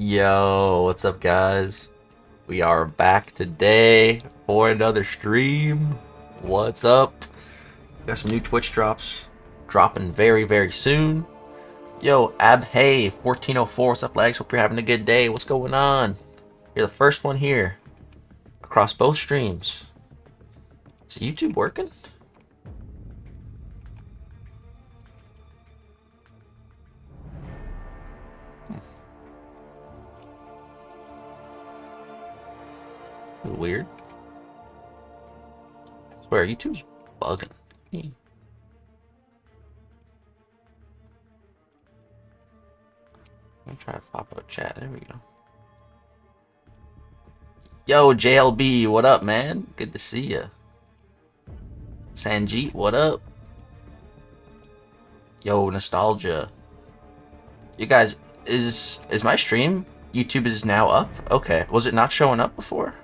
Yo, what's up, guys? We are back today for another stream. What's up? Got some new Twitch drops dropping very soon. Yo, Abhey 1404, what's up, lags? Hope you're having a good day. What's going on? You're the first one here across both streams. Is YouTube working? Weird. I swear, YouTube's bugging. I'm trying to pop up a chat. There we go. Yo, JLB, what up, man? Good to see ya. Sanjeet, what up? Yo, Nostalgia. You guys, is my stream? YouTube is now up? Okay. Was it not showing up before?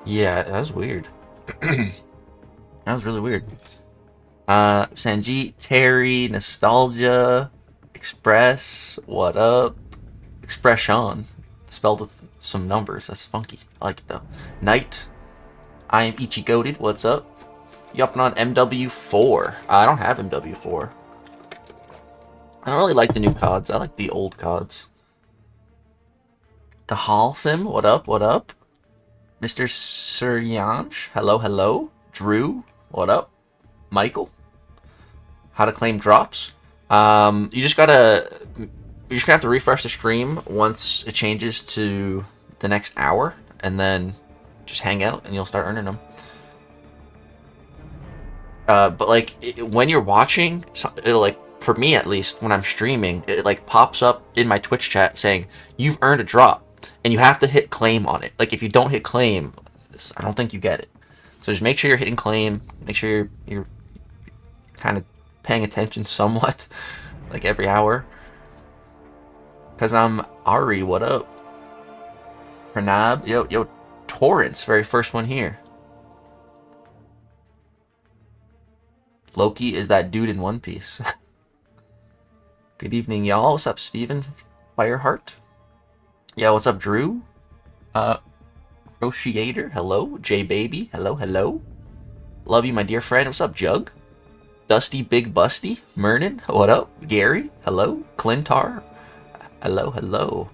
Yeah, that was weird. That was really weird. Sanjeet, Terry, Nostalgia, Express, what up? Expression, spelled with some numbers. That's funky. I like it though. Knight, I am Ichigoated. What's up? You up on MW4? I don't have MW4. I don't really like the new CODs. I like the old CODs. Tahal Sim, what up? What up? Mr. Suryansh, hello. Drew, what up? Michael, how to claim drops? You just gonna have to refresh the stream once it changes to the next hour, and then just hang out, and you'll start earning them. But like when you're watching, it'll like, for me at least, when I'm streaming, it like pops up in my Twitch chat saying you've earned a drop, and you have to hit claim on it. Like if you don't hit claim, I don't think you get it. So just make sure you're hitting claim. Make sure you're kind of paying attention somewhat, like every hour. Cause I'm Ari, what up? Pranab, yo, Torrance, very first one here. Loki is that dude in One Piece. Good evening, y'all. What's up, Steven? Fireheart? Yeah, what's up, Drew? Crociator, hello. J Baby, hello. Love you, my dear friend. What's up, Jug? Dusty Big Busty, Mernon, what up? Gary, hello. Clintar, hello.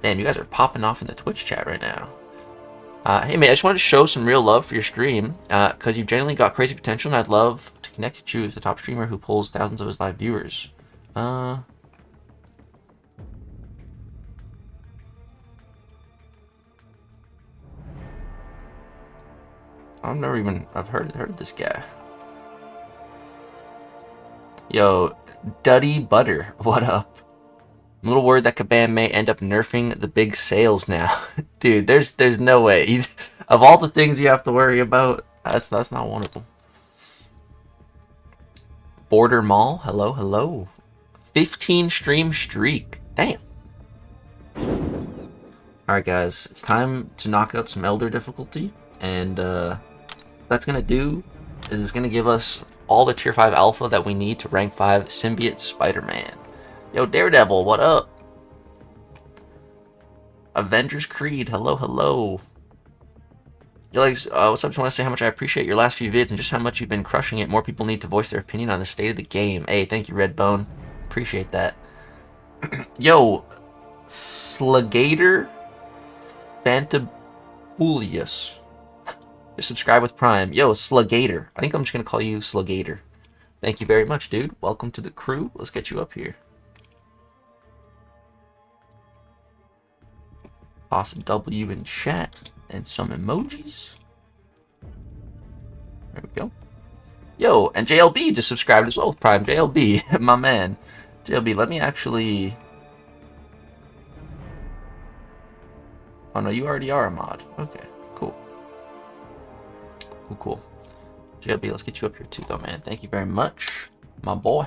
Damn, you guys are popping off in the Twitch chat right now. Hey, mate, I just wanted to show some real love for your stream, because you genuinely got crazy potential, and I'd love to connect you with the top streamer who pulls thousands of his live viewers. I've heard of this guy. Yo, Duddy Butter, what up? I'm a little worried that Kabam may end up nerfing the big sales now. Dude, there's no way. Of all the things you have to worry about, that's not one of them. Border Mall, hello. 15 stream streak. Damn. Alright guys, it's time to knock out some Elder difficulty, and that's gonna do is it's gonna give us all the tier 5 alpha that we need to rank 5 Symbiote Spider-Man. Yo, Daredevil, what up? Avengers Creed, hello. Yo, like, what's up? Just want to say how much I appreciate your last few vids and just how much you've been crushing it. More people need to voice their opinion on the state of the game. Hey, thank you, Redbone. Appreciate that. Yo, Slagator Fantabulius. Just subscribe with Prime. Yo, Slagator. I think I'm just going to call you Slagator. Thank you very much, dude. Welcome to the crew. Let's get you up here. Toss a W in chat and some emojis. There we go. Yo, and JLB just subscribed as well with Prime. JLB, my man. JLB, let me actually... Oh no, you already are a mod. Okay, cool. Cool. JLB, let's get you up here too though, man. Thank you very much, my boy.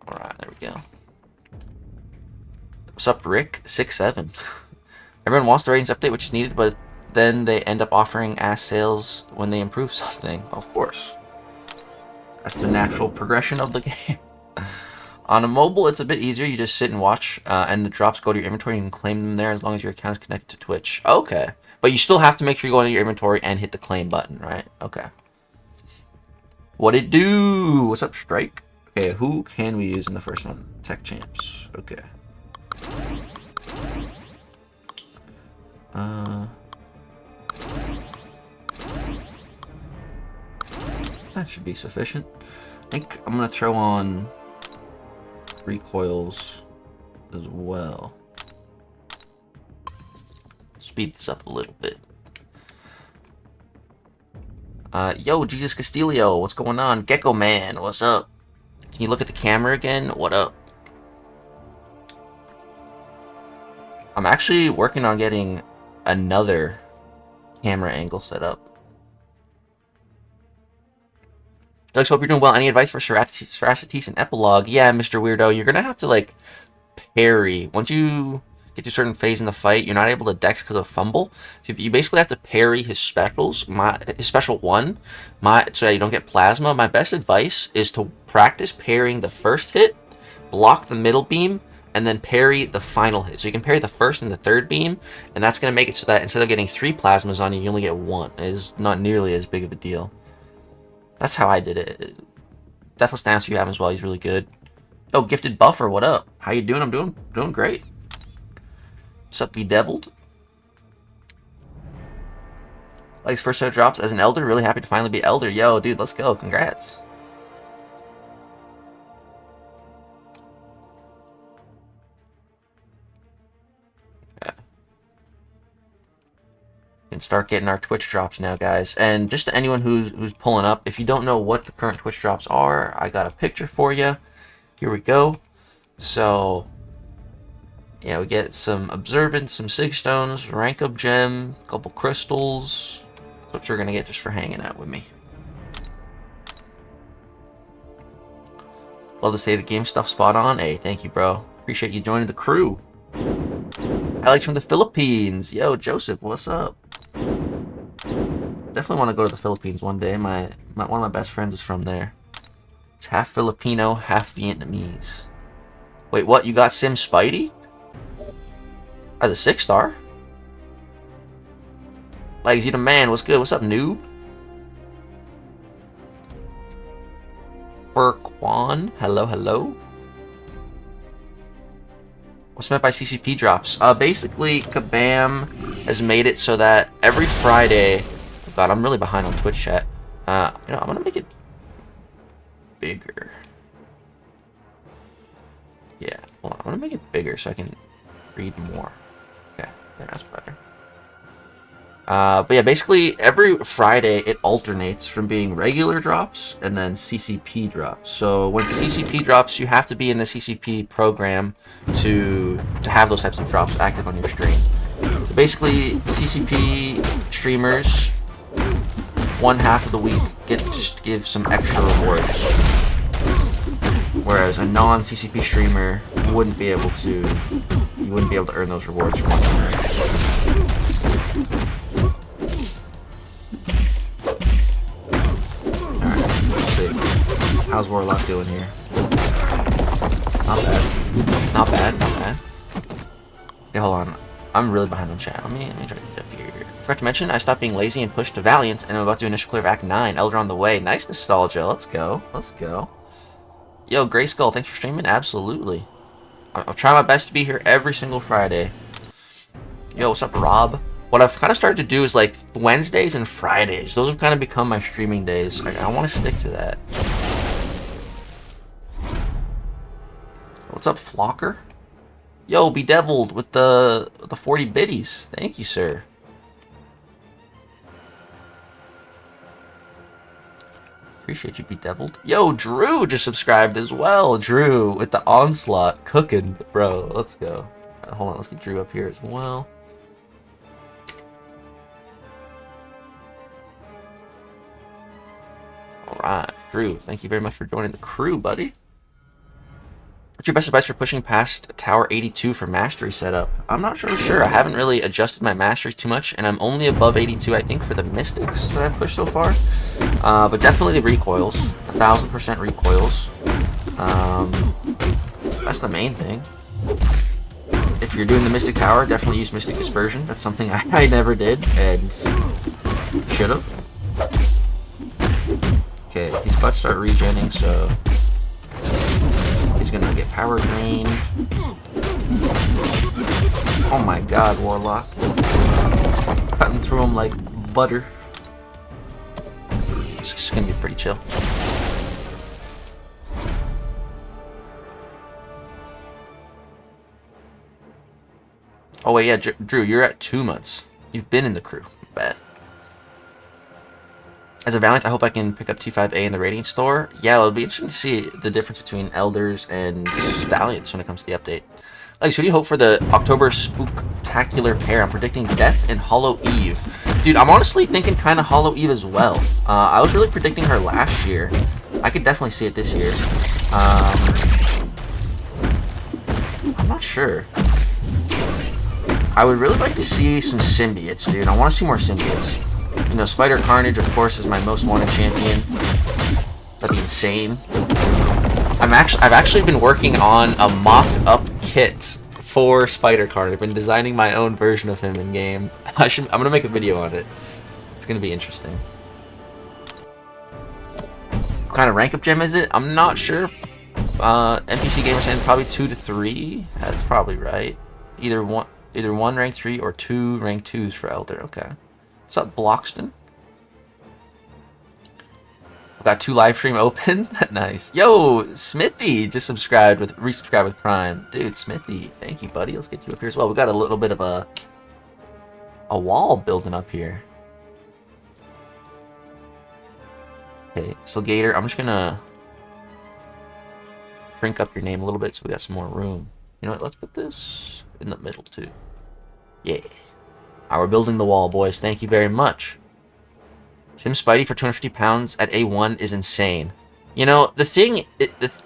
Alright, there we go. What's up, Rick? 6'7". Everyone wants the ratings update, which is needed, but then they end up offering ass sales when they improve something. Of course. That's the natural progression of the game. On a mobile, it's a bit easier. You just sit and watch, and the drops go to your inventory. You can claim them there as long as your account is connected to Twitch. Okay. But you still have to make sure you go into your inventory and hit the claim button, right? Okay. What it do? What's up, Strike? Okay, who can we use in the first one? Tech Champs. Okay. That should be sufficient. I think I'm gonna throw on recoils as well. Speed this up a little bit. Yo, Jesus Castillo, what's going on? Gecko Man, what's up? Can you look at the camera again? What up? I'm actually working on getting another camera angle set up. Alex, hope you're doing well. Any advice for Seracites and Epilogue? Yeah, Mr. Weirdo, you're gonna have to, like, parry. Once you get to a certain phase in the fight, you're not able to dex because of fumble. You basically have to parry his specials. His special one, so that you don't get plasma. My best advice is to practice parrying the first hit, block the middle beam, and then parry the final hit. So you can parry the first and the third beam, and that's going to make it so that instead of getting 3 plasmas on you, you only get 1. It is not nearly as big of a deal. That's how I did it. Deathless Dance you have as well. He's really good. Oh, Gifted Buffer, what up? How you doing? I'm doing great. What's up, Bedeviled? Like his first set of drops as an Elder. Really happy to finally be Elder. Yo, dude, let's go. Congrats. Yeah. Can start getting our Twitch drops now, guys. And just to anyone who's pulling up, if you don't know what the current Twitch drops are, I got a picture for you. Here we go. So, yeah, we get some Observance, some Sig Stones, Rank Up Gem, a couple Crystals. That's what you're going to get just for hanging out with me. Love to say the game stuff spot on. Hey, thank you, bro. Appreciate you joining the crew. Alex from the Philippines. Yo, Joseph, what's up? Definitely want to go to the Philippines one day. One of my best friends is from there. It's half Filipino, half Vietnamese. Wait, what? You got Sim Spidey? As a 6-star? Like, is he the man? What's good? What's up, noob? Quan. Hello, hello. What's meant by CCP drops? Basically, Kabam has made it so that every Friday... Oh God, I'm really behind on Twitch chat. You know, I'm gonna make it bigger. Yeah, hold on. I'm gonna make it bigger so I can read more. Okay, that's better. But yeah, basically every Friday it alternates from being regular drops and then CCP drops. So when CCP drops, you have to be in the CCP program to have those types of drops active on your stream. So basically, CCP streamers, one half of the week get just give some extra rewards, whereas a non-CCP streamer wouldn't be able to. You wouldn't be able to earn those rewards from one. How's Warlock doing here? Not bad. Not bad, not bad. Okay, hold on. I'm really behind on chat. Let me try to get up here. Forgot to mention, I stopped being lazy and pushed to Valiant, and I'm about to do initial clear of Act 9. Elder on the way. Nice nostalgia. Let's go. Let's go. Yo, Grey Skull, thanks for streaming. Absolutely. I'll try my best to be here every single Friday. Yo, what's up, Rob? What I've kind of started to do is, like, Wednesdays and Fridays. Those have kind of become my streaming days. Like, I want to stick to that. What's up, Flocker? Yo, Bedeviled with the 40 biddies. Thank you, sir. Appreciate you, Bedeviled. Yo, Drew just subscribed as well. Drew with the onslaught cooking, bro. Let's go. Right, hold on, let's get Drew up here as well. Alright, Drew, thank you very much for joining the crew, buddy. What's your best advice for pushing past Tower 82 for mastery setup? I'm not really sure. I haven't really adjusted my mastery too much, and I'm only above 82, I think, for the mystics that I've pushed so far. But definitely the recoils. 1000% recoils. That's the main thing. If you're doing the Mystic Tower, definitely use Mystic Dispersion. That's something I never did and should have. Okay, he's about to start regenning, so he's gonna get power drain. Oh my god, Warlock. Cutting through him like butter. It's just gonna be pretty chill. Oh wait, yeah, Drew, you're at 2 months. You've been in the crew. Bad. As a Valiant, I hope I can pick up T5A in the Radiant store. Yeah, it'll be interesting to see the difference between Elders and Valiants when it comes to the update. Like, so what do you hope for the October Spooktacular pair? I'm predicting Death and Hollow Eve. Dude, I'm honestly thinking kind of Hollow Eve as well. I was really predicting her last year. I could definitely see it this year. I'm not sure. I would really like to see some symbiotes, dude. I want to see more symbiotes. You know, Spider Carnage, of course, is my most wanted champion. That'd be insane. I've actually been working on a mock-up kit for Spider Carnage. I've been designing my own version of him in game. I'm gonna make a video on it. It's gonna be interesting. What kind of rank up gem is it? I'm not sure. NPC Gamer saying probably 2 to 3. That's probably right. Either one rank 3 or 2 rank 2s for Elder. Okay. What's up, Bloxton? I've got 2 live stream open. Nice. Yo, Smithy just resubscribed with Prime. Dude, Smithy, thank you, buddy. Let's get you up here as well. We got a little bit of a wall building up here. Okay, so Gator, I'm just gonna shrink up your name a little bit so we got some more room. You know what? Let's put this in the middle too. Yeah. We're building the wall, boys. Thank you very much. Sim Spidey for 250 pounds at A1 is insane. You know, the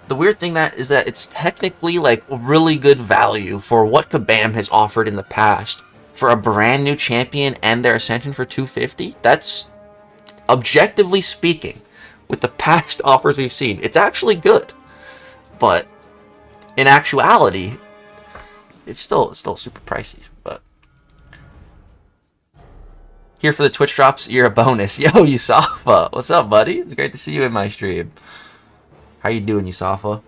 weird thing is that it's technically like really good value for what Kabam has offered in the past. For a brand new champion and their Ascension for 250, that's, objectively speaking, with the past offers we've seen, it's actually good. But in actuality, it's still super pricey. But here for the Twitch drops, you're a bonus. Yo, Yusafa, what's up, buddy? It's great to see you in my stream. How you doing, Yusafa?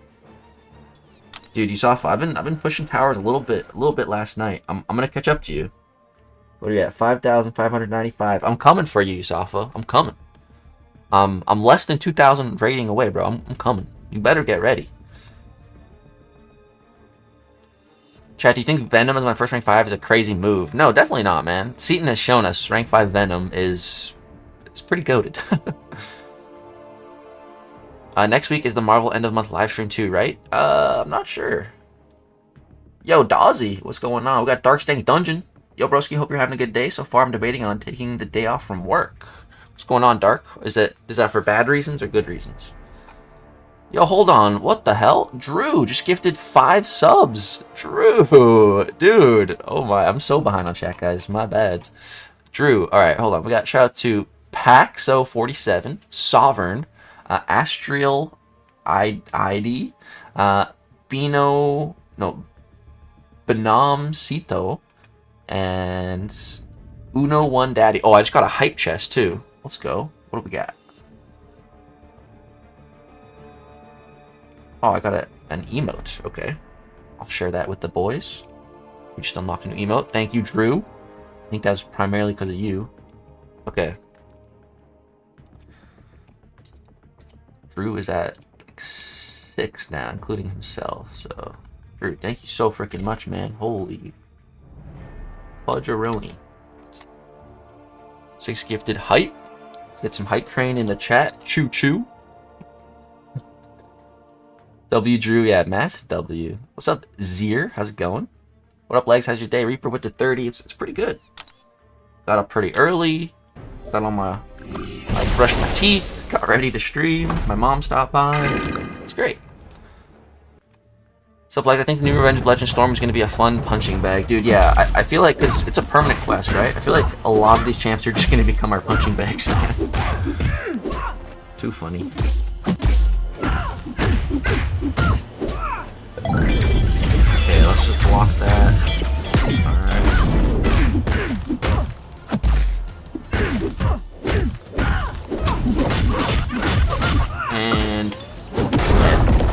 Dude, Yusafa, I've been pushing towers a little bit last night. I'm gonna catch up to you. What are you at? 5,595. I'm coming for you, Yusafa. I'm coming. I'm less than 2,000 rating away, bro. I'm coming. You better get ready. Chat, do you think Venom as my first rank 5 is a crazy move? No, definitely not, man. Seaton has shown us rank 5 Venom is pretty goated. Next week is the Marvel end of month live stream too, right? I'm not sure. Yo, Dawsy, what's going on? We got Dark Stank Dungeon. Yo, broski, hope you're having a good day. So far, I'm debating on taking the day off from work. What's going on, Dark? Is that for bad reasons or good reasons? Yo, hold on. What the hell? Drew just gifted 5 subs. Drew, dude. Oh my, I'm so behind on chat, guys. My bad. Drew, all right, hold on. We got shout out to Paxo47, Sovereign, Astrial ID, Benamcito, and Uno One Daddy. Oh, I just got a hype chest too. Let's go. What do we got? Oh, I got an emote. Okay. I'll share that with the boys. We just unlocked a new emote. Thank you, Drew. I think that was primarily because of you. Okay. Drew is at like 6 now, including himself. So, Drew, thank you so freaking much, man. Holy fudgeroni. 6 gifted hype. Let's get some hype train in the chat. Choo choo. W Drew, yeah, massive W. What's up, Zier? How's it going? What up, Legs? How's your day? Reaper with the 30. It's pretty good. Got up pretty early. Got on my brushed my teeth. Got ready to stream. My mom stopped by. It's great. So, like, I think the new Revenge of Legend Storm is going to be a fun punching bag. Dude, yeah, I feel like, because it's a permanent quest, right? I feel like a lot of these champs are just going to become our punching bags, man. Too funny.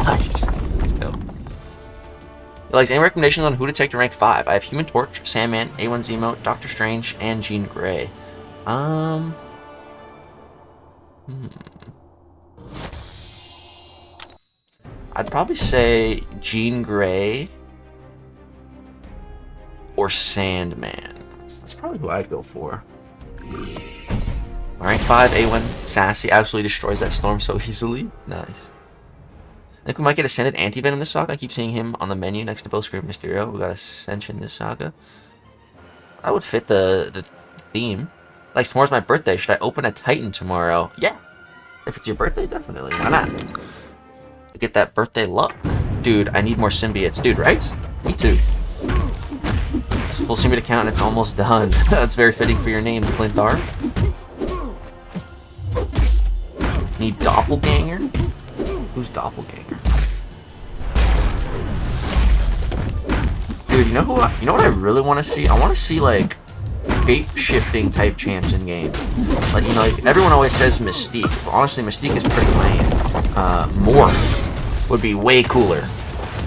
Nice. Let's go. Like, any recommendations on who to take to rank 5? I have Human Torch, Sandman, A1 Zemo, Doctor Strange, and Jean Grey. I'd probably say Jean Grey or Sandman. That's probably who I'd go for. Rank 5, A1 Sassy absolutely destroys that storm so easily. Nice. I think we might get Ascended Anti-Venom this saga. I keep seeing him on the menu next to both Scream and Mysterio. We got Ascension this saga. That would fit the theme. Like, tomorrow's my birthday. Should I open a Titan tomorrow? Yeah. If it's your birthday, definitely. Why not? Get that birthday luck. Dude, I need more symbiotes. Dude, right? Me too. It's full symbiote account and it's almost done. That's very fitting for your name, Clintar. Need Doppelganger? Who's Doppelganger? Dude, you know what I really want to see? I want to see, like, shape-shifting type champs in game. Like, you know, like, everyone always says Mystique. But honestly, Mystique is pretty lame. Morph would be way cooler.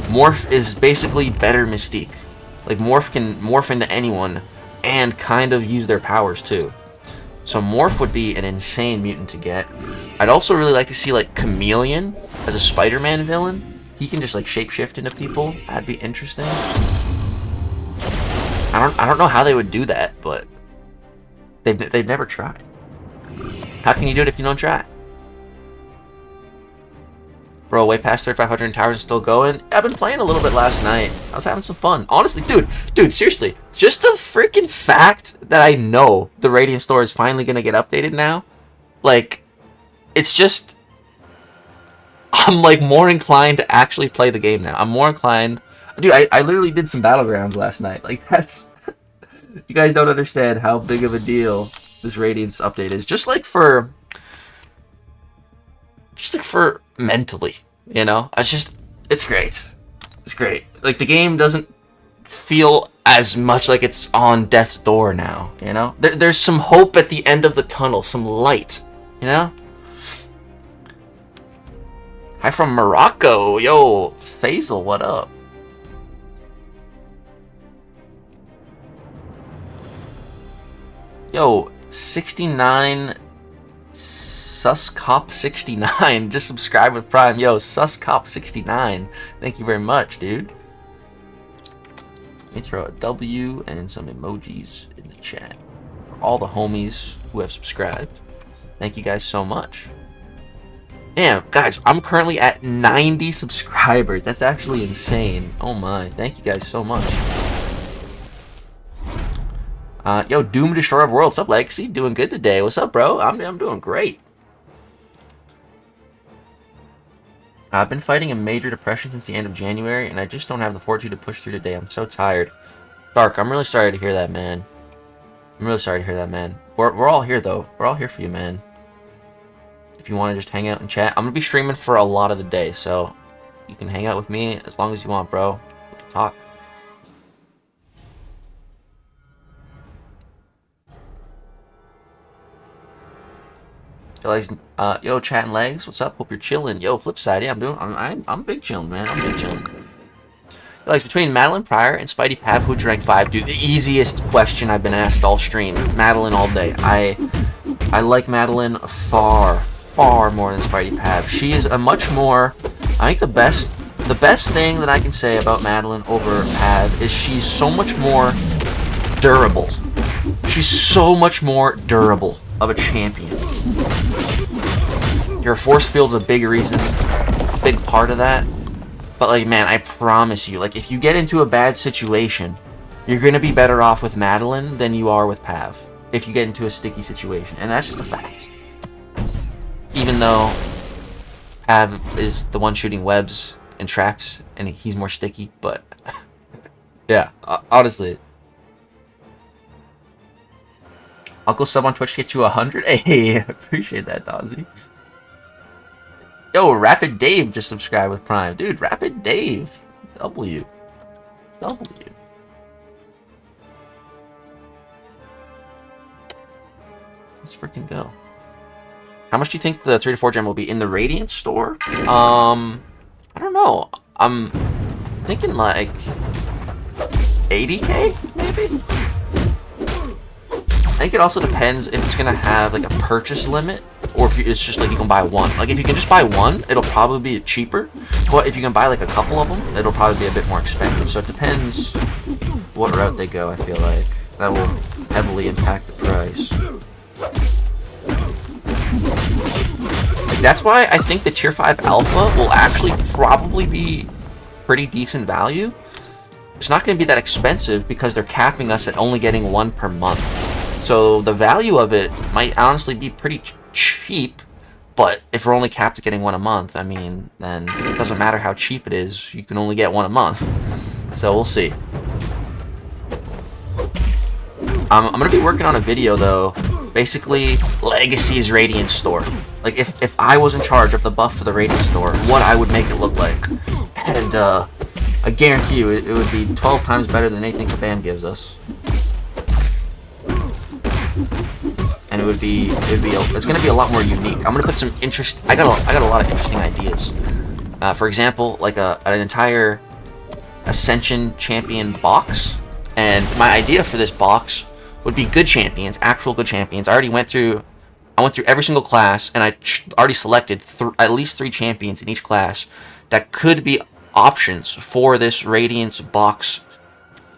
Morph is basically better Mystique. Like, Morph can morph into anyone and kind of use their powers, too. So Morph would be an insane mutant to get. I'd also really like to see, like, Chameleon as a Spider-Man villain. He can just, like, shapeshift into people. That'd be interesting. I don't know how they would do that, but they've never tried. How can you do it if you don't try? Bro, way past 3,500 towers and still going. I've been playing a little bit last night. I was having some fun. Honestly, dude, seriously. Just the freaking fact that I know the Radiant store is finally going to get updated now. Like, it's just... I'm, like, more inclined to actually play the game now. I'm more inclined... Dude, I literally did some Battlegrounds last night. Like, that's... You guys don't understand how big of a deal this Radiance update is. Just like for mentally, you know? It's great. It's great. Like, the game doesn't feel as much like it's on death's door now, you know? There's some hope at the end of the tunnel, some light, you know? Hi from Morocco. Yo, Faisal, what up? Yo, 69 Suscop69 just subscribe with Prime. Yo, Suscop69, thank you very much, dude. Let me throw a W and some emojis in the chat for all the homies who have subscribed. Thank you guys so much. Damn, guys, I'm currently at 90 subscribers. That's actually insane. Oh my, thank you guys so much. Yo, Doom Destroyer of Worlds. What's up, Lagacy? Doing good today. What's up, bro? I'm doing great. I've been fighting a major depression since the end of January, and I just don't have the fortitude to push through today. I'm so tired. Dark, I'm really sorry to hear that, man. I'm really sorry to hear that, man. We're all here, though. We're all here for you, man. If you want to just hang out and chat, I'm going to be streaming for a lot of the day, so you can hang out with me as long as you want, bro. We can talk. Yo, chat and legs, what's up? Hope you're chilling. Yo, Flipside, yeah, I'm big chilling, man. I'm big chilling. Yo, between Madeline Pryor and Spidey Pav, who'd you rank 5? Dude, the easiest question I've been asked all stream. Madeline all day. I like Madeline far more than Spidey Pav. She is a much more... I think the best thing that I can say about Madeline over Pav is she's so much more durable. She's so much more durable of a champion. Your force field's a big reason, a big part of that. But, like, man, I promise you, like, if you get into a bad situation, you're gonna be better off with Madeline than you are with Pav. If you get into a sticky situation. And that's just a fact. Even though Pav is the one shooting webs and traps, and he's more sticky, but... yeah, honestly. I'll go sub on Twitch to get you 100. Hey, appreciate that, Dozzy. Yo, Rapid Dave just subscribed with Prime. Dude, Rapid Dave. W. Let's freaking go. How much do you think the 3 to 4 gem will be in the Radiant store? I I don't know. I'm thinking like 80K, maybe? I think it also depends if it's gonna have like a purchase limit, or if it's just like you can buy one. Like if you can just buy one, it'll probably be cheaper. But if you can buy like a couple of them, it'll probably be a bit more expensive. So it depends what route they go, I feel like. That will heavily impact the price. Like that's why I think the Tier 5 Alpha will actually probably be pretty decent value. It's not going to be that expensive because they're capping us at only getting one per month. So the value of it might honestly be pretty cheap, but if we're only capped at getting one a month, I mean, then it doesn't matter how cheap it is, you can only get one a month. So we'll see. I'm going to be working on a video though, basically Lagacy's Radiant store. Like if I was in charge of the buff for the Radiant store, what I would make it look like. And I guarantee you it would be 12 times better than anything Kabam gives us. And it's gonna be a lot more unique. I'm gonna put some I got a lot of interesting ideas. For example, like an entire Ascension champion box. And my idea for this box would be good champions, actual good champions. I went through every single class, and I already selected at least 3 champions in each class that could be options for this Radiance box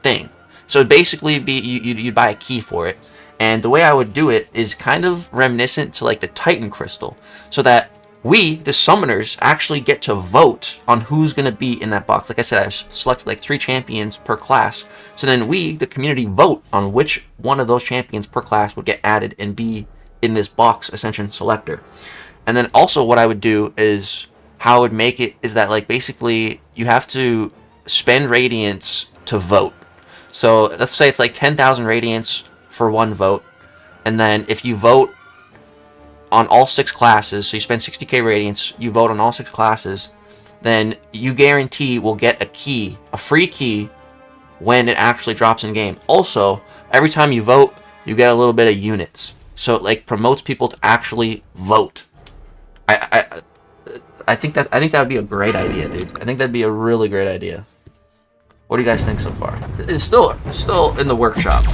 thing. So it'd basically be you'd buy a key for it. And the way I would do it is kind of reminiscent to like the Titan Crystal, so that we, the summoners, actually get to vote on who's going to be in that box. Like I said, I've selected like 3 champions per class. So then we, the community, vote on which one of those champions per class would get added and be in this box Ascension selector. And then also what I would do is, how I would make it is that like basically you have to spend Radiance to vote. So let's say it's like 10,000 Radiance for one vote, and then if you vote on all 6 classes, so you spend 60k Radiance, you vote on all 6 classes, then you guarantee will get a key, a free key, when it actually drops in game. Also, every time you vote, you get a little bit of units, so it like promotes people to actually vote. I think that would be a great idea, dude. I think that'd be a really great idea. What do you guys think so far? It's still in the workshop.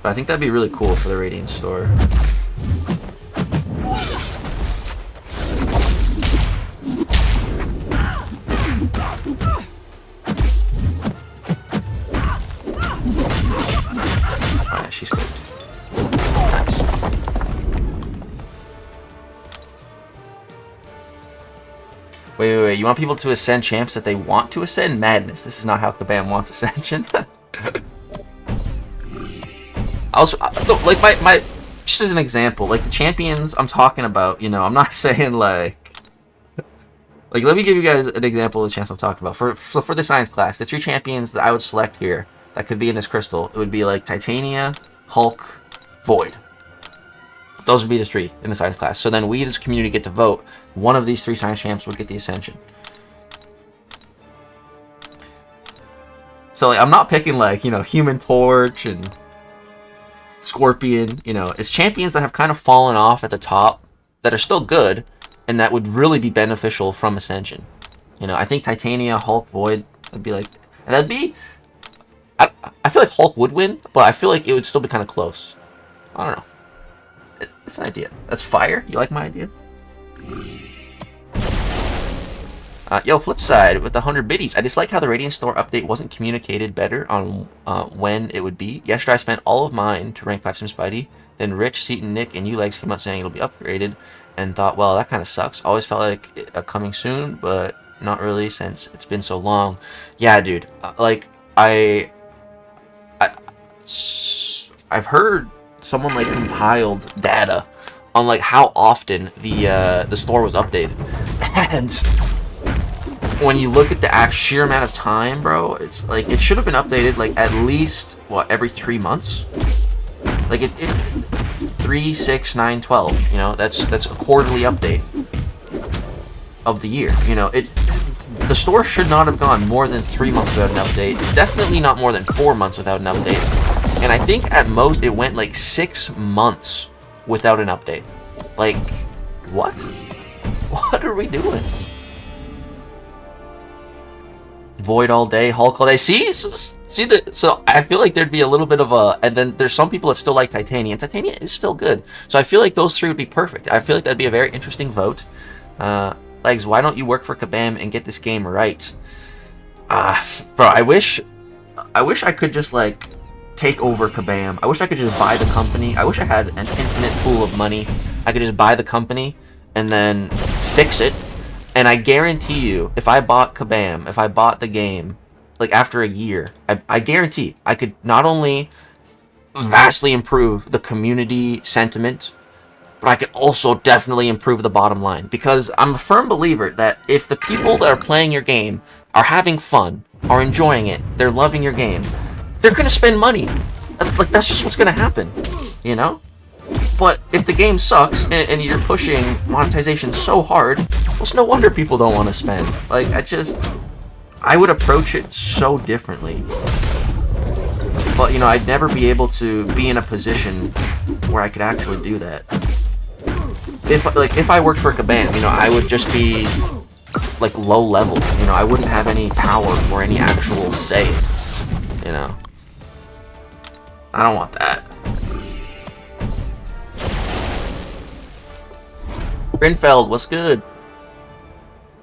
But I think that'd be really cool for the Radiant store. Alright, she's good. Nice. Wait. You want people to ascend champs that they want to ascend? Madness. This is not how Kabam wants ascension. Like my just as an example, like the champions I'm talking about, you know, I'm not saying like let me give you guys an example of the champs I'm talking about. For the science class, the 3 champions that I would select here that could be in this crystal, it would be like Titania, Hulk, Void. Those would be the 3 in the science class. So then we as a community get to vote. One of these 3 science champs would get the ascension. So like, I'm not picking like, you know, Human Torch and Scorpion, you know, it's champions that have kind of fallen off at the top that are still good and that would really be beneficial from Ascension. You know, I think Titania, Hulk, Void would be like, and that'd be, I feel like Hulk would win, but I feel like it would still be kind of close. I don't know. It's an idea. That's fire. You like my idea? Yo, flip side with the 100 biddies. I dislike how the Radiant Store update wasn't communicated better on when it would be. Yesterday I spent all of mine to rank 5 Sim Spidey. Then Rich, Seaton, Nick, and Legs came out saying it'll be upgraded, and thought, well, that kind of sucks. Always felt like it, coming soon, but not really since it's been so long. Yeah, dude. Like I've heard someone like compiled data on like how often the store was updated, and when you look at the sheer amount of time, bro, it's like it should have been updated like at least every 3 months. Like it 3, 6, 9, 12. You know, that's a quarterly update of the year. You know, the the store should not have gone more than 3 months without an update. Definitely not more than 4 months without an update. And I think at most it went like 6 months without an update. Like, what? What are we doing? Void all day, Hulk all day. So I feel like there'd be a little bit of a, and then there's some people that still like Titania, and Titania is still good. So I feel like those three would be perfect. I feel like that'd be a very interesting vote. Legs, why don't you work for Kabam and get this game right? Bro, I wish I could just like take over Kabam. I wish I could just buy the company. I wish I had an infinite pool of money. I could just buy the company and then fix it. And I guarantee you, if I bought Kabam, if I bought the game, like after a year, I guarantee I could not only vastly improve the community sentiment, but I could also definitely improve the bottom line. Because I'm a firm believer that if the people that are playing your game are having fun, are enjoying it, they're loving your game, they're going to spend money. Like, that's just what's going to happen, you know? But if the game sucks and you're pushing monetization so hard, well, it's no wonder people don't want to spend. Like, I would approach it so differently. But, you know, I'd never be able to be in a position where I could actually do that. If I worked for Kabam, you know, I would just be, like, low level. You know, I wouldn't have any power or any actual say, you know. I don't want that. Grinfeld, what's good?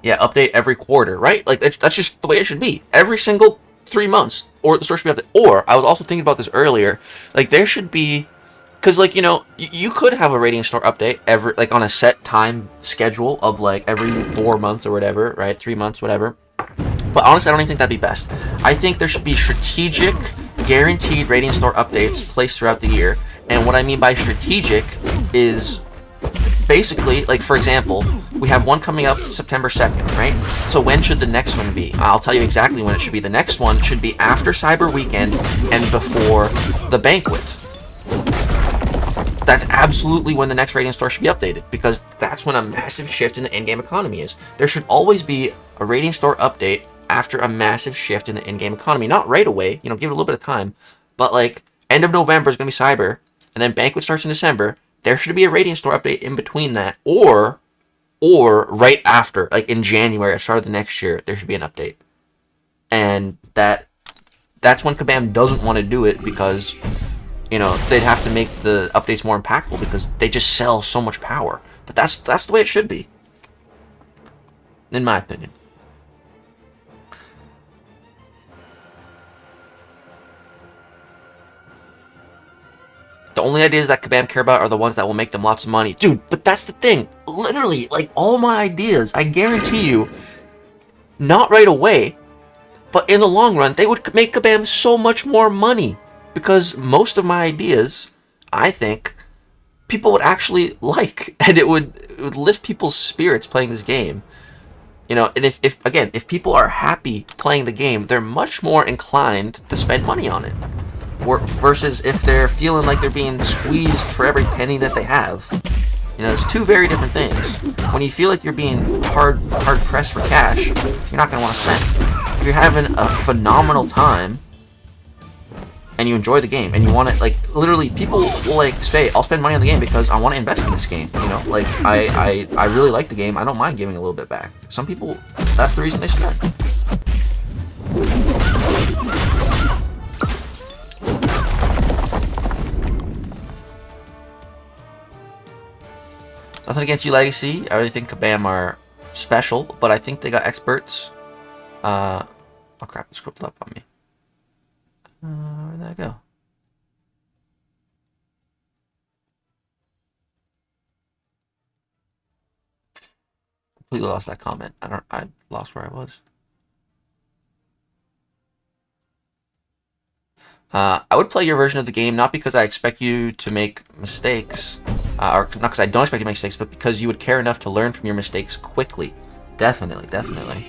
Yeah, update every quarter, right? Like, that's just the way it should be. Every single 3 months, or the store should be updated. Or, I was also thinking about this earlier, like, there should be, because, like, you know, you could have a rating store update every, like, on a set time schedule of, like, every 4 months or whatever, right? 3 months, whatever. But honestly, I don't even think that'd be best. I think there should be strategic, guaranteed rating store updates placed throughout the year. And what I mean by strategic is basically, like, for example, we have one coming up September 2nd, right? So when should the next one be? I'll tell you exactly when it should be. The next one should be after Cyber Weekend and before the banquet. That's absolutely when the next rating store should be updated, because that's when a massive shift in the in-game economy is. There should always be a rating store update after a massive shift in the in-game economy. Not right away, you know, give it a little bit of time, but like end of November is going to be Cyber, and then banquet starts in December. There should be a rating store update in between that, or right after, like in January, at the start of the next year, there should be an update. And that's when Kabam doesn't want to do it, because, you know, they'd have to make the updates more impactful because they just sell so much power. But that's the way it should be, in my opinion. The only ideas that Kabam care about are the ones that will make them lots of money. Dude, but that's the thing. Literally, like, all my ideas, I guarantee you, not right away, but in the long run, they would make Kabam so much more money. Because most of my ideas, I think, people would actually like. And it would lift people's spirits playing this game. You know, and if people are happy playing the game, they're much more inclined to spend money on it. Versus if they're feeling like they're being squeezed for every penny that they have. You know, it's two very different things. When you feel like you're being hard pressed for cash, you're not going to want to spend. If you're having a phenomenal time and you enjoy the game and you want to, like, literally, people will, like, say, I'll spend money on the game because I want to invest in this game. You know, like, I really like the game. I don't mind giving a little bit back. Some people, that's the reason they spend. Nothing against you, Legacy. I really think Kabam are special, but I think they got experts. Oh crap, it scrolled up on me. Where'd that go? Completely lost that comment. I lost where I was. I would play your version of the game, not because I expect you to make mistakes, or not because I don't expect you to make mistakes, but because you would care enough to learn from your mistakes quickly. Definitely, definitely.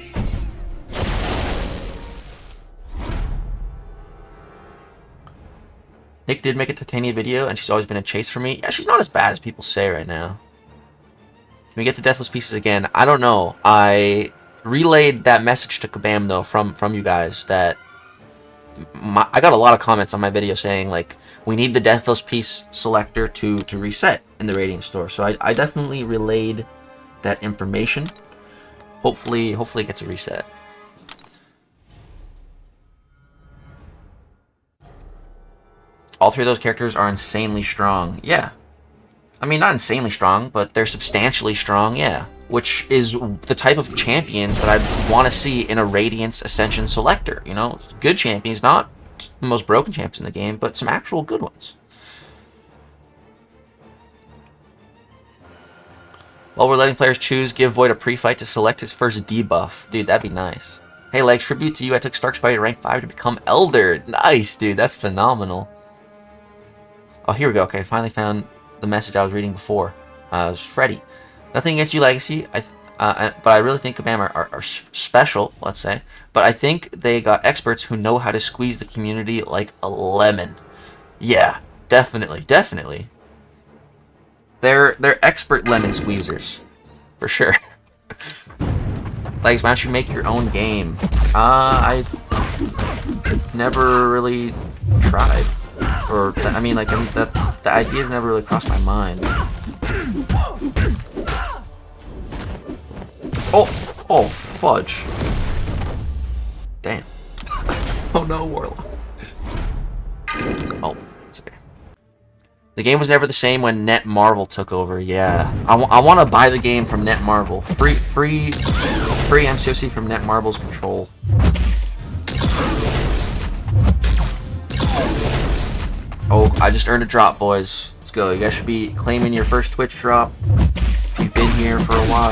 Nick did make a Titania video, and she's always been a chase for me. Yeah, she's not as bad as people say right now. Can we get the Deathless Pieces again? I don't know. I relayed that message to Kabam though from you guys that I got a lot of comments on my video saying like we need the Deathless Piece selector to reset in the Radiant store. So I definitely relayed that information. Hopefully it gets a reset. All three of those characters are insanely strong. Yeah. I mean, not insanely strong, but they're substantially strong, yeah. Which is the type of champions that I want to see in a Radiance Ascension selector, you know? Good champions, not the most broken champions in the game, but some actual good ones. While we're letting players choose, give Void a pre-fight to select his first debuff. Dude, that'd be nice. Hey, Legs, tribute to you. I took Stark Spidey to rank 5 to become Elder. Nice, dude. That's phenomenal. Oh, here we go. Okay, I finally found the message I was reading before. It was Freddy. Nothing against you, Legacy. But I really think Kabam are special, let's say. But I think they got experts who know how to squeeze the community like a lemon. Yeah, definitely, definitely. They're expert lemon squeezers, for sure. Legs, why don't you make your own game? I never really tried. Or, I mean, the ideas never really crossed my mind. Oh, fudge. Damn. Oh no, Warlock. Oh, it's okay. The game was never the same when Netmarble took over. Yeah, I want to buy the game from Netmarble. Free MCOC from Netmarble's control. Oh, I just earned a drop, boys. Let's go. You guys should be claiming your first Twitch drop if you've been here for a while.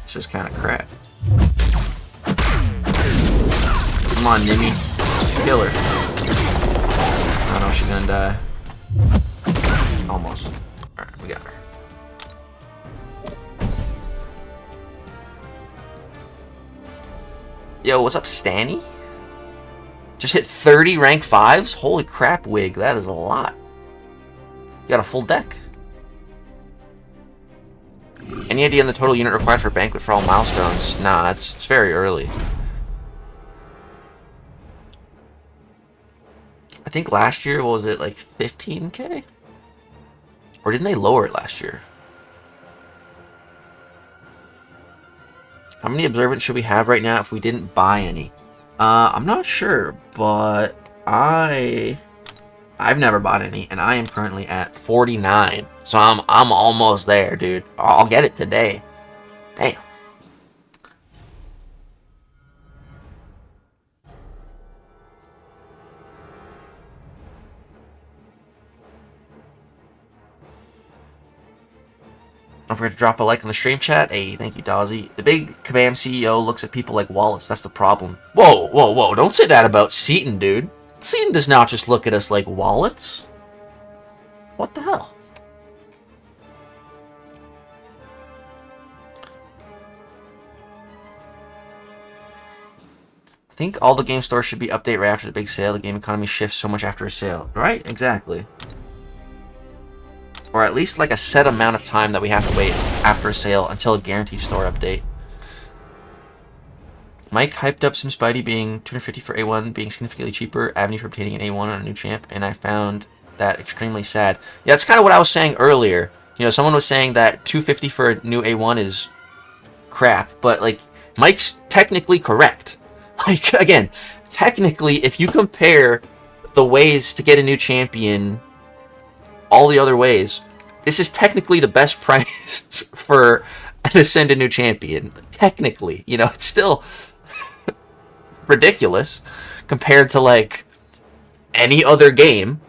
This is kind of crap. Come on, Nimmy. Kill her. I don't know if she's gonna die. Almost. Alright, we got her. Yo, what's up, Stanny? Just hit 30 rank 5s? Holy crap, Wig. That is a lot. You got a full deck. Any idea on the total unit required for Banquet for all milestones? Nah, it's very early. I think last year, what was it, like 15k? Or didn't they lower it last year? How many observants should we have right now if we didn't buy any? I'm not sure, but I've never bought any, and I am currently at 49. So I'm almost there, dude. I'll get it today. Damn. Don't forget to drop a like on the stream chat. Hey, thank you, Dawsy. The big Kabam CEO looks at people like Wallace. That's the problem. Whoa, whoa, whoa. Don't say that about Seaton, dude. Seaton does not just look at us like wallets. What the hell? I think all the game stores should be updated right after the big sale. The game economy shifts so much after a sale. Right? Exactly. Or at least like a set amount of time that we have to wait after a sale until a guaranteed store update. Mike hyped up some Spidey being 250 for A1 being significantly cheaper avenue for obtaining an A1 on a new champ, and I found that extremely sad. Yeah, that's kind of what I was saying earlier. You know, someone was saying that 250 for a new A1 is crap, but like Mike's technically correct. Like again, technically if you compare the ways to get a new champion, all the other ways, this is technically the best price for an Ascended new champion. Technically, you know, it's still ridiculous compared to like any other game.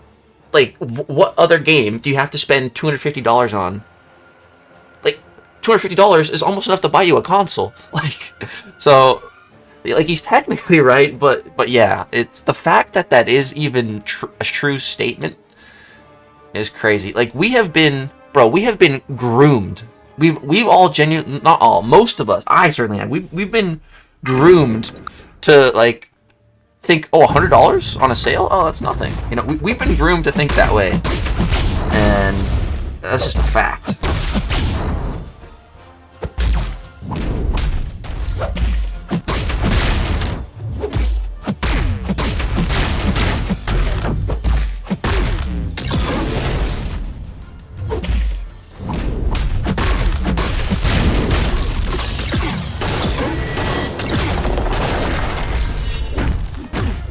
Like, what other game do you have to spend $250 on? Like, $250 is almost enough to buy you a console. Like, so, like, he's technically right, but yeah, it's the fact that that is even a true statement is crazy. Like, we have been groomed we've all genuinely, not all, most of us, I certainly have. We've been groomed to like think, oh, $100 on a sale? Oh, that's nothing. You know, we've been groomed to think that way, and that's just a fact.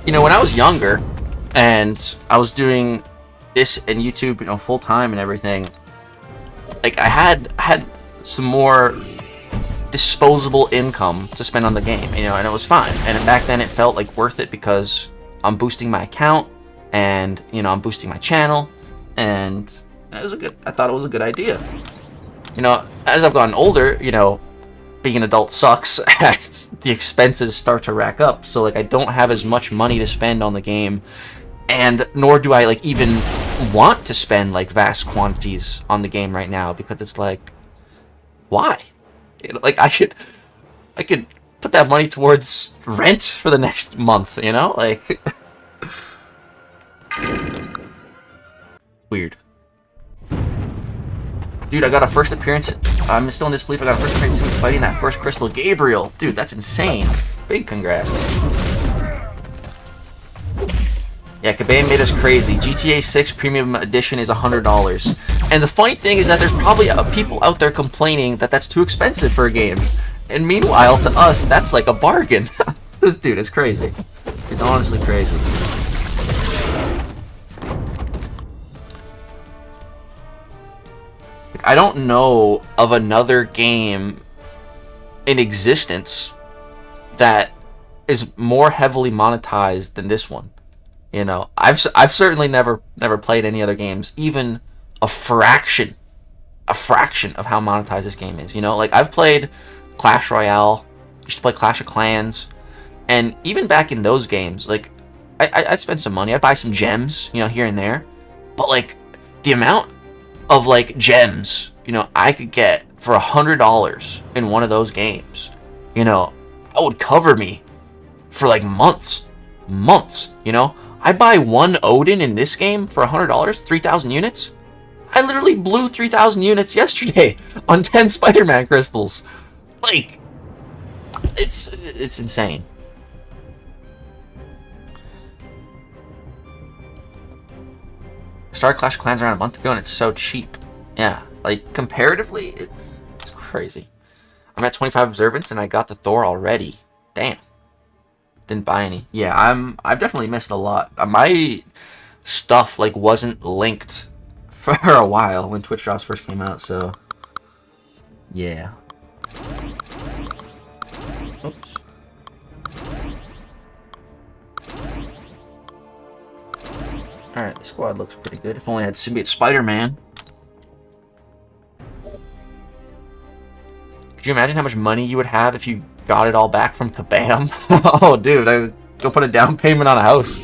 You know, when I was younger and I was doing this and YouTube, you know, full time and everything, like I had some more disposable income to spend on the game, you know, and it was fine. And back then it felt like worth it because I'm boosting my account and, you know, I'm boosting my channel, and it was I thought it was a good idea. You know, as I've gotten older, you know, being an adult sucks. The expenses start to rack up, so like I don't have as much money to spend on the game, and nor do I like even want to spend like vast quantities on the game right now, because it's like, why? You know, like I could put that money towards rent for the next month, you know, like weird. Dude, I got a first appearance. I'm still in disbelief. I got a first appearance since fighting that first Crystal Gabriel. Dude, that's insane. Big congrats. Yeah, Kabam made us crazy. GTA 6 Premium Edition is $100. And the funny thing is that there's probably people out there complaining that that's too expensive for a game. And meanwhile, to us, that's like a bargain. This dude is crazy. It's honestly crazy. I don't know of another game in existence that is more heavily monetized than this one. You know, I've certainly never played any other games, even a fraction of how monetized this game is. You know, like I've played Clash Royale, used to play Clash of Clans, and even back in those games, like I'd spend some money, I'd buy some gems, you know, here and there, but like the amount of like gems, you know, I could get for $100 in one of those games, you know, that would cover me for like months, you know. I buy one Odin in this game for $100, 3,000 units. I literally blew 3,000 units yesterday on 10 Spider-Man crystals. Like, it's insane. Started Clash of Clans around a month ago and it's so cheap. Yeah, like comparatively, it's crazy. I'm at 25 observance and I got the Thor already. Damn. Didn't buy any. Yeah, I've definitely missed a lot. My stuff like wasn't linked for a while when Twitch drops first came out, so yeah. Oops. Alright, the squad looks pretty good. If only I had Symbiote Spider-Man. Could you imagine how much money you would have if you got it all back from Kabam? Oh, dude, I would go put a down payment on a house.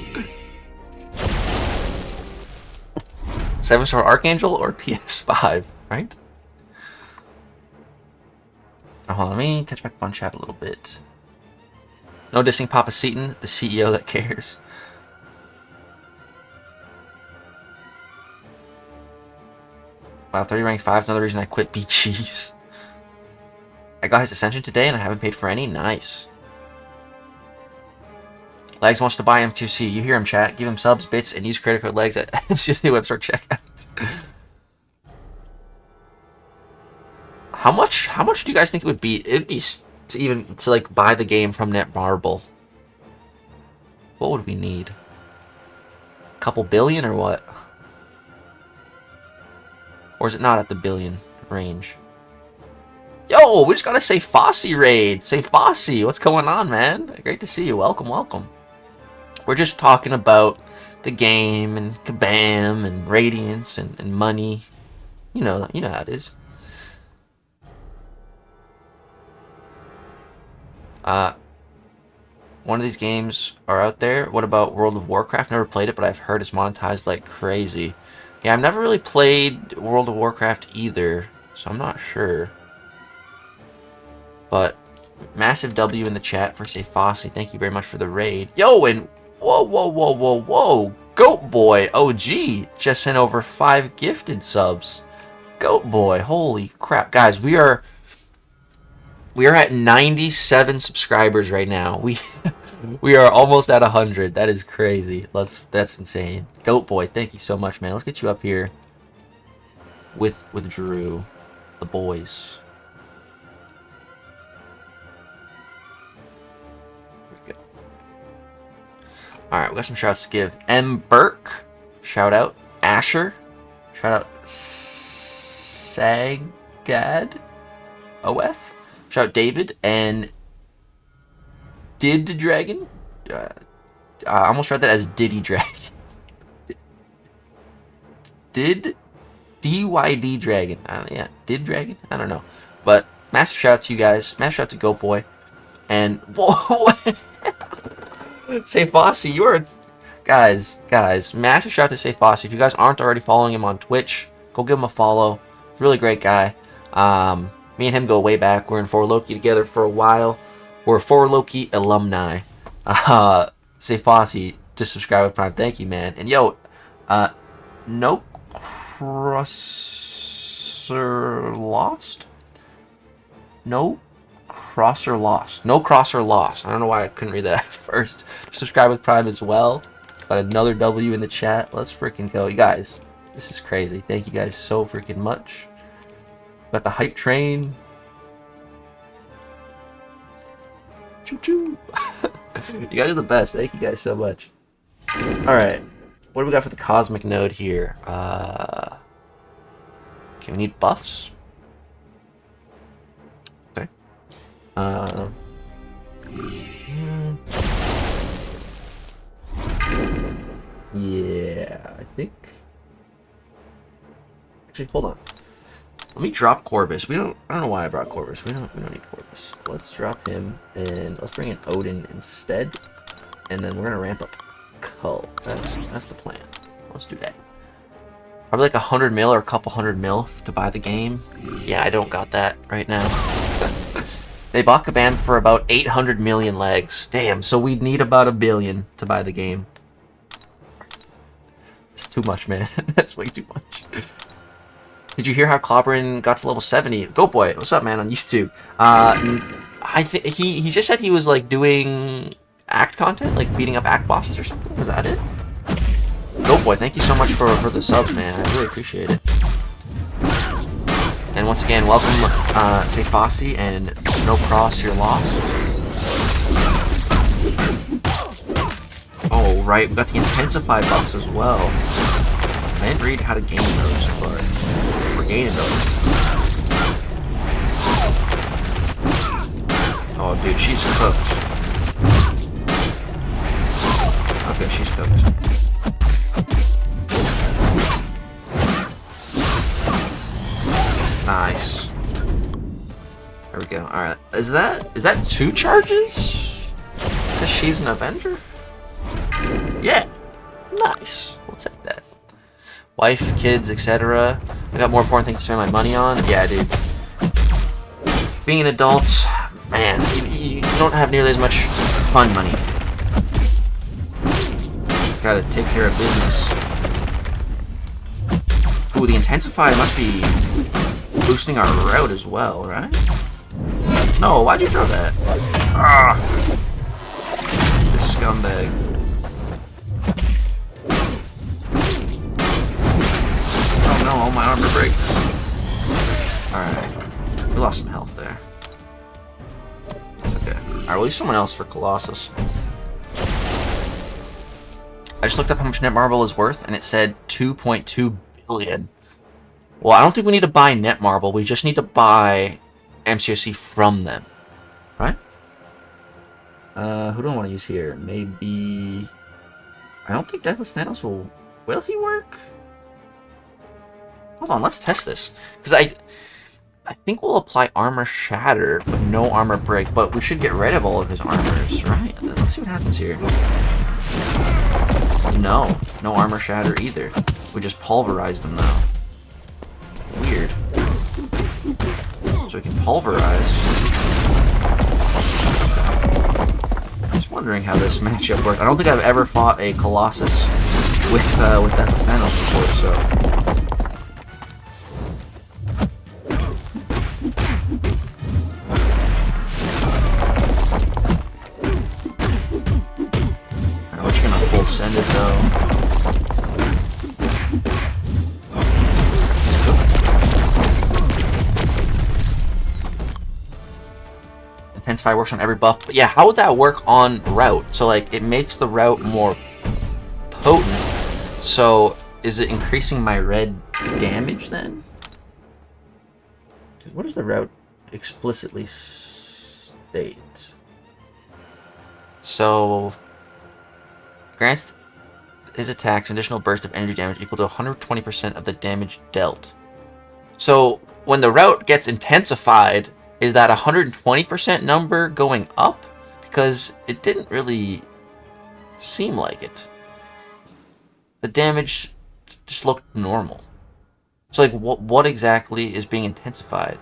7-star Archangel or PS5, right? Oh, hold on, let me catch back up on chat a little bit. No dissing Papa Seaton, the CEO that cares. Wow, 30 rank 5 is another reason I quit BG's. I got his Ascension today and I haven't paid for any. Nice. Legs wants to buy M2C. You hear him, chat. Give him subs, bits, and use credit code Legs at MCC webstore checkout. How much do you guys think it would be? It'd be to like buy the game from Netmarble. What would we need? A couple billion or what? Or is it not at the billion range? Yo, we just got a Say Fossey raid. Say Fossey, what's going on, man? Great to see you. Welcome, welcome. We're just talking about the game and Kabam and Radiance and money. You know how it is. One of these games are out there. What about World of Warcraft? Never played it, but I've heard it's monetized like crazy. Yeah, I've never really played World of Warcraft either. so I'm not sure. But massive W in the chat for Say Fossey. Thank you very much for the raid. Yo, and whoa. Goat Boy OG just sent over 5 gifted subs. Goat Boy, holy crap. Guys, we are at 97 subscribers right now. We are almost at 100. That is crazy. That's insane. Goat Boy, thank you so much, man. Let's get you up here with Drew, the boys. Alright, we got some shouts to give. M. Burke, shout out. Asher, shout out. Sagad, OF, shout out David, and Did Dragon. I almost read that as Diddy Dragon. Did DYD Dragon. Yeah, Did Dragon? I don't know. But massive shout out to you guys. Massive shout out to Goat Boy. And whoa. Say Fossey, you are... Guys, massive shout out to Say Fossey. If you guys aren't already following him on Twitch, go give him a follow. Really great guy. Me and him go way back. We're in 4Loki together for a while. We're 4Loki alumni. Say Fossey, just subscribe with Prime. Thank you, man. And yo, no crosser lost? No crosser lost. No crosser lost. I don't know why I couldn't read that at first. Subscribe with Prime as well. Got another W in the chat. Let's freaking go. You guys, this is crazy. Thank you guys so freaking much. Got the hype train. Choo choo. You guys are the best. Thank you guys so much. Alright. What do we got for the cosmic node here? Okay, we need buffs. Okay. Yeah, I think. Actually, hold on. Let me drop Corvus. I don't know why I brought Corvus. We don't need Corvus. Let's drop him and let's bring in Odin instead. And then we're gonna ramp up Cull. That's the plan. Let's do that. Probably like 100 mil or a couple hundred mil to buy the game. Yeah, I don't got that right now. They bought Kabam for about 800 million legs. Damn, so we'd need about 1 billion to buy the game. It's too much, man. That's way too much. Did you hear how Clobberin got to level 70? Goat Boy, what's up, man, on YouTube? I think he just said he was like doing act content, like beating up act bosses or something. Was that it? Goat Boy, thank you so much for the subs, man. I really appreciate it. And once again, welcome, Say Fossey, and no cross, you're lost. Oh, right, we got the Intensify buffs as well. I didn't read how to gain those, but we're gaining those. Oh, dude, she's cooked. Okay, she's cooked. Nice. There we go. Alright. Is that 2 charges? Because she's an Avenger? Yeah. Nice. We'll take that. Wife, kids, etc. I got more important things to spend my money on. Yeah, dude. Being an adult, man, you don't have nearly as much fun money. Gotta take care of business. Ooh, the Intensify must be boosting our route as well, right? No, why'd you throw that? Ah, this scumbag. Oh no, all my armor breaks. Alright, we lost some health there. It's okay. Alright, we'll use someone else for Colossus. I just looked up how much Netmarble is worth, and it said 2.2 billion. Well, I don't think we need to buy Netmarble. We just need to buy MCOC from them. Right? Who do I want to use here? Maybe... I don't think Deathless Thanos will... Will he work? Hold on, let's test this. Because I think we'll apply Armor Shatter, but no Armor Break. But we should get rid of all of his armors, right? Let's see what happens here. No Armor Shatter either. We just pulverized them, though. Weird. So we can pulverize. Just wondering how this matchup works. I don't think I've ever fought a Colossus with that Thanos before, so. Alright, we're just gonna full send it though. Intensify works on every buff, but yeah, how would that work on route? So like, it makes the route more potent. So is it increasing my red damage then? What does the route explicitly state? So grants his attacks an additional burst of energy damage equal to 120% of the damage dealt. So when the route gets intensified, is that 120% number going up? Because it didn't really seem like it. The damage just looked normal. So like, what exactly is being intensified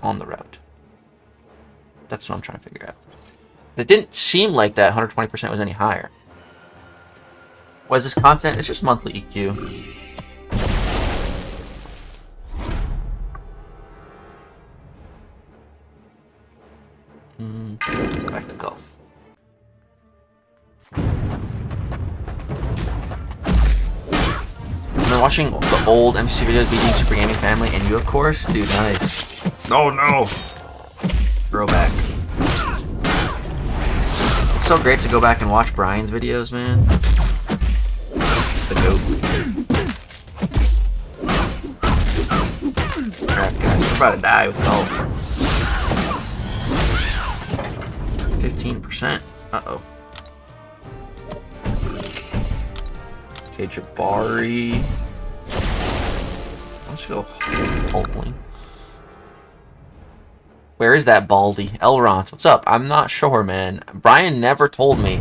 on the route? That's what I'm trying to figure out. It didn't seem like that 120% was any higher. What is this content? It's just monthly EQ. Back to go. I've been watching the old MC videos, beating Super Gaming Family, and you, of course, dude. Nice. Oh no. Throwback. It's so great to go back and watch Brian's videos, man. The goat. Crap, guys, we're about to die with health. 15%. Uh-oh. Okay, Jabari. Let's go Hulkling. Where is that Baldy? Elrond, what's up? I'm not sure, man. Brian never told me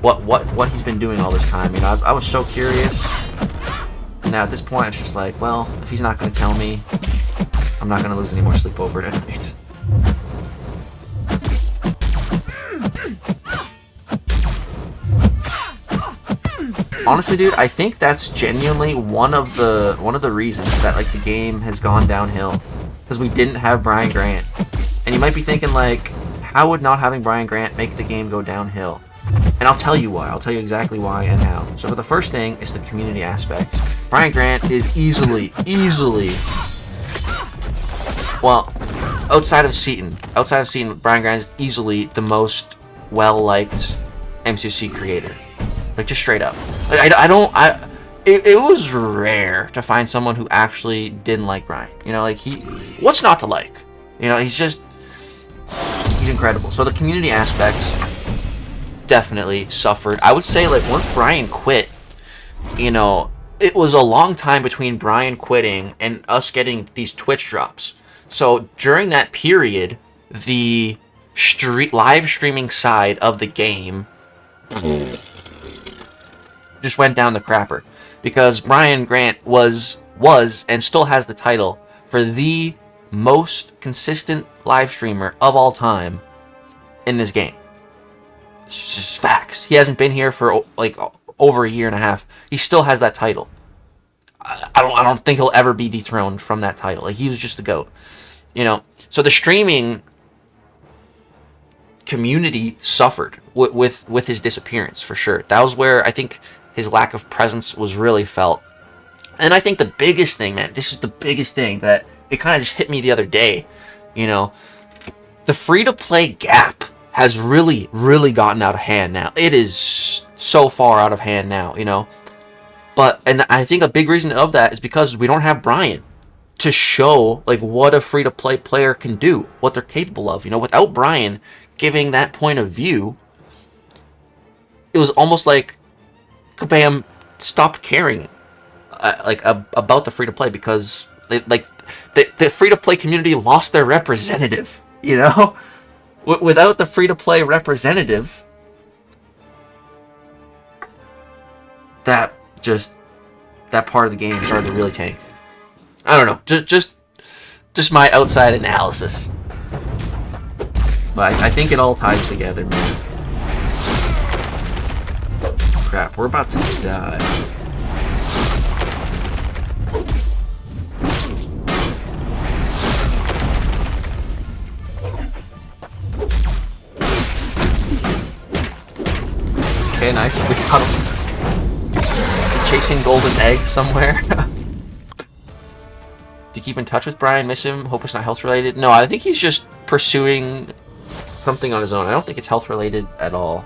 what he's been doing all this time. You know, I was so curious. And now at this point, it's just like, well, if he's not going to tell me, I'm not going to lose any more sleep over it tonight. Honestly, dude, I think that's genuinely one of the reasons that like the game has gone downhill, because we didn't have Brian Grant. And you might be thinking like, how would not having Brian Grant make the game go downhill? And I'll tell you why. I'll tell you exactly why and how. So for the first thing is the community aspect. Brian Grant is easily, well, outside of Seaton, Brian Grant is easily the most well-liked M2C creator. Like, just straight up. Like, it was rare to find someone who actually didn't like Brian. You know, like, what's not to like? You know, he's incredible. So the community aspects definitely suffered. I would say, like, once Brian quit, you know, it was a long time between Brian quitting and us getting these Twitch drops. So during that period, the live streaming side of the game just went down the crapper, because Brian Grant was and still has the title for the most consistent live streamer of all time in this game. It's just facts. He hasn't been here for like over a year and a half. He still has that title. I don't think he'll ever be dethroned from that title. Like, he was just the GOAT. You know, so the streaming community suffered with his disappearance, for sure. That was where I think his lack of presence was really felt. And I think the biggest thing, man, this is the biggest thing that it kind of just hit me the other day, you know, the free-to-play gap has really, really gotten out of hand now. It is so far out of hand now, you know. And I think a big reason of that is because we don't have Brian to show, like, what a free-to-play player can do, what they're capable of. You know, without Brian giving that point of view, it was almost like Kabam stopped caring about the free-to-play, because the free-to-play community lost their representative, you know? Without the free-to-play representative, that part of the game started to really tank. I don't know. Just Just my outside analysis. But I think it all ties together, man. Crap, we're about to die. Okay, nice. We got him. He's chasing golden eggs somewhere. Do you keep in touch with Brian? Miss him? Hope it's not health related? No, I think he's just pursuing something on his own. I don't think it's health related at all.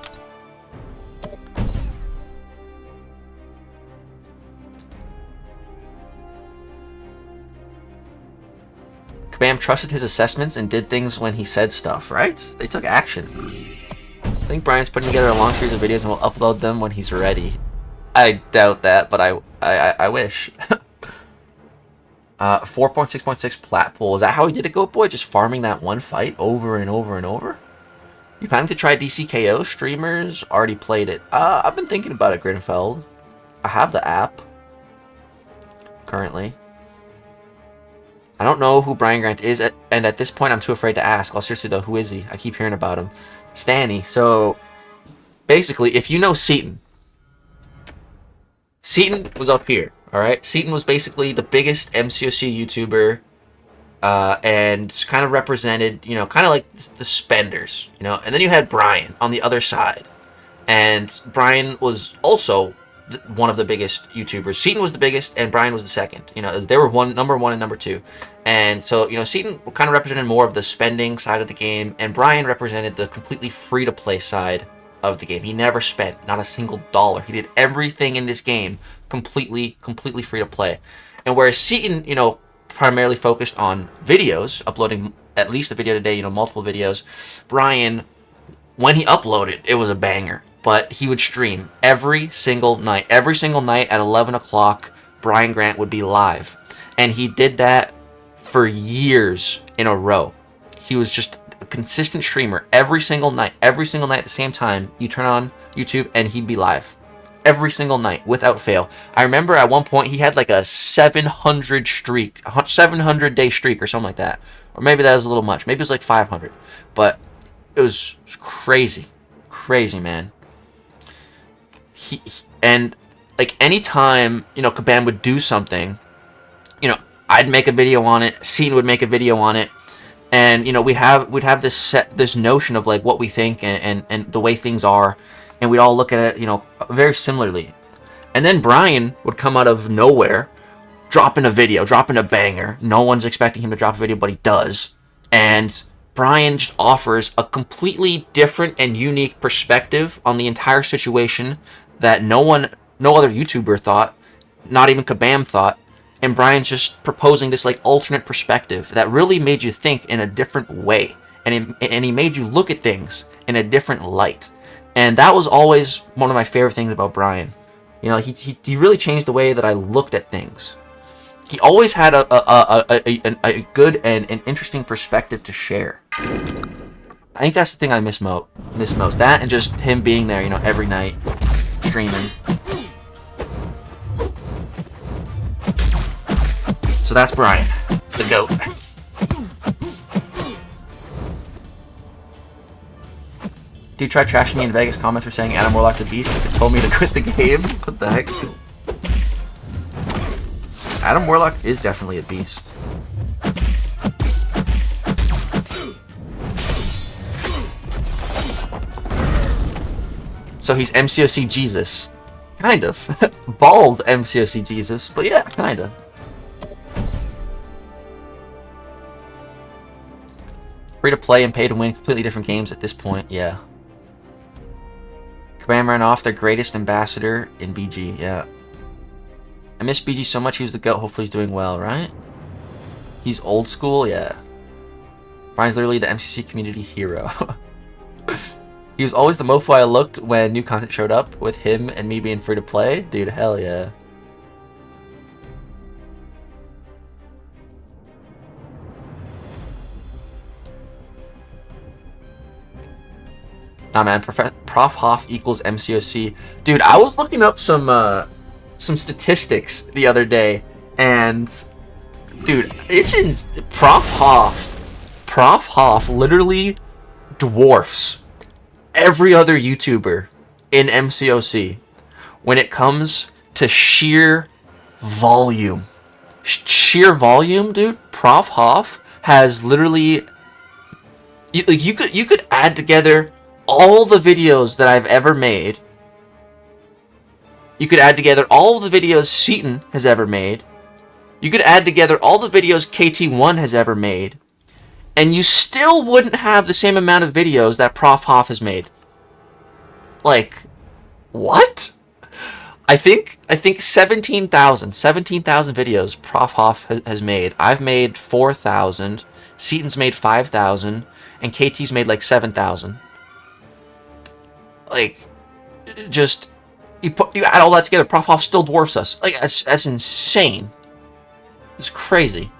Kabam trusted his assessments and did things when he said stuff, right? They took action. I think Brian's putting together a long series of videos and will upload them when he's ready. I doubt that, but I wish. 4.6.6 plat pool. Is that how he did it, Goat Boy? Just farming that one fight over and over and over? You planning to try DCKO? Streamers already played it. I've been thinking about it, Grinfeld. I have the app. Currently. I don't know who Brian Grant is, and at this point I'm too afraid to ask. Well, seriously though, who is he? I keep hearing about him. Stanny. So, basically, if you know Seaton. Seaton was up here, alright? Seaton was basically the biggest MCOC YouTuber, and kind of represented, you know, kind of like the spenders, you know? And then you had Brian on the other side. And Brian was also one of the biggest YouTubers. Seaton was the biggest, and Brian was the second. You know, they were number one and number two. And so, you know, Seaton kind of represented more of the spending side of the game, and Brian represented the completely free-to-play side of the game. He never spent not a single dollar. He did everything in this game completely free-to-play. And whereas Seaton, you know, primarily focused on videos, uploading at least a video a day, you know, multiple videos, Brian, when he uploaded, it was a banger. But he would stream every single night. Every single night at 11 o'clock, Brian Grant would be live. And he did that for years in a row. He was just a consistent streamer every single night. Every single night at the same time, you turn on YouTube and he'd be live. Every single night, without fail. I remember at one point he had like a 700 streak, a 700-day streak or something like that. Or maybe that was a little much. Maybe it was like 500. But it was crazy. Crazy, man. And like anytime, you know, Kabam would do something, you know, I'd make a video on it, Seaton would make a video on it, and you know, we'd have this notion of like what we think and the way things are, and we'd all look at it, you know, very similarly. And then Brian would come out of nowhere, dropping a video, dropping a banger. No one's expecting him to drop a video, but he does. And Brian just offers a completely different and unique perspective on the entire situation that no other YouTuber thought, not even Kabam thought, and Brian's just proposing this like alternate perspective that really made you think in a different way, and he made you look at things in a different light, and that was always one of my favorite things about Brian. You know, he really changed the way that I looked at things. He always had a good and an interesting perspective to share. I think that's the thing I miss most. That and just him being there, you know, every night. Streaming. So that's Brian, the GOAT. Dude, try trashing me in Vegas comments for saying Adam Warlock's a beast and told me to quit the game. What the heck? Adam Warlock is definitely a beast. So he's MCOC Jesus. Kind of. Bald MCOC Jesus, but yeah, kinda. Free to play and pay to win, completely different games at this point, yeah. Kabam ran off their greatest ambassador in BG, yeah. I miss BG so much, he was the GOAT, hopefully he's doing well, right? He's old school, yeah. Brian's literally the MCC community hero. He was always the mofo I looked when new content showed up, with him and me being free to play. Dude, hell yeah. Nah, man, Prof Hoff equals MCOC. Dude, I was looking up some statistics the other day, and Dude, it's in Prof Hoff. Prof Hoff literally dwarfs every other YouTuber in MCOC when it comes to sheer volume. Sheer volume, dude. Prof Hoff has literally you could add together all the videos that I've ever made. You could add together all the videos Seaton has ever made. You could add together all the videos KT1 has ever made. And you still wouldn't have the same amount of videos that Prof Hoff has made. Like, what? I think 17,000 videos Prof Hoff has made. I've made 4,000. Seaton's made 5,000. And KT's made like 7,000. Like, just you add all that together, Prof Hoff still dwarfs us. Like, that's insane. It's crazy.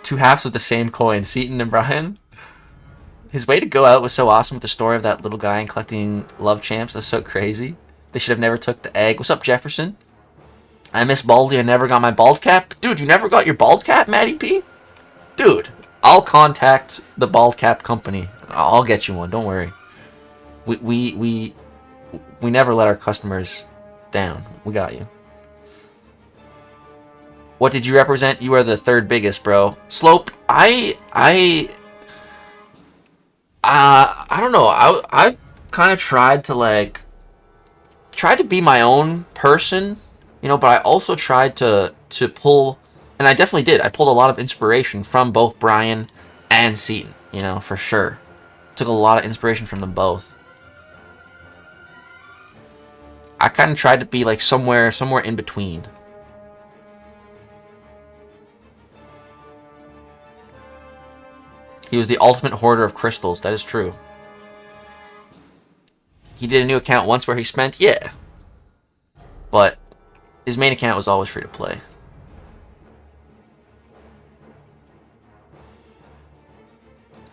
Two halves of the same coin, Seaton and Brian. His way to go out was so awesome with the story of that little guy and collecting love champs. That's so crazy. They should have never took the egg. What's up, Jefferson? I miss Baldy. I never got my bald cap. Dude, you never got your bald cap, Matty P? Dude, I'll contact the bald cap company. I'll get you one. Don't worry. We never let our customers down. We got you. What did you represent? You are the third biggest, bro. Slope, I don't know. I kind of tried to be my own person, you know, but I also tried to pull, and I definitely did. I pulled a lot of inspiration from both Brian and Seaton, you know, for sure. Took a lot of inspiration from them both. I kind of tried to be like somewhere in between. He was the ultimate hoarder of crystals. That is true. He did a new account once where he spent, yeah. But his main account was always free to play.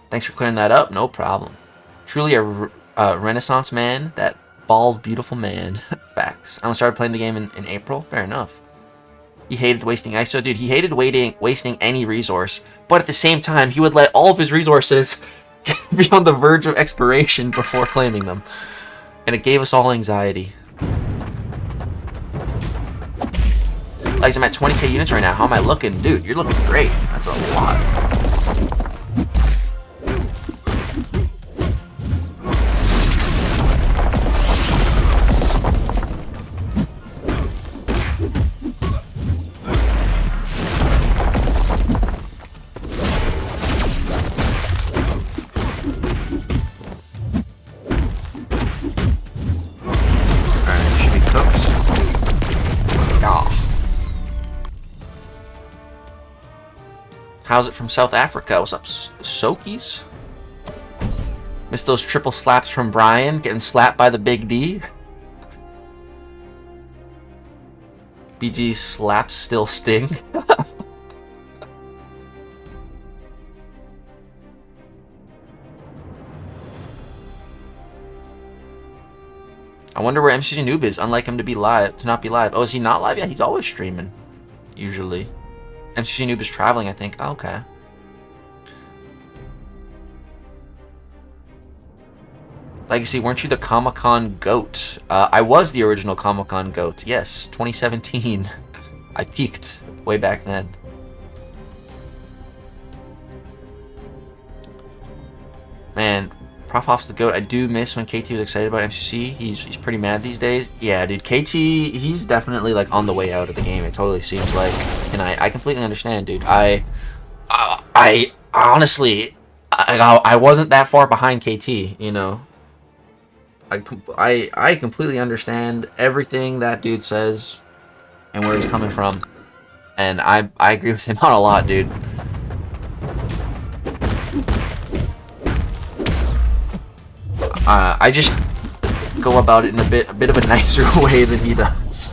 Thanks for clearing that up. No problem. Truly a renaissance man. That bald, beautiful man. Facts. I only started playing the game in April. Fair enough. He hated wasting ISO. Dude, he hated wasting any resource. But at the same time, he would let all of his resources be on the verge of expiration before claiming them. And it gave us all anxiety. Like, I'm at 20k units right now. How am I looking? Dude, you're looking great. That's a lot. How's it from South Africa? What's up, Sokies? Missed those triple slaps from Brian, getting slapped by the Big D. BG slaps still sting. I wonder where MCC Noob is, unlike him to not be live. Oh, is he not live? Yeah, he's always streaming. Usually. MCC Noob is traveling, I think. Oh, okay. Legacy, weren't you the Comic-Con GOAT? I was the original Comic-Con GOAT. Yes, 2017. I peaked way back then. Man, Prof Hoff's the GOAT. I do miss when KT was excited about MCC. He's pretty mad these days. Yeah, dude, KT, he's definitely like on the way out of the game. It totally seems like, and I completely understand, dude. I honestly, I wasn't that far behind KT, you know. I completely understand everything that dude says and where he's coming from, and I agree with him on a lot, dude. I just go about it in a bit of a nicer way than he does.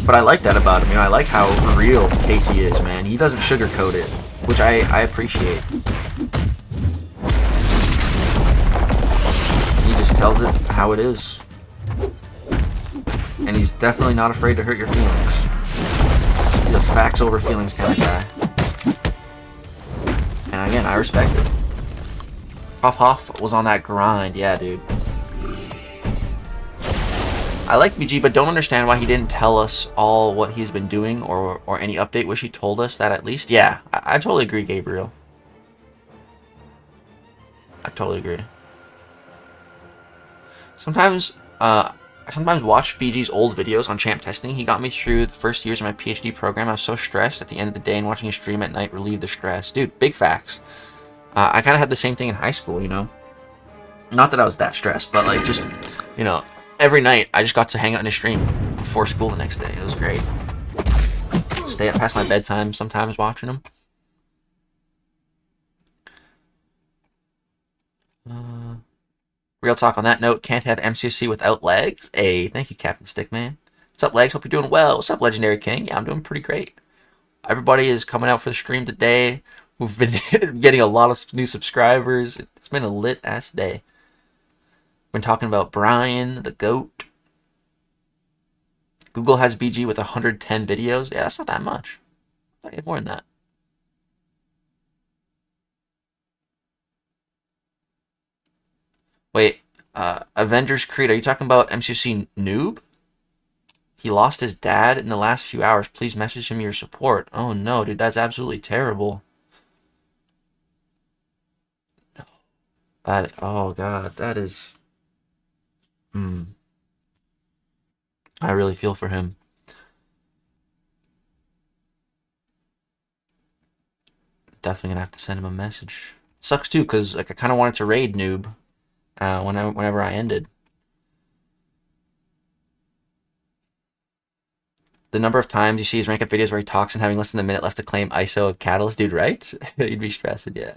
But I like that about him. You know, I like how real KT is, man. He doesn't sugarcoat it, which I appreciate. He just tells it how it is. And he's definitely not afraid to hurt your feelings. He's a facts over feelings kind of guy. And again, I respect it. Prof Hoff was on that grind. Yeah, dude. I like BG, but don't understand why he didn't tell us all what he's been doing or any update. Wish he told us that at least. Yeah, I totally agree, Gabriel. I totally agree. Sometimes I sometimes watch BG's old videos on champ testing. He got me through the first years of my PhD program. I was so stressed at the end of the day, and watching a stream at night relieved the stress. Dude, big facts. I kind of had the same thing in high school, you know? Not that I was that stressed, but like just, you know, every night I just got to hang out in a stream before school the next day. It was great. Stay up past my bedtime sometimes watching them. Real talk on that note, can't have MCC without Legs. Hey, thank you, Captain Stickman. What's up, Legs? Hope you're doing well. What's up, Legendary King? Yeah, I'm doing pretty great. Everybody is coming out for the stream today. We've been getting a lot of new subscribers. It's been a lit-ass day. Been talking about Brian, the GOAT. Google has BG with 110 videos. Yeah, that's not that much. I get more than that. Wait, Avengers Creed, are you talking about MCC Noob? He lost his dad in the last few hours. Please message him your support. Oh no, dude, that's absolutely terrible. Oh god, that is... I really feel for him. Definitely gonna have to send him a message. It sucks too, because like I kind of wanted to raid Noob whenever I ended. The number of times you see his rank up videos where he talks and having less than a minute left to claim ISO of Catalyst, dude, right? You'd be stressed, yeah.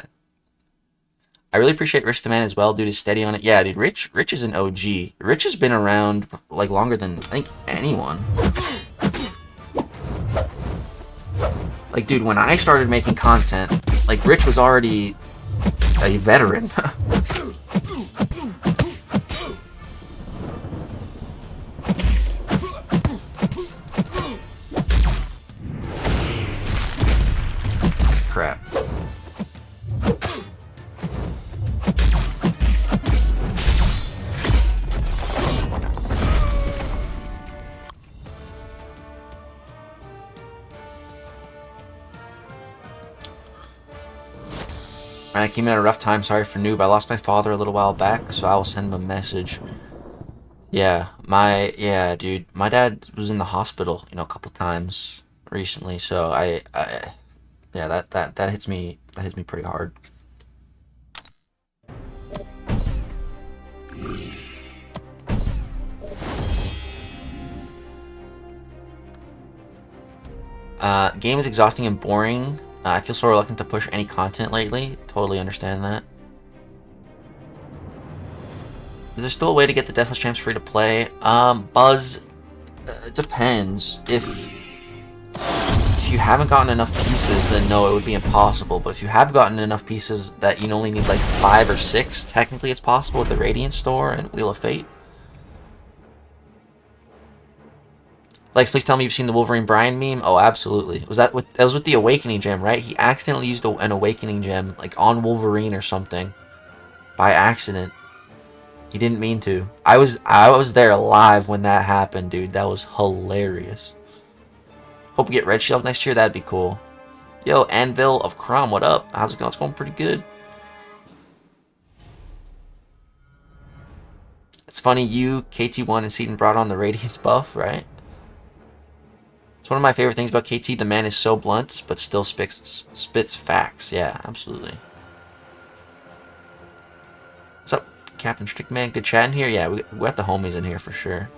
I really appreciate Rich the Man as well, dude. Is steady on it. Yeah, dude. Rich is an OG. Rich has been around like longer than I think anyone. Like, dude, when I started making content, like Rich was already a veteran. Crap. I came in at a rough time. Sorry for Noob. I lost my father a little while back, so I will send him a message. Yeah, dude. My dad was in the hospital, you know, a couple times recently, so yeah, that hits me. That hits me pretty hard. Game is exhausting and boring. I feel so reluctant to push any content lately. Totally understand that. Is there still a way to get the Deathless Champs free to play? Buzz, it depends. If you haven't gotten enough pieces, then no, it would be impossible. But if you have gotten enough pieces that you only need like 5 or 6, technically it's possible with the Radiant Store and Wheel of Fate. Lex, please tell me you've seen the Wolverine Brian meme. Oh, absolutely. That was with the Awakening Gem, right? He accidentally used an Awakening Gem, like on Wolverine or something, by accident. He didn't mean to. I was there live when that happened, dude. That was hilarious. Hope we get Red Shield next year. That'd be cool. Yo, Anvil of Crom, what up? How's it going? It's going pretty good. It's funny you, KT1, and Seaton brought on the Radiance buff, right? It's one of my favorite things about KT. The man is so blunt, but still spits facts. Yeah, absolutely. What's up, Captain Strickman? Good chatting here. Yeah, we got the homies in here for sure.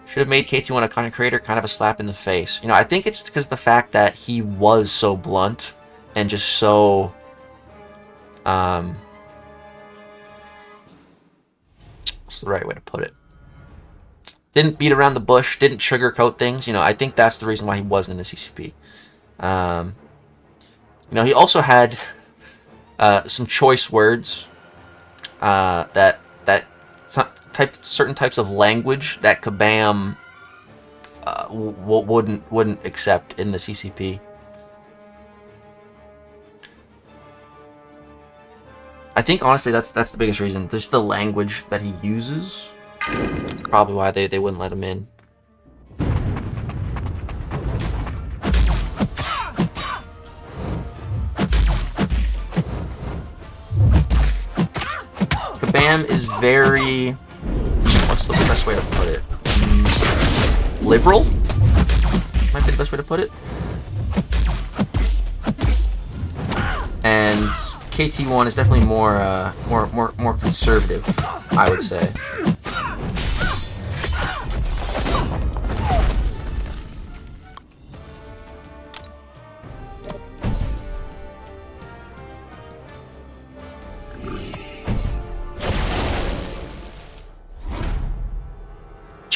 Should have made KT1 a content creator kind of a slap in the face. You know, I think it's because of the fact that he was so blunt and just so... what's the right way to put it? Didn't beat around the bush, didn't sugarcoat things. You know, I think that's the reason why he wasn't in the CCP. You know, he also had some choice words that certain types of language that Kabam wouldn't accept in the CCP. I think honestly that's the biggest reason. Just the language that he uses. Probably why they wouldn't let him in. Kabam is very, what's the best way to put it? Liberal? Might be the best way to put it. And KT1 is definitely more conservative, I would say.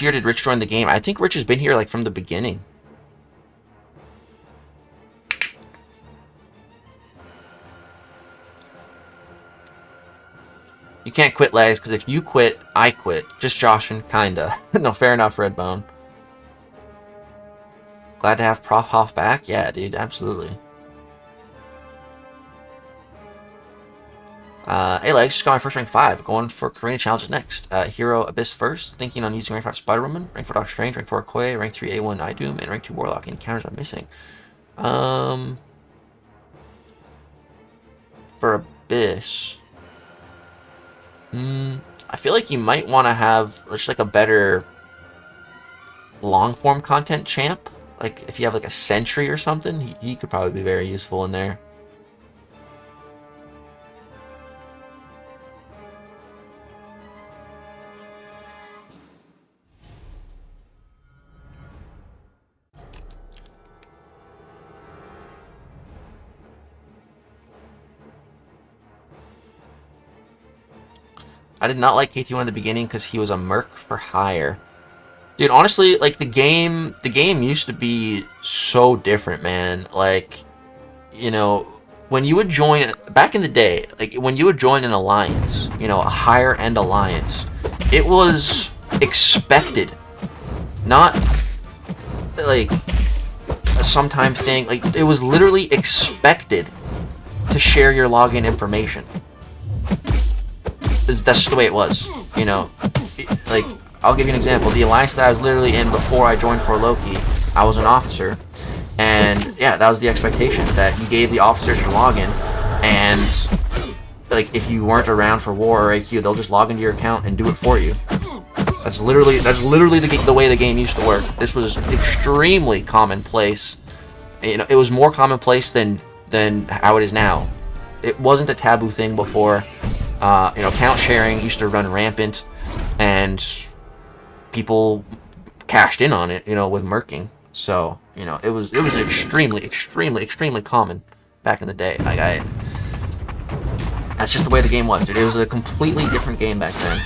Year did Rich join the game? I think Rich has been here like from the beginning. You can't quit, Legs, because if you quit, I quit. Just joshing, kinda. No, fair enough, Redbone. Glad to have Prof Hoff back? Yeah, dude, absolutely. Hey, Legs, just got my first rank 5. Going for Korean challenges next. Hero Abyss first. Thinking on using rank 5 Spider-Woman, rank 4 Doctor Strange, rank 4 Okoye, rank 3 A1 Idoom, and rank 2 Warlock. Any counters I'm missing? For Abyss... I feel like you might want to have just like a better long-form content champ. Like if you have like a Sentry or something, he could probably be very useful in there. I did not like KT1 in the beginning because he was a merc for hire. Dude, honestly, like the game used to be so different, man. Like, you know, when you would join back in the day, like when you would join an alliance, you know, a higher end alliance, it was expected, not like a sometime thing. Like it was literally expected to share your login information. That's just the way it was, you know. Like, I'll give you an example. The alliance that I was literally in before I joined for Loki, I was an officer, and yeah, that was the expectation, that you gave the officers your login, and like if you weren't around for war or AQ, they'll just log into your account and do it for you. That's literally the way the game used to work. This was extremely commonplace. You know, it was more commonplace than how it is now. It wasn't a taboo thing before. You know, account sharing used to run rampant, and people cashed in on it, you know, with merking. So, you know, it was extremely common back in the day. Like that's just the way the game was, dude. It was a completely different game back then.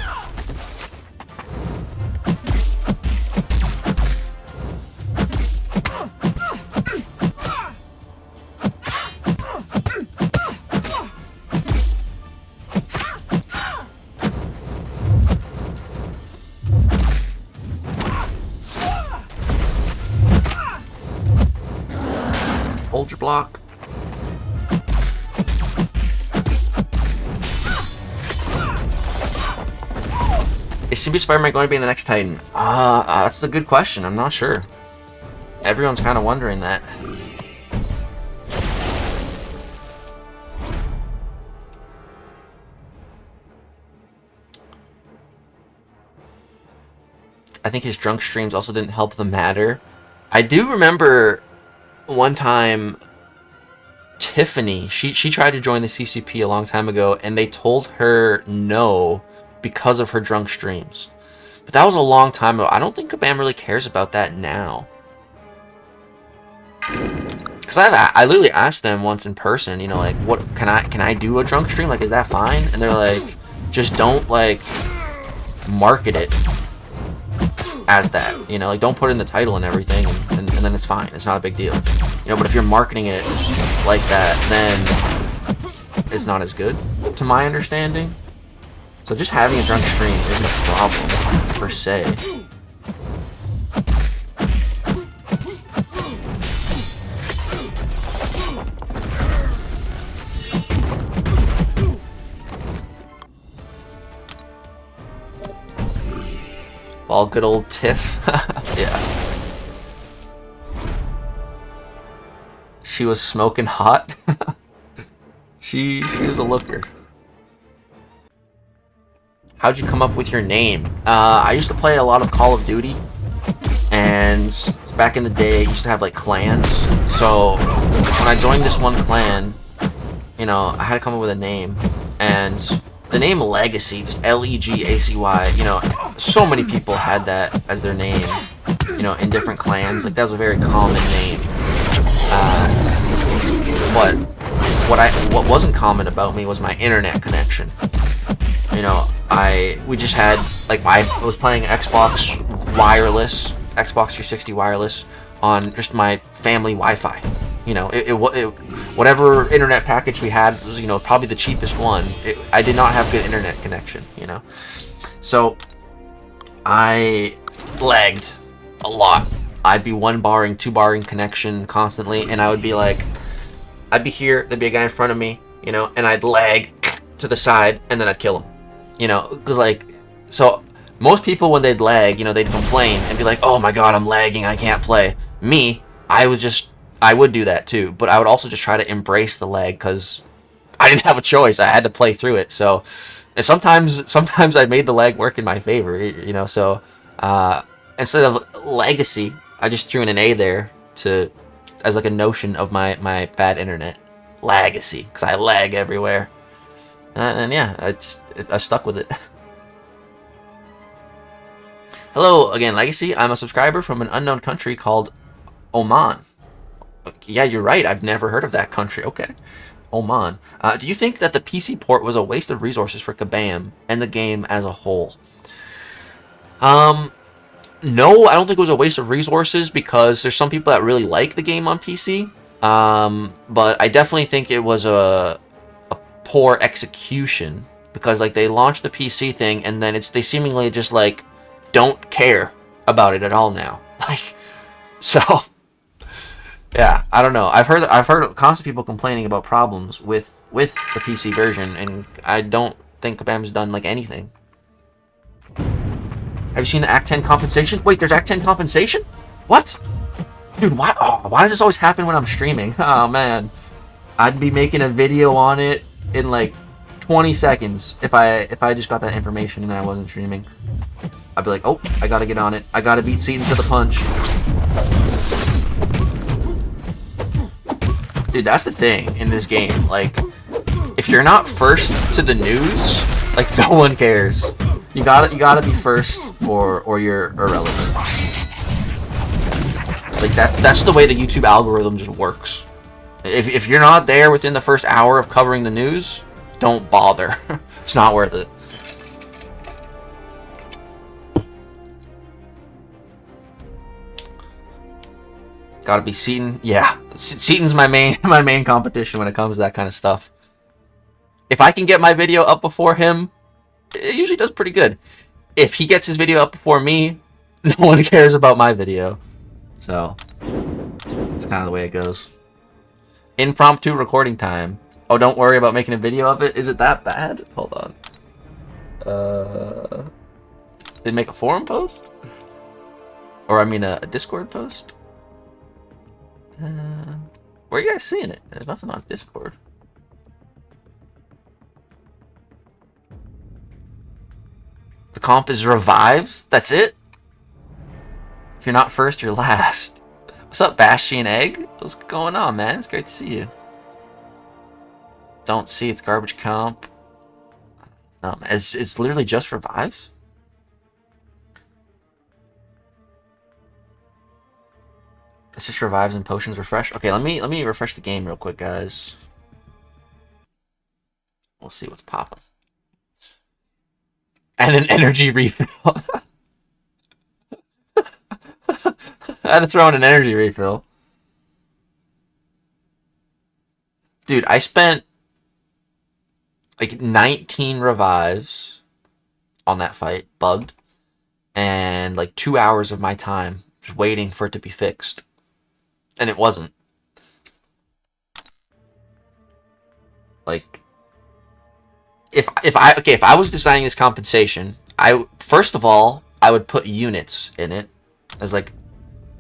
Hold your block. Is Symbiote Spider-Man going to be in the next Titan? That's a good question. I'm not sure. Everyone's kind of wondering that. I think his drunk streams also didn't help the matter. I do remember one time Tiffany, she tried to join the CCP a long time ago, and they told her no because of her drunk streams. But that was a long time ago. I don't think Kabam really cares about that now. Because I literally asked them once in person, you know, like, what can I do a drunk stream? Like, is that fine? And they're like, just don't like market it as that, you know, like don't put in the title and everything, and then it's fine. It's not a big deal, you know. But if you're marketing it like that, then it's not as good, to my understanding. So just having a drunk stream isn't a problem, per se. All good old Tiff. Yeah. She was smoking hot. She was a looker. How'd you come up with your name? I used to play a lot of Call of Duty, and back in the day, I used to have like clans. So when I joined this one clan, you know, I had to come up with a name, and the name Lagacy, just Legacy, you know, so many people had that as their name, you know, in different clans. Like that was a very common name. But what wasn't common about me was my internet connection. You know, we just had, like, I was playing Xbox wireless, Xbox 360 wireless on just my family Wi-Fi. You know, whatever internet package we had was, you know, probably the cheapest one. I did not have good internet connection, you know. So I lagged a lot. I'd be 1 barring, 2 barring connection constantly, and I would be like, I'd be here, there'd be a guy in front of me, you know, and I'd lag to the side, and then I'd kill him. You know, because, like, so most people when they'd lag, you know, they'd complain and be like, oh my god, I'm lagging, I can't play. Me, I would do that too, but I would also just try to embrace the lag because I didn't have a choice. I had to play through it. So, and sometimes I made the lag work in my favor, you know, so instead of Legacy, I just threw in an A there as like a notion of my bad internet. Lagacy, because I lag everywhere. And yeah, I stuck with it. Hello again, Legacy. I'm a subscriber from an unknown country called Oman. Yeah, you're right. I've never heard of that country. Okay. Oman. Do you think that the PC port was a waste of resources for Kabam and the game as a whole? No, I don't think it was a waste of resources because there's some people that really like the game on PC. But I definitely think it was a poor execution because, like, they launched the PC thing and then they seemingly just, like, don't care about it at all now. Like, so yeah, I don't know. I've heard constant people complaining about problems with the PC version, and I don't think Kabam's done like anything. Have you seen the Act 10 compensation? Wait, there's Act 10 compensation? What? Dude, why does this always happen when I'm streaming? Oh man, I'd be making a video on it in like 20 seconds if I just got that information and I wasn't streaming. I'd be like, oh, I gotta get on it. I gotta beat Seaton to the punch. Dude, that's the thing in this game. Like, if you're not first to the news, like, no one cares. You gotta be first, or you're irrelevant. Like, that's the way the YouTube algorithm just works. If you're not there within the first hour of covering the news, don't bother. It's not worth it. Gotta be Seaton. Yeah, Seaton's my main competition when it comes to that kind of stuff. If I can get my video up before him, it usually does pretty good. If he gets his video up before me, no one cares about my video. So, it's kind of the way it goes. Impromptu recording time. Oh, don't worry about making a video of it? Is it that bad? Hold on. They make a forum post? Or, I mean, a Discord post? Where are you guys seeing it? There's nothing on Discord. The comp is revives? That's it? If you're not first, you're last. What's up, Bastion Egg? What's going on, man? It's great to see you. Don't see, it's garbage comp. No, it's literally just revives? It's just revives and potions refresh. Okay, let me refresh the game real quick, guys. We'll see what's popping. And an energy refill. I had to throw in an energy refill. Dude, I spent like 19 revives on that fight bugged, and like 2 hours of my time just waiting for it to be fixed, and it wasn't. Like, if I was designing this compensation, first of all I would put units in it as like,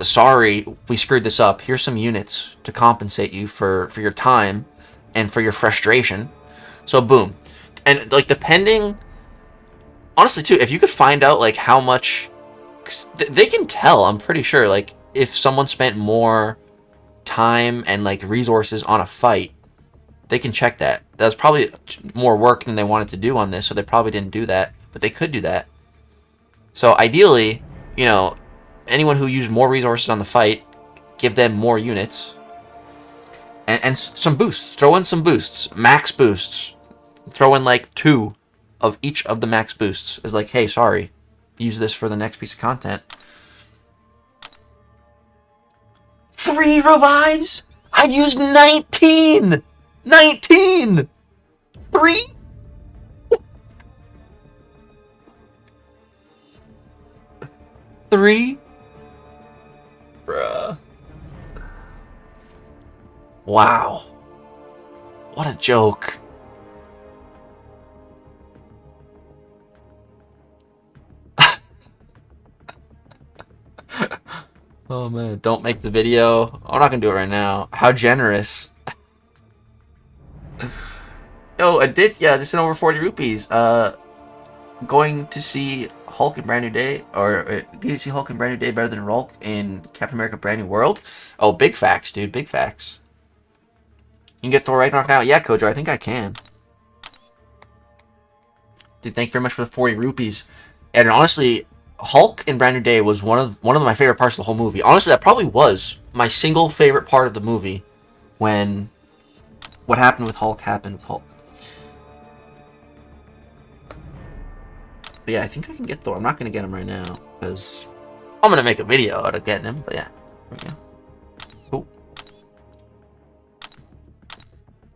sorry, we screwed this up. Here's some units to compensate you for your time and for your frustration. So boom. And like, depending, honestly too, if you could find out like how much, they can tell, I'm pretty sure, like if someone spent more time and like resources on a fight, they can check that. That was probably more work than they wanted to do on this, so they probably didn't do that, but they could do that. So ideally, you know, anyone who used more resources on the fight, give them more units. And some boosts. Throw in some boosts. Max boosts. Throw in like 2 of each of the max boosts. It's like, hey, sorry, use this for the next piece of content. 3 revives? I used 19! 19! 3? Three? Bruh. Wow. What a joke. Oh man, don't make the video. I'm not gonna do it right now. How generous. Yo, Aditya, this is over 40 rupees. Going to see Hulk in Brand New Day, or going to see Hulk in Brand New Day better than Rolk in Captain America Brand New World? Oh, big facts, dude, big facts. You can get Thor Ragnarok now? Yeah, Kojo, I think I can. Dude, thank you very much for the 40 rupees. And honestly, Hulk in Brand New Day was one of my favorite parts of the whole movie. Honestly, that probably was my single favorite part of the movie, when what happened with Hulk happened with Hulk. But yeah, I think I can get Thor. I'm not going to get him right now, because I'm going to make a video out of getting him. But yeah, there we go. Cool.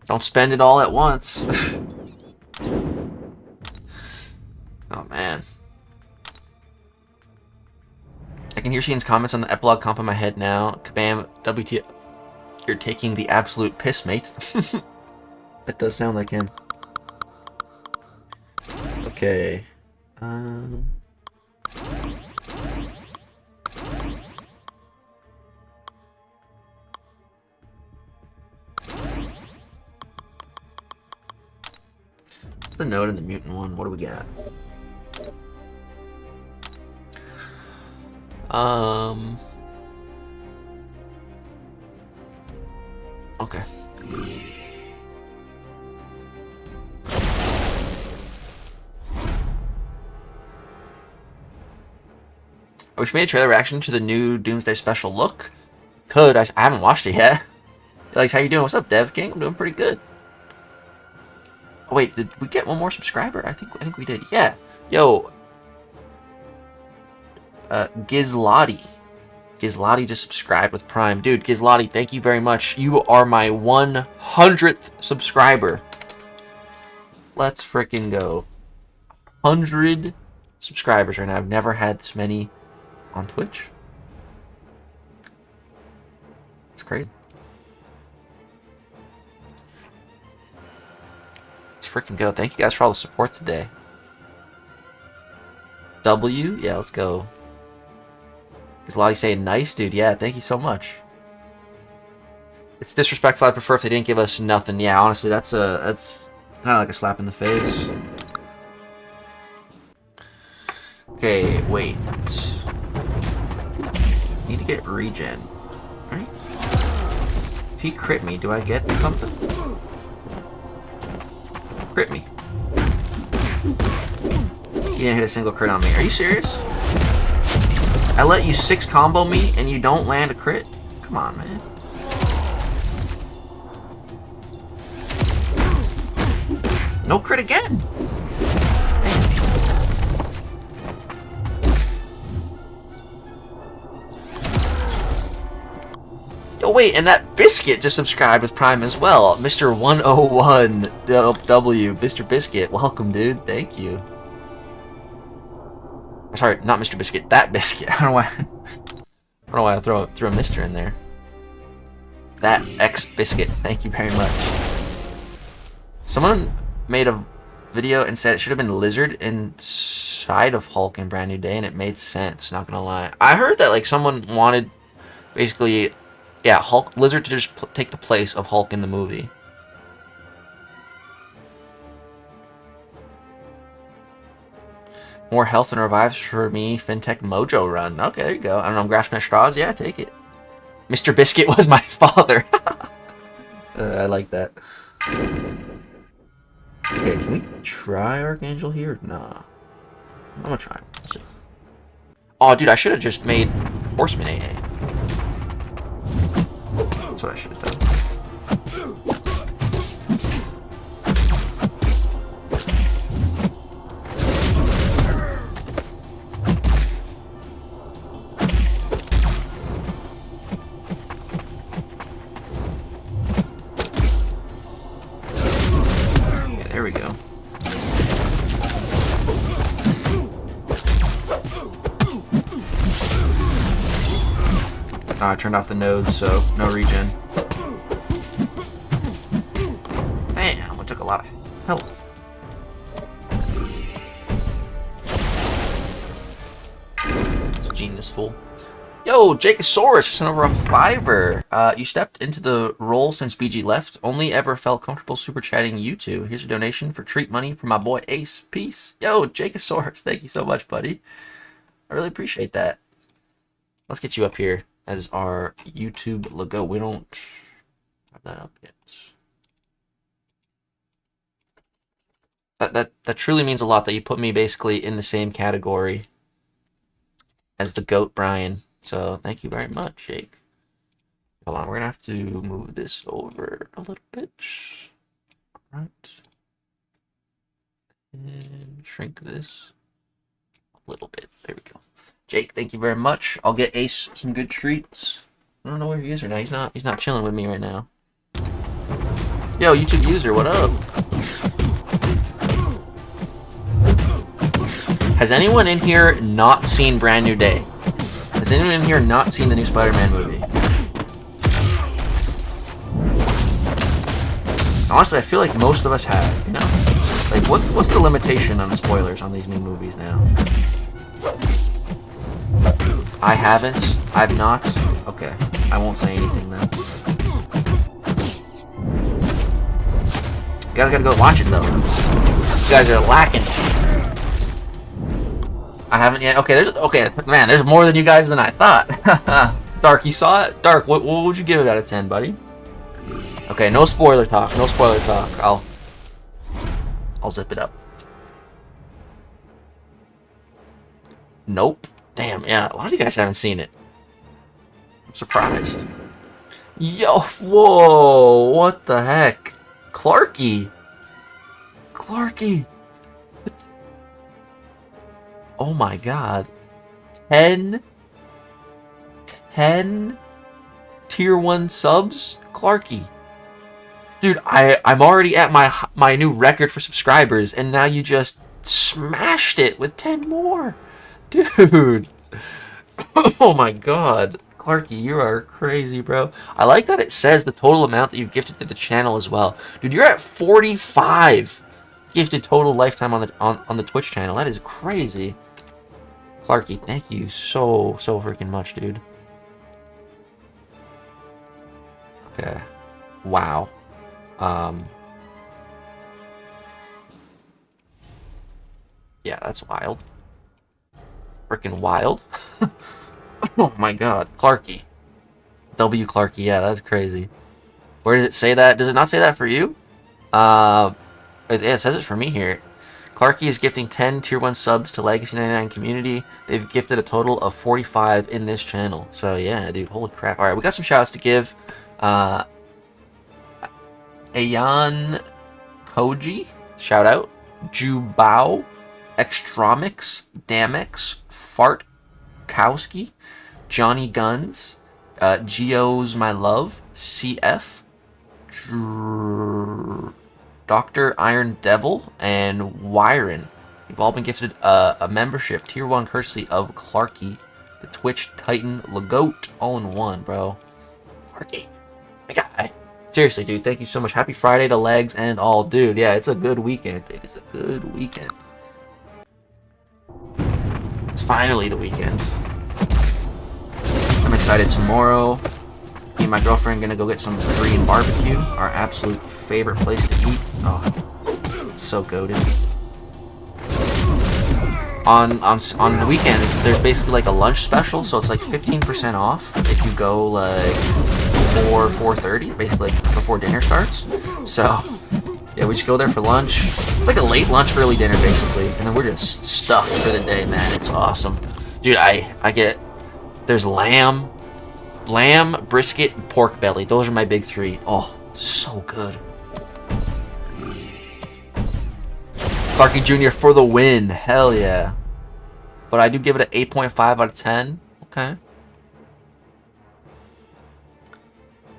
Don't spend it all at once. Oh, man. I can hear Sheen's comments on the epilogue comp in my head now. Kabam, WTF. You're taking the absolute piss, mate. That does sound like him. Okay. What's the note in the mutant one? What do we got? Okay. I wish we made a trailer reaction to the new Doomsday special look. Could. I haven't watched it yet. Alex, how you doing? What's up, Dev King? I'm doing pretty good. Oh, wait, did we get one more subscriber? I think we did. Yeah. Yo. Gizlotti. Gizlotti just subscribed with Prime. Dude, Gizlotti, thank you very much. You are my 100th subscriber. Let's frickin' go. 100 subscribers right now. I've never had this many on Twitch. It's crazy. Let's freaking go. Thank you guys for all the support today. W? Yeah, let's go. Is Lottie saying nice, dude? Yeah, thank you so much. It's disrespectful. I prefer if they didn't give us nothing. Yeah, honestly, that's kind of like a slap in the face. Okay, wait. Need to get regen. Alright. If he crit me, do I get something? Crit me. You didn't hit a single crit on me. Are you serious? I let you 6 combo me and you don't land a crit? Come on, man. No crit again. Oh wait, and that Biscuit just subscribed with Prime as well. Mr. 101W, Mr. Biscuit, welcome, dude. Thank you. Sorry, not Mr. Biscuit. That Biscuit. I don't know why. I don't know why I threw a Mr. in there. That X Biscuit. Thank you very much. Someone made a video and said it should have been Lizard inside of Hulk in Brand New Day, and it made sense. Not gonna lie. I heard that like someone wanted, basically, yeah, Lizard to just take the place of Hulk in the movie. More health and revives for me, FinTech Mojo run. Okay, there you go. I don't know, I'm grasping at straws. Yeah, take it. Mr. Biscuit was my father. I like that. Okay, can we try Archangel here? Nah. I'm gonna try. Let's see. Oh, dude, I should have just made Horseman AA. That's what I should have done. There we go. I turned off the nodes, so no regen. Damn, it took a lot of health. Let's gene this fool. Yo, Jacosaurus just sent over a $5. You stepped into the role since BG left. Only ever felt comfortable super chatting you two. Here's a donation for treat money from my boy Ace. Peace. Yo, Jacosaurus, thank you so much, buddy. I really appreciate that. Let's get you up here as our YouTube logo. We don't have that up yet. That truly means a lot that you put me basically in the same category as the GOAT Brian. So thank you very much, Jake. Hold on, we're gonna have to move this over a little bit. All right. And shrink this a little bit. There we go. Jake, thank you very much. I'll get Ace some good treats. I don't know where he is right now. He's not chilling with me right now. Yo, YouTube user, what up? Has anyone in here not seen Brand New Day? Has anyone in here not seen the new Spider-Man movie? Honestly, I feel like most of us have, you know? Like, what's the limitation on spoilers on these new movies now? I haven't. I've not. Okay. I won't say anything then. You guys gotta go watch it, though. You guys are lacking. I haven't yet. Okay, man, there's more than you guys than I thought. Dark, you saw it? Dark, what would you give it out of 10, buddy? Okay, no spoiler talk. No spoiler talk. I'll zip it up. Nope. Damn, yeah, a lot of you guys haven't seen it. I'm surprised. Yo, whoa, what the heck? Clarky. Oh my god. 10 tier 1 subs? Clarky. Dude, I'm already at my new record for subscribers, and now you just smashed it with 10 more. Dude. Oh my god. Clarky, you are crazy, bro. I like that it says the total amount that you've gifted to the channel as well. Dude, you're at 45 gifted total lifetime on the Twitch channel. That is crazy. Clarky, thank you so freaking much, dude. Okay. Wow. Yeah, that's wild. Freaking wild. Oh my god. Clarky. W Clarky, yeah, that's crazy. Where does it say that? Does it not say that for you? Yeah, it says it for me here. Clarky is gifting 10 tier 1 subs to Legacy 99 community. They've gifted a total of 45 in this channel. So yeah, dude, holy crap. Alright, we got some shoutouts to give. Ayan Koji, shout out. Jubao, Extromix, Damex, Fartkowski, Johnny Guns, Geo's My Love, CF, Dr. Iron Devil, and Wyron. You've all been gifted a membership, tier 1 courtesy of Clarky, the Twitch Titan Lagoat, all in one, bro. Clarky, my guy. Seriously, dude, thank you so much. Happy Friday to Legs and all. Dude, yeah, it's a good weekend. It is a good weekend. It's finally the weekend. I'm excited. Tomorrow, me and my girlfriend are gonna go get some Korean barbecue, our absolute favorite place to eat. Oh, it's so goated. On the weekends, there's basically like a lunch special, so it's like 15% off if you go like 4:30, basically like before dinner starts. So yeah, we just go there for lunch. It's like a late lunch, early dinner basically, and then we're just stuffed for the day, man. It's awesome, dude. I get there's lamb, brisket, and pork belly. Those are my big three. Oh, so good. Clarky Jr. for the win. Hell yeah. But I do give it an 8.5 out of 10. Okay.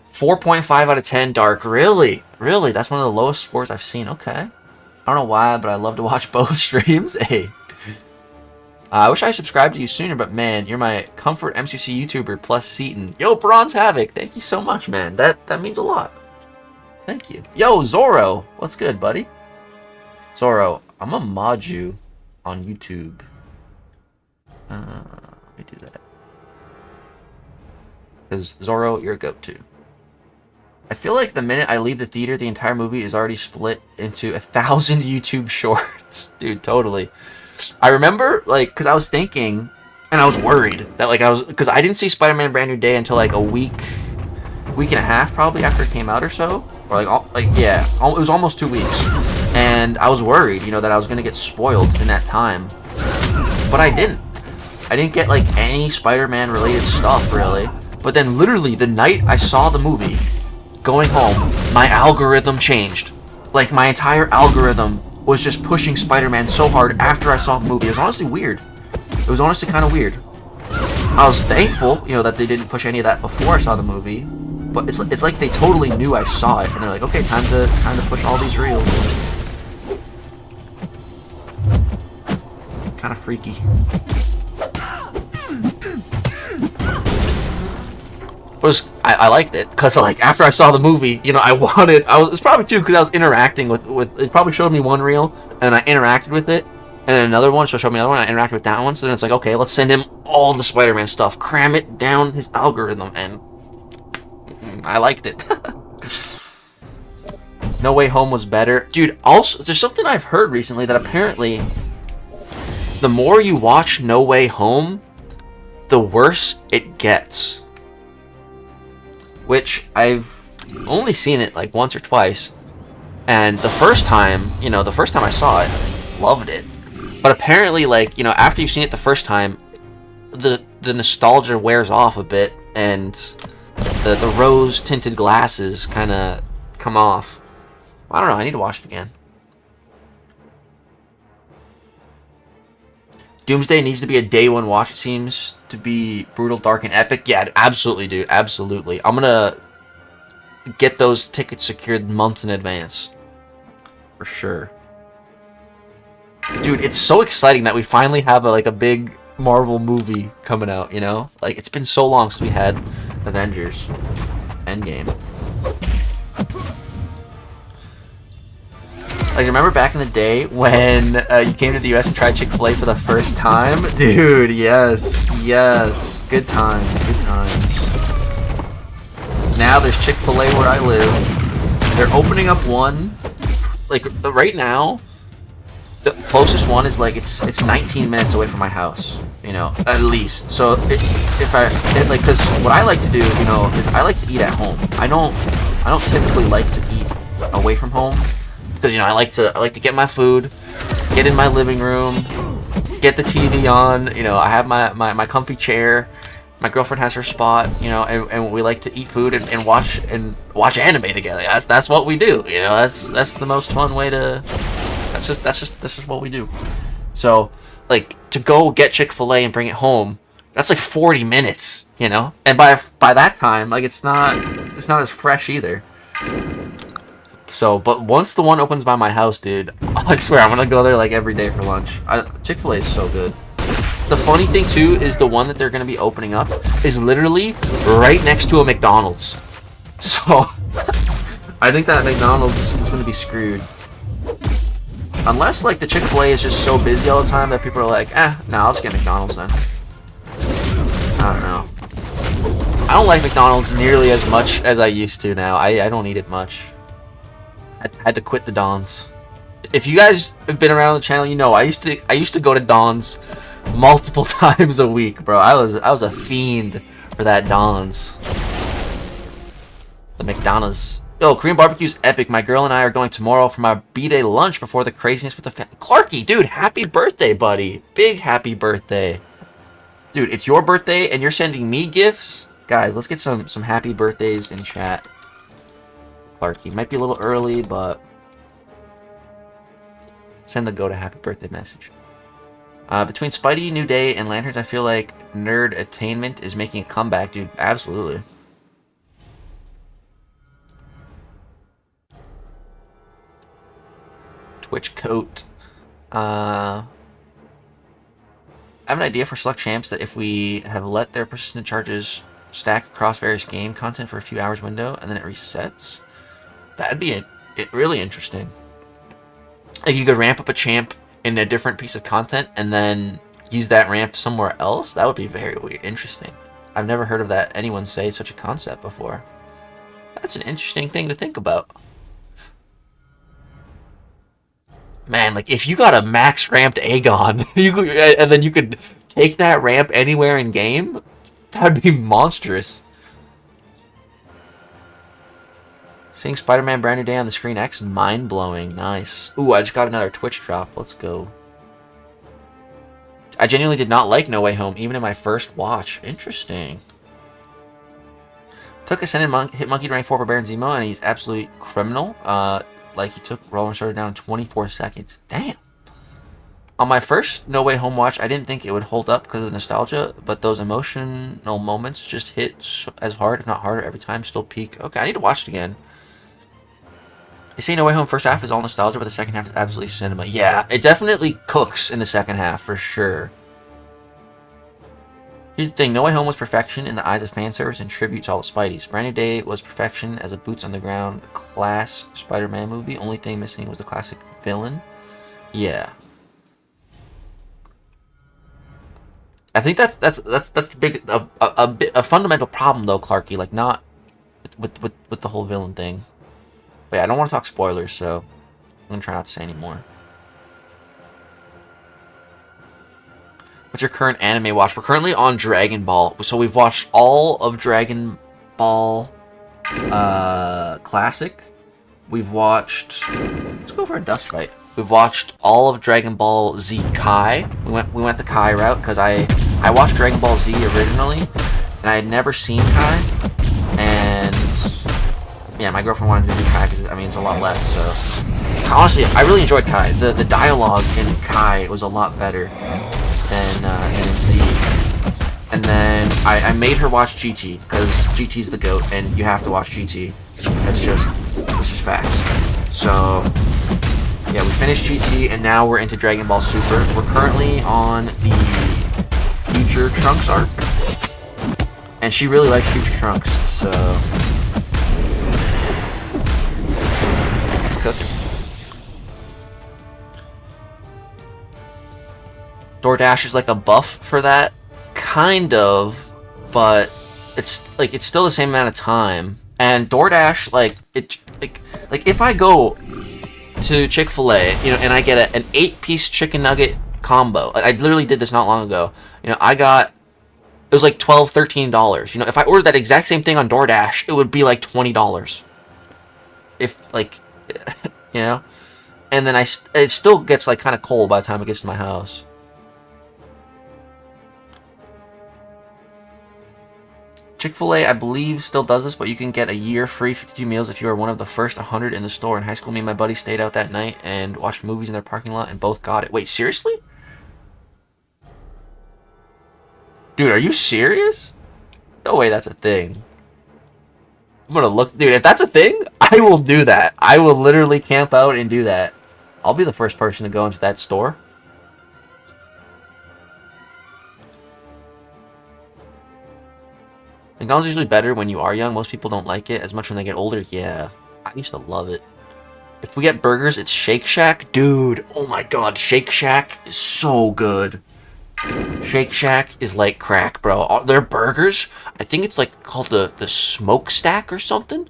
4.5 out of 10, Dark. Really? Really? That's one of the lowest scores I've seen. Okay. I don't know why, but I love to watch both streams. Hey. I wish I subscribed to you sooner, but man, you're my comfort MCC YouTuber plus Seaton. Yo, Bronze Havoc. Thank you so much, man. That means a lot. Thank you. Yo, Zoro. What's good, buddy? Zoro, I'm gonna mod you on YouTube. Let me do that. Because Zoro, you're a go-to. I feel like the minute I leave the theater, the entire movie is already split into 1,000 YouTube shorts. Dude, totally. I remember, like, because I was thinking, and I was worried that, like, because I didn't see Spider-Man Brand New Day until, like, a week and a half, probably, after it came out or so. Or, yeah, it was almost 2 weeks. And I was worried, you know, that I was going to get spoiled in that time. But I didn't. I didn't get, like, any Spider-Man related stuff, really. But then, literally, the night I saw the movie, going home, my algorithm changed. Like, my entire algorithm was just pushing Spider-Man so hard after I saw the movie. It was honestly weird. It was honestly kind of weird. I was thankful, you know, that they didn't push any of that before I saw the movie. But it's like they totally knew I saw it, and they're like, okay, time to push all these reels. Kind of freaky. I liked it because, like, after I saw the movie, you know, it's probably too because I was interacting with it. Probably showed me one reel and I interacted with it, and then another one, so it showed me another one, I interacted with that one. So then it's like, okay, let's send him all the Spider-Man stuff, cram it down his algorithm, and I liked it. No Way Home was better, dude. Also, there's something I've heard recently that apparently the more you watch No Way Home, the worse it gets. Which I've only seen it like once or twice, and the first time I saw it, loved it. But apparently, like, you know, after you've seen it the first time, the nostalgia wears off a bit, and the rose tinted glasses kind of come off. I don't know. I need to watch it again. Doomsday needs to be a day one watch. It seems to be brutal, dark, and epic. Yeah, absolutely, dude. Absolutely. I'm gonna get those tickets secured months in advance. For sure. Dude, it's so exciting that we finally have a big Marvel movie coming out, you know? Like, it's been so long since we had Avengers Endgame. Like, remember back in the day when you came to the US and tried Chick-fil-A for the first time? Dude, yes. Good times. Now there's Chick-fil-A where I live. They're opening up one. Like, right now, the closest one is, like, it's 19 minutes away from my house. You know, at least. So, because what I like to do, you know, is I like to eat at home. I don't typically like to eat away from home. Because, you know, I like to get my food, get in my living room, get the TV on, you know, I have my comfy chair, my girlfriend has her spot, you know, and we like to eat food and watch anime together. That's what we do, you know. That's the most fun way to. That's just what we do. So, like, to go get Chick-fil-A and bring it home, that's like 40 minutes, you know. And by that time, like, it's not as fresh either. So, but once the one opens by my house, dude, I swear, I'm gonna go there like every day for lunch. Chick-fil-A is so good. The funny thing too is the one that they're gonna be opening up is literally right next to a McDonald's. So I think that McDonald's is gonna be screwed. Unless like the Chick-fil-A is just so busy all the time that people are like, no, I'll just get McDonald's then. I don't know. I don't like McDonald's nearly as much as I used to now. I don't eat it much. I had to quit the Dons. If you guys have been around the channel, you know I used to go to Don's multiple times a week, bro. I was a fiend for that Don's. The McDonald's. Yo, Korean barbecue's epic. My girl and I are going tomorrow for my B-day lunch before the craziness with the Clarky, dude, happy birthday, buddy. Big happy birthday. Dude, it's your birthday and you're sending me gifts? Guys, let's get some happy birthdays in chat. Clarky, might be a little early, but send the go to happy birthday message. Between Spidey, New Day, and Lanterns, I feel like nerd attainment is making a comeback, dude. Absolutely. Twitch coat. I have an idea for select champs that if we have let their persistent charges stack across various game content for a few hours window and then it resets, that'd be really interesting. Like you could ramp up a champ in a different piece of content and then use that ramp somewhere else. That would be very weird, interesting. I've never heard of that anyone say such a concept before. That's an interesting thing to think about. Man, like if you got a max ramped Aegon, and then you could take that ramp anywhere in game, that'd be monstrous. Seeing Spider-Man Brand New Day on the Screen X, mind-blowing. Nice. Ooh, I just got another Twitch drop. Let's go. I genuinely did not like No Way Home, even in my first watch. Interesting. Took Ascended Hitmonkey to rank 4 for Baron Zemo, and he's absolutely criminal. Like he took Roller Starter down in 24 seconds. Damn. On my first No Way Home watch, I didn't think it would hold up because of nostalgia, but those emotional moments just hit as hard, if not harder, every time. Still peak. Okay, I need to watch it again. They say No Way Home first half is all nostalgia, but the second half is absolutely cinema. Yeah, it definitely cooks in the second half, for sure. Here's the thing, No Way Home was perfection in the eyes of fan service and tribute to all the Spideys. Brand New Day was perfection as a boots-on-the-ground class Spider-Man movie. Only thing missing was the classic villain. Yeah. I think that's the big a fundamental problem though, Clarky. Like not with the whole villain thing. But yeah, I don't want to talk spoilers, so I'm gonna try not to say any more. What's your current anime watch? We're currently on Dragon Ball, so we've watched all of Dragon Ball Classic. We've watched. Let's go for a dust fight. We've watched all of Dragon Ball Z Kai. We went the Kai route because I watched Dragon Ball Z originally, and I had never seen Kai. And yeah, my girlfriend wanted to do Kai because I mean it's a lot less. So honestly, I really enjoyed Kai. The dialogue in Kai was a lot better than in Z. And then I made her watch GT because GT's the GOAT, and you have to watch GT. That's just facts. So yeah, we finished GT, and now we're into Dragon Ball Super. We're currently on the Future Trunks arc, and she really likes Future Trunks, so let's cook. DoorDash is like a buff for that, kind of, but it's still the same amount of time. And DoorDash, like if I go to Chick-fil-A, you know, and I get an 8-piece chicken nugget combo. I literally did this not long ago. You know, it was like $12, $13. You know, if I ordered that exact same thing on DoorDash, it would be like $20. If like, you know, and then it still gets like kind of cold by the time it gets to my house. Chick-fil-A, I believe, still does this, but you can get a year free 52 meals if you are one of the first 100 in the store. In high school, me and my buddy stayed out that night and watched movies in their parking lot and both got it. Wait, seriously? Dude, are you serious? No way that's a thing. I'm gonna look... Dude, if that's a thing, I will do that. I will literally camp out and do that. I'll be the first person to go into that store. McDonald's is usually better when you are young. Most people don't like it as much when they get older. Yeah, I used to love it. If we get burgers, it's Shake Shack. Dude, oh my god, Shake Shack is so good. Shake Shack is like crack, bro. Their burgers, I think it's like called the smokestack or something.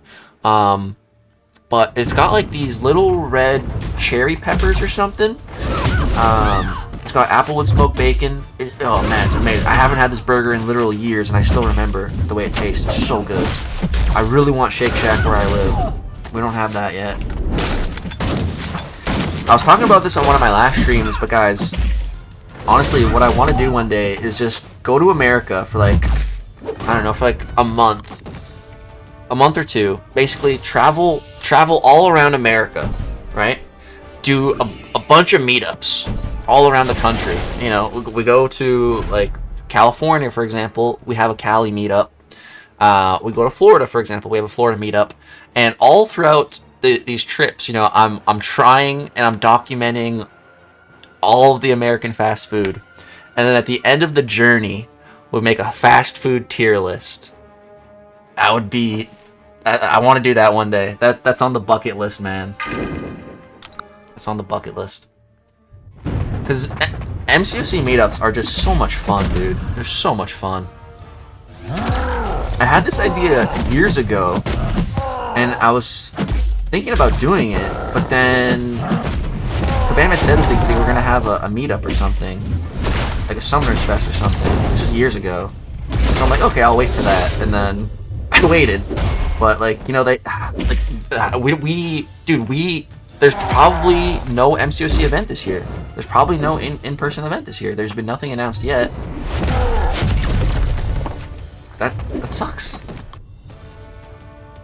But it's got like these little red cherry peppers or something. It's got applewood smoked bacon. Oh man, it's amazing. I haven't had this burger in literal years, and I still remember the way it tastes. It's so good. I really want Shake Shack where I live. We don't have that yet. I was talking about this on one of my last streams, but guys, honestly, what I want to do one day is just go to America for like, I don't know, for like a month or two. Basically, travel all around America, right? Do a bunch of meetups all around the country. You know, we go to like California, for example. We have a Cali meetup. We go to Florida, for example. We have a Florida meetup, and all throughout these trips, you know, I'm trying and I'm documenting all of the American fast food, and then at the end of the journey, we'll make a fast food tier list. That would be. I want to do that one day. That's on the bucket list, man. It's on the bucket list. Because MCOC meetups are just so much fun, dude. They're so much fun. I had this idea years ago, and I was thinking about doing it, but then Kabam had said that they were going to have a meetup or something. Like a Summoners Fest or something. This was years ago. So I'm like, okay, I'll wait for that. And then I waited. But, like, you know, there's probably no MCOC event this year. There's probably no in-person event this year. There's been nothing announced yet. That sucks.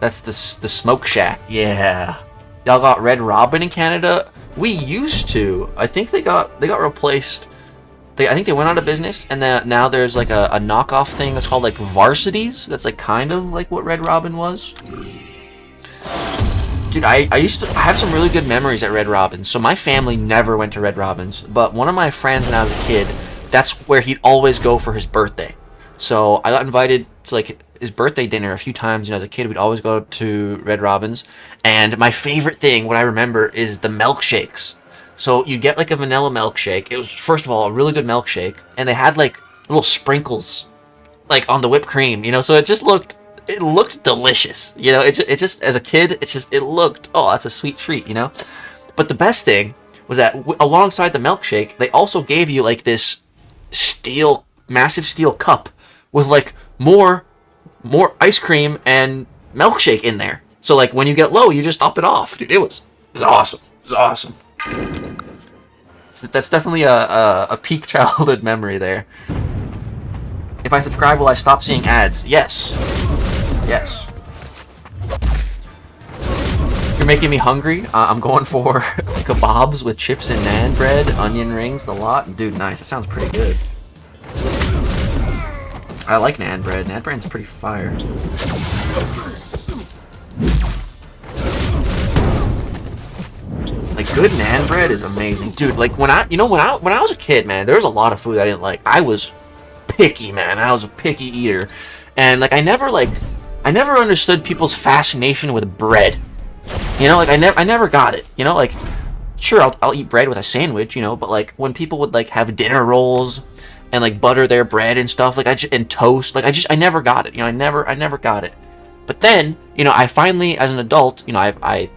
That's the Smoke Shack. Yeah. Y'all got Red Robin in Canada? We used to. I think they got replaced. I think they went out of business, and then now there's like a knockoff thing that's called like Varsities. That's like kind of like what Red Robin was. Dude, I have some really good memories at Red Robin's. So my family never went to Red Robin's, but one of my friends when I was a kid, that's where he'd always go for his birthday. So I got invited to like his birthday dinner a few times. You know, as a kid, we'd always go to Red Robin's, and my favorite thing, what I remember, is the milkshakes. So you get like a vanilla milkshake. It was, first of all, a really good milkshake, and they had like little sprinkles like on the whipped cream, you know, so it looked delicious, you know. It just as a kid, it looked, oh, that's a sweet treat, you know. But the best thing was that alongside the milkshake, they also gave you like this massive steel cup with like more ice cream and milkshake in there. So like when you get low, you just top it off, dude. It was awesome. It was awesome. That's definitely a peak childhood memory there. If I subscribe, will I stop seeing ads? Yes. Yes. You're making me hungry. I'm going for kebabs with chips and naan bread, onion rings, the lot. Dude, nice. That sounds pretty good. I like naan bread. Naan bread's pretty fire. Like, good naan bread is amazing. Dude, like, when I was a kid, man, there was a lot of food I didn't like. I was picky, man. I was a picky eater. And, like, I never understood people's fascination with bread. You know, like, I never got it. You know, like, sure, I'll eat bread with a sandwich, you know, but, like, when people would, like, have dinner rolls and, like, butter their bread and stuff, like, and toast, like, I never got it. You know, I never got it. But then, you know, I finally, as an adult, you know, I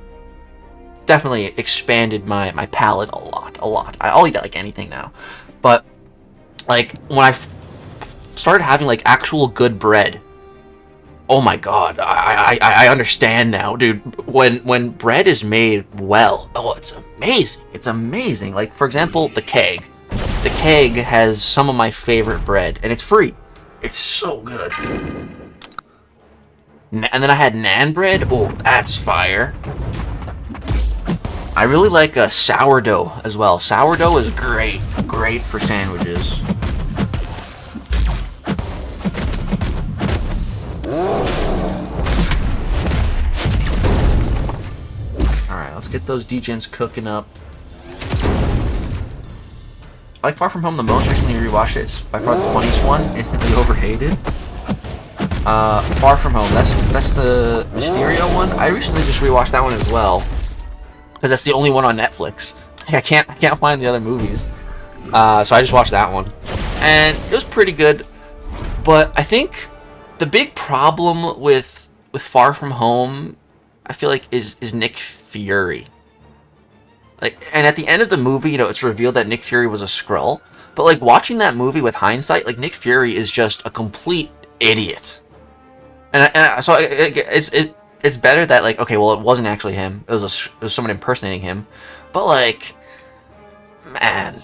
definitely expanded my palate a lot. I'll eat like anything now. But, like, when I started having, like, actual good bread, oh my god, I understand now, dude. When bread is made well, oh, it's amazing. It's amazing. Like, for example, the Keg. The Keg has some of my favorite bread, and it's free. It's so good. And then I had naan bread. Oh, that's fire. I really like sourdough as well. Sourdough is great for sandwiches. Alright, let's get those degens cooking up. I like Far From Home the most. Recently rewatched it. It's by far the funniest one. Instantly overhated. Far From Home. That's the Mysterio one. I recently just rewatched that one as well, because that's the only one on Netflix. I can't find the other movies. So I just watched that one, and it was pretty good. But I think the big problem with Far From Home, I feel like, is Nick Fury. Like, and at the end of the movie, you know, it's revealed that Nick Fury was a Skrull. But like watching that movie with hindsight, like Nick Fury is just a complete idiot. So it's better that, like, okay, well, it wasn't actually him. It was someone impersonating him. But like, man,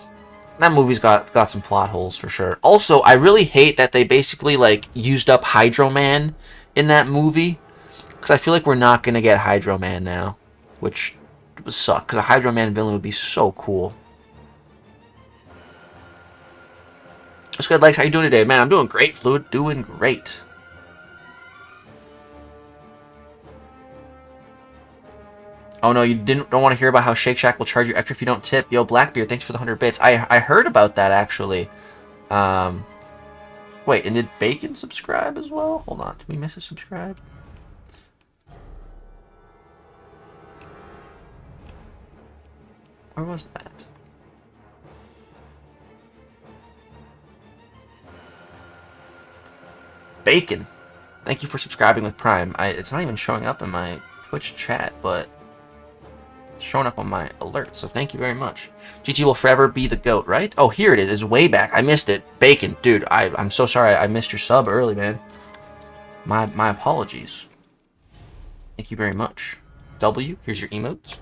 that movie's got some plot holes for sure. Also, I really hate that they basically like used up Hydro Man in that movie, because I feel like we're not gonna get Hydro Man now, which would suck, because a Hydro Man villain would be so cool. What's good, Lex? How you doing today? Man, I'm doing great, Fluid. Doing great. Oh no, you don't want to hear about how Shake Shack will charge you extra if you don't tip. Yo, Blackbeard, thanks for the 100 bits. I heard about that, actually. Wait, and did Bacon subscribe as well? Hold on, did we miss a subscribe? Where was that? Bacon, thank you for subscribing with Prime. It's not even showing up in my Twitch chat, but it's showing up on my alert, so thank you very much. GT will forever be the GOAT, right? Oh, here it is. It's way back. I missed it. Bacon, dude, I'm so sorry I missed your sub early, man. My apologies. Thank you very much. W, here's your emotes.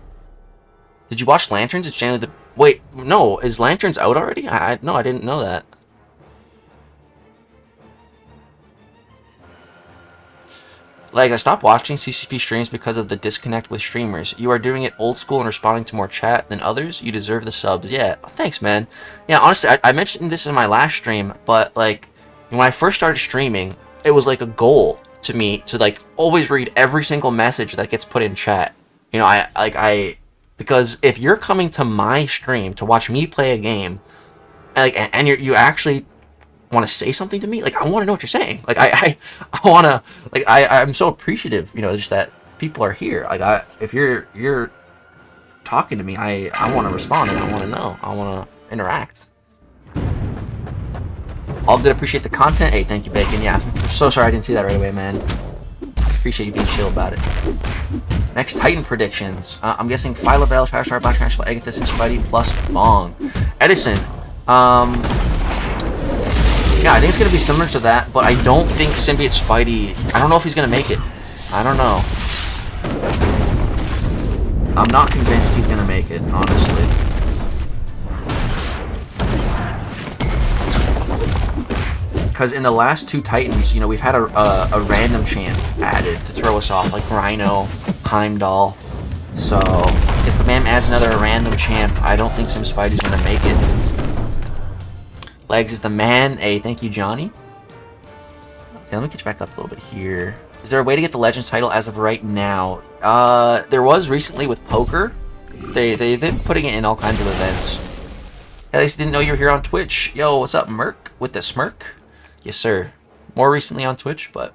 Did you watch Lanterns? It's generally the... Wait, no, is Lanterns out already? No, I didn't know that. Like, I stopped watching CCP streams because of the disconnect with streamers. You are doing it old school and responding to more chat than others. You deserve the subs. Yeah, thanks, man. Yeah, honestly, I mentioned this in my last stream, but, like, when I first started streaming, it was, like, a goal to me to, like, always read every single message that gets put in chat. You know, because if you're coming to my stream to watch me play a game, and you actually want to say something to me, like, I want to know what you're saying. Like, I want to, like, I'm so appreciative, you know, just that people are here. Like, if you're talking to me, I want to respond, and I want to know. I want to interact. All good, appreciate the content. Hey, thank you, Bacon. Yeah, I'm so sorry I didn't see that right away, man. Appreciate you being chill about it. Next, Titan predictions. I'm guessing Phyla-Vell, Firestar, Black Tarantula, Agathis, and Spidey plus Bong. Edison. Yeah, I think it's going to be similar to that, but I don't think Symbiote Spidey... I don't know if he's going to make it. I don't know. I'm not convinced he's going to make it, honestly. Because in the last two Titans, you know, we've had a random champ added to throw us off, like Rhino, Heimdall. So, if Command adds another random champ, I don't think Sim Spidey's going to make it. Legs is the man. Hey, thank you, Johnny. Okay, let me get you back up a little bit here. Is there a way to get the Legends title as of right now? There was recently with poker. They've been putting it in all kinds of events. At least didn't know you were here on Twitch. Yo, what's up, Merc? With the smirk? Yes, sir. More recently on Twitch, but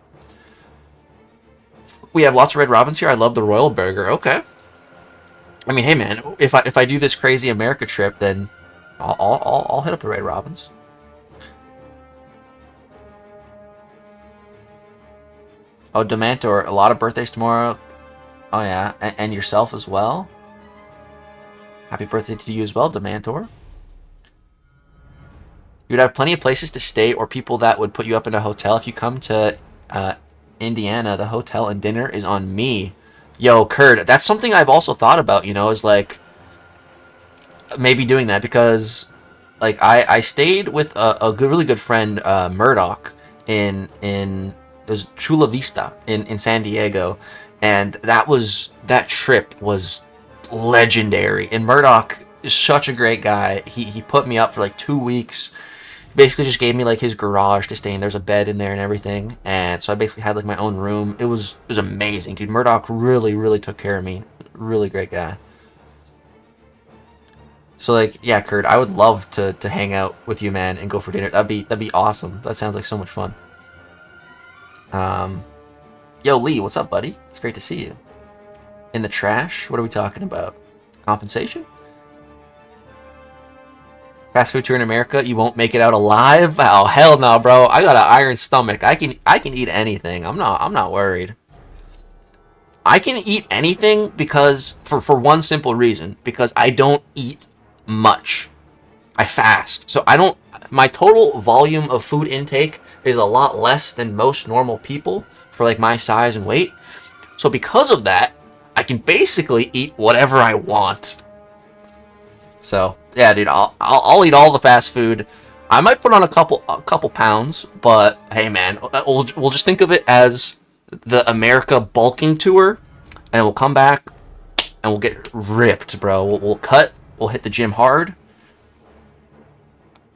we have lots of Red Robins here. I love the Royal Burger. Okay. I mean, hey, man, if I do this crazy America trip, then I'll hit up a Red Robins. Oh, Dementor, a lot of birthdays tomorrow. Oh, yeah. And yourself as well. Happy birthday to you as well, Dementor. You'd have plenty of places to stay or people that would put you up in a hotel. If you come to Indiana, the hotel and dinner is on me. Yo, Kurt, that's something I've also thought about, you know, is like maybe doing that, because like I stayed with a really good friend, Murdoch, in it was Chula Vista in San Diego, and that trip was legendary. And Murdoch is such a great guy. He put me up for like 2 weeks. Basically just gave me like his garage to stay in. There's a bed in there and everything, and so I basically had like my own room. It was amazing, dude. Murdoch really took care of me. Really great guy. So like, yeah, Kurt, I would love to hang out with you, man, and go for dinner. That'd be awesome. That sounds like so much fun. Yo, Lee, what's up, buddy? It's great to see you. In the trash? What are we talking about? Compensation? Fast food tour in America, you won't make it out alive? Oh, hell no, bro. I got an iron stomach. I can eat anything. I'm not worried. I can eat anything because for one simple reason, because I don't eat much. I fast. So my total volume of food intake is a lot less than most normal people for like my size and weight. So because of that, I can basically eat whatever I want. So yeah, dude, I'll eat all the fast food. I might put on a couple pounds, but hey, man, we'll just think of it as the America bulking tour, and we'll come back and we'll get ripped, bro. We'll cut. We'll hit the gym hard,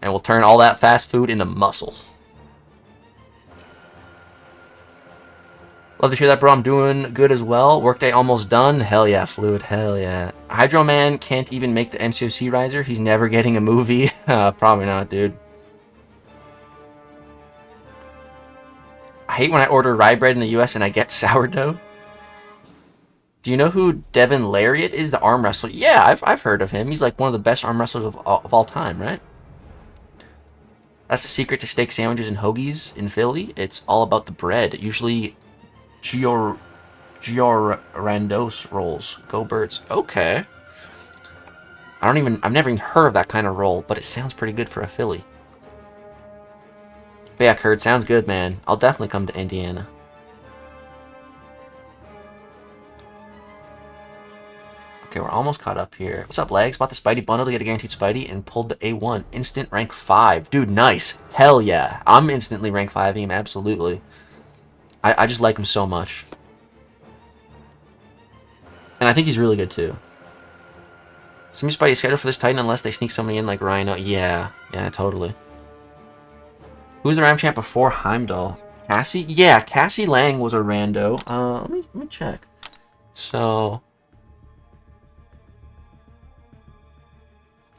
and we'll turn all that fast food into muscle. Love to hear that, bro. I'm doing good as well. Workday almost done. Hell yeah, Fluid. Hell yeah. Hydro Man can't even make the MCOC riser. He's never getting a movie. Probably not, dude. I hate when I order rye bread in the US and I get sourdough. Do you know who Devin Lariat is, the arm wrestler? Yeah, I've heard of him. He's like one of the best arm wrestlers of all time, right? That's the secret to steak sandwiches and hoagies in Philly. It's all about the bread. Usually Giorrandos rolls. Go Birds. Okay. I've never even heard of that kind of roll, but it sounds pretty good for a Philly. But yeah, Kurt, sounds good, man. I'll definitely come to Indiana. Okay, we're almost caught up here. What's up, Legs? Bought the Spidey bundle to get a guaranteed Spidey and pulled the A1. Instant rank 5. Dude, nice. Hell yeah. I'm instantly rank 5 him, absolutely. I just like him so much. And I think he's really good, too. Some Spidey scheduled for this Titan unless they sneak somebody in like Rhino. Yeah, totally. Who's the Ram champ before Heimdall? Cassie? Yeah, Cassie Lang was a rando. Let me check. So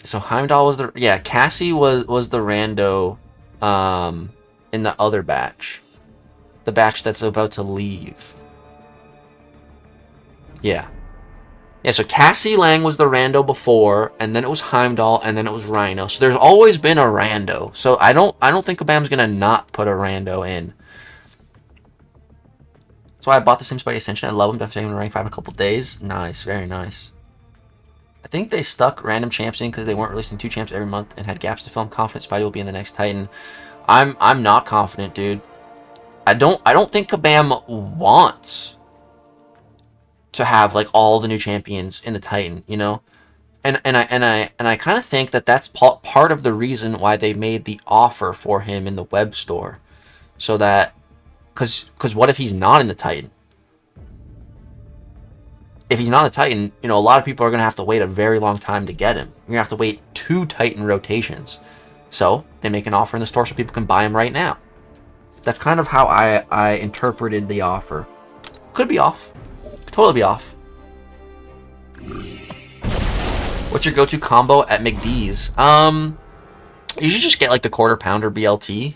Heimdall was the... Yeah, Cassie was the rando in the other batch. The batch that's about to leave. Yeah. Yeah, so Cassie Lang was the rando before, and then it was Heimdall, and then it was Rhino. So there's always been a rando. So I don't think Kabam's gonna not put a rando in. That's why I bought the Sim Spidey Ascension. I love him. Definitely taking rank 5 in a couple days. Nice, very nice. I think they stuck random champs in because they weren't releasing 2 champs every month and had gaps to film. Confident Spidey will be in the next Titan. I'm not confident, dude. I don't think Kabam wants to have like all the new champions in the Titan, you know, and I kind of think that that's part of the reason why they made the offer for him in the web store, so that because what if he's not in the Titan? If he's not in the Titan, you know, a lot of people are gonna have to wait a very long time to get him. You're gonna have to wait 2 Titan rotations, so they make an offer in the store so people can buy him right now. That's kind of how I interpreted the offer. Could be off. Could totally be off. What's your go-to combo at McD's? You should just get like the quarter pounder BLT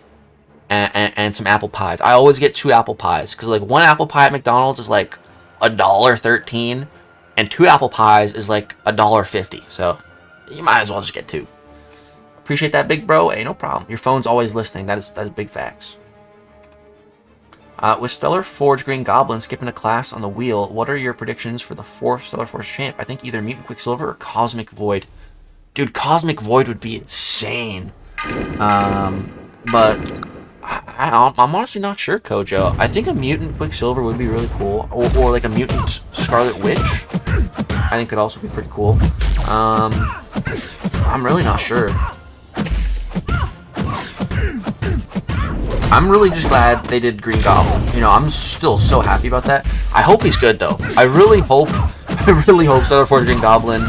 and some apple pies. I always get 2 apple pies because like 1 apple pie at McDonald's is like $1.13, and 2 apple pies is like $1.50. So you might as well just get 2. Appreciate that, big bro. Hey, no problem. Your phone's always listening. That's big facts. With Stellar Forge Green Goblin skipping a class on the wheel, what are your predictions for the 4th Stellar Forge champ? I think either Mutant Quicksilver or Cosmic Void. Dude, Cosmic Void would be insane. But I'm honestly not sure, Kojo. I think a Mutant Quicksilver would be really cool. Or like a Mutant Scarlet Witch. I think could also be pretty cool. I'm really not sure. I'm really just glad they did Green Goblin. You know, I'm still so happy about that. I hope he's good though. I really hope Stellar Forge Green Goblin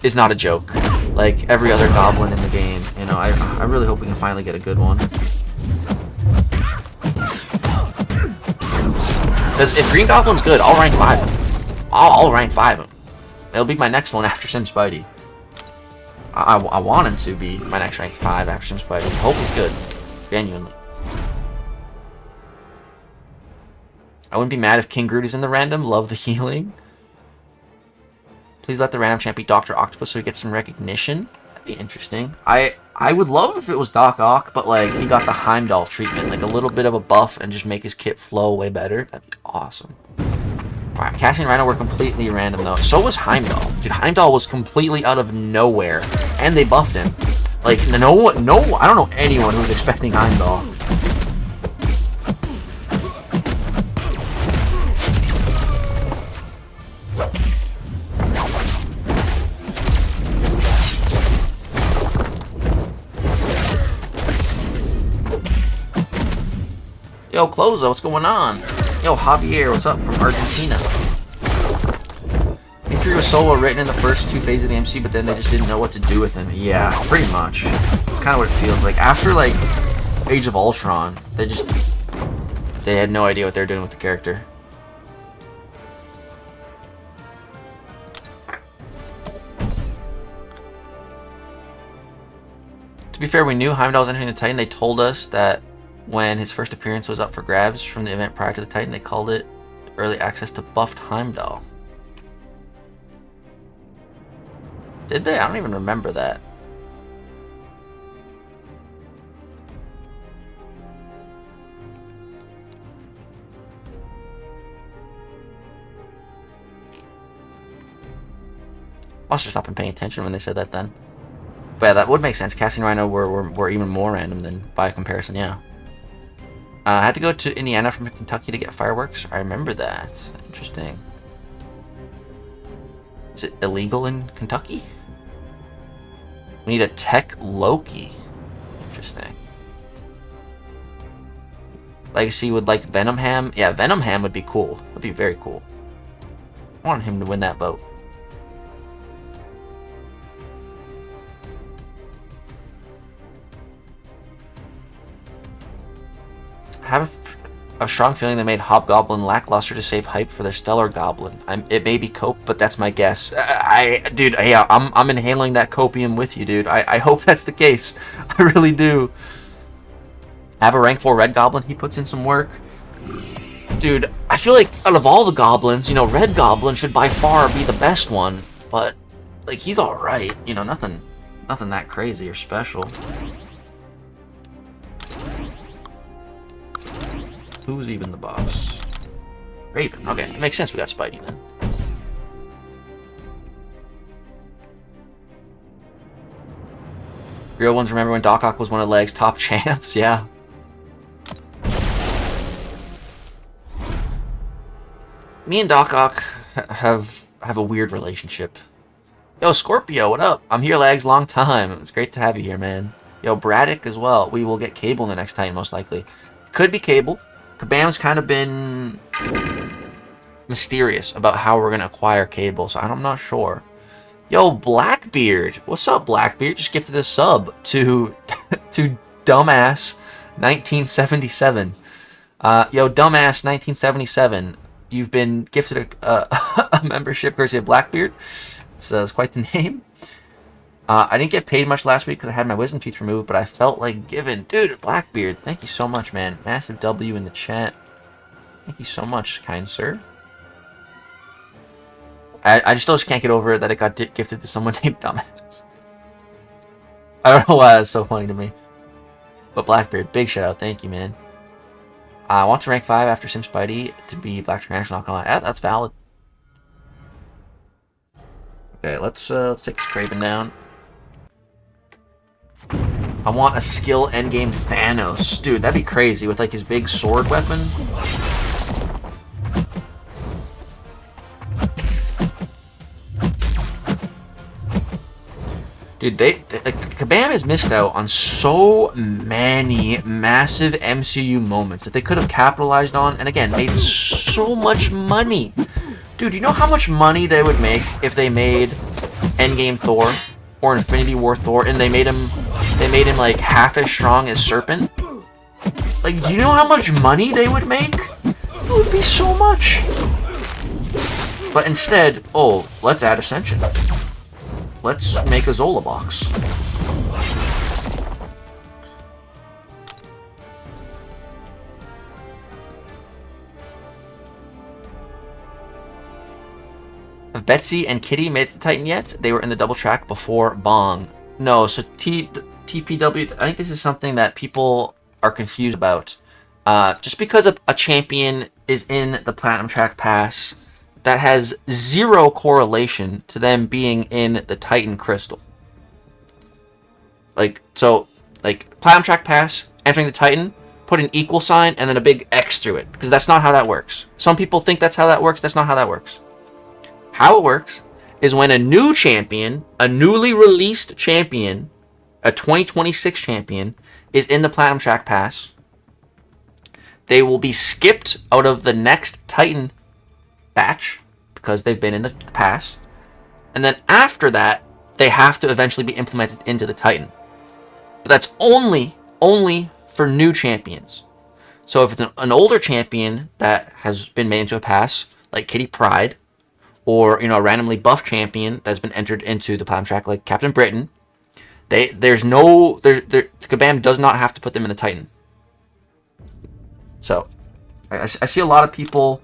is not a joke. Like every other goblin in the game. You know, I really hope we can finally get a good one. Because if Green Goblin's good, I'll rank 5 him. I'll rank 5 him. It'll be my next one after Sim Spidey. I want him to be my next rank 5 after Sim Spidey. Hope he's good. Genuinely. I wouldn't be mad if King Groot is in the random. Love the healing. Please let the random champ be Dr. Octopus so he gets some recognition. That'd be interesting. I would love if it was Doc Ock, but like he got the Heimdall treatment, like a little bit of a buff and just make his kit flow way better. That'd be awesome. Alright, Cassie and Rhino were completely random though. So was Heimdall. Dude, Heimdall was completely out of nowhere. And they buffed him. Like, I don't know anyone who was expecting Heimdall. Yo, Clozo, what's going on? Yo, Javier, what's up from Argentina? He was solo written in the first 2 phases of the MC, but then they just didn't know what to do with him. Yeah, pretty much. It's kind of what it feels like. After, like, Age of Ultron, they had no idea what they were doing with the character. To be fair, we knew Heimdall was entering the Titan. They told us that when his first appearance was up for grabs from the event prior to the Titan, they called it early access to buffed Heimdall. Did they? I don't even remember that. Must have not been paying attention when they said that then. But yeah, that would make sense. Cassie and Rhino were even more random than by comparison, yeah. I had to go to Indiana from Kentucky to get fireworks. I remember that. Interesting. Is it illegal in Kentucky? We need a tech Loki. Interesting. Legacy would like Venom Ham. Yeah, Venom Ham would be cool. That'd be very cool. I want him to win that vote. I have a strong feeling they made Hobgoblin lackluster to save hype for their Stellar Goblin. It may be cope, but that's my guess. Dude, yeah, I'm inhaling that copium with you, dude. I hope that's the case. I really do. I have a rank 4 Red Goblin. He puts in some work. Dude, I feel like out of all the goblins, you know, Red Goblin should by far be the best one. But, like, he's alright. You know, nothing that crazy or special. Who's even the boss? Raven. Okay, it makes sense we got Spidey then. Real ones remember when Doc Ock was one of Leg's top champs? Yeah. Me and Doc Ock have a weird relationship. Yo, Scorpio, what up? I'm here, Lags, long time. It's great to have you here, man. Yo, Braddock as well. We will get Cable in the next time, most likely. Could be Cable. Kabam's kind of been mysterious about how we're going to acquire Cable, so I'm not sure. Yo, Blackbeard. What's up, Blackbeard? Just gifted a sub to Dumbass 1977. Yo, Dumbass 1977. You've been gifted a membership courtesy of Blackbeard. It's quite the name. I didn't get paid much last week because I had my wisdom teeth removed, but I felt like giving. Dude, Blackbeard, thank you so much, man. Massive W in the chat. Thank you so much, kind sir. I still just can't get over it that it got gifted to someone named Dumbass. I don't know why that's so funny to me. But Blackbeard, big shout out. Thank you, man. I want to rank 5 after Sim Spidey to be Black International. Yeah, that's valid. Okay, let's take this Craven down. I want a skill endgame Thanos. Dude, that'd be crazy with like his big sword weapon. Dude, Kabam has missed out on so many massive MCU moments that they could have capitalized on and again made so much money. Dude, you know how much money they would make if they made Endgame Thor or Infinity War Thor and they made him like half as strong as Serpent? Like, do you know how much money they would make? It would be so much. But instead, oh, let's add Ascension. let's make a Zola box. Have Betsy and Kitty made it to the Titan yet? They were in the double track before Bong. No, so TPW, I think this is something that people are confused about. Just because a champion is in the Platinum Track Pass, that has zero correlation to them being in the Titan Crystal. Like, so, like, Platinum Track Pass, entering the Titan, put an equal sign, and then a big X through it. Because that's not how that works. Some people think that's how that works. That's not how that works. How it works is when a new champion, a newly released champion, a 2026 champion, is in the Platinum Track Pass, they will be skipped out of the next Titan batch because they've been in the pass, and then after that they have to eventually be implemented into the Titan. But that's only for new champions. So if it's an older champion that has been made into a pass, like Kitty Pryde, or a randomly buffed champion that's been entered into the Platinum Track, like Captain Britain, Kabam does not have to put them in the Titan. So I see a lot of people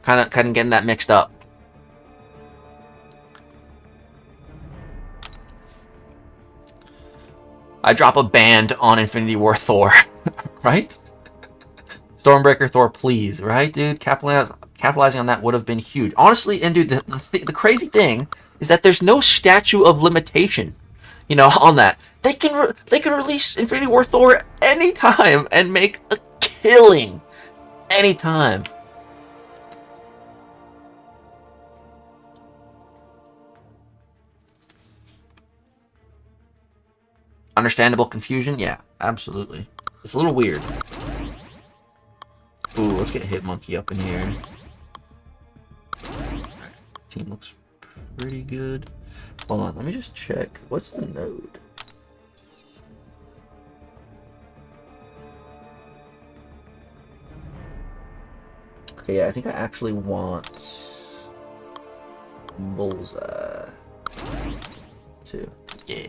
kind of getting that mixed up. I drop a band on Infinity War Thor, right? Stormbreaker Thor, please, right, dude? Capitalizing on that would have been huge. Honestly, and dude, the crazy thing is that there's no statute of limitation, on that. They can release Infinity War Thor anytime and make a killing anytime. Understandable confusion? Yeah, absolutely. It's a little weird. Ooh, let's get Hitmonkey up in here. Team looks pretty good. Hold on, let me just check. What's the node? Okay, yeah, I think I actually want Bullseye too. Yeah.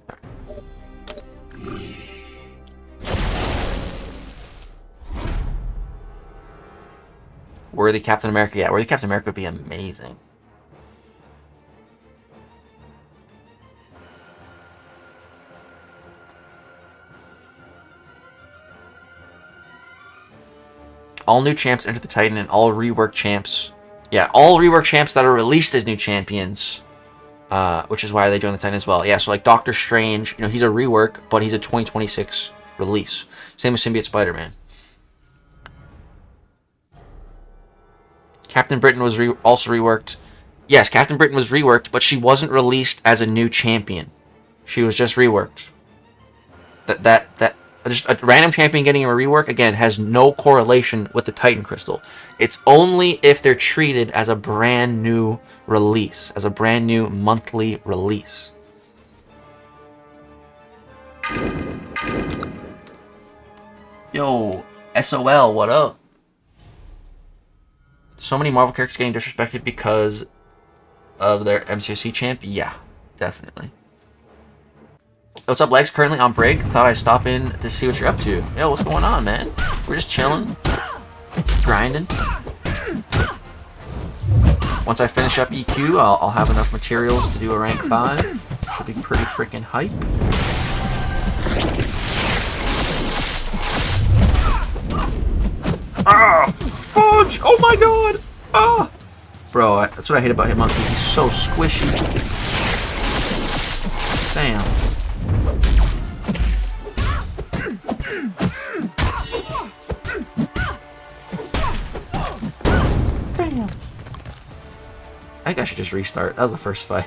All right. Worthy Captain America. Yeah, Worthy Captain America would be amazing. All new champs enter the Titan, and all reworked champs. Yeah, all reworked champs that are released as new champions. Which is why they join the Titan as well. Yeah, so like Doctor Strange, he's a rework, but he's a 2026 release. Same with Symbiote Spider-Man. Captain Britain was also reworked. Yes, Captain Britain was reworked, but she wasn't released as a new champion. She was just reworked. Just a random champion getting a rework, again, has no correlation with the Titan Crystal. It's only if they're treated as a brand new release, as a brand new monthly release. Yo, SOL, what up? So many Marvel characters getting disrespected because of their MCC champ? Yeah, definitely. What's up, Legs? Currently on break. Thought I'd stop in to see what you're up to. Yo, what's going on, man? We're just chilling. Grinding. Once I finish up EQ, I'll have enough materials to do a rank 5. Should be pretty freaking hype. Ah! Fudge! Oh my god! Ah! Bro, that's what I hate about Hitmonkey. He's so squishy. Damn. Damn. I think I should just restart. That was the first fight.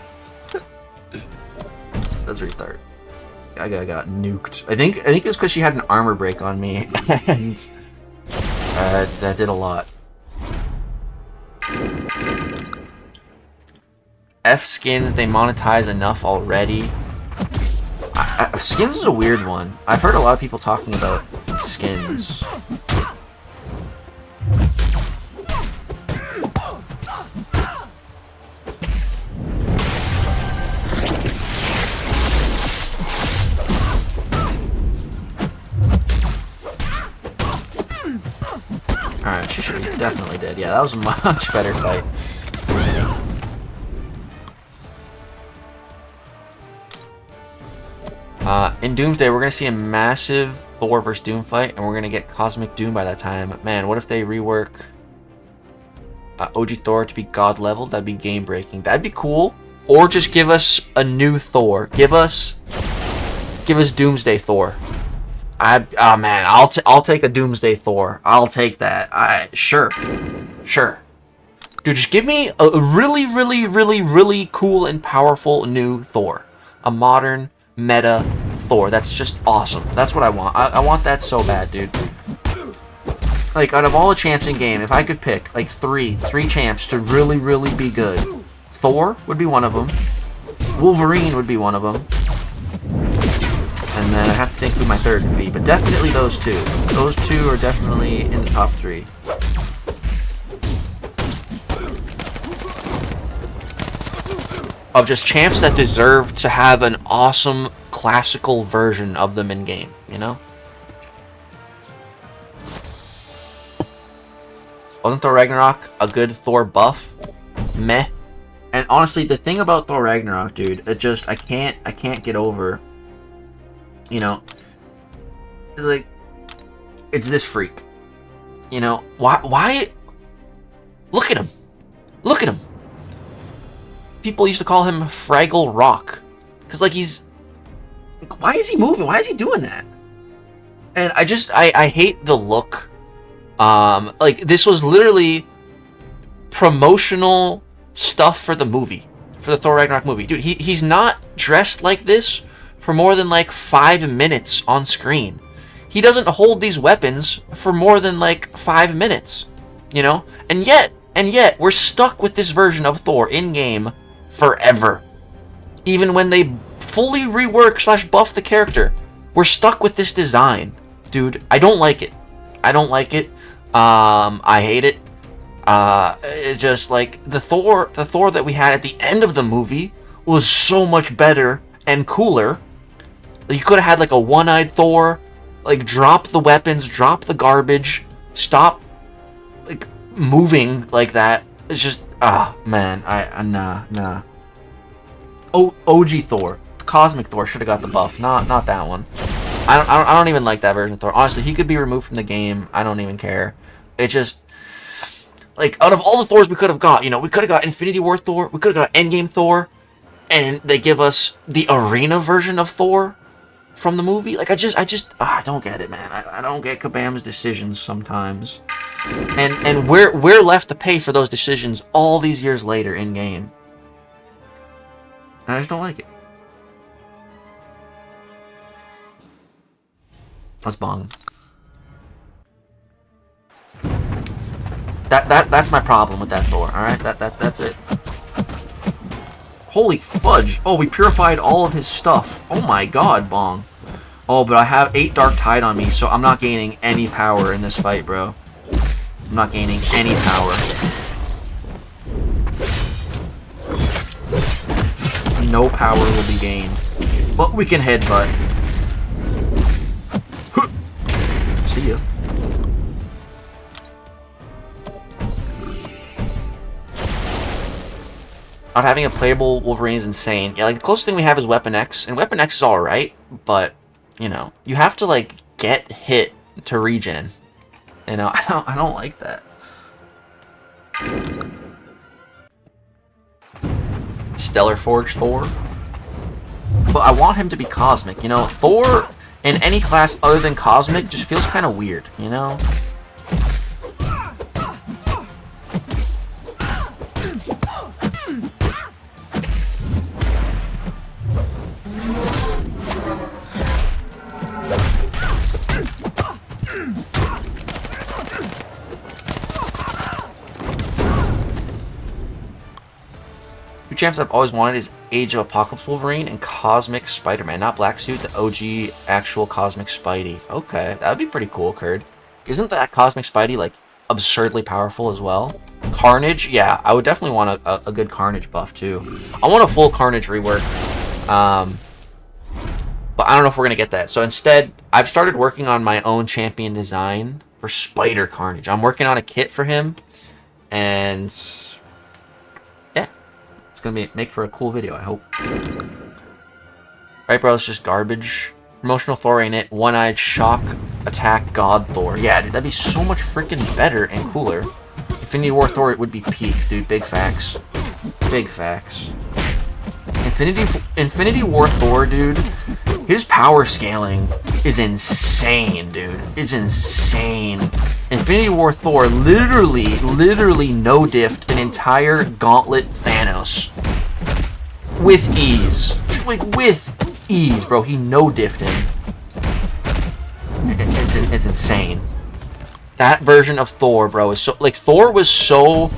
Let's restart. I got nuked. I think it's because she had an armor break on me, and that did a lot. F skins, they monetize enough already. Skins is a weird one. I've heard a lot of people talking about skins. Alright, she definitely did. Yeah, that was a much better fight. In Doomsday, we're going to see a massive Thor vs. Doom fight, and we're going to get Cosmic Doom by that time. Man, what if they rework OG Thor to be God level? That'd be game breaking. That'd be cool. Or just give us a new Thor. Give us Doomsday Thor. Oh man, I'll take a Doomsday Thor. I'll take that. Sure. Dude, just give me a really cool and powerful new Thor. A modern meta Thor. That's just awesome. That's what I want. I want that so bad, dude. Like, out of all the champs in game, if I could pick like three champs to really be good, Thor would be one of them. Wolverine would be one of them. And then I have to think who my third would be, but definitely those two. Those two are definitely in the top 3. Of just champs that deserve to have an awesome classical version of them in game, you know? Wasn't Thor Ragnarok a good Thor buff? Meh. And honestly, the thing about Thor Ragnarok, dude, it just I can't get over. You know, like, it's this freak. You know, why? Look at him. Look at him. People used to call him Fraggle Rock. Because, like, why is he moving? Why is he doing that? And I hate the look. Like, this was literally promotional stuff for the movie. For the Thor Ragnarok movie. Dude, he's not dressed like this for more than, like, 5 minutes on screen. He doesn't hold these weapons for more than, like, 5 minutes. You know? And yet, we're stuck with this version of Thor in-game forever. Even when they fully rework / buff the character, we're stuck with this design. Dude, I don't like it. I don't like it. I hate it. It's just like the Thor that we had at the end of the movie was so much better and cooler. You could have had like a one-eyed Thor, like drop the weapons, drop the garbage, stop like moving like that. It's just man, nah. OG Thor, Cosmic Thor should have got the buff, not that one. I don't even like that version of Thor. Honestly, he could be removed from the game. I don't even care. It just, like, out of all the Thors we could have got, you know, we could have got Infinity War Thor, we could have got Endgame Thor, and they give us the arena version of Thor from the movie. Like, I don't get it, man. I don't get Kabam's decisions sometimes. And we're left to pay for those decisions all these years later in game. I just don't like it. Let's bong. That's my problem with that Thor. All right, that's it. Holy fudge! Oh, we purified all of his stuff. Oh my god, bong. Oh, but I have 8 Dark Tide on me, so I'm not gaining any power in this fight, bro. I'm not gaining any power. No power will be gained. But we can headbutt. See ya. Not having a playable Wolverine is insane. Yeah, like, the closest thing we have is Weapon X, and Weapon X is alright, but, you know, you have to, like, get hit to regen. You know, I don't like that. Stellar Forge Thor. But I want him to be Cosmic, you know? Thor in any class other than Cosmic just feels kind of weird, you know? Champs I've always wanted is Age of Apocalypse Wolverine and Cosmic Spider-Man, not Black Suit, the OG actual Cosmic Spidey. Okay, that would be pretty cool, Kurd. Isn't that Cosmic Spidey, like, absurdly powerful as well? Carnage? Yeah, I would definitely want a good Carnage buff, too. I want a full Carnage rework. But I don't know if we're going to get that. So instead, I've started working on my own champion design for for Spider Carnage. I'm working on a kit for him, and yeah, it's gonna make for a cool video, I hope. Right, bro, it's just garbage. Promotional Thor ain't it. One-eyed shock attack God Thor. Yeah, dude, that'd be so much freaking better and cooler. Infinity War Thor would be peak, dude. Big facts. Big facts. Infinity War Thor, dude, his power scaling is insane, dude. It's insane. Infinity War Thor literally no-diffed an entire gauntlet Thanos. With ease. Like, with ease, bro. He no-diffed him. It's insane. That version of Thor, bro, is so... Like, Thor was so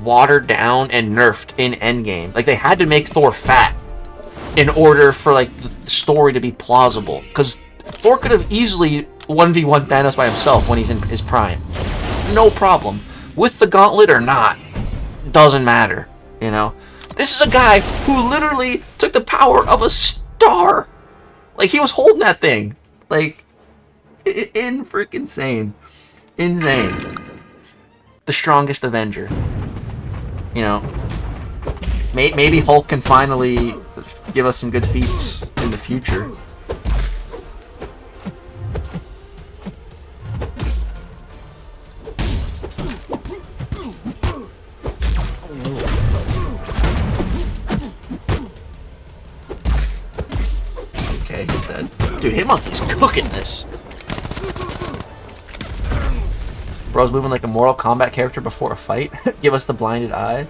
watered down and nerfed in Endgame. Like, they had to make Thor fat in order for, like, the story to be plausible. Because Thor could have easily 1v1 Thanos by himself when he's in his prime. No problem. With the gauntlet or not, doesn't matter, you know? This is a guy who literally took the power of a star. Like, he was holding that thing. Like, freaking insane. Insane. The strongest Avenger. You know, maybe Hulk can finally give us some good feats in the future. Okay, he's dead. Dude, Hitmonkey's cooking this. Bro's moving like a Mortal Kombat character before a fight. Give us the blinded eye.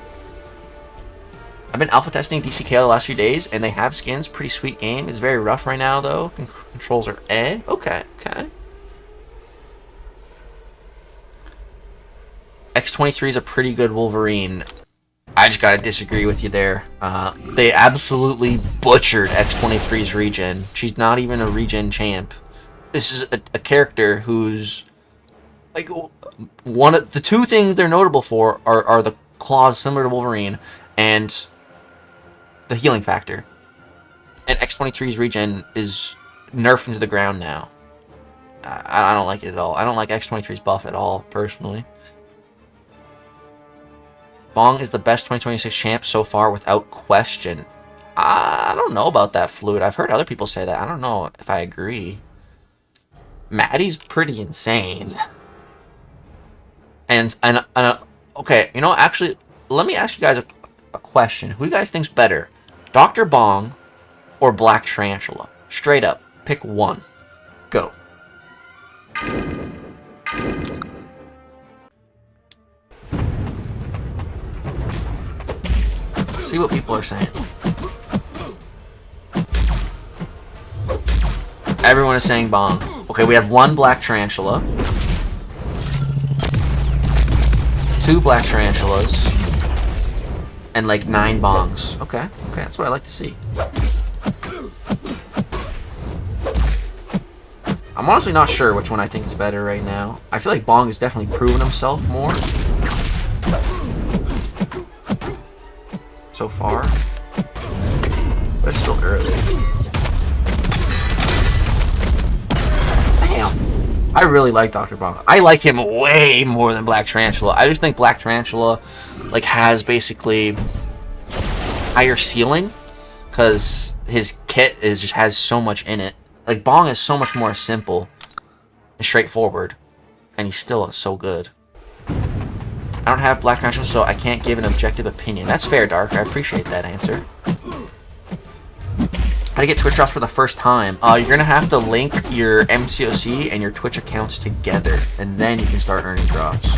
I've been alpha testing DCKL the last few days, and they have skins. Pretty sweet game. It's very rough right now, though. Controls are eh. Okay, okay. X-23 is a pretty good Wolverine. I just gotta disagree with you there. They absolutely butchered X-23's regen. She's not even a regen champ. This is a character who's... Like, one of the two things they're notable for are the claws similar to Wolverine and the healing factor. And X-23's regen is nerfed into the ground now. I don't like it at all. I don't like X-23's buff at all, personally. Bong is the best 2026 champ so far without question. I don't know about that, Fluid. I've heard other people say that. I don't know if I agree. Maddie's pretty insane. And okay, you know, actually, let me ask you guys a question. Who do you guys think's better, Dr. Bong or Black Tarantula? Straight up, pick one. Go. Let's see what people are saying. Everyone is saying Bong. Okay, we have one Black Tarantula. 2 Black Tarantulas, and like 9 Bongs. Okay, okay, that's what I like to see. I'm honestly not sure which one I think is better right now. I feel like Bong has definitely proven himself more so far, but it's still early. Damn. I really like Dr. Bong. I like him way more than Black Tarantula. I just think Black Tarantula, like, has basically higher ceiling because his kit just has so much in it. Like, Bong is so much more simple and straightforward, and he's still so good. I don't have Black Tarantula, so I can't give an objective opinion. That's fair, Dark. I appreciate that answer. How to get Twitch drops for the first time? You're gonna have to link your MCOC and your Twitch accounts together, and then you can start earning drops.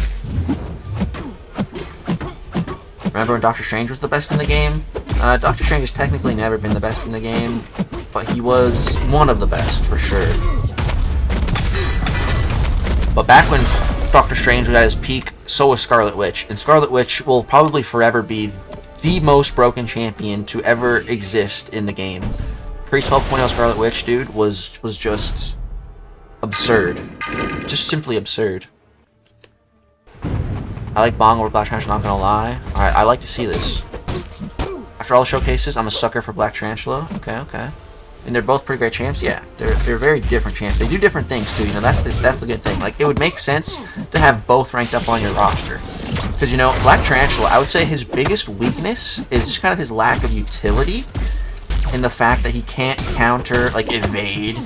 Remember when Doctor Strange was the best in the game? Doctor Strange has technically never been the best in the game, but he was one of the best for sure. But back when Doctor Strange was at his peak, so was Scarlet Witch, and Scarlet Witch will probably forever be the most broken champion to ever exist in the game. Pre-12.0 Scarlet Witch, dude, was just absurd. Just simply absurd. I like Bong over Black Tarantula, not gonna lie. Alright, I like to see this. After all the showcases, I'm a sucker for Black Tarantula. Okay, okay. and they're both pretty great champs. Yeah, they're very different champs. They do different things too. You know, that's the good thing. Like, it would make sense to have both ranked up on your roster, because, you know, Black Tarantula, I would say his biggest weakness is just kind of his lack of utility, in the fact that he can't counter, like, evade,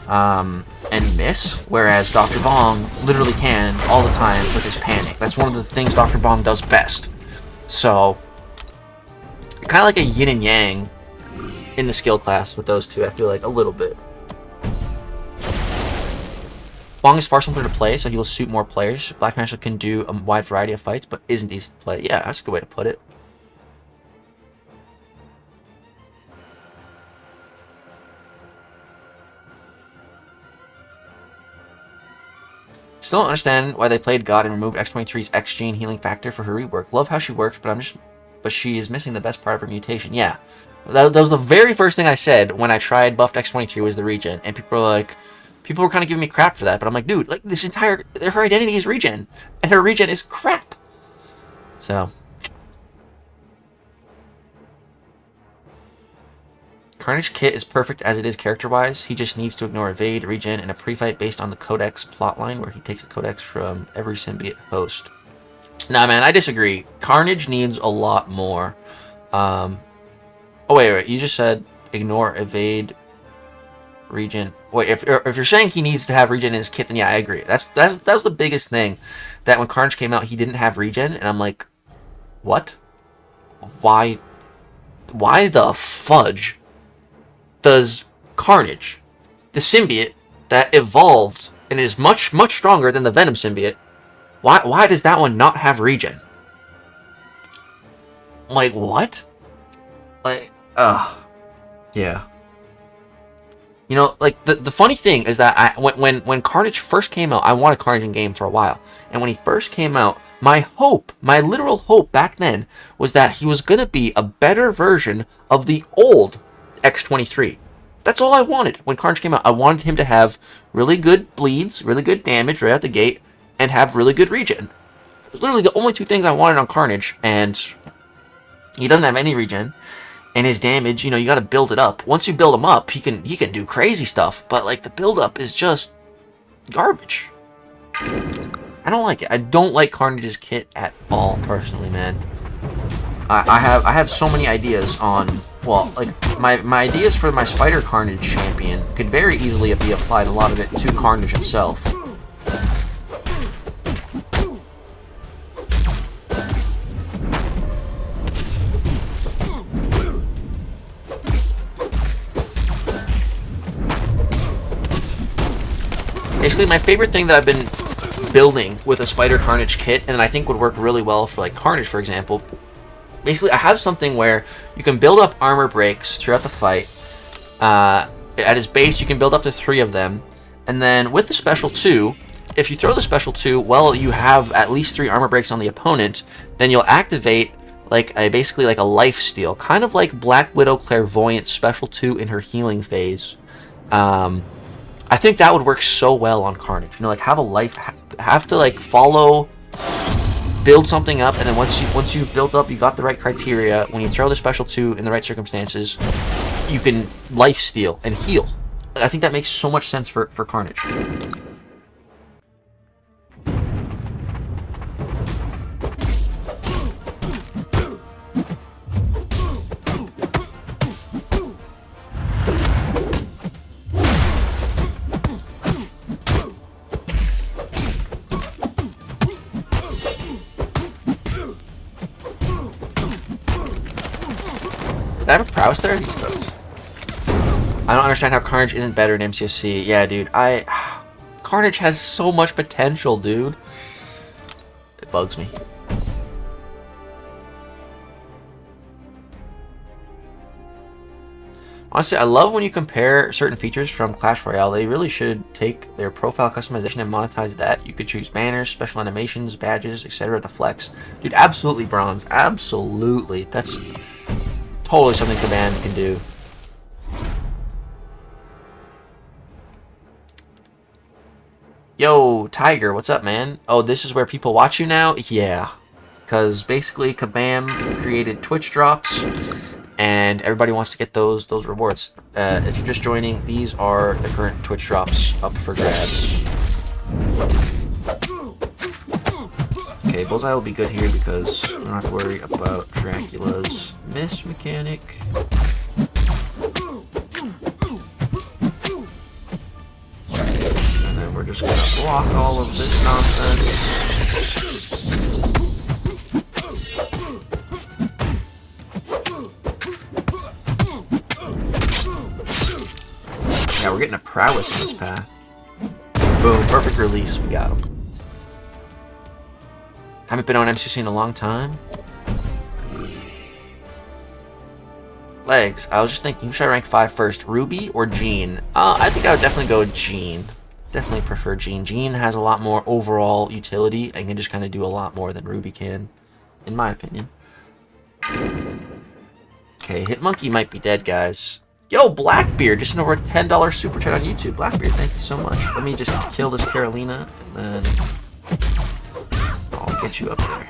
and miss, whereas Dr. Bong literally can all the time with his panic. That's one of the things Dr. Bong does best. So, kind of like a yin and yang in the skill class with those two, I feel like, a little bit. Bong is far simpler to play, so he will suit more players. Black Tarantula can do a wide variety of fights, but isn't easy to play. Yeah, that's a good way to put it. Still don't understand why they played God and removed X23's X gene healing factor for her rework. Love how she works, but she is missing the best part of her mutation. Yeah, that was the very first thing I said when I tried buffed X23 was the regen, and people were kind of giving me crap for that. But I'm like, dude, like, her identity is regen, and her regen is crap. So, Carnage kit is perfect as it is character-wise. He just needs to ignore evade, regen, and a pre-fight based on the Codex plotline where he takes the Codex from every symbiote host. Nah, man, I disagree. Carnage needs a lot more. Oh, wait. You just said ignore, evade, regen. Wait, if you're saying he needs to have regen in his kit, then yeah, I agree. That was the biggest thing. That when Carnage came out, he didn't have regen, and I'm like, what? Why the fudge does Carnage, the symbiote that evolved and is much, much stronger than the Venom symbiote, why does that one not have regen? Like, what? Like, yeah. You know, like, the funny thing is that when Carnage first came out, I wanted Carnage in game for a while. And when he first came out, my literal hope back then was that he was going to be a better version of the old X23. That's all I wanted when Carnage came out. I wanted him to have really good bleeds, really good damage right out the gate, and have really good regen. It was literally the only two things I wanted on Carnage, and he doesn't have any regen. And his damage, you know, you got to build it up. Once you build him up, he can do crazy stuff. But, like, the build up is just garbage. I don't like it. I don't like Carnage's kit at all, personally, man. I have so many ideas on, well, like, my ideas for my Spider Carnage champion could very easily be applied, a lot of it, to Carnage himself. Basically, my favorite thing that I've been building with a Spider Carnage kit, and I think would work really well for, like, Carnage, for example. Basically, I have something where you can build up armor breaks throughout the fight. At his base, you can build up to 3 of them. And then with the Special 2, if you throw the Special 2 while you have at least 3 armor breaks on the opponent, then you'll activate basically like a life steal. Kind of like Black Widow Clairvoyant's Special 2 in her healing phase. I think that would work so well on Carnage. You know, like, have a life, have to, like, follow, build something up, and then once you've built up, you got the right criteria, when you throw the Special 2 in the right circumstances, you can life steal and heal. I think that makes so much sense for Carnage. Did I have a prowess there? These folks. I don't understand how Carnage isn't better in MCSC. Yeah, dude. Carnage has so much potential, dude. It bugs me. Honestly, I love when you compare certain features from Clash Royale. They really should take their profile customization and monetize that. You could choose banners, special animations, badges, etc. to flex. Dude, absolutely, Bronze. Absolutely. That's totally something Command can do. Yo, Tiger, what's up, man? Oh, this is where people watch you now? Yeah. Because basically, Kabam created Twitch drops, and everybody wants to get those rewards. If you're just joining, these are the current Twitch drops up for grabs. Okay, Bullseye will be good here because we don't have to worry about Dracula's miss mechanic. And then we're just gonna block all of this nonsense. Yeah, we're getting a prowess in this path. Boom, perfect release, we got him. Haven't been on MCC in a long time. Legs, I was just thinking, who should I rank 5 first, Ruby or Jean? I think I would definitely go with Jean. Definitely prefer Jean. Jean has a lot more overall utility and can just kind of do a lot more than Ruby can, in my opinion. Okay, Hitmonkey might be dead, guys. Yo, Blackbeard, just an over $10 super chat on YouTube. Blackbeard, thank you so much. Let me just kill this Carolina, and then I'll get you up there.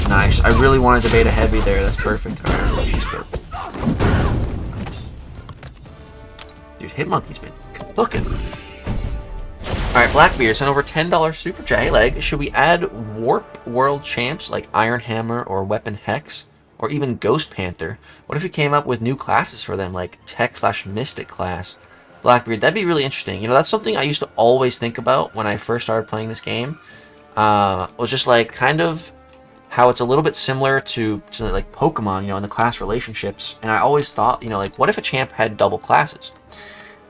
Nice. I really wanted to bait a heavy there. That's perfect. Alright, she's perfect. Nice. Dude, Hitmonkey's been cooking. Alright, Blackbeard sent over $10 super chat. Hey, Leg, should we add Warp World champs like Iron Hammer or Weapon Hex? Or even Ghost Panther? What if we came up with new classes for them, like Tech/Mystic class? Blackbeard, that'd be really interesting. You know, that's something I used to always think about when I first started playing this game. Was just like kind of how it's a little bit similar to like Pokemon, you know, in the class relationships. And I always thought, you know, like, what if a champ had double classes?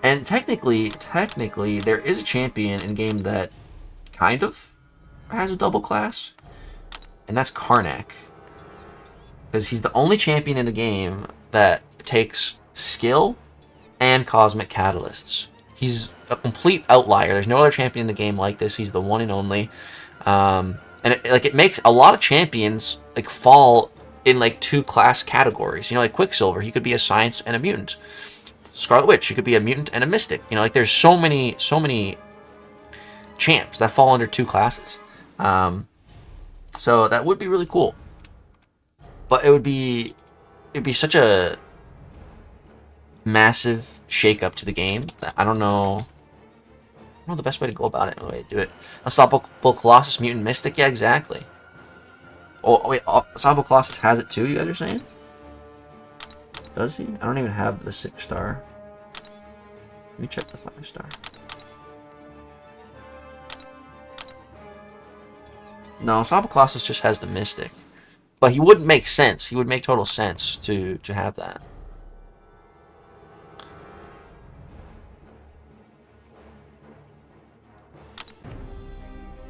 And technically, there is a champion in game that kind of has a double class, and that's Karnak. Because he's the only champion in the game that takes skill and cosmic catalysts. He's a complete outlier. There's no other champion in the game like this. He's the one and only. And it makes a lot of champions like fall in like 2 class categories. You know, like Quicksilver, he could be a science and a mutant. Scarlet Witch, she could be a mutant and a mystic. You know, like there's so many champs that fall under 2 classes. So that would be really cool. But it'd be such a massive shake-up to the game that I don't know the best way to go about it. Wait, do it. Unstoppable Colossus, Mutant, Mystic? Yeah, exactly. Oh, wait, Unstoppable Colossus has it too, you guys are saying? Does he? I don't even have the 6-star. Let me check the 5-star. No, Unstoppable Colossus just has the Mystic. But he would make sense. He would make total sense to have that.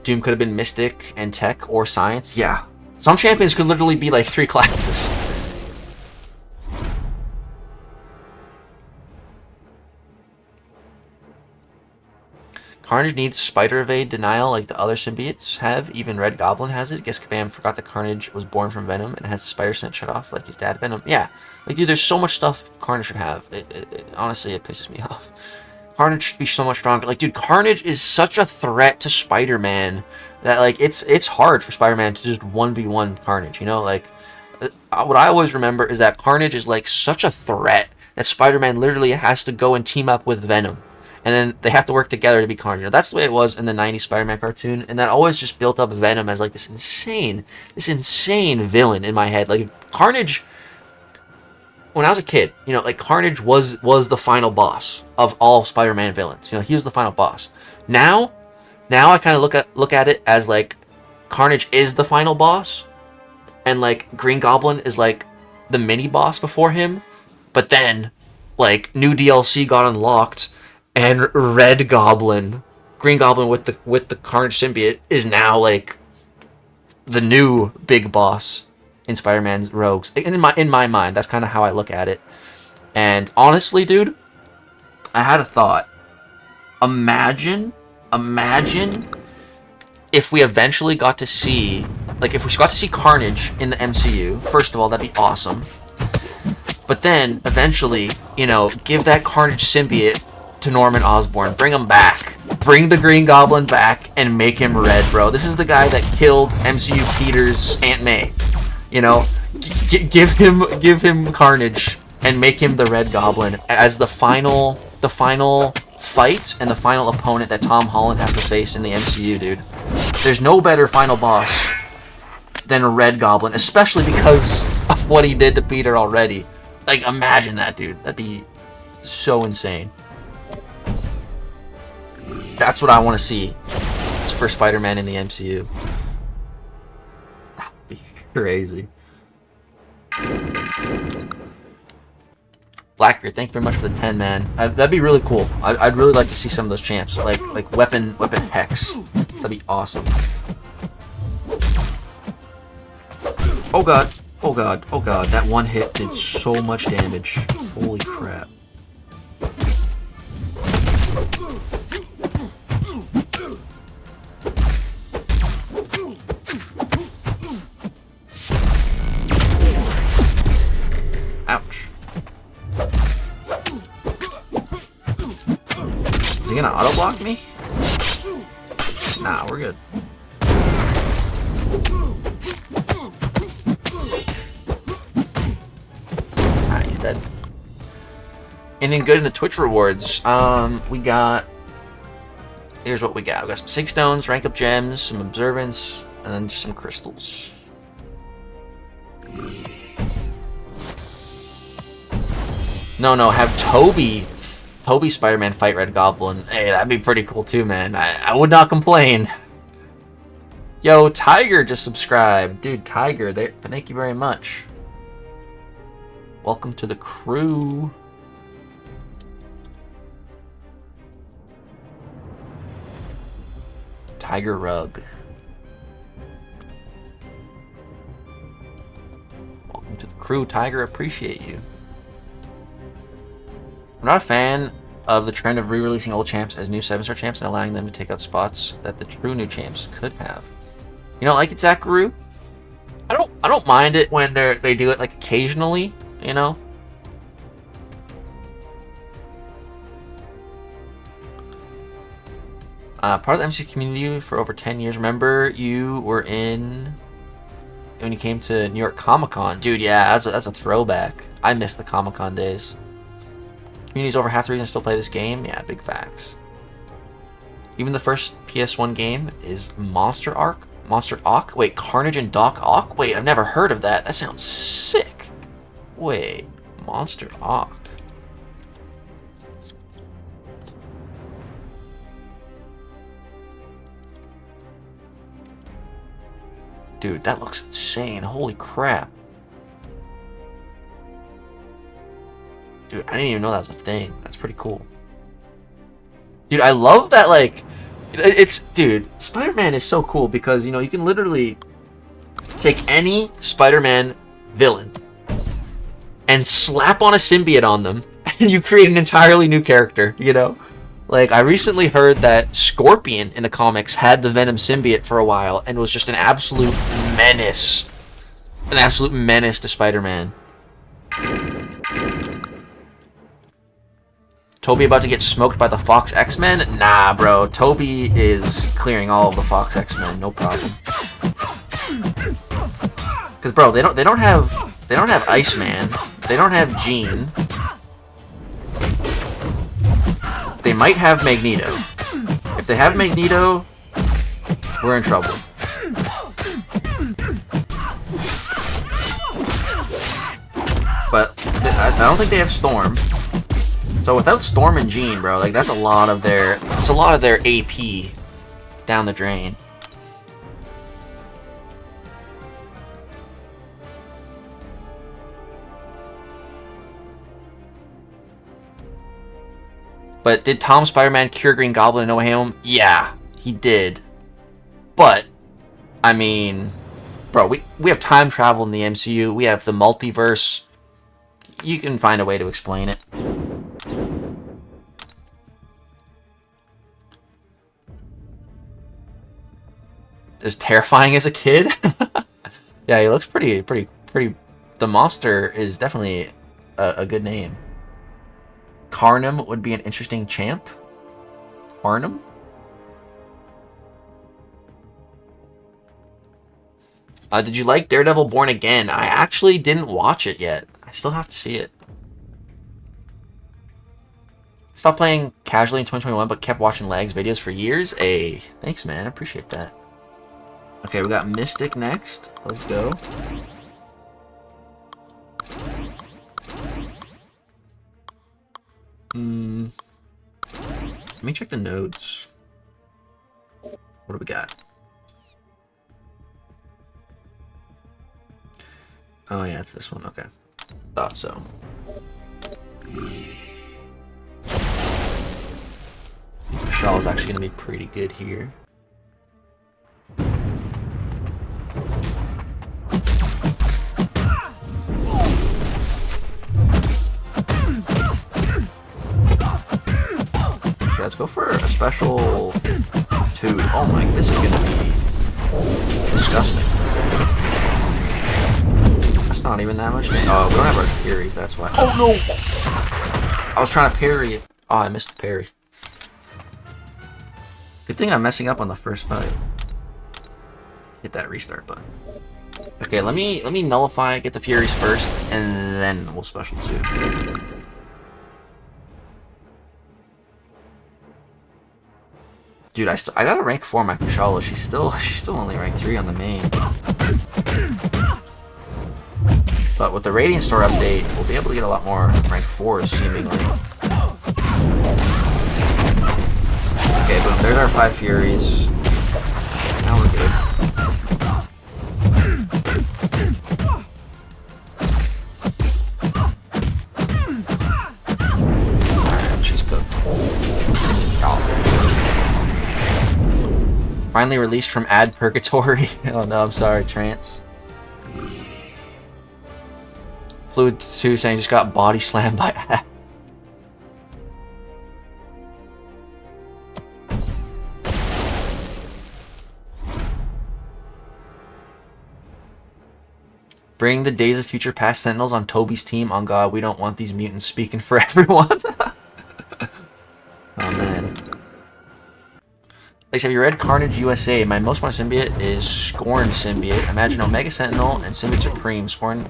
Doom could have been Mystic and Tech or Science. Yeah. Some champions could literally be like 3 classes. Carnage needs Spider Evade Denial like the other symbiotes have. Even Red Goblin has it. Guess Kabam forgot that Carnage was born from Venom and has Spider Sense shut off like his dad Venom. Yeah. Like, dude, there's so much stuff Carnage should have. Honestly, it pisses me off. Carnage should be so much stronger. Like, dude, Carnage is such a threat to Spider-Man that, like, it's hard for Spider-Man to just 1v1 Carnage, you know? Like, what I always remember is that Carnage is, like, such a threat that Spider-Man literally has to go and team up with Venom. And then they have to work together to be Carnage. You know, that's the way it was in the 90s Spider-Man cartoon. And that always just built up Venom as, like, this insane villain in my head. Like, Carnage... When I was a kid, you know, like, Carnage was the final boss of all Spider-Man villains. You know, he was the final boss. Now I kind of look at it as, like, Carnage is the final boss, and, like, Green Goblin is, like, the mini-boss before him. But then, like, new DLC got unlocked, and Red Goblin, Green Goblin with the Carnage symbiote, is now, like, the new big boss in Spider-Man's Rogues. In my mind, that's kind of how I look at it. And honestly, dude, I had a thought. Imagine if we eventually got to see, like, if we got to see Carnage in the MCU. First of all, that'd be awesome. But then eventually, you know, give that Carnage symbiote to Norman Osborn. Bring him back. bring the Green Goblin back and make him red, bro. This is the guy that killed MCU Peter's Aunt May. You know, give him Carnage and make him the Red Goblin as the final fight and the final opponent that Tom Holland has to face in the MCU, dude. There's no better final boss than a Red Goblin, especially because of what he did to Peter already. Like, imagine that, dude. That'd be so insane. That's what I want to see for Spider-Man in the MCU. That'd be crazy. Blackbeard, thank you very much for the 10, man. That'd be really cool. I'd really like to see some of those champs, like weapon Hex. That'd be awesome. Oh god, oh god, oh god! That one hit did so much damage. Holy crap! Ouch. Is he gonna auto block me? Nah, we're good. Ah, he's dead. Anything good in the Twitch rewards? We got... Here's what we got. We got some Sig Stones, rank up gems, some observance, and then just some crystals. No, have Toby Spider-Man fight Red Goblin. Hey, that'd be pretty cool too, man. I would not complain. Yo, Tiger just subscribed. Dude, Tiger, thank you very much. Welcome to the crew. Tiger Rug. Welcome to the crew, Tiger. Appreciate you. I'm not a fan of the trend of re-releasing old champs as new 7-star champs and allowing them to take out spots that the true new champs could have. You don't like it, Zachary? I don't mind it when they do it like occasionally, you know? Part of the MCU community for over 10 years. Remember you were in when you came to New York Comic-Con. Dude, yeah, that's a throwback. I miss the Comic-Con days. Community's over half the reason I still play this game. Yeah, big facts. Even the first PS1 game is Monster Arc? Wait, Carnage and Doc Ock? Wait, I've never heard of that. That sounds sick. Wait, Monster Arc. Dude, that looks insane. Holy crap. Dude, I didn't even know that was a thing. That's pretty cool. Dude, I love that, like... Dude, Spider-Man is so cool because, you know, you can literally take any Spider-Man villain and slap on a symbiote on them, and you create an entirely new character, you know? Like, I recently heard that Scorpion in the comics had the Venom symbiote for a while and was just an absolute menace. An absolute menace to Spider-Man. Toby about to get smoked by the Fox X-Men? Nah, bro. Toby is clearing all of the Fox X-Men, no problem. Cause, bro, they don't have Iceman. They don't have Jean. They might have Magneto. If they have Magneto, we're in trouble. But I don't think they have Storm. So without Storm and Jean, bro, like that's a lot of their AP down the drain. But did Tom Spider-Man cure Green Goblin in No Way Home? Yeah, he did. But I mean, bro, we have time travel in the MCU. We have the multiverse. You can find a way to explain it. Is terrifying as a kid? Yeah, he looks pretty. The monster is definitely a good name. Carnum would be an interesting champ. Carnum? Did you like Daredevil Born Again? I actually didn't watch it yet. I still have to see it. Stopped playing casually in 2021, but kept watching Lags videos for years. Hey, thanks, man. I appreciate that. Okay, we got Mystic next. Let's go. Let me check the notes. What do we got? Oh yeah, it's this one. Okay. Thought so. Shaw's actually gonna be pretty good here. Okay, let's go for a special 2. Oh my, this is gonna be disgusting. That's not even that much. Oh, we don't have our Furies, that's why. Oh no! I was trying to parry it. Oh, I missed the parry. Good thing I'm messing up on the first fight. Hit that restart button. Okay, let me nullify, get the Furies first, and then we'll special 2. Dude, I got a rank 4 my Kushala. She's still only rank 3 on the main. But with the Radiant Store update, we'll be able to get a lot more rank 4s seemingly. Okay, boom. There's our 5 Furies. Now we're good. Alright, she's cooked. Oh. Finally released from ad purgatory. Oh no, I'm sorry, Trance. Fluid 2 saying just got body slammed by ads. Bring the Days of Future Past Sentinels on Toby's team. On God, we don't want these mutants speaking for everyone. Oh man. Like, have you read Carnage USA? My most wanted symbiote is Scorn symbiote. Imagine Omega Sentinel and Symbiote Supreme. Scorn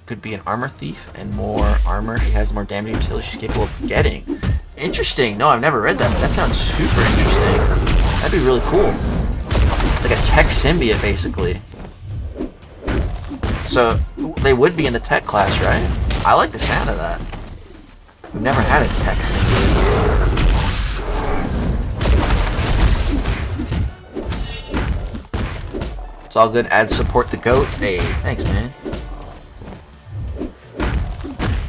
could be an armor thief, and more armor she has, the more damage utility she's capable of getting. Interesting. No, I've never read that, but that sounds super interesting. That'd be really cool. Like a tech symbiote, basically. So, they would be in the tech class, right? I like the sound of that. We've never had a tech symbiote. It's all good. Add support the GOAT. Hey, thanks, man.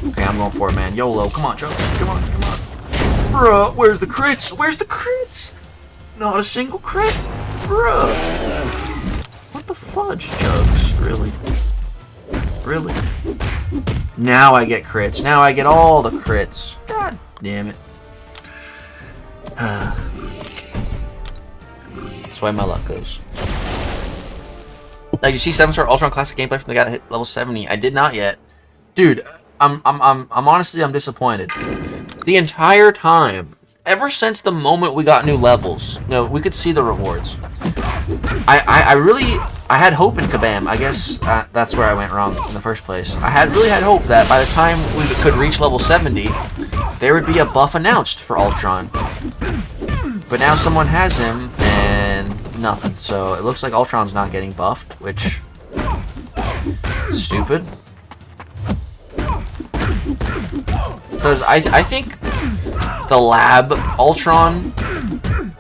Okay, I'm going for it, man. YOLO. Come on, Jokes. Come on, come on. Bruh, where's the crits? Where's the crits? Not a single crit? Bruh. What the fudge, Jokes? Really? Really? Now I get crits. Now I get all the crits. God damn it. That's why my luck goes. Did you see 7-star Ultron Classic gameplay from the guy that hit level 70? I did not yet. Dude, I'm honestly disappointed. The entire time, ever since the moment we got new levels, you know, we could see the rewards. I had hope in Kabam. I guess that's where I went wrong in the first place. I really had hope that by the time we could reach level 70, there would be a buff announced for Ultron. But now someone has him, and nothing. So it looks like Ultron's not getting buffed, which is stupid. Because I think the lab Ultron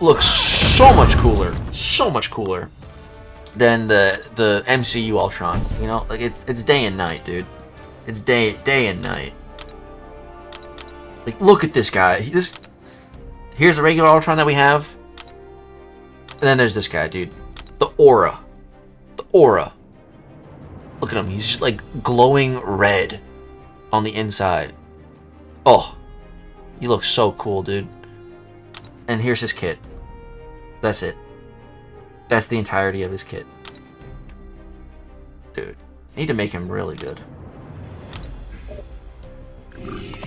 looks so much cooler than the MCU Ultron. You know, like it's day and night, dude. It's day and night. Like, look at this guy. Here's a regular Ultron that we have. And then there's this guy, dude. The aura. The aura. Look at him. He's just like glowing red on the inside. Oh. He looks so cool, dude. And here's his kit. That's it. That's the entirety of his kit. Dude. I need to make him really good.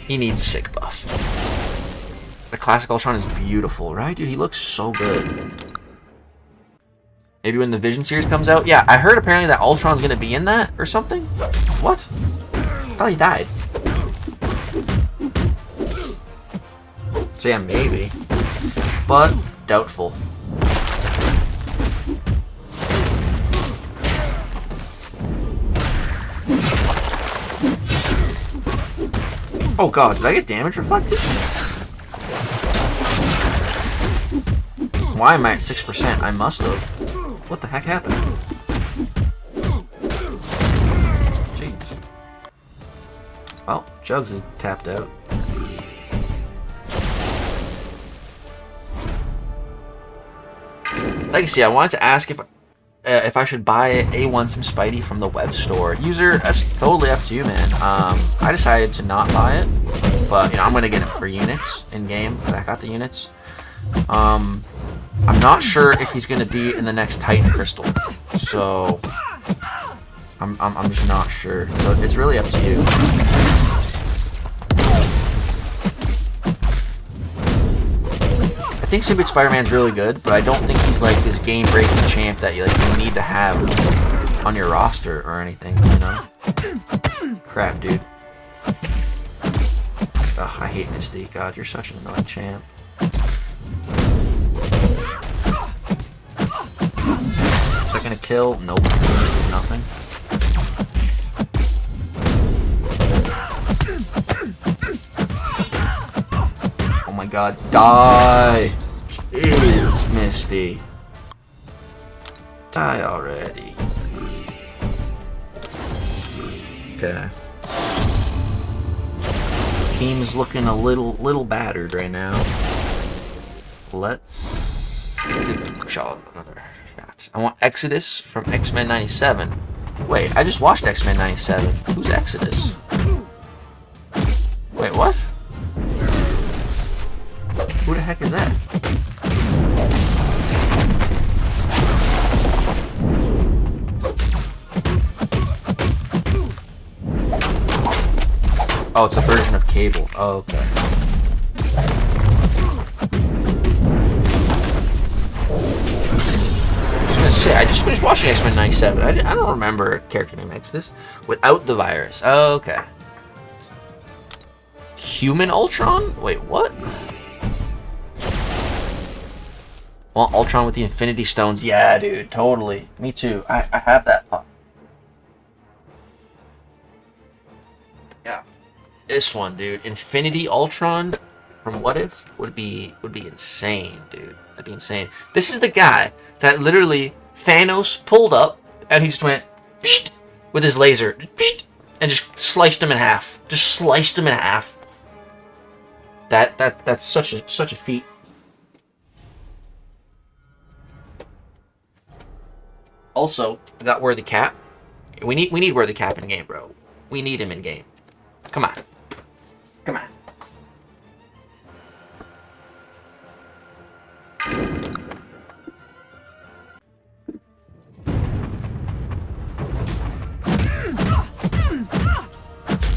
He needs a sick buff. The classic Ultron is beautiful, right? Dude, he looks so good. Maybe when the Vision series comes out. Yeah, I heard apparently that Ultron's gonna be in that or something. What? I thought he died. So yeah, maybe. But doubtful. Oh god, did I get damage reflected? Why am I at 6%? I must have. What the heck happened? Jeez. Well, Jugs is tapped out. Legacy, I wanted to ask if I should buy A1 Sim Spidey from the web store. User, that's totally up to you, man. I decided to not buy it, but you know I'm gonna get it for units in game. I got the units. I'm not sure if he's gonna be in the next Titan Crystal, so I'm just not sure. So it's really up to you. I think Super Spider-Man's really good, but I don't think he's like this game-breaking champ that you need to have on your roster or anything, you know? Crap, dude. Ugh, I hate Misty. God, you're such an annoying champ. Is that gonna kill? Nope. Nothing. Oh my god, die! Jeez, Misty. Die already. Okay. Team's looking a little battered right now. Let's see if we shot another shot. I want Exodus from X-Men 97. Wait, I just watched X-Men 97. Who's Exodus? Wait, what? Who the heck is that? Oh, it's a version of Cable. Oh, okay. I just finished watching X-Men 97. I don't remember a character named Exodus without the virus. Oh, okay. Human Ultron? Wait, what? Well, Ultron with the Infinity Stones. Yeah, dude, totally. Me too. I have that pup. Yeah. This one, dude. Infinity Ultron from What If would be insane, dude. That'd be insane. This is the guy that literally Thanos pulled up and he just went psh, with his laser psh, and just sliced him in half. Just sliced him in half. That's such a feat. Also, I got Worthy Cap. We need Worthy Cap in game, bro. We need him in game. Come on. Come on.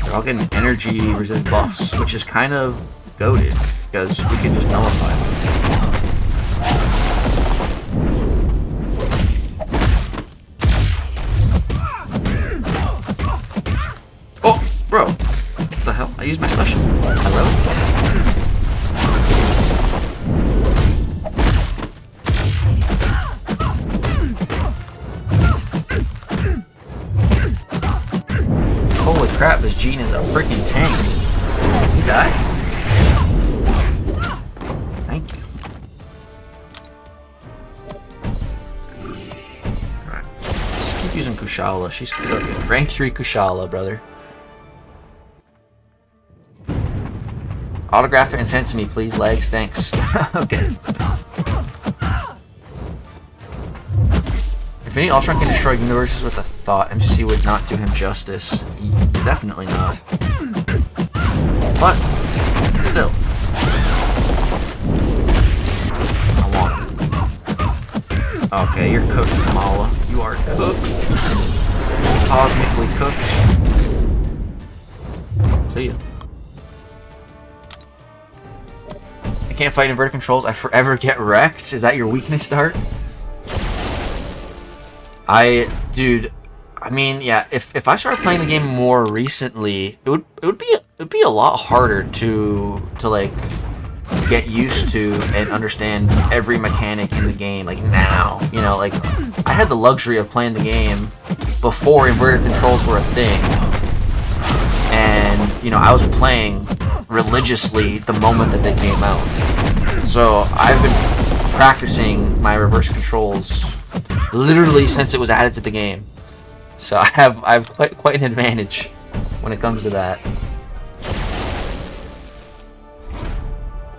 They're all getting energy resist buffs, which is kind of goated because we can just nullify them. Bro, what the hell? I used my special. Hello? Holy crap, this Gene is a freaking tank. He died? Thank you. Alright. Just keep using Kushala. She's cooking. Rank 3 Kushala, brother. Autograph it and send it to me, please, Legs. Thanks. Okay. If any Ultron can destroy universes with a thought, MCC would not do him justice. Definitely not. But, still. I want him. Okay, you're cooked, Kamala. You are cooked. Cosmically cooked. See ya. I can't fight inverted controls. I forever get wrecked. Is that your weakness, Dart? Dude, I mean, yeah. If I started playing the game more recently, it'd be a lot harder to like get used to and understand every mechanic in the game. Like now, you know, like I had the luxury of playing the game before inverted controls were a thing, and you know I was playing religiously the moment that they came out. So I've been practicing my reverse controls literally since it was added to the game. So I have quite an advantage when it comes to that.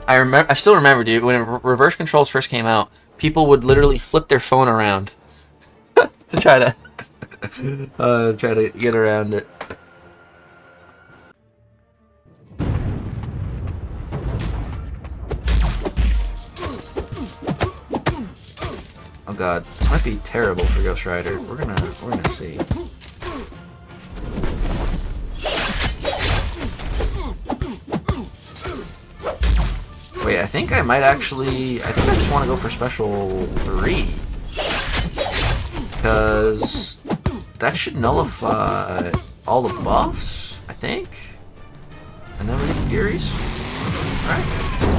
I still remember, dude, when reverse controls first came out, people would literally flip their phone around to try to get around it. Oh god, this might be terrible for Ghost Rider. We're gonna see. Wait, I think I might actually... I think I just want to go for Special 3. Because that should nullify all the buffs, I think. And then we get the Furies. Right?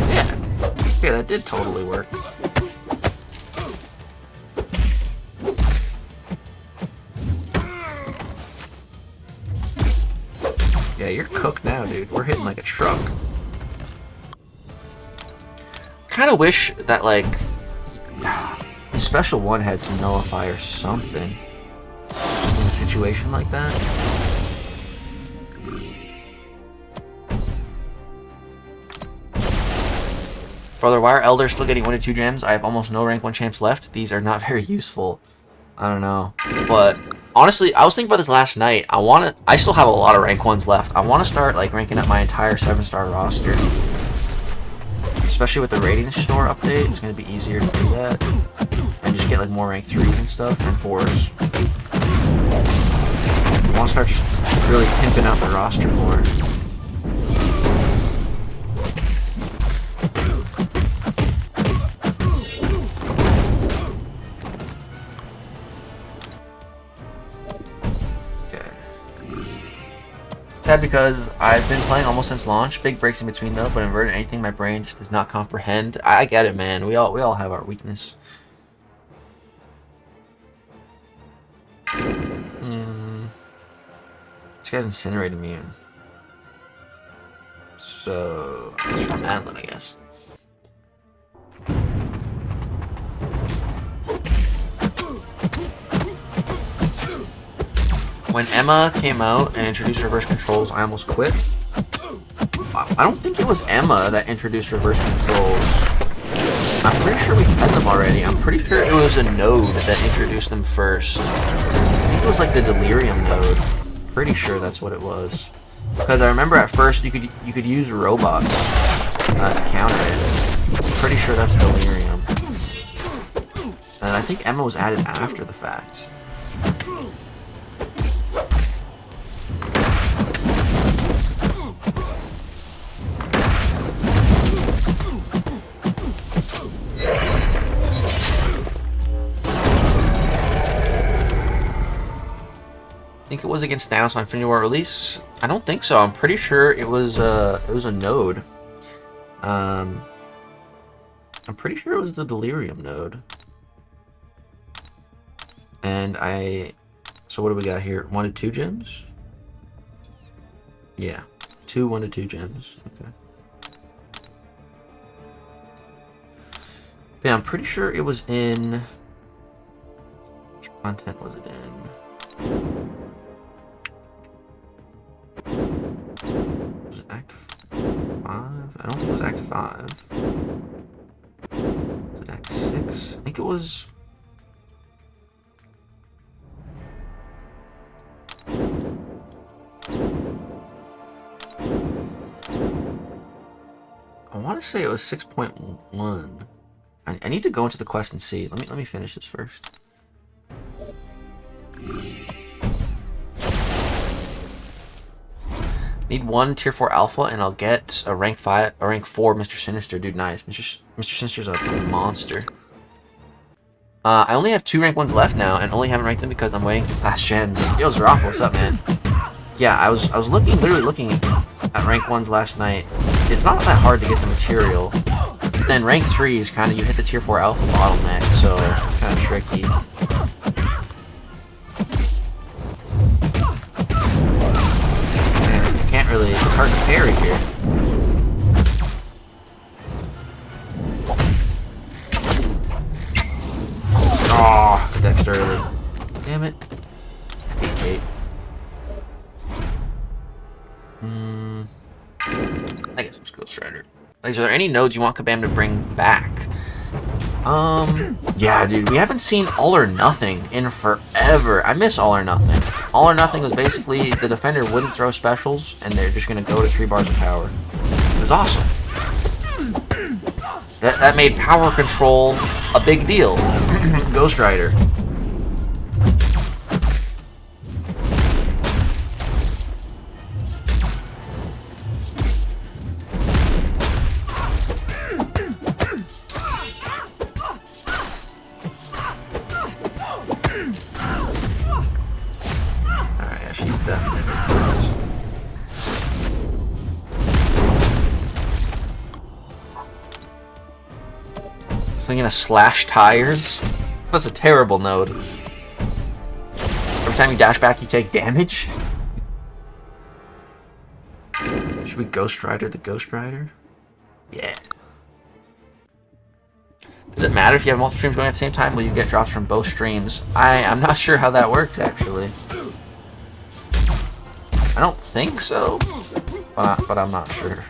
Yeah. Yeah, that did totally work. Yeah, you're cooked now, dude. We're hitting like a truck. Kind of wish that like the special one had some nullify or something in a situation like that. Brother, why are elders still getting 1 to 2 gems? I have almost no rank 1 champs left. These are not very useful. I don't know, but honestly, I was thinking about this last night. I still have a lot of rank 1s left. I want to start like ranking up my entire 7-star roster. Especially with the rating store update, it's going to be easier to do that. And just get like more rank 3s and stuff, and 4s. I want to start just really pimping out the roster more. Sad because I've been playing almost since launch. Big breaks in between though, but inverted anything my brain just does not comprehend. I get it, man. We all have our weakness. This guy's Incinerate immune. So let's try Madeline, I guess. When Emma came out and introduced reverse controls, I almost quit. I don't think it was Emma that introduced reverse controls. I'm pretty sure we had them already. I'm pretty sure it was a node that introduced them first. I think it was like the Delirium node. Pretty sure that's what it was. Because I remember at first you could use robots to counter it. I'm pretty sure that's Delirium. And I think Emma was added after the fact. I think it was against Thanos on Infinity War release. I don't think so. I'm pretty sure it was a node. I'm pretty sure it was the Delirium node. And so what do we got here? 1 to 2 gems? Yeah, 1 to 2 gems. Okay. Yeah, I'm pretty sure it was in. Which content was it in? Was it Act 5? I don't think it was Act 5. Was it Act 6? I think it was... I want to say it was 6.1. I need to go into the quest and see. Let me finish this first. Need 1 tier 4 alpha and I'll get a rank 4 Mr. Sinister. Dude, nice. Mr. Sinister's a monster. I only have 2 rank 1s left now, and only haven't ranked them because I'm waiting for class gems. Yo, Zerafa, what's up, man? Yeah, I was literally looking at rank 1s last night. It's not that hard to get the material. But then rank 3 is kind of, you hit the tier 4 alpha bottleneck, so it's kind of tricky. Man, you can't really, it's hard to parry here. Oh, I dexed early. Damn it. I hate Kate. I guess we'll just go with Strider. Like, are there any nodes you want Kabam to bring back? Yeah, dude, we haven't seen All or Nothing in forever. I miss All or Nothing. All or Nothing was basically the defender wouldn't throw specials, and they're just gonna go to 3 bars of power. It was awesome. That made power control a big deal. Ghost Rider. Alright, yeah, she's definitely correct. Thinking of slash tires? That's a terrible node. Every time you dash back, you take damage? Should we Ghost Rider the Ghost Rider? Yeah. Does it matter if you have multiple streams going at the same time? Will you get drops from both streams? I'm not sure how that works, actually. I don't think so, but I'm not sure.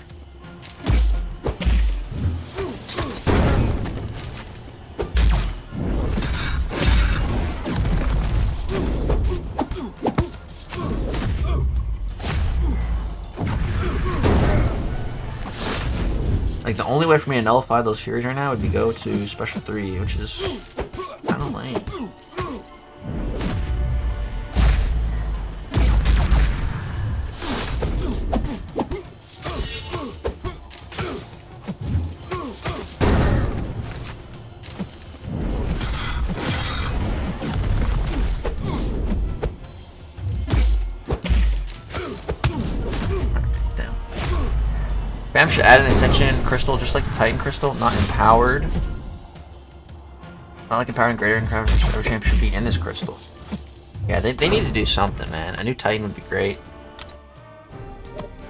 Like, the only way for me to nullify those Furies right now would be go to Special 3, which is kind of lame. Bam should add an Ascension Crystal just like the Titan Crystal, not empowered. Not like empowered and greater and every champ should be in this crystal. Yeah, they need to do something, man. A new Titan would be great.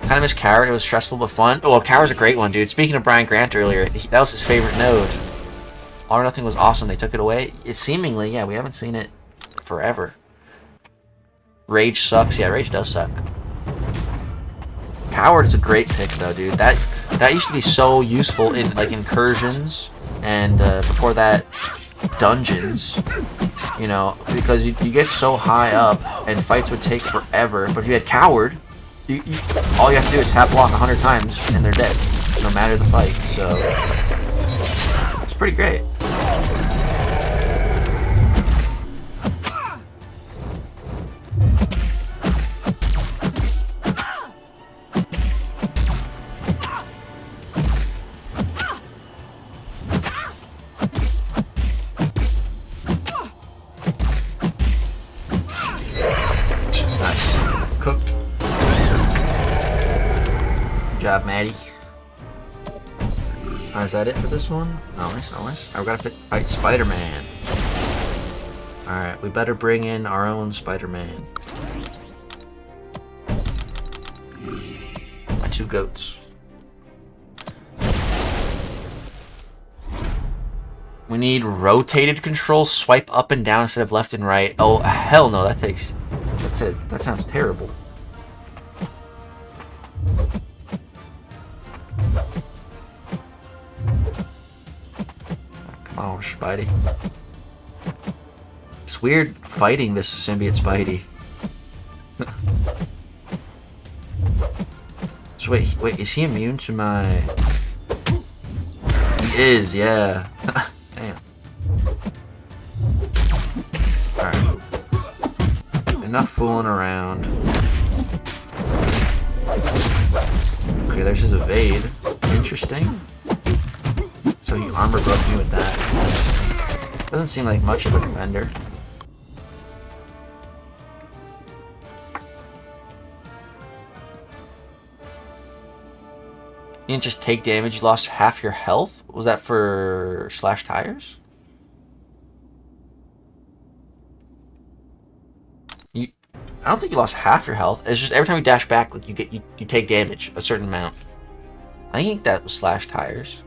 Kind of miss Coward. It was stressful but fun. Oh, Coward's a great one, dude. Speaking of Brian Grant earlier, that was his favorite node. All or Nothing was awesome. They took it away. It's seemingly, yeah, we haven't seen it forever. Rage sucks. Yeah, Rage does suck. Coward is a great pick though, dude. That used to be so useful in like incursions and before that dungeons, you know, because you get so high up and fights would take forever. But if you had Coward, all you have to do is tap block 100 times and they're dead, no matter the fight. So it's pretty great. Maddie. Is that it for this one? Nice. I've got to fight Spider-Man. Alright, we better bring in our own Spider-Man. My 2 goats. We need rotated control, swipe up and down instead of left and right. Oh, hell no, that's it. That sounds terrible. Oh, Spidey. It's weird fighting this symbiote Spidey. So wait, is he immune to my... He is, yeah. Damn. Alright. Enough fooling around. Okay, there's his evade. Interesting. So he armor broke me with that. Doesn't seem like much of a defender. You didn't just take damage, you lost half your health? Was that for slash tires? I don't think you lost half your health. It's just every time you dash back, like you take damage, a certain amount. I think that was slash tires.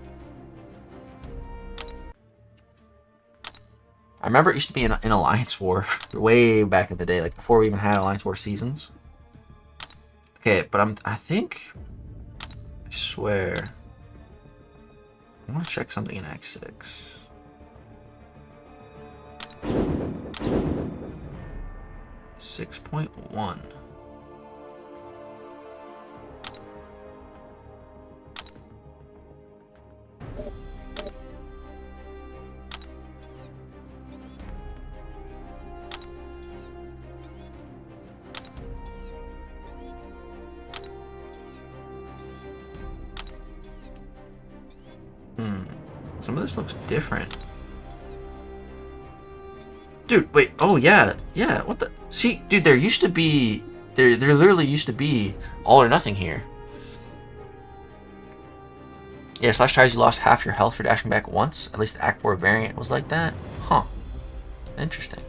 I remember it used to be in Alliance War way back in the day, like before we even had Alliance War seasons. Okay, but I think, I swear, I want to check something in Act 6. 6.1. Some of this looks different. Dude, wait. Oh, yeah. Yeah, what the? See, dude, there used to be... There literally used to be all or nothing here. Yeah, slash tires, you lost half your health for dashing back once. At least the Act 4 variant was like that. Huh. Interesting.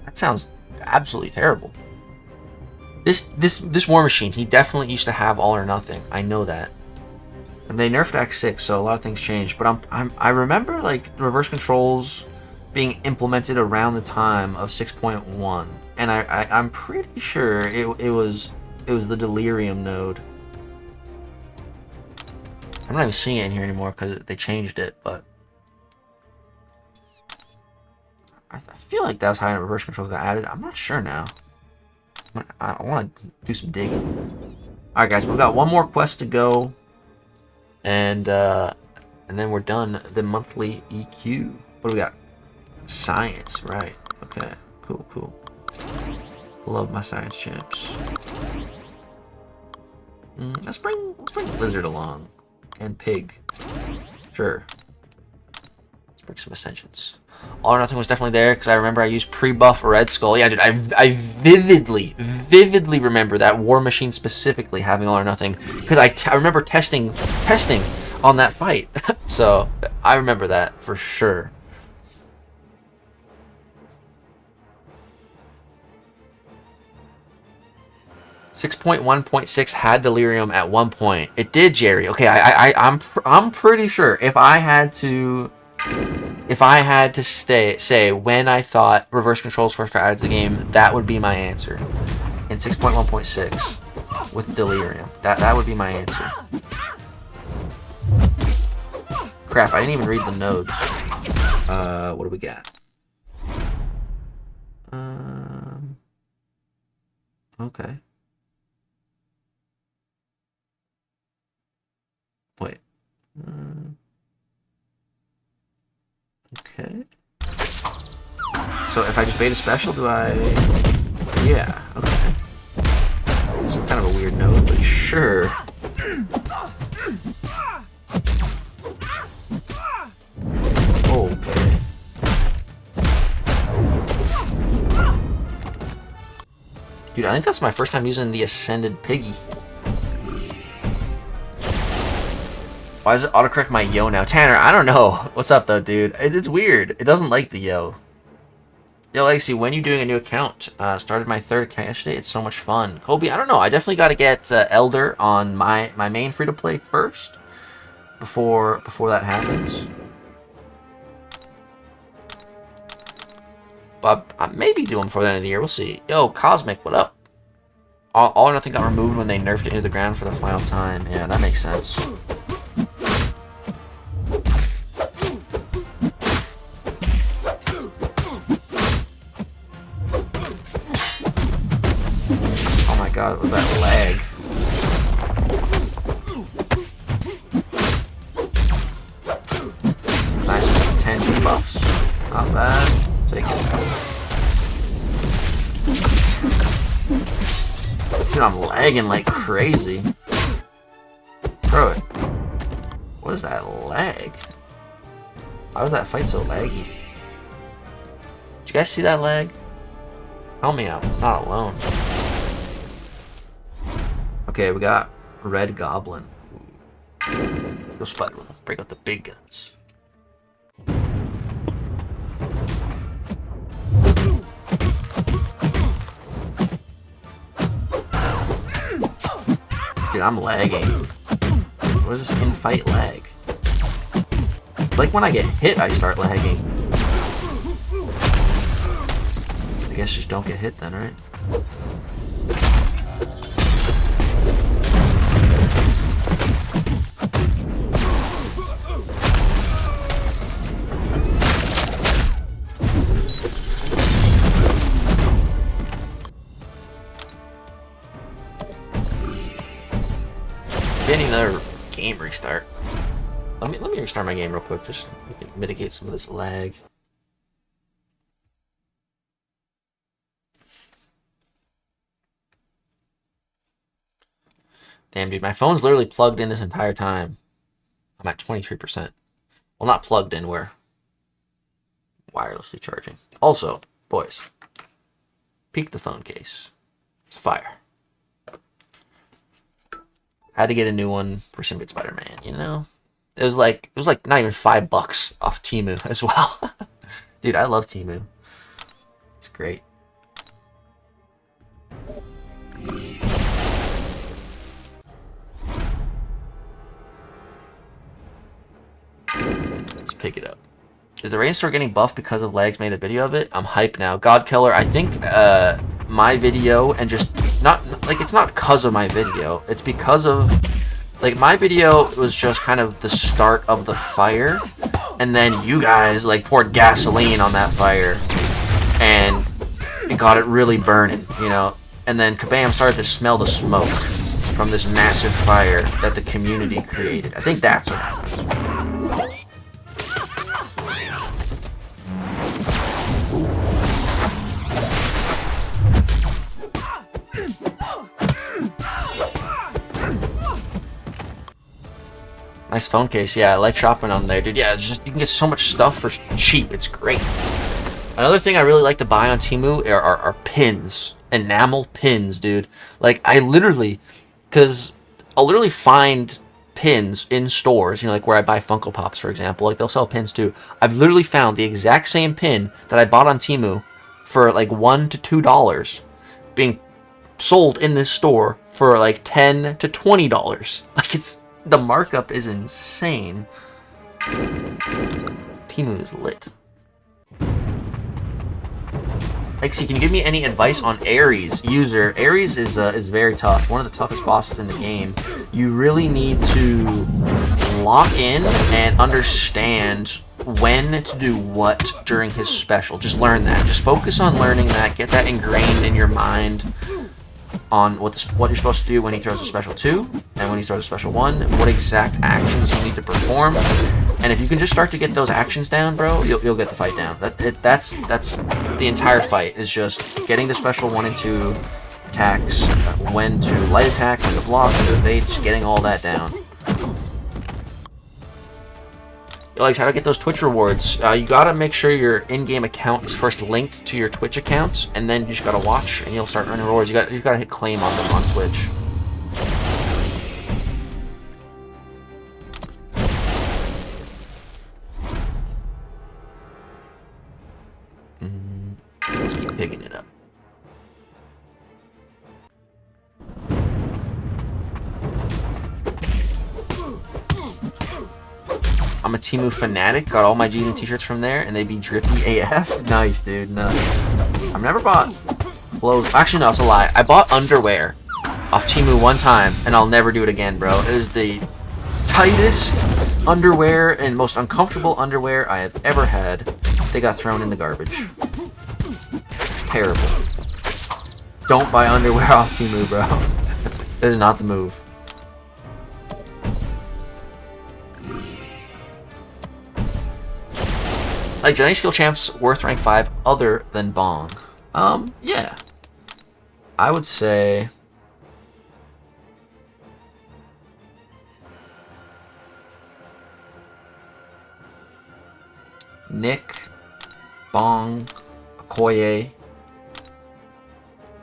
That sounds absolutely terrible. This War Machine, he definitely used to have all or nothing. I know that. And they nerfed Act 6, so a lot of things changed. But I remember like the reverse controls being implemented around the time of 6.1, and I'm pretty sure it was the Delirium node. I'm not even seeing it in here anymore because they changed it, but I feel like that was how reverse controls got added. I'm not sure now. I want to do some digging. All right, guys, we've got one more quest to go. And then we're done. The monthly EQ. What do we got? Science, right? Okay, cool. Love my science champs. Let's bring Lizard along, and Pig. Sure. Let's bring some Ascensions. All or Nothing was definitely there because I remember I used pre-buff Red Skull. Yeah, dude, I vividly remember that War Machine specifically having All or Nothing because I remember testing on that fight. So I remember that for sure. .1.6 had Delirium at one point. It did, Jerry. Okay, I'm pretty sure if I had to say when I thought reverse controls first got added to the game, that would be my answer. In 6.1.6 with Delirium. That would be my answer. Crap, I didn't even read the nodes. What do we got? Okay. Wait. Okay. So if I just bait a special, do I... Yeah, okay. It's kind of a weird node, but sure. Okay. Dude, I think that's my first time using the Ascended Piggy. Why does it autocorrect my yo now? Tanner, I don't know. What's up, though, dude? It's weird. It doesn't like the yo. Yo, Lagacy, when you doing a new account? Started my third account yesterday. It's so much fun. Kobe, I don't know. I definitely got to get Elder on my main free-to-play first before that happens. But I maybe do them before the end of the year. We'll see. Yo, Cosmic, what up? All or Nothing got removed when they nerfed it into the ground for the final time. Yeah, that makes sense. Oh my god, was that lag? Nice with 10 debuffs. Not bad. Take it. Dude, I'm lagging like crazy. Throw it. What is that lag? Why was that fight so laggy? you guys see that lag? Help me out. I'm not alone. Okay, we got Red Goblin. Let's go spider with him. Break out the big guns. Dude, I'm lagging. What is this in-fight lag? It's like when I get hit, I start lagging. I guess just don't get hit then, right? Getting another game restart. Let me restart my game real quick, just mitigate some of this lag. Damn, dude, my phone's literally plugged in this entire time. I'm at 23%. Well, not plugged in, we're wirelessly charging. Also, boys, peek the phone case. It's fire. Had to get a new one for Symbiote Spider-Man, you know? It was like not even $5 off Temu as well. Dude, I love Temu. It's great. Let's pick it up. Is the Rain Store getting buffed because of Lags made a video of it? I'm hyped now. God Killer, I think my video and just not like it's not because of my video. It's because of like my video was just kind of the start of the fire, and then you guys like poured gasoline on that fire, and it got it really burning, you know. And then kabam, started to smell the smoke from this massive fire that the community created. I think that's what happened. Nice phone case. Yeah, I like shopping on there, dude. Yeah, it's just you can get so much stuff for cheap. It's great. Another thing I really like to buy on Temu are pins. Enamel pins, dude. Like, I'll literally find pins in stores, you know, like where I buy Funko Pops, for example. Like, they'll sell pins, too. I've literally found the exact same pin that I bought on Temu for, like, $1 to $2 being sold in this store for, like, $10 to $20. Like, the markup is insane. Temu is lit. Lagacy, can you give me any advice on Ares user? Ares is very tough. One of the toughest bosses in the game. You really need to lock in and understand when to do what during his special. Just learn that. Just focus on learning that. Get that ingrained in your mind on what you're supposed to do when he throws a special 2 and when he throws a special 1, what exact actions you need to perform. And if you can just start to get those actions down, bro, you'll get the fight down. That's the entire fight, is just getting the special 1 and 2 attacks, when to light attack, when to block, when to evade, just getting all that down. Like, how to get those Twitch rewards? You gotta make sure your in-game account is first linked to your Twitch account, and then you just gotta watch, and you'll start earning rewards. You just gotta hit claim on them on Twitch. Let's keep picking it up. I'm a Temu fanatic. Got all my jeans and t-shirts from there, and they be drippy AF. Nice, dude. Nice. I've never bought clothes. Actually, no, it's a lie. I bought underwear off Temu one time, and I'll never do it again, bro. It was the tightest underwear and most uncomfortable underwear I have ever had. They got thrown in the garbage. Terrible. Don't buy underwear off Temu, bro. This is not the move. Like, do any skill champs worth rank 5 other than Bong? Yeah. I would say... Nick, Bong, Okoye.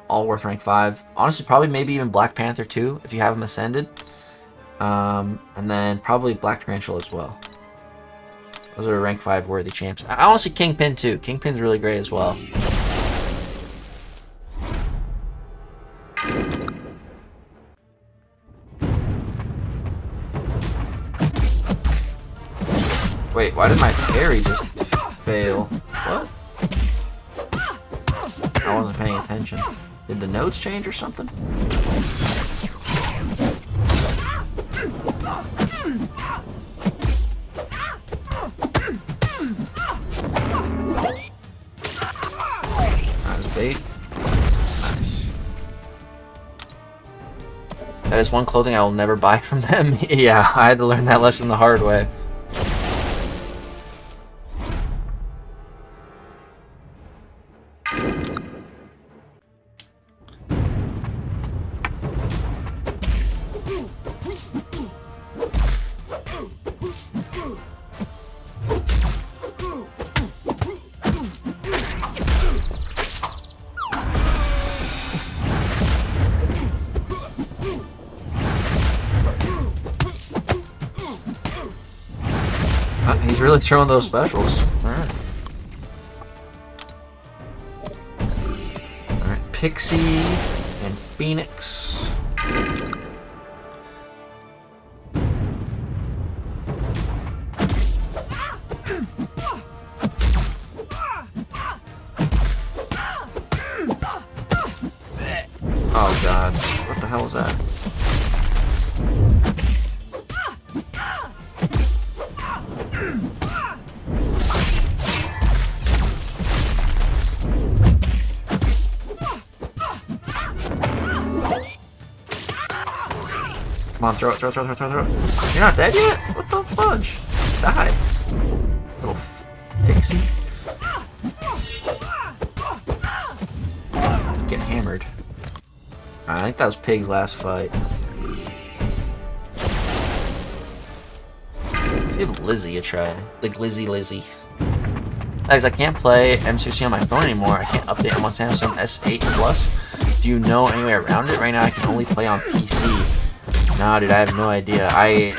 All worth rank 5. Honestly, probably maybe even Black Panther too, if you have him ascended. And then probably Black Tarantula as well. Those are rank 5 worthy champs. I want to see Kingpin too. Kingpin's really great as well. Wait, why did my parry just fail? What? I wasn't paying attention. Did the nodes change or something? That was bait. Nice. That is one clothing I will never buy from them. Yeah, I had to learn that lesson the hard way. He's really throwing those specials. Alright. Alright, Pixie and Phoenix. Oh god, what the hell was that? Come on, throw it, throw it, throw it, throw it, throw it. You're not dead yet? What the fudge? Die. Little pixie. Get hammered. I think that was Pig's last fight. Let's give Lizzie a try. Like Lizzie. Guys, I can't play M2C on my phone anymore. I can't update. I'm on Samsung S8 Plus. Do you know any way around it? Right now I can only play on PC. Nah, dude, I have no idea. I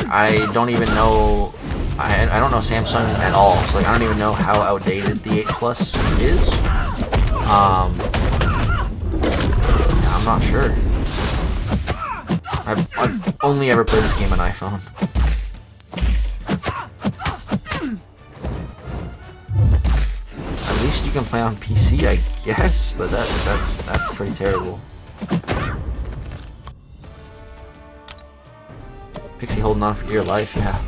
don't even know. I don't know Samsung at all. So like, I don't even know how outdated the 8 Plus is. I'm not sure. I've only ever played this game on iPhone. At least you can play on PC, I guess, but that's pretty terrible. Pixie holding on for dear life, yeah.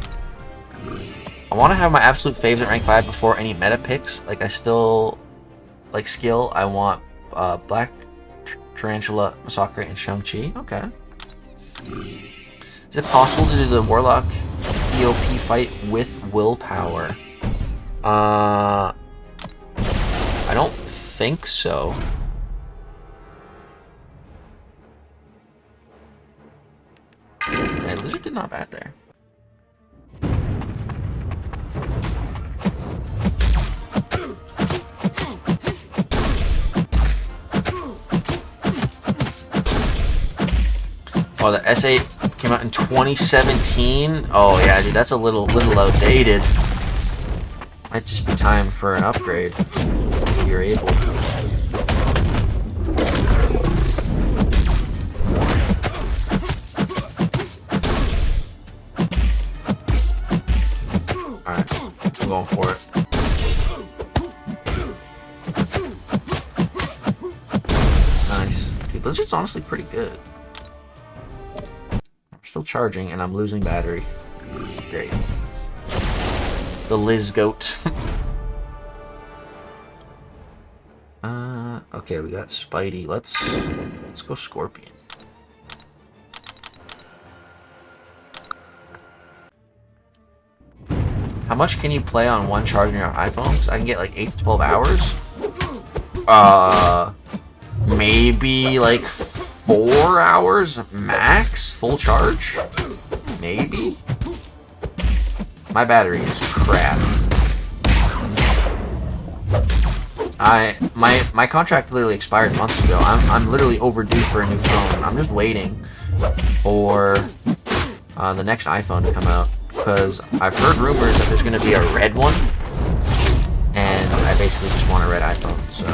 I want to have my absolute favorite rank 5 before any meta picks. Like, I still like skill. I want Black Tarantula, Masakre, and Shang-Chi. Okay. Is it possible to do the Warlock EOP fight with willpower? I don't think so. Man, Lizard did not bad there. Oh, the S8 came out in 2017. Oh yeah, dude, that's a little outdated. Might just be time for an upgrade if you're able. Alright, I'm going for it. Nice. Dude, Blizzard's honestly pretty good. Still charging, and I'm losing battery. Great. The Liz goat. Okay, we got Spidey. Let's go Scorpion. How much can you play on one charge on your iPhone? Because I can get like 8 to 12 hours. Maybe like 4 hours max, full charge? Maybe? My battery is crap. My contract literally expired months ago. I'm literally overdue for a new phone. I'm just waiting for the next iPhone to come out because I've heard rumors that there's going to be a red one, and I basically just want a red iPhone. So,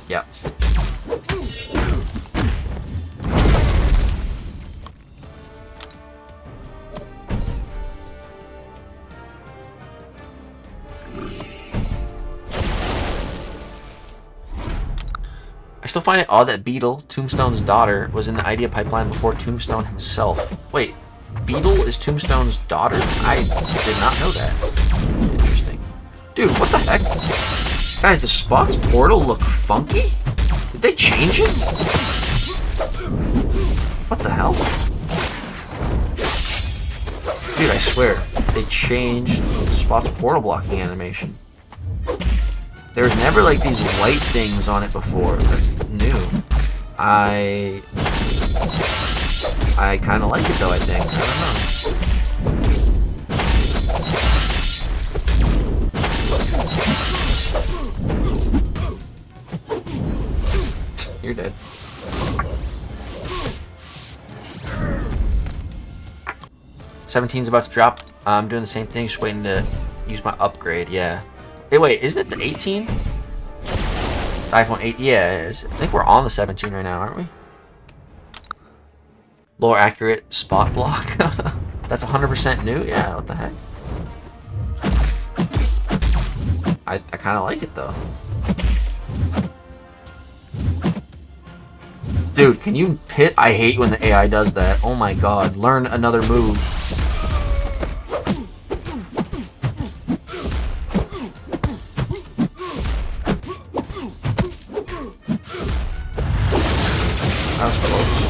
yeah. I still find it odd that Beetle, Tombstone's daughter, was in the idea pipeline before Tombstone himself. Wait, Beetle is Tombstone's daughter? I did not know that. Interesting. Dude, what the heck? Guys, the Spock's portal look funky? Did they change it? What the hell? Dude, I swear, they changed Spot's portal blocking animation. There was never like these white things on it before. That's new. I kind of like it though, I think. I don't know. You're dead. $17's about to drop. I'm doing the same thing, just waiting to use my upgrade, yeah. Hey, wait, isn't it the 18? iPhone 8, yeah, I think we're on the 17 right now, aren't we? Lower accurate spot block. That's 100% new? Yeah, what the heck? I kind of like it, though. Dude, can you pit? I hate when the AI does that. Oh my god. Learn another move. That was close.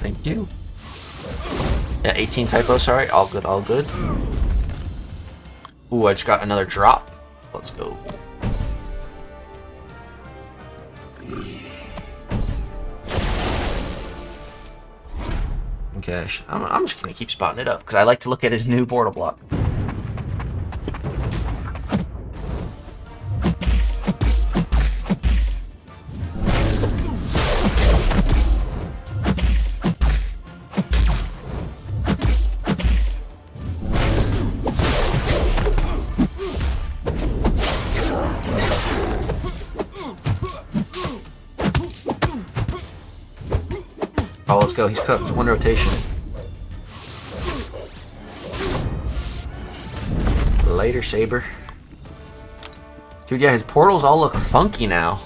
Thank you. Yeah, 18 typo, sorry. All good, all good. Ooh, I just got another drop. Let's go. Okay, I'm just gonna keep spotting it up because I like to look at his new portal block. Oh, let's go. He's cooked. One rotation. Later, Saber. Dude, yeah, his portals all look funky now.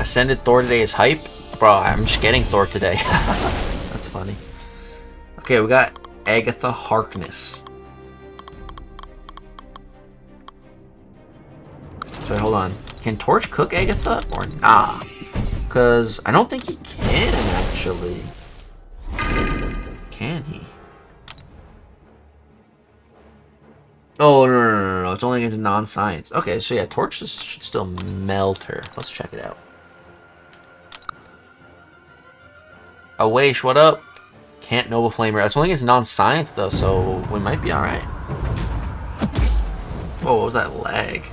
Ascended Thor today is hype. Bro, I'm just getting Thor today. That's funny. Okay, we got Agatha Harkness. So, hold on. Can Torch cook Agatha or nah? Because I don't think he can, actually. Can he? Oh, no. It's only against non-science. Okay, so yeah, Torch should still melt her. Let's check it out. Awaish, what up? Can't Nova Flamer. That's only against non-science, though, so we might be alright. Whoa, what was that lag?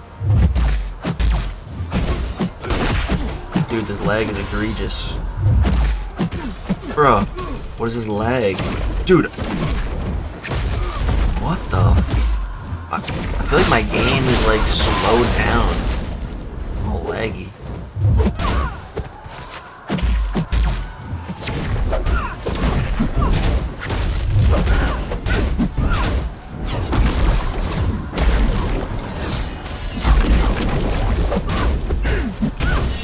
Dude, this lag is egregious. Bro, what is this lag? Dude. What the? I feel like my game is like slowed down. All laggy.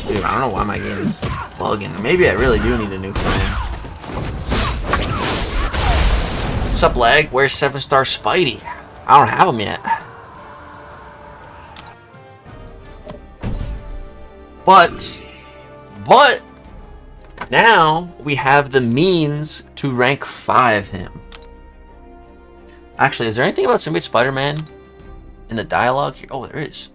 Dude, I don't know why my game is bugging. Maybe I really do need a new phone. What's up, lag? Where's 7-star Spidey? I don't have him yet. But now we have the means to rank 5 him. Actually, is there anything about Symbiote Spider-Man in the dialogue here? Oh, there is.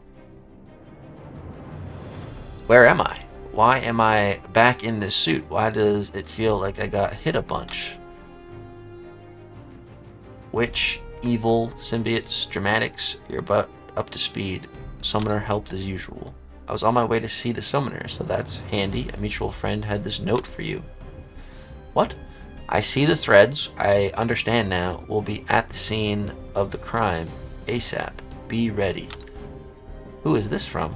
Where am I? Why am I back in this suit? Why does it feel like I got hit a bunch? Which evil symbiotes dramatics? You're about up to speed. Summoner helped as usual. I was on my way to see the summoner, so that's handy. A mutual friend had this note for you. What? I see the threads. I understand now. We'll be at the scene of the crime ASAP. Be ready. Who is this from?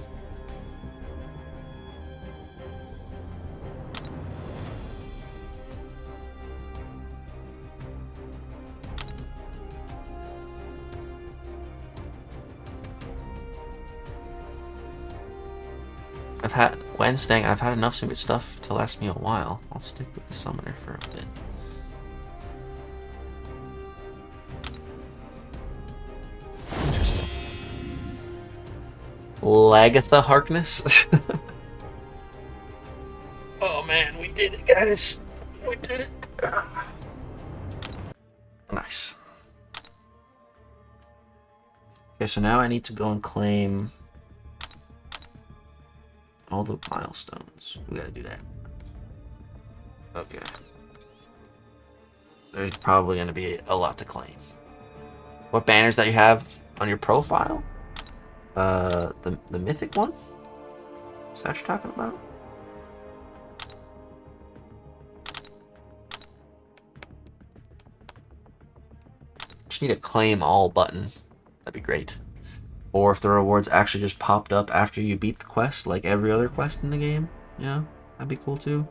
I've had enough symbiote stuff to last me a while. I'll stick with the summoner for a bit. Interesting. Lagatha Harkness? Oh man, we did it, guys! We did it! Nice. Okay, so now I need to go and claim all the milestones. We gotta do that. Okay. There's probably gonna be a lot to claim. What banners that you have on your profile? The mythic one? Is that what you're talking about? Just need a claim all button. That'd be great. Or if the rewards actually just popped up after you beat the quest, like every other quest in the game. Yeah, that'd be cool too.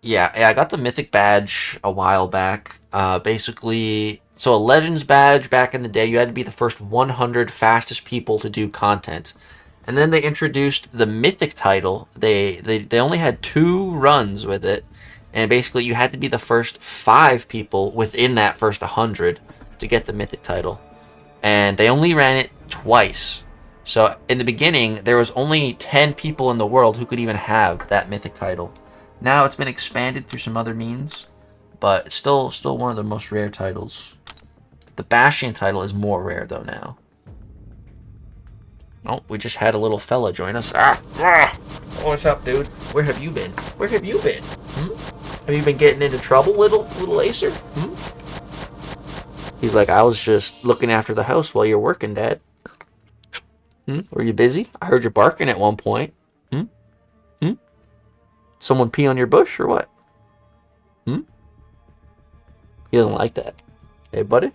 Yeah, I got the mythic badge a while back. Basically, so a legends badge back in the day, you had to be the first 100 fastest people to do content. And then they introduced the mythic title. They only had 2 runs with it. And basically, you had to be the first 5 people within that first 100 to get the mythic title. And they only ran it twice. So in the beginning, there was only 10 people in the world who could even have that mythic title. Now it's been expanded through some other means, but it's still one of the most rare titles. The Bastion title is more rare though now. Oh, we just had a little fella join us. What's up, dude? Where have you been? Where have you been? Have you been getting into trouble, little Acer? He's like, I was just looking after the house while you're working, Dad. Were you busy? I heard you barking at one point. Someone pee on your bush or what? He doesn't like that. Hey, buddy?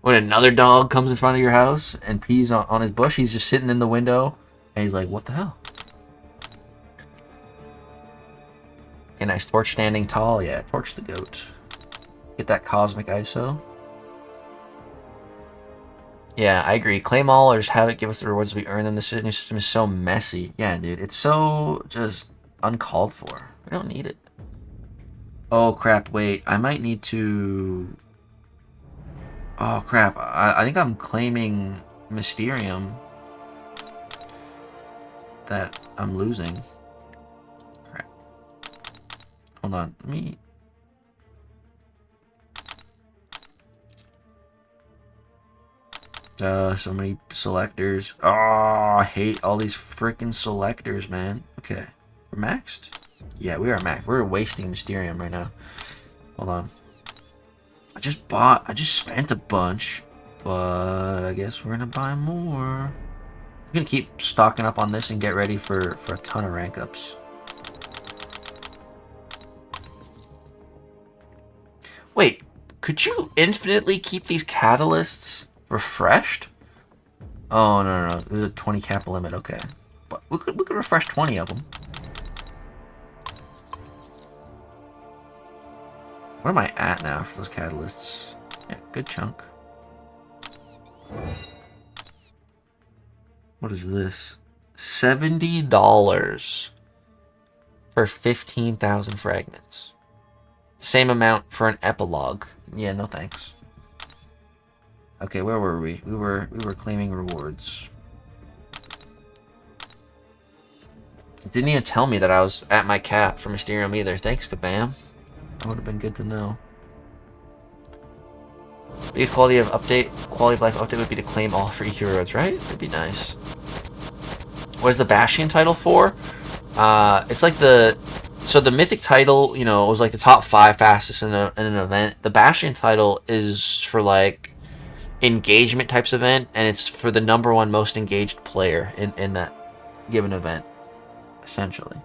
When another dog comes in front of your house and pees on his bush, he's just sitting in the window and he's like, what the hell? Okay, nice. Torch standing tall. Yeah, torch the goat. Get that cosmic ISO. Yeah, I agree. Claim all or just have it give us the rewards we earn. Then the new system is so messy. Yeah, dude. It's so just uncalled for. We don't need it. Oh, crap. Wait. I might need to... Oh, crap. I think I'm claiming Mysterium that I'm losing. Crap. Hold on. Let me... So many selectors. Oh, I hate all these freaking selectors, man. Okay. We're maxed? Yeah, we are maxed. We're wasting Mysterium right now. Hold on. I just spent a bunch, but I guess we're gonna buy more. I'm gonna keep stocking up on this and get ready for a ton of rank ups. Wait, could you infinitely keep these catalysts refreshed? Oh, no. There's a 20 cap limit. Okay. But we could refresh 20 of them. Where am I at now for those catalysts? Yeah, good chunk. What is this? $70 for 15,000 fragments. Same amount for an epilogue. Yeah, no thanks. Okay, where were we? We were claiming rewards. It didn't even tell me that I was at my cap for Mysterium either. Thanks, Kabam. That would have been good to know. Biggest quality of life update would be to claim all free hero rewards, right? That'd be nice. What is the Bastion title for? It's like the mythic title, you know, was like the top 5 fastest in an event. The Bastion title is for like engagement types event, and it's for the #1 most engaged player in that given event, essentially.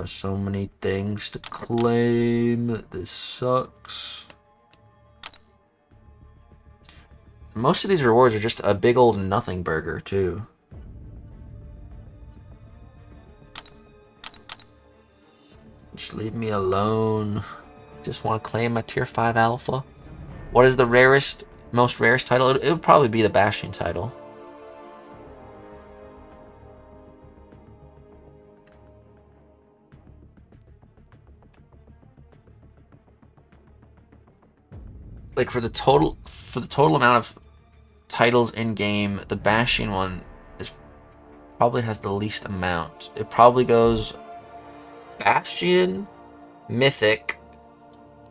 So many things to claim. This sucks. Most of these rewards are just a big old nothing burger, too. Just leave me alone. Just want to claim my tier 5 alpha. What is the most rarest title? It would probably be the Bastion title. Like for the total amount of titles in game, the Bastion one probably has the least amount. It probably goes Bastion, Mythic,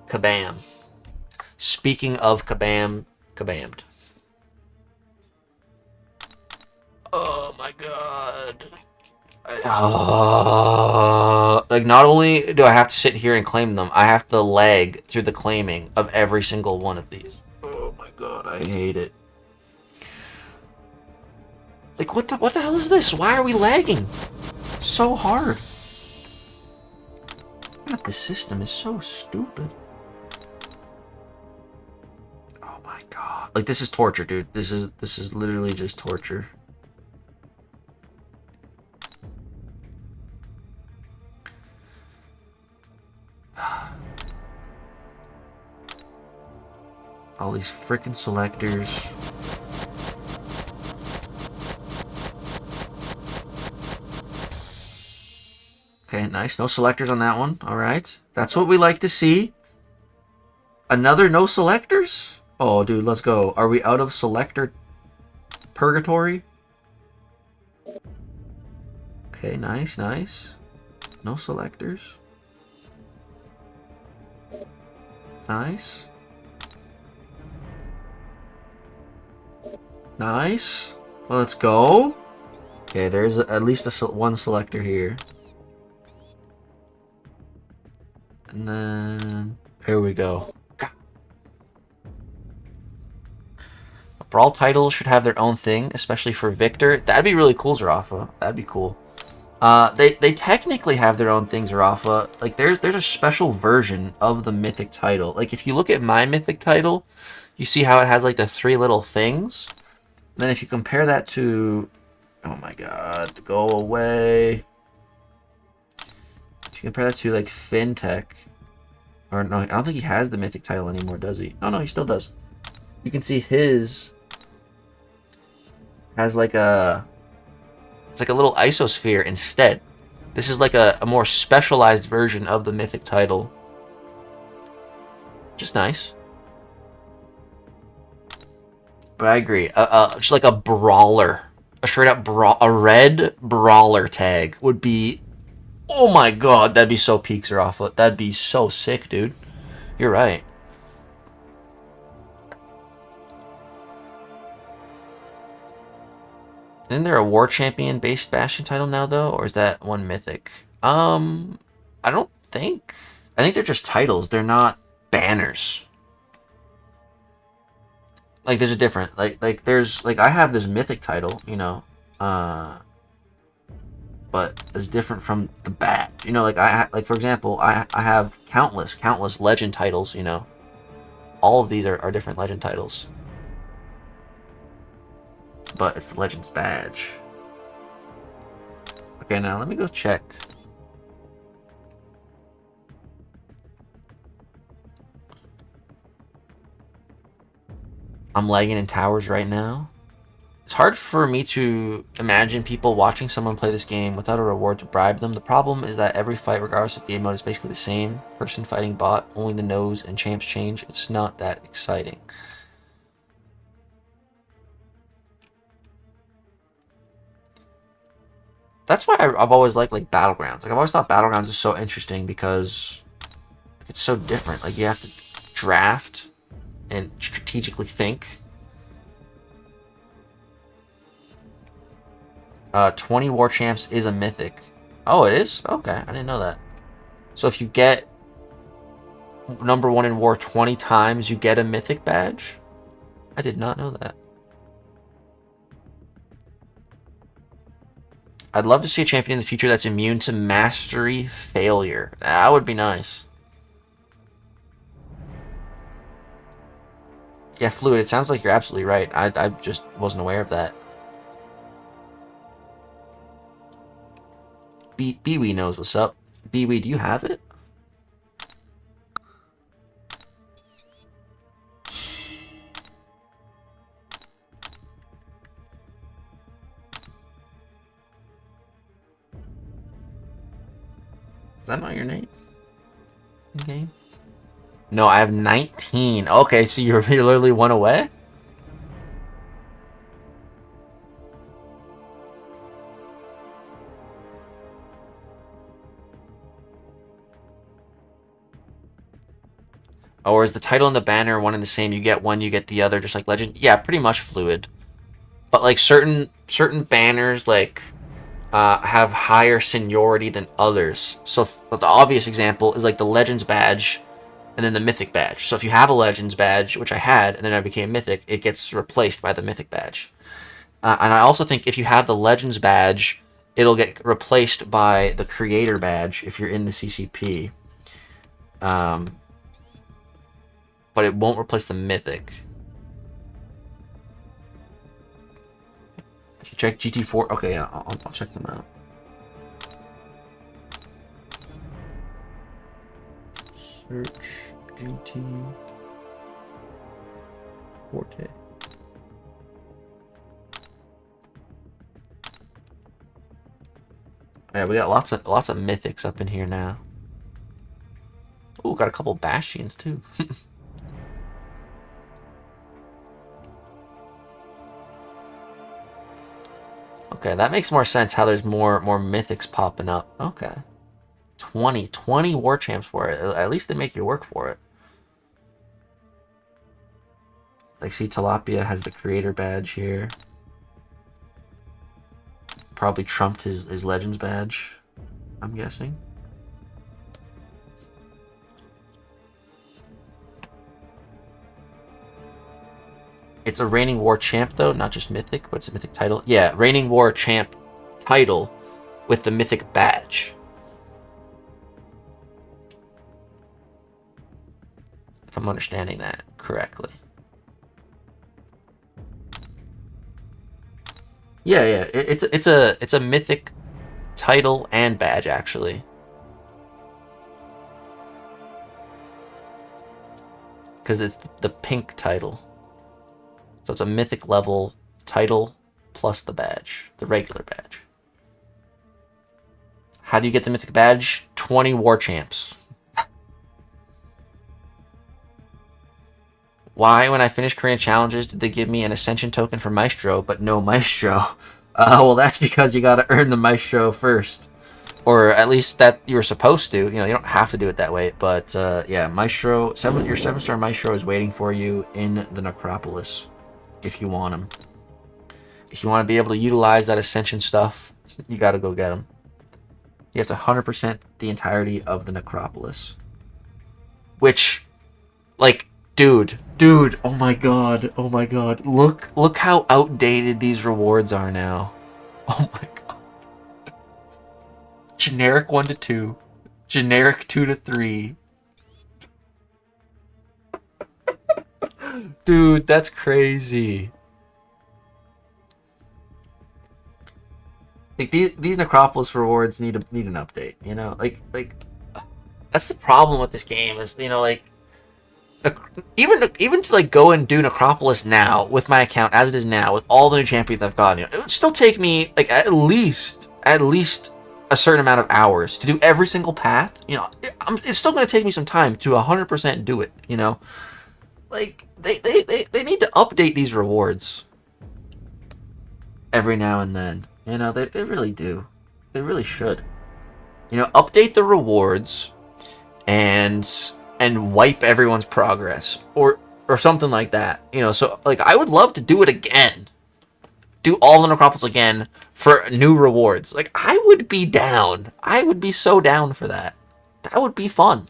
Kabam. Speaking of Kabam, Kabammed. Oh my god. Like, not only do I have to sit here and claim them, I have to lag through the claiming of every single one of these. Oh my god, I hate it. Like, what the hell is this? Why are we lagging? It's so hard. God, this system is so stupid. Oh my god. Like, this is torture, dude. This is literally just torture. All these freaking selectors. Okay, nice. No selectors on that one. Alright. That's what we like to see. Another no selectors? Oh, dude, let's go. Are we out of selector purgatory? Okay, nice, nice. No selectors. Nice. Nice. Well, let's go. Okay, there's at least one selector here. And then... here we go. A Brawl title should have their own thing, especially for Victor. That'd be really cool, Zarafa. That'd be cool. They technically have their own thing, Zarafa. Like, there's a special version of the Mythic title. Like, if you look at my Mythic title, you see how it has, like, the 3 little things? Then if you compare that to... oh my god, go away. If you compare that to, like, Fintech... or no, I don't think he has the Mythic title anymore, does he? Oh no, he still does. You can see his... has like a... it's like a little isosphere instead. This is like a more specialized version of the Mythic title. Just nice. But I agree. Just like a brawler. A straight up a red brawler tag would be... oh my god, that'd be so peak, Zarafa. That'd be so sick, dude. You're right. Isn't there a War Champion based Bastion title now, though? Or is that one Mythic? I don't think. I think they're just titles. They're not banners. Like, there's a different... like there's... like, I have this Mythic title, you know. But it's different from the badge. You know, like, like, for example, I have countless legend titles, you know. All of these are different legend titles. But it's the Legends badge. Okay, now let me go check. I'm lagging in towers right now. It's hard for me to imagine people watching someone play this game without a reward to bribe them. The problem is that every fight, regardless of game mode, is basically the same. Person fighting bot, only the nose and champs change. It's not that exciting. That's why I've always liked like Battlegrounds. Like I've always thought Battlegrounds is so interesting because it's so different. Like you have to draft and strategically think. 20 War Champs is a mythic. Oh, it is? Okay, I didn't know that. So if you get #1 in war 20 times, you get a mythic badge? I did not know that. I'd love to see a champion in the future that's immune to mastery failure. That would be nice. Yeah, Fluid, it sounds like you're absolutely right. I just wasn't aware of that. Bwee knows what's up. Bwee, do you have it? Is that not your name? In game? No, I have 19. Okay, so you're literally one away? Or is the title and the banner one and the same? You get one, you get the other, just like Legend? Yeah, pretty much Fluid. But like certain banners like have higher seniority than others. So the obvious example is like the Legends badge and then the Mythic badge. So if you have a Legends badge, which I had, and then I became Mythic, it gets replaced by the Mythic badge. And I also think if you have the Legends badge, it'll get replaced by the Creator badge if you're in the CCP. But it won't replace the Mythic. If you check GT4, okay, yeah, I'll check them out. Search GT Forte. Yeah, we got lots of mythics up in here now. Ooh, got a couple Bastions too. Okay, that makes more sense how there's more mythics popping up. Okay. 20 war champs for it. At least they make you work for it. Like, see, Tilapia has the creator badge here. Probably trumped his Legends badge, I'm guessing. It's a reigning war champ, though, not just mythic. What's the mythic title? Yeah, reigning war champ title with the mythic badge. If I'm understanding that correctly. Yeah. It's a mythic title and badge, actually. Because it's the pink title. So it's a mythic level title plus the badge, the regular badge. How do you get the mythic badge? 20 war champs. Why, when I finished Korean challenges, did they give me an Ascension token for Maestro, but no Maestro? Well, that's because you gotta earn the Maestro first. Or at least that you were supposed to. You know, you don't have to do it that way. But, yeah, Maestro, your 7-star Maestro is waiting for you in the Necropolis. If you want him. If you want to be able to utilize that Ascension stuff, you gotta go get him. You have to 100% the entirety of the Necropolis. Which, like, dude, oh my god. Look how outdated these rewards are now. Oh my god. Generic 1 to 2. Generic 2 to 3. Dude, that's crazy. Like these Necropolis rewards need an update, you know? Like that's the problem with this game is, you know, like even to like go and do Necropolis now with my account as it is now with all the new champions I've gotten, you know, it would still take me like at least a certain amount of hours to do every single path. You know, it's still going to take me some time to 100% do it, you know? Like they need to update these rewards every now and then. You know, they really do. They really should. You know, update the rewards and wipe everyone's progress or something like that. You know, so like I would love to do it again. Do all the necropolis again for new rewards. Like I would be down. I would be so down for that. That would be fun.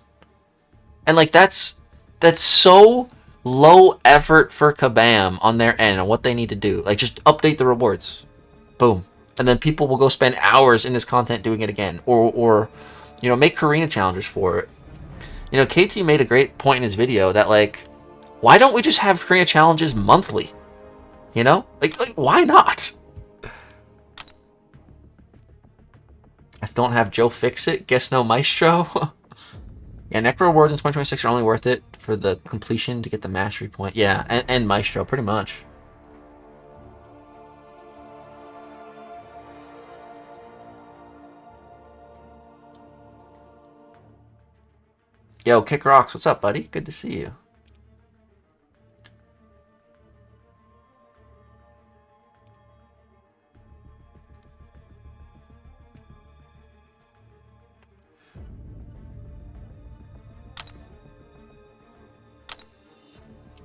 And like that's so low effort for Kabam on their end and what they need to do. Like just update the rewards. Boom. And then people will go spend hours in this content doing it again. Or you know, make Karina challenges for it. You know, KT made a great point in his video that like, why don't we just have Karina challenges monthly? You know? Like why not? I still don't have Joe Fix It. Guess no Maestro. Yeah, Necro rewards in 2026 are only worth it for the completion to get the mastery point. Yeah, and Maestro, pretty much. Yo, Kick Rocks, what's up, buddy? Good to see you.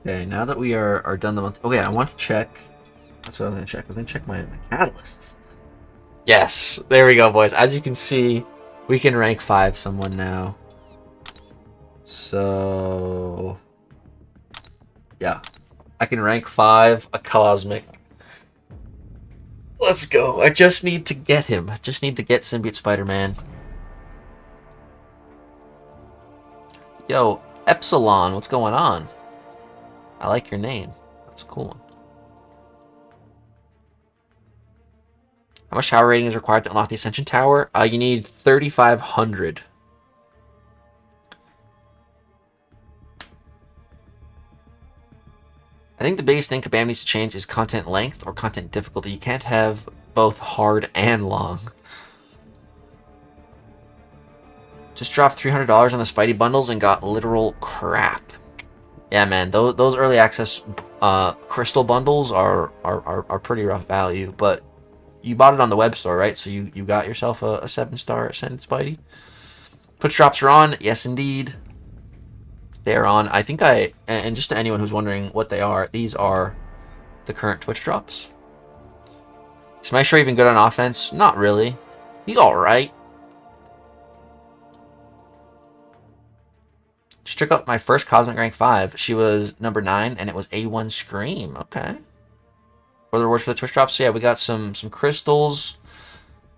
Okay, now that we are done the month... Okay, I want to check... That's what I'm going to check. I'm going to check my catalysts. Yes, there we go, boys. As you can see, we can rank 5 someone now. So... yeah. I can rank 5 a Cosmic. Let's go. I just need to get him. I just need to get Symbiote Spider-Man. Yo, Epsilon, what's going on? I like your name. That's a cool one. How much tower rating is required to unlock the Ascension Tower? You need 3,500. I think the biggest thing Kabam needs to change is content length or content difficulty. You can't have both hard and long. Just dropped $300 on the Spidey bundles and got literal crap. Yeah, man, those early access crystal bundles are pretty rough value, but you bought it on the web store, right? So you got yourself a 7-star Ascended Spidey. Push drops are on. Yes, indeed. They're on. I think and just to anyone who's wondering what they are, these are the current Twitch drops. Is Maestro even good on offense? Not really. He's alright. Just took up my first Cosmic rank 5. She was number 9, and it was A1 Scream. Okay. What are the rewards for the Twitch drops? So yeah, we got some crystals,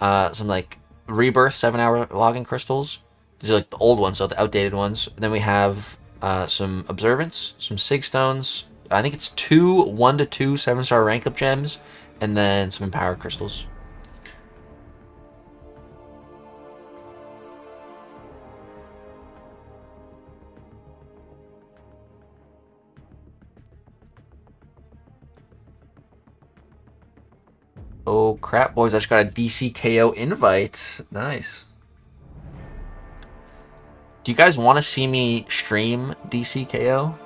some like Rebirth 7-hour login crystals. These are like the old ones, so the outdated ones. And then we have some Observance, some Sig Stones. I think it's 2 1 to 2 7-star rank up gems, and then some Empowered crystals. Oh crap, boys, I just got a DCKO invite. Nice. Do you guys want to see me stream DCKO?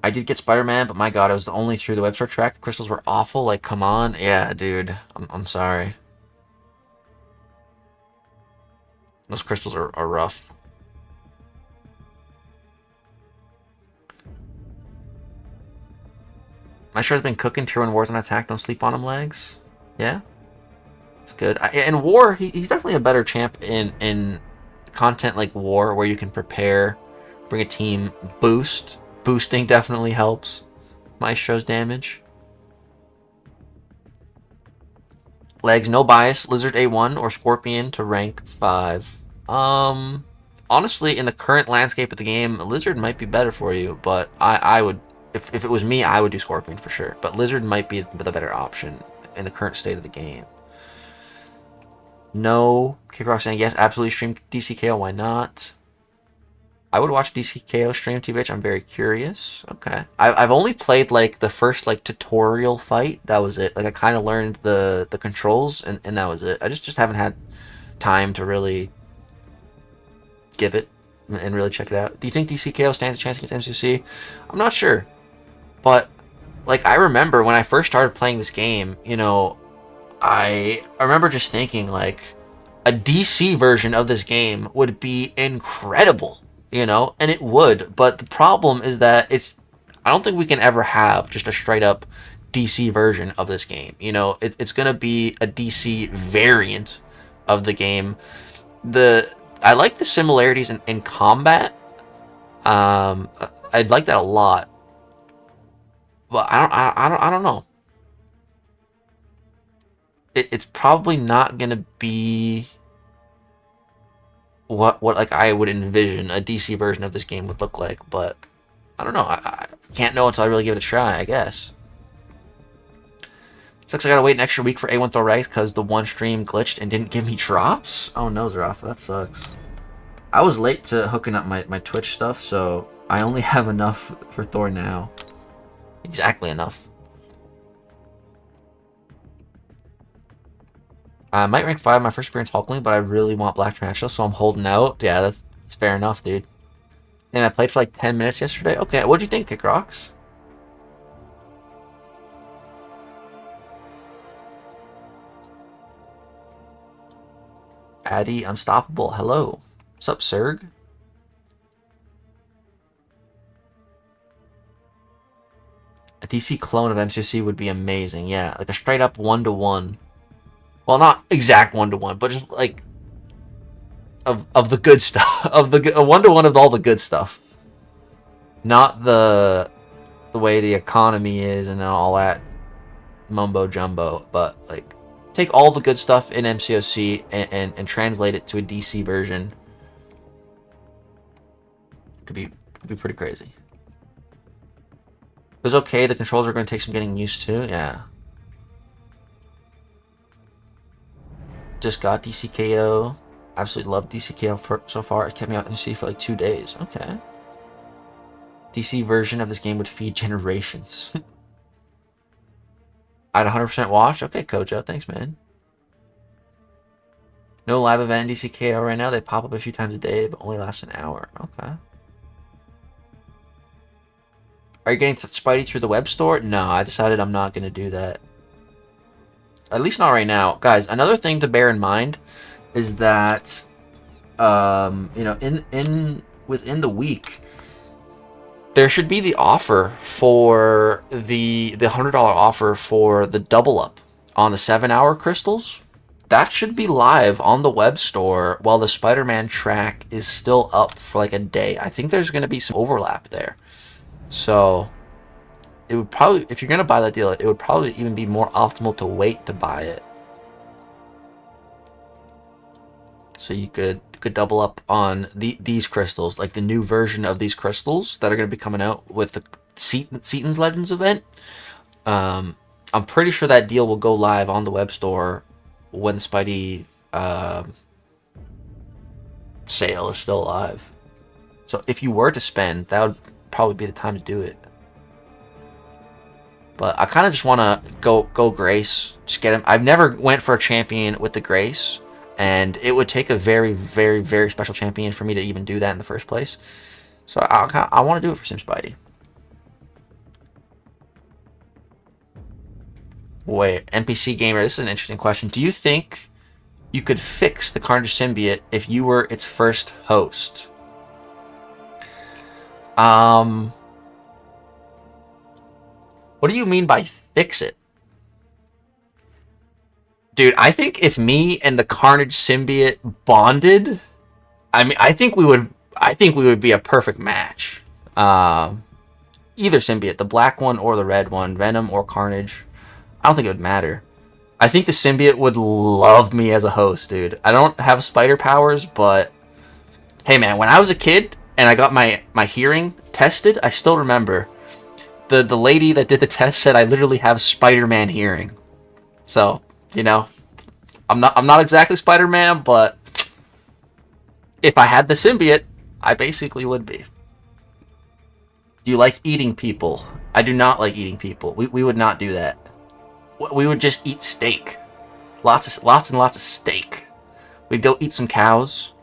I did get Spider-Man, but my god, it was only through the web store track. The crystals were awful. Like, come on. Yeah, dude. I'm sorry. Those crystals are rough. Maestro's been cooking Tier 1 Wars on attack. Don't sleep on him, legs. Yeah? It's good. In War, he's definitely a better champ in content like War, where you can prepare, bring a team, boost. Boosting definitely helps Maestro's damage. Legs, no bias. Lizard A1 or Scorpion to rank 5. Honestly, in the current landscape of the game, Lizard might be better for you, but I would... If it was me, I would do Scorpion for sure. But Lizard might be the better option in the current state of the game. No. Kickrock saying, yes, absolutely stream DCKO. Why not? I would watch DCKO stream, T-Bitch. I'm very curious. Okay. I've only played, like, the first, like, tutorial fight. That was it. Like, I kind of learned the controls, and that was it. I just haven't had time to really give it and really check it out. Do you think DCKO stands a chance against MCC? I'm not sure. But like I remember when I first started playing this game, you know, I remember just thinking like a DC version of this game would be incredible, you know, and it would. But the problem is that I don't think we can ever have just a straight up DC version of this game. You know, it's gonna be a DC variant of the game. I like the similarities in combat. I'd like that a lot, but I don't know. It's probably not gonna be what like I would envision a DC version of this game would look like, but I don't know. I can't know until I really give it a try, I guess. Sucks I gotta wait an extra week for A1 Throw Rags because the one stream glitched and didn't give me drops? Oh no, Zerafa, that sucks. I was late to hooking up my Twitch stuff, so I only have enough for Thor now. Exactly enough. I might rank 5 my first appearance Hulkling, but I really want Black Tarantula, so I'm holding out. Yeah, that's fair enough, dude. And I played for like 10 minutes yesterday. Okay, what'd you think, Kick Rocks? Addy Unstoppable, hello. What's up, Serg? A DC clone of MCC would be amazing, yeah. Like a straight up 1-to-1. Well, not exact 1-to-1, but just like of the good stuff. Of the a 1-to-1 of all the good stuff. Not the way the economy is and all that mumbo jumbo, but like take all the good stuff in MCOC and translate it to a DC version. Could be pretty crazy. It was okay. The controls are going to take some getting used to. Yeah. Just got DCKO. Absolutely love DCKO so far. It kept me out in MC for like 2 days. Okay. DC version of this game would feed generations. I'd 100% watch. Okay, Kojo. Thanks, man. No live event in DCKO right now. They pop up a few times a day, but only last an hour. Okay. Are you getting Spidey through the web store? No, I decided I'm not going to do that. At least not right now. Guys, another thing to bear in mind is that, you know, within the week, there should be the offer for the $100 offer for the double up on the 7-hour crystals. That should be live on the web store while the Spider-Man track is still up for like a day. I think there's going to be some overlap there. So it would probably, if you're going to buy that deal, it would probably even be more optimal to wait to buy it. So you could double up on these crystals, like the new version of these crystals that are going to be coming out with the Seaton's Legends event. I'm pretty sure that deal will go live on the web store when the Spidey sale is still alive. So if you were to spend, that would probably be the time to do it. But I kind of just want to go Grace. Just get him. I've never went for a champion with the Grace, and it would take a very, very, very special champion for me to even do that in the first place. So I want to do it for Sim Spidey. Wait, NPC Gamer, this is an interesting question. Do you think you could fix the Carnage Symbiote if you were its first host? What do you mean by fix it? Dude, I think if me and the Carnage Symbiote bonded, I think we would be a perfect match. Either symbiote, the black one or the red one, Venom or Carnage. I don't think it would matter. I think the symbiote would love me as a host, dude. I don't have spider powers, but hey man, when I was a kid and I got my hearing tested, I still remember the lady that did the test said I literally have Spider-Man hearing. So, you know, I'm not exactly Spider-Man, but if I had the symbiote, I basically would be. Do you like eating people? I do not like eating people. We would not do that. We would just eat steak. Lots and lots of steak. We'd go eat some cows.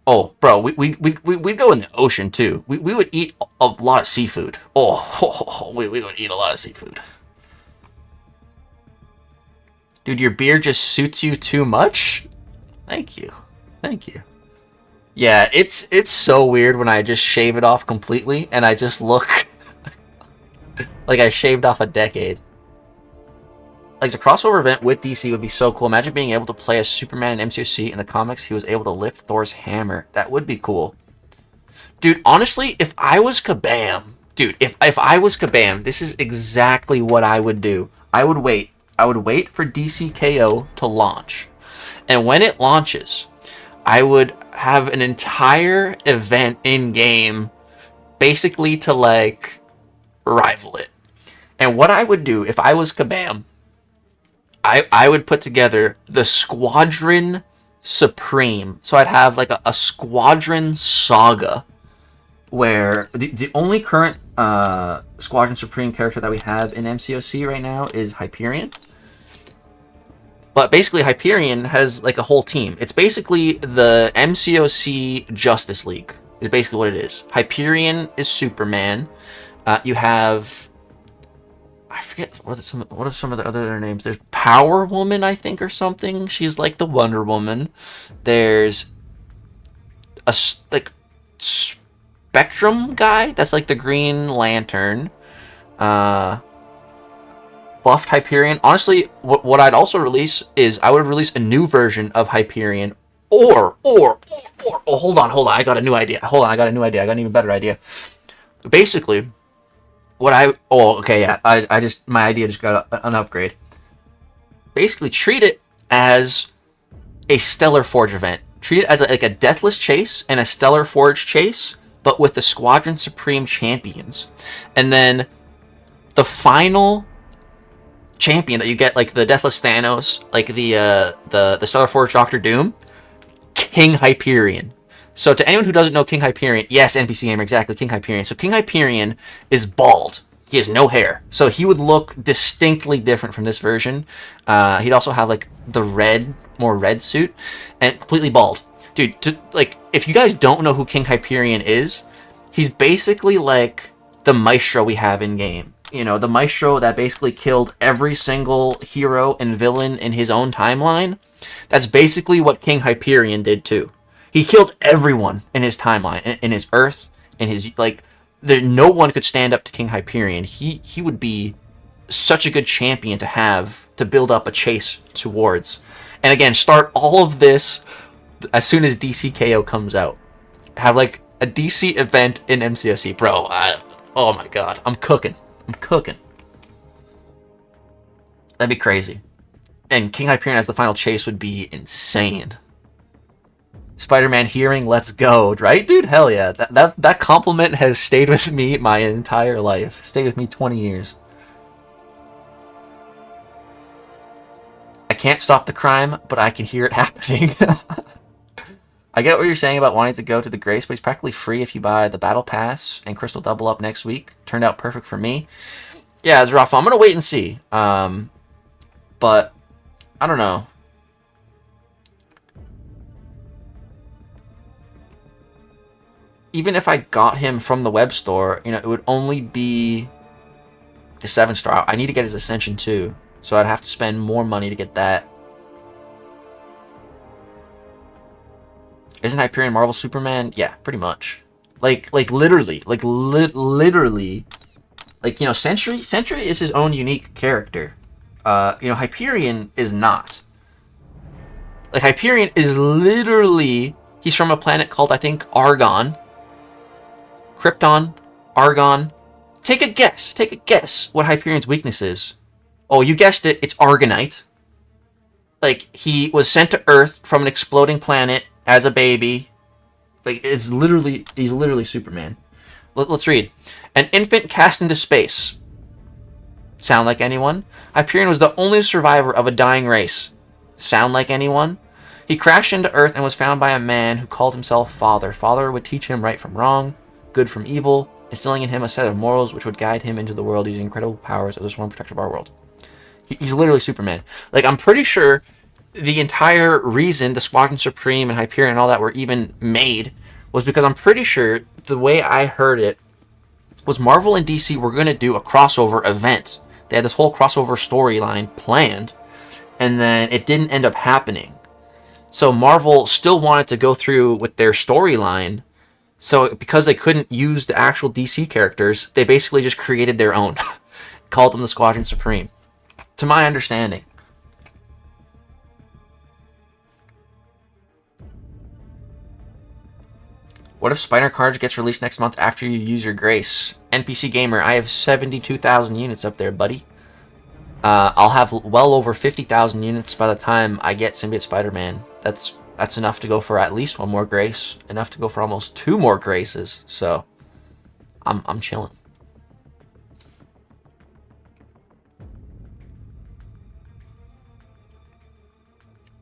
Oh, bro, we'd go in the ocean too. We would eat a lot of seafood. Oh, we would eat a lot of seafood. Dude, your beard just suits you too much? Thank you. Thank you. Yeah, it's so weird when I just shave it off completely and I just look like I shaved off a decade. Like, the crossover event with DC would be so cool. Imagine being able to play as Superman in MCOC. In the comics, he was able to lift Thor's hammer. That would be cool. Dude, honestly, if I was Kabam... Dude, if I was Kabam, this is exactly what I would do. I would wait. I would wait for DCKO to launch. And when it launches, I would have an entire event in-game basically to, like, rival it. And what I would do if I was Kabam... I would put together the Squadron Supreme. So I'd have like a Squadron Saga where the only current Squadron Supreme character that we have in MCOC right now is Hyperion. But basically Hyperion has like a whole team. It's basically the MCOC Justice League is basically what it is. Hyperion is Superman. You have... I forget what are some of the other names. There's Power Woman, I think, or something. She's like the Wonder Woman. There's a like Spectrum guy. That's like the Green Lantern. Buffed Hyperion. Honestly, what I'd also release is I would release a new version of Hyperion. Or oh, hold on. I got a new idea. I got an even better idea. Basically, my idea just got an upgrade. Basically, treat it as a Stellar Forge event. Treat it as like a Deathless Chase and a Stellar Forge chase, but with the Squadron Supreme champions. And then the final champion that you get, like the Deathless Thanos, like the Stellar Forge Doctor Doom, King Hyperion. So to anyone who doesn't know King Hyperion, yes, NPC Gamer, exactly, King Hyperion. So King Hyperion is bald. He has no hair. So he would look distinctly different from this version. He'd also have like the more red suit, and completely bald. Dude, if you guys don't know who King Hyperion is, he's basically like the Maestro we have in game. You know, the Maestro that basically killed every single hero and villain in his own timeline. That's basically what King Hyperion did too. He killed everyone in his timeline, in his Earth, in his, like, no one could stand up to King Hyperion. He would be such a good champion to have to build up a chase towards. And again, start all of this as soon as DCKO comes out. Have, like, a DC event in MCSC. Bro, oh my god, I'm cooking. That'd be crazy. And King Hyperion as the final chase would be insane. Spider-Man hearing, let's go, right, dude? Hell yeah. That compliment has stayed with me my entire life. Stayed with me 20 years. I can't stop the crime, but I can hear it happening. I get what you're saying about wanting to go to the Grace, but it's practically free if you buy the Battle Pass and Crystal Double Up next week. Turned out perfect for me. Yeah, it's rough. I'm going to wait and see. But, I don't know. Even if I got him from the web store, you know, it would only be the 7-star. I need to get his Ascension too, so I'd have to spend more money to get that. Isn't Hyperion Marvel Superman? Yeah, pretty much. Literally, like, you know, Sentry is his own unique character. You know, Hyperion is not. Like, Hyperion is literally, he's from a planet called, I think, Argon. Krypton, Argon. Take a guess what Hyperion's weakness is. Oh, you guessed it, it's Argonite. Like, he was sent to Earth from an exploding planet as a baby. Like, he's literally Superman. Let's read. An infant cast into space. Sound like anyone? Hyperion was the only survivor of a dying race. Sound like anyone? He crashed into Earth and was found by a man who called himself Father. Father would teach him right from wrong, good from evil, instilling in him a set of morals which would guide him into the world using incredible powers as the sworn protector of our world. He's literally Superman. Like, I'm pretty sure the entire reason the Squadron Supreme and Hyperion and all that were even made was because I'm pretty sure the way I heard it was Marvel and DC were going to do a crossover event. They had this whole crossover storyline planned, and then it didn't end up happening. So Marvel still wanted to go through with their storyline. So because they couldn't use the actual DC characters, they basically just created their own. Called them the Squadron Supreme. To my understanding. What if Spider Carnage gets released next month after you use your Grace? NPC Gamer, I have 72,000 units up there, buddy. I'll have well over 50,000 units by the time I get Symbiote Spider-Man. That's enough to go for at least one more Grace. Enough to go for almost 2 more Graces. So, I'm chilling.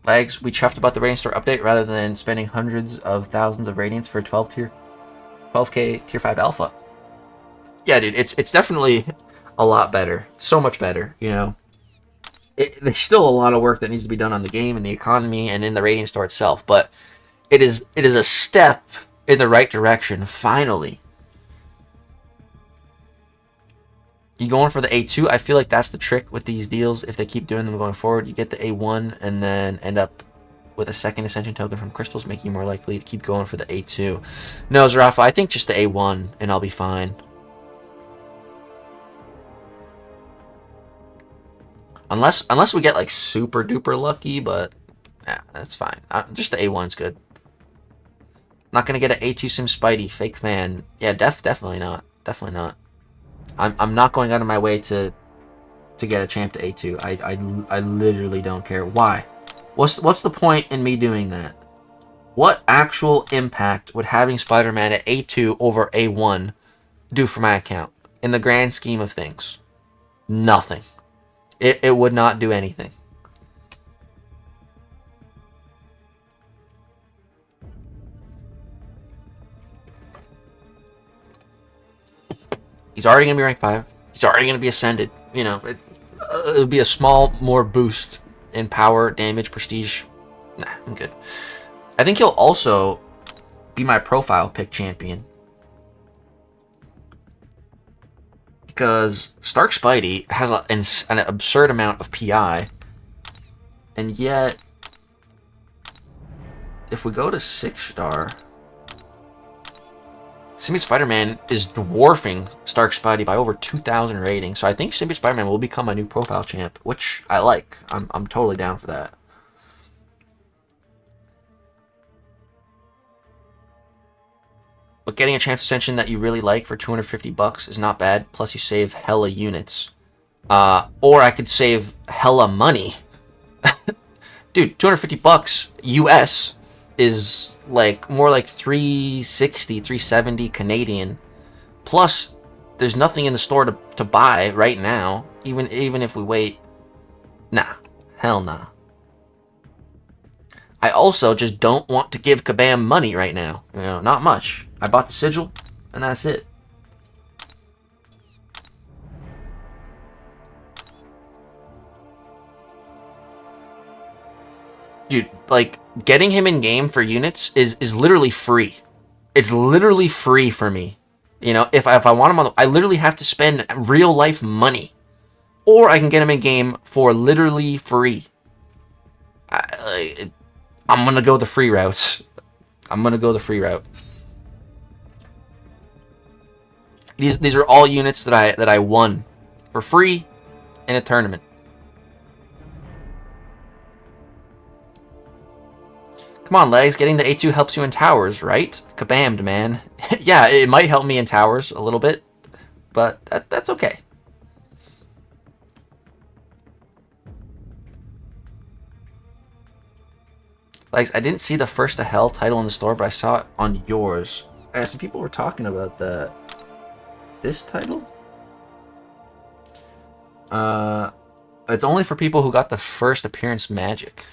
Legs, we chuffed about the Radiant Store update rather than spending hundreds of thousands of Radiants for 12k tier 5 alpha. Yeah, dude, it's definitely a lot better. So much better, you know. There's still a lot of work that needs to be done on the game and the economy and in the Radiant Store itself, but it is a step in the right direction, finally. You going for the A2? I feel like that's the trick with these deals. If they keep doing them going forward, you get the A1 and then end up with a second Ascension token from crystals, making you more likely to keep going for the A2. No, Zarafa, I think just the A1 and I'll be fine. Unless we get like super duper lucky, but yeah, that's fine. Just the A1's good. Not gonna get an A2 Sim Spidey, fake fan. Yeah, definitely not. Definitely not. I'm not going out of my way to get a champ to A2. I literally don't care. Why? What's the point in me doing that? What actual impact would having Spider-Man at A2 over A1 do for my account? In the grand scheme of things, nothing. It would not do anything. He's already going to be rank 5. He's already going to be ascended. You know, it'll be a small more boost in power, damage, prestige. Nah, I'm good. I think he'll also be my profile pick champion. Because Stark Spidey has an absurd amount of PI. And yet, if we go to 6-star... Symbiote Spider-Man is dwarfing Stark Spidey by over 2,000 ratings, so I think Symbiote Spider-Man will become my new profile champ, which I like. I'm totally down for that. But getting a champ ascension that you really like for 250 bucks is not bad, plus you save hella units. Or I could save hella money. Dude, 250 bucks US is like more like 360, 370 Canadian. Plus, there's nothing in the store to buy right now, even if we wait. Nah, hell nah. I also just don't want to give Kabam money right now. You know, not much. I bought the sigil, and that's it. Dude, like, getting him in game for units is literally free. It's literally free for me. You know, if I want him on I literally have to spend real life money. Or I can get him in game for literally free. I'm gonna go the free route. I'm gonna go the free route. These are all units that I won for free in a tournament. Come on, Legs. Getting the A2 helps you in towers, right? Kabammed, man. Yeah, it might help me in towers a little bit, but that's okay. Legs, I didn't see the First to Hell title in the store, but I saw it on yours. Some people were talking about this title. It's only for people who got the first appearance magic.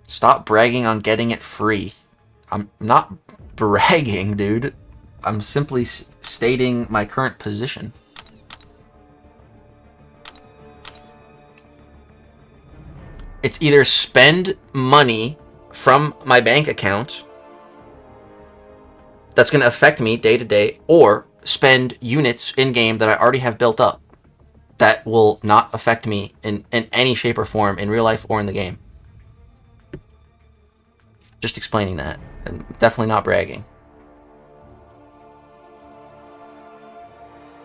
Stop bragging on getting it free. I'm not bragging, dude. I'm simply stating my current position. It's either spend money from my bank account that's going to affect me day to day, or spend units in game that I already have built up that will not affect me in any shape or form in real life or in the game. Just explaining that, and definitely not bragging.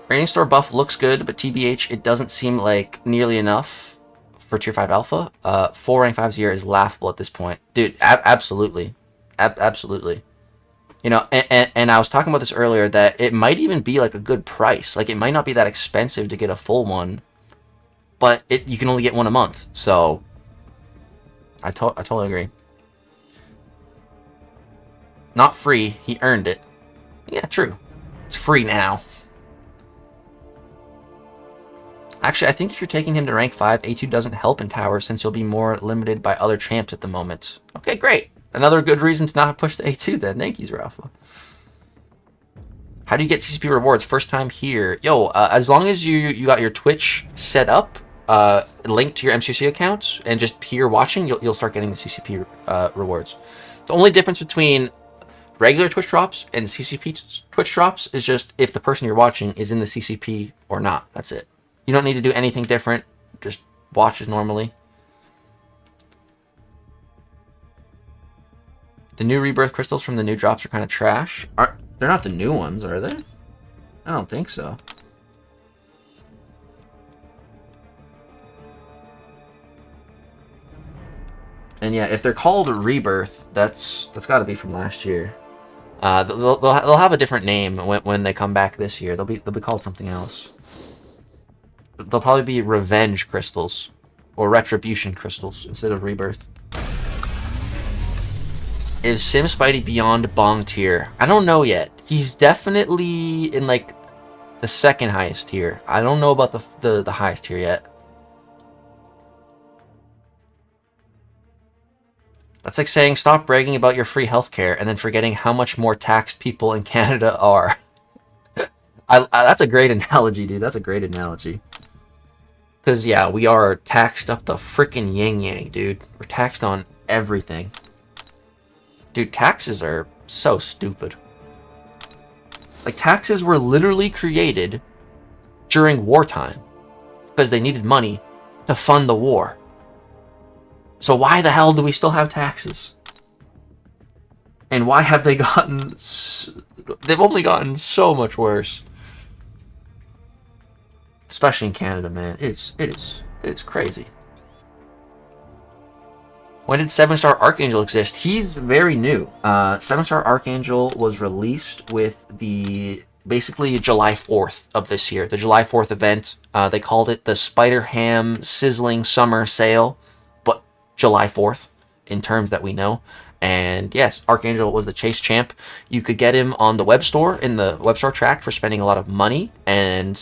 Rating Store buff looks good, but TBH, it doesn't seem like nearly enough for Tier 5 Alpha. 4 rank 5s a year is laughable at this point. Dude, absolutely. Absolutely. You know, and I was talking about this earlier, that it might even be like a good price. Like, it might not be that expensive to get a full one, but you can only get one a month. So, I totally agree. Not free, he earned it. Yeah, true. It's free now. Actually, I think if you're taking him to rank 5, A2 doesn't help in towers since you'll be more limited by other champs at the moment. Okay, great. Another good reason to not push the A2 then. Thank you, Rafa. How do you get CCP rewards? First time here. Yo, as long as you got your Twitch set up, linked to your MCC account, and just here watching, you'll start getting the CCP rewards. The only difference between regular Twitch drops and CCP Twitch drops is just if the person you're watching is in the CCP or not. That's it. You don't need to do anything different. Just watch as normally. The new rebirth crystals from the new drops are kind of trash. They're not the new ones, are they? I don't think so. And yeah, if they're called rebirth, that's got to be from last year. They'll have a different name when they come back this year. They'll be called something else. They'll probably be revenge crystals or retribution crystals instead of rebirth. Is Sim Spidey beyond Bong tier? I don't know yet. He's definitely in like the second highest tier. I don't know about the highest tier yet. That's like saying stop bragging about your free healthcare and then forgetting how much more taxed people in Canada are. That's a great analogy, dude. That's a great analogy. Because, yeah, we are taxed up the frickin' yin-yang, dude. We're taxed on everything. Dude, taxes are so stupid. Like, taxes were literally created during wartime because they needed money to fund the war. So why the hell do we still have taxes? And why have they gotten... They've only gotten so much worse. Especially in Canada, man. It is crazy. When did 7-Star Archangel exist? He's very new. 7-Star Archangel was released with the basically July 4th of this year. The July 4th event. They called it the Spider Ham Sizzling Summer Sale, but July 4th in terms that we know. And yes, Archangel was the chase champ. You could get him on the web store, in the web store track, for spending a lot of money, and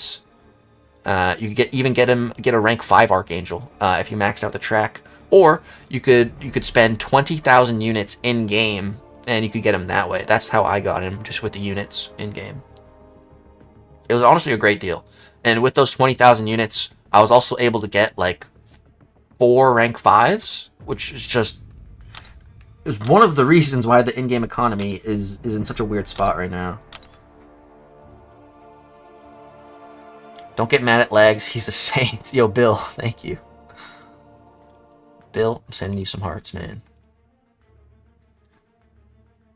you could get a rank 5 Archangel if you maxed out the track. Or you could spend 20,000 units in game and you could get him that way. That's how I got him, just with the units in game. It was honestly a great deal. And with those 20,000 units, I was also able to get like 4 rank 5s, which is just is one of the reasons why the in-game economy is in such a weird spot right now. Don't get mad at Lags, he's a saint. Yo, Bill, thank you. Bill, I'm sending you some hearts, man.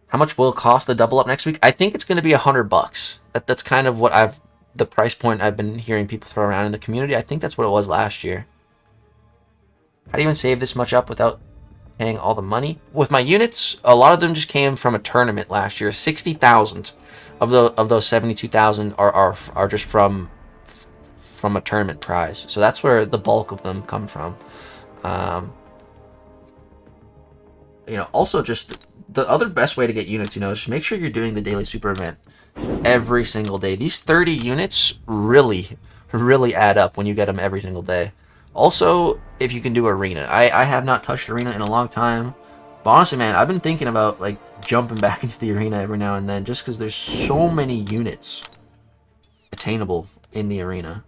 How much will it cost to double up next week? I think it's going to be $100. That's kind of what the price point I've been hearing people throw around in the community. I think that's what it was last year. How do you even save this much up without paying all the money? With my units, a lot of them just came from a tournament last year. 60,000 of those 72,000 are just from a tournament prize. So that's where the bulk of them come from. Also just the other best way to get units, is just make sure you're doing the daily super event every single day. These 30 units really, really add up when you get them every single day. Also, if you can do arena. I have not touched arena in a long time. But honestly, man, I've been thinking about like jumping back into the arena every now and then, just because there's so many units attainable in the arena.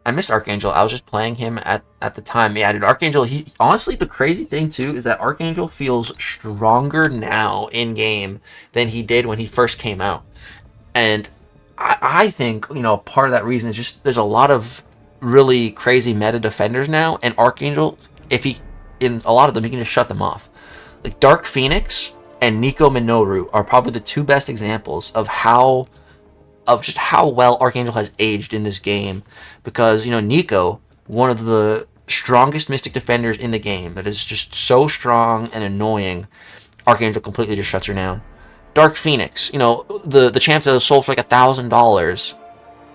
I miss Archangel. I was just playing him at the time. Yeah, dude, Archangel, he honestly, the crazy thing too is that Archangel feels stronger now in game than he did when he first came out. And I think, you know, part of that reason is just there's a lot of really crazy meta defenders now, and Archangel, if he, in a lot of them, he can just shut them off. Like Dark Phoenix and Nico Minoru are probably the two best examples of just how well Archangel has aged in this game, because, you know, Nico, one of the strongest Mystic defenders in the game, that is just so strong and annoying, Archangel completely just shuts her down. Dark Phoenix, you know, the champ that was sold for like $1,000,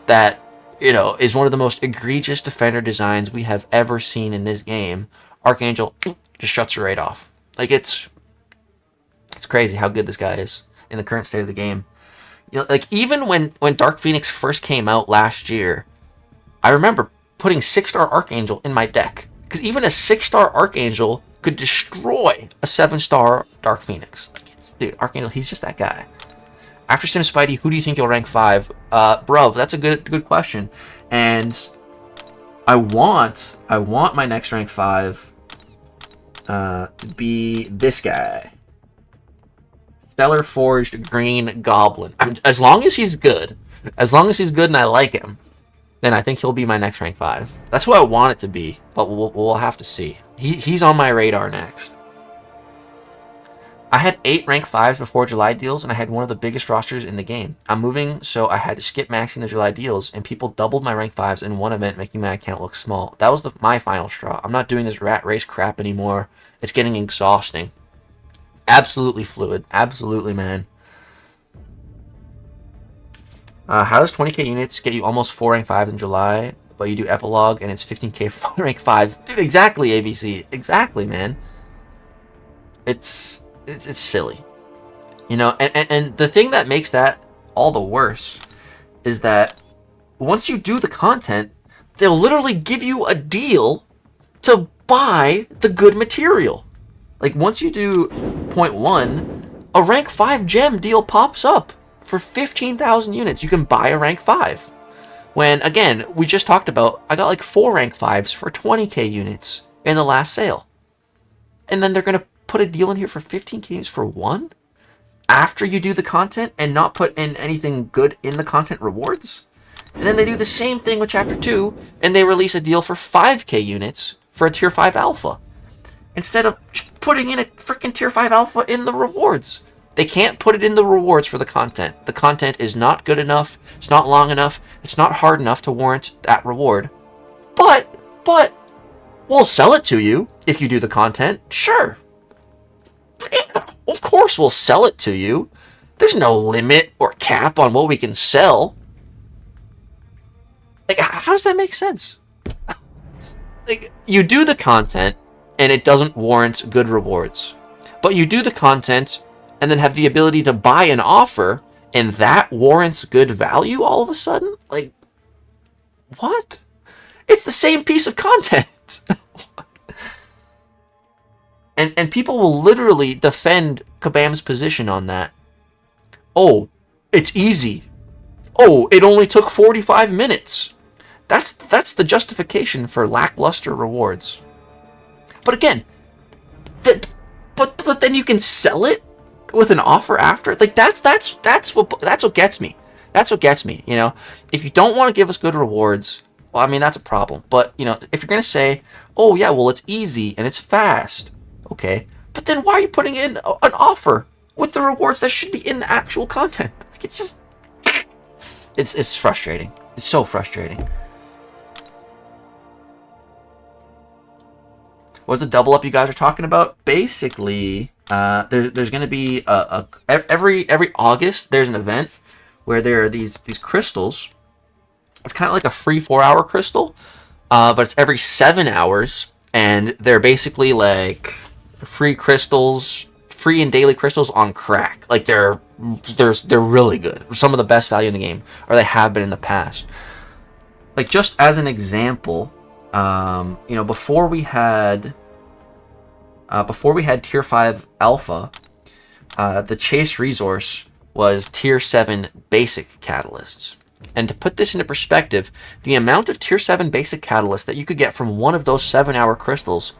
that, you know, is one of the most egregious defender designs we have ever seen in this game. Archangel just shuts her right off. Like, it's crazy how good this guy is in the current state of the game. You know, like, even when Dark Phoenix first came out last year, I remember putting 6-star Archangel in my deck, because even a 6-star Archangel could destroy a 7-star Dark Phoenix. Like, dude, Archangel, he's just that guy. After Sim Spidey, who do you think you'll rank 5? Bruv, that's a good question. And I want my next rank 5 to be this guy. Stellar Forged Green Goblin. As long as he's good and I like him, then I think he'll be my next rank 5. That's who I want it to be, but we'll have to see. He's on my radar next. I had 8 rank 5s before July deals, and I had one of the biggest rosters in the game. I'm moving, so I had to skip maxing the July deals, and people doubled my rank 5s in one event, making my account look small. That was my final straw. I'm not doing this rat race crap anymore. It's getting exhausting. Absolutely fluid. Absolutely, man. How does 20k units get you almost 4 rank 5s in July, but you do epilogue and it's 15k for rank 5? Dude, exactly, ABC. Exactly, man. It's silly. You know, and the thing that makes that all the worse is that once you do the content, they'll literally give you a deal to buy the good material. Like, once you do point 1, a rank 5 gem deal pops up for 15,000 units. You can buy a rank 5. When, again, we just talked about, I got like 4 rank 5s for 20k units in the last sale. And then they're going to put a deal in here for 15k units for 1? After you do the content and not put in anything good in the content rewards? And then they do the same thing with Chapter 2, and they release a deal for 5k units for a Tier 5 Alpha, instead of putting in a freaking Tier 5 Alpha in the rewards. They can't put it in the rewards for the content. The content is not good enough, it's not long enough, it's not hard enough to warrant that reward. But, we'll sell it to you if you do the content. Sure. Yeah, of course we'll sell it to you. There's no limit or cap on what we can sell. Like, how does that make sense? Like, you do the content, and it doesn't warrant good rewards. But you do the content, and then have the ability to buy an offer, and that warrants good value all of a sudden? Like, what? It's the same piece of content. And people will literally defend Kabam's position on that. Oh, it's easy. Oh, it only took 45 minutes. That's the justification for lackluster rewards. But again, but then you can sell it with an offer after. Like, that's what gets me. That's what gets me. You know, if you don't want to give us good rewards, well, I mean, that's a problem. But, you know, if you're gonna say, oh yeah, well, it's easy and it's fast, okay, but then why are you putting in an offer with the rewards that should be in the actual content? Like, it's just, it's frustrating. It's so frustrating. What's the double up you guys are talking about? Basically, there's going to be every August there's an event where there are these crystals. It's kind of like a free 4-hour crystal, but it's every 7 hours, and they're basically like free crystals, free and daily crystals on crack. Like, they're really good. Some of the best value in the game, or they have been in the past. Like, just as an example, you know, before we had before we had Tier 5 Alpha, the chase resource was Tier 7 basic catalysts. And to put this into perspective, the amount of Tier 7 basic catalysts that you could get from one of those 7-hour crystals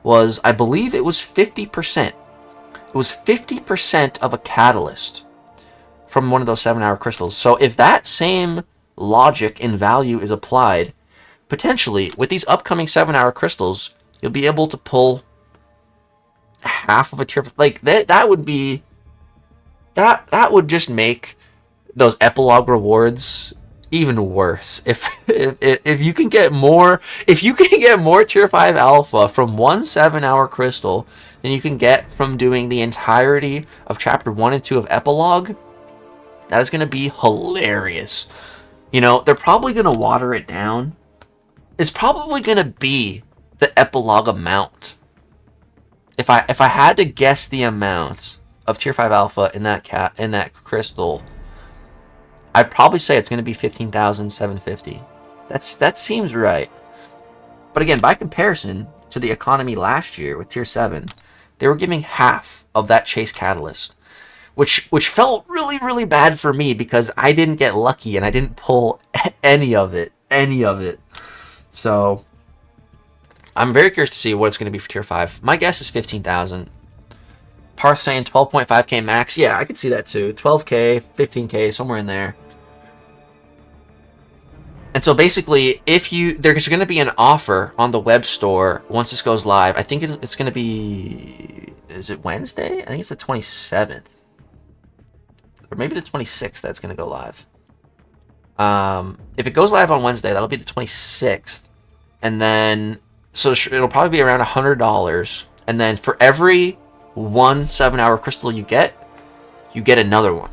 was, I believe it was 50%. It was 50% of a catalyst from one of those 7-hour crystals. So if that same logic and value is applied, potentially, with these upcoming 7-hour crystals, you'll be able to pull half of a tier. Like, that would be... That would just make those epilogue rewards even worse. If you can get more... If you can get more Tier 5 Alpha from one 7-hour crystal than you can get from doing the entirety of Chapter 1 and 2 of Epilogue, that is going to be hilarious. You know, they're probably going to water it down. It's probably going to be the epilogue amount. If I had to guess the amount of Tier 5 Alpha in that crystal, I'd probably say it's going to be 15,750. That seems right. But again, by comparison to the economy last year with Tier 7, they were giving half of that chase catalyst, which felt really, really bad for me because I didn't get lucky and I didn't pull any of it. So I'm very curious to see what it's going to be for Tier 5. My guess is 15,000. Parth saying 12.5k max. Yeah, I could see that too. 12k, 15k, somewhere in there. And so basically, there's going to be an offer on the web store once this goes live. I think it's going to be... Is it Wednesday? I think it's the 27th. Or maybe the 26th that's going to go live. If it goes live on Wednesday, that'll be the 26th. And then... So it'll probably be around $100. And then for every one 7-hour crystal you get another one.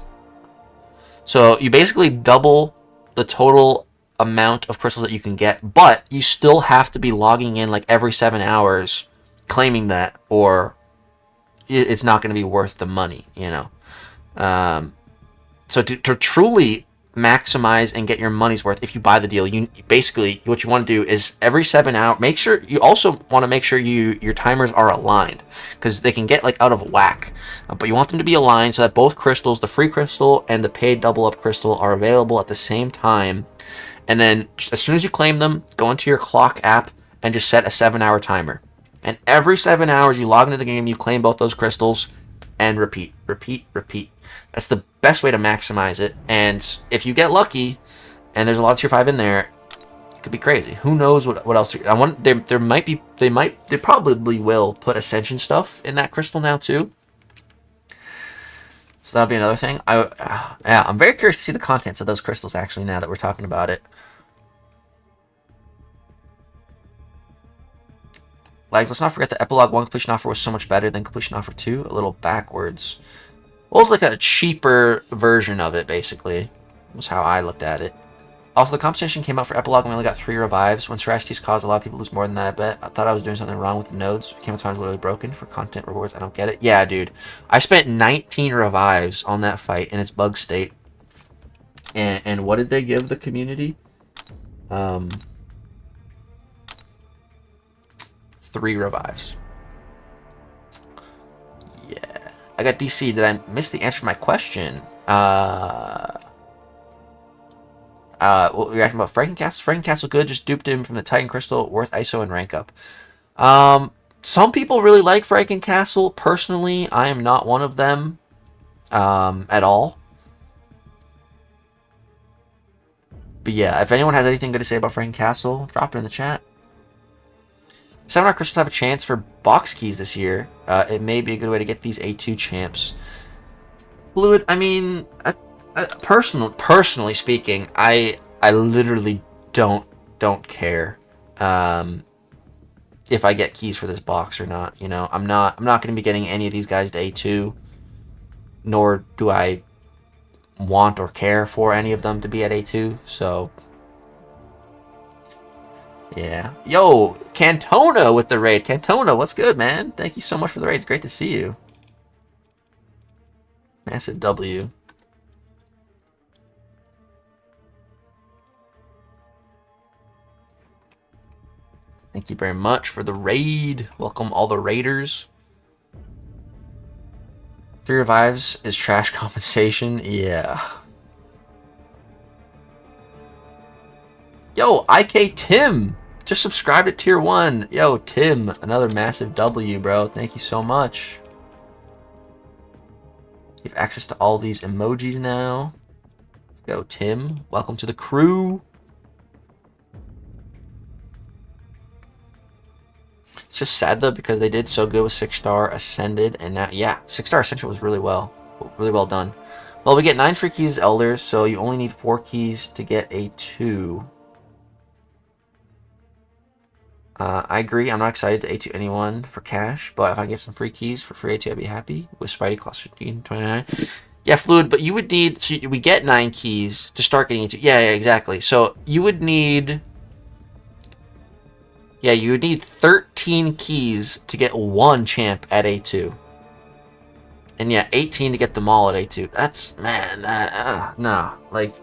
So you basically double the total amount of crystals that you can get, but you still have to be logging in like every 7 hours claiming that, or it's not going to be worth the money, you know. So to truly maximize and get your money's worth, if you buy the deal, you basically what you want to do is every 7 hours, make sure you also want to make sure your timers are aligned, because they can get like out of whack, but you want them to be aligned so that both crystals, the free crystal and the paid double up crystal, are available at the same time. And then as soon as you claim them, go into your clock app and just set a 7-hour timer, and every 7 hours you log into the game, you claim both those crystals, and repeat. That's the best way to maximize it. And if you get lucky and there's a lot of Tier 5 in there, it could be crazy. Who knows what else? They probably will put Ascension stuff in that crystal now too. So that'll be another thing. I'm very curious to see the contents of those crystals actually now that we're talking about it. Like, let's not forget the Epilogue 1 completion offer was so much better than completion offer 2. A little backwards. Well, it was like a cheaper version of it, basically. Was how I looked at it. Also, the competition came out for Epilogue and we only got 3 revives. When Serasti's caused a lot of people lose more than that, I bet. I thought I was doing something wrong with the nodes. Game of Time's literally broken for content rewards. I don't get it. Yeah, dude. I spent 19 revives on that fight in its bug state. And what did they give the community? 3 revives. Yeah. I got DC. Did I miss the answer to my question? What were you asking about? Frankencastle? Frankencastle good. Just duped him from the Titan Crystal. Worth ISO and rank up. Some people really like Frankencastle. Personally, I am not one of them. At all. But yeah, if anyone has anything good to say about Frankencastle, drop it in the chat. 7-hour crystals have a chance for box keys this year. It may be a good way to get these A2 champs. Fluid, I mean, personally speaking, I literally don't care if I get keys for this box or not. You know, I'm not going to be getting any of these guys to A2, nor do I want or care for any of them to be at A2. So yeah. Yo, Cantona with the raid. Cantona, what's good, man? Thank you so much for the raid. It's great to see you. Massive W. Thank you very much for the raid. Welcome all the raiders. 3 revives is trash compensation. Yeah. Yo, IK Tim just subscribed at tier 1. Yo, Tim, another massive W, bro. Thank you so much. You have access to all these emojis now. Let's go, Tim. Welcome to the crew. It's just sad though because they did so good with 6-star Ascended, and now, yeah, 6-star Ascension was really well done. Well, we get 9 free keys as Elders, so you only need 4 keys to get a 2. I agree. I'm not excited to A2 anyone for cash, but if I get some free keys for free A2, I'd be happy. With Spidey Class 15, 29. Yeah, Fluid, but you would need... So we get 9 keys to start getting A2. Yeah, exactly. So you would need... Yeah, you would need 13 keys to get 1 champ at A2. And yeah, 18 to get them all at A2. That's... Man, no. Like,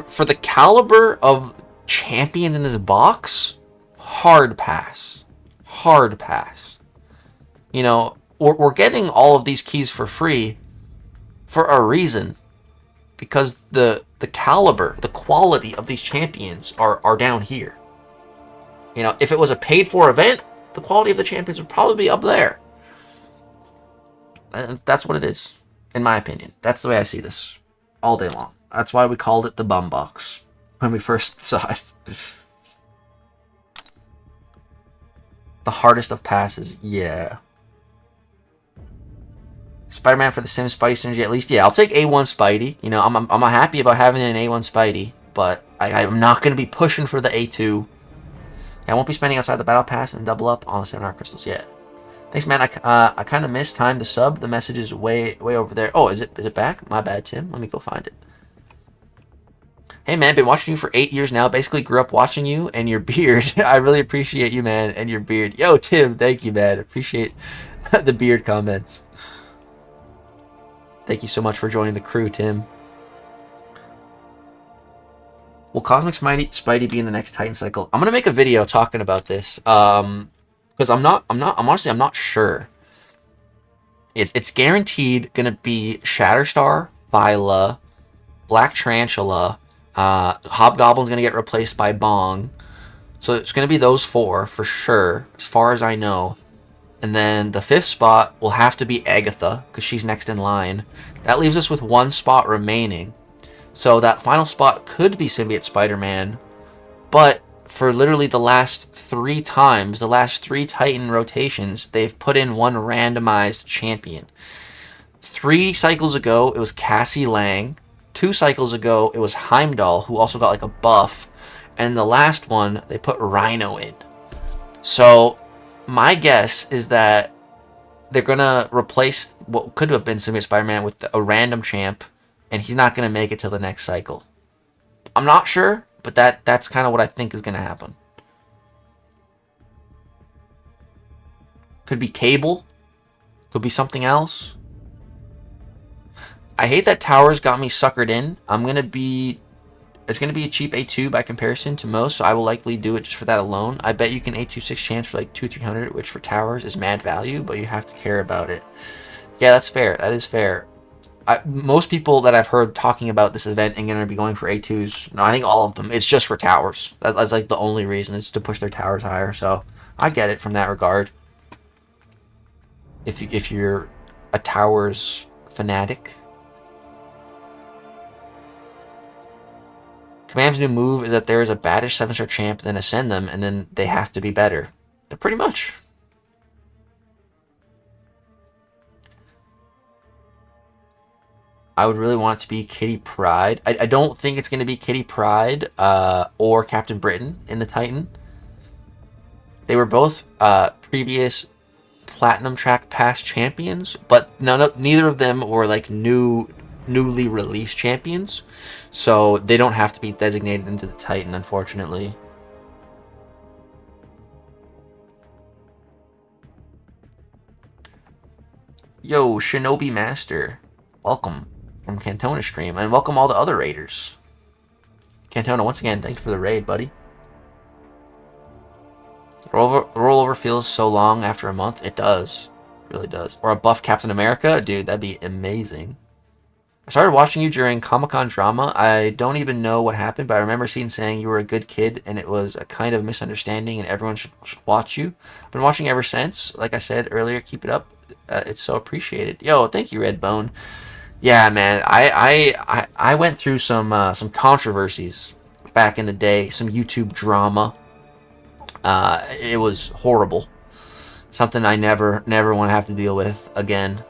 for the caliber of champions in this box... Hard pass. Hard pass. You know, we're getting all of these keys for free for a reason. Because the caliber, the quality of these champions are down here. You know, if it was a paid-for event, the quality of the champions would probably be up there. And that's what it is, in my opinion. That's the way I see this all day long. That's why we called it the bum box when we first saw it. The hardest of passes, yeah. Spider-Man for the Sims Spidey synergy, at least. Yeah, I'll take A1 Spidey. You know, I'm happy about having an A1 Spidey, but I'm not going to be pushing for the A2. I won't be spending outside the battle pass and double up on the 7 art crystals yet. Thanks, man. I kind of missed time to sub. The message is way over there. Oh, is it back? My bad, Tim. Let me go find it. Hey, man, been watching you for 8 years now. Basically grew up watching you and your beard. I really appreciate you, man, and your beard. Yo, Tim, thank you, man. Appreciate the beard comments. Thank you so much for joining the crew, Tim. Will Cosmic Spidey be in the next Titan cycle? I'm gonna make a video talking about this. Because I'm honestly not sure. It's guaranteed gonna be Shatterstar, Phyla, Black Tarantula. Hobgoblin's going to get replaced by Bong. So it's going to be those 4 for sure, as far as I know. And then the 5th spot will have to be Agatha, because she's next in line. That leaves us with 1 spot remaining. So that final spot could be Symbiote Spider-Man. But for literally the last 3 times, the last 3 Titan rotations, they've put in 1 randomized champion. 3 cycles ago, it was Cassie Lang. 2 cycles ago, it was Heimdall, who also got like a buff. And the last one, they put Rhino in. So, my guess is that they're going to replace what could have been Symbiote Spider-Man with a random champ. And he's not going to make it till the next cycle. I'm not sure, but that's kind of what I think is going to happen. Could be Cable. Could be something else. I hate that Towers got me suckered in. It's going to be a cheap A2 by comparison to most, so I will likely do it just for that alone. I bet you can A2 6 champs for like 200-300, which for Towers is mad value, but you have to care about it. Yeah, that's fair. That is fair. Most people that I've heard talking about this event and going to be going for A2s, no, I think all of them, it's just for Towers. That's like the only reason, is to push their Towers higher, so I get it from that regard. If you're a Towers fanatic. Command's new move is that there is a baddish 7-star champ, then ascend them, and then they have to be better. Pretty much. I would really want it to be Kitty Pryde. I don't think it's going to be Kitty Pryde or Captain Britain in the Titan. They were both previous Platinum Track Pass champions, but neither of them were like newly released champions. So they don't have to be designated into the Titan, unfortunately. Yo, Shinobi Master. Welcome from Cantona stream. And welcome all the other raiders. Cantona, once again, thanks for the raid, buddy. Rollover feels so long after a month. It does. It really does. Or a buff Captain America, dude, that'd be amazing. I started watching you during Comic-Con drama. I don't even know what happened, but I remember seeing saying you were a good kid and it was a kind of misunderstanding and everyone should watch you. I've been watching ever since. Like I said earlier, keep it up. It's so appreciated. Yo, thank you, Redbone. Yeah, man, I went through some controversies back in the day, some YouTube drama. It was horrible. Something I never want to have to deal with again.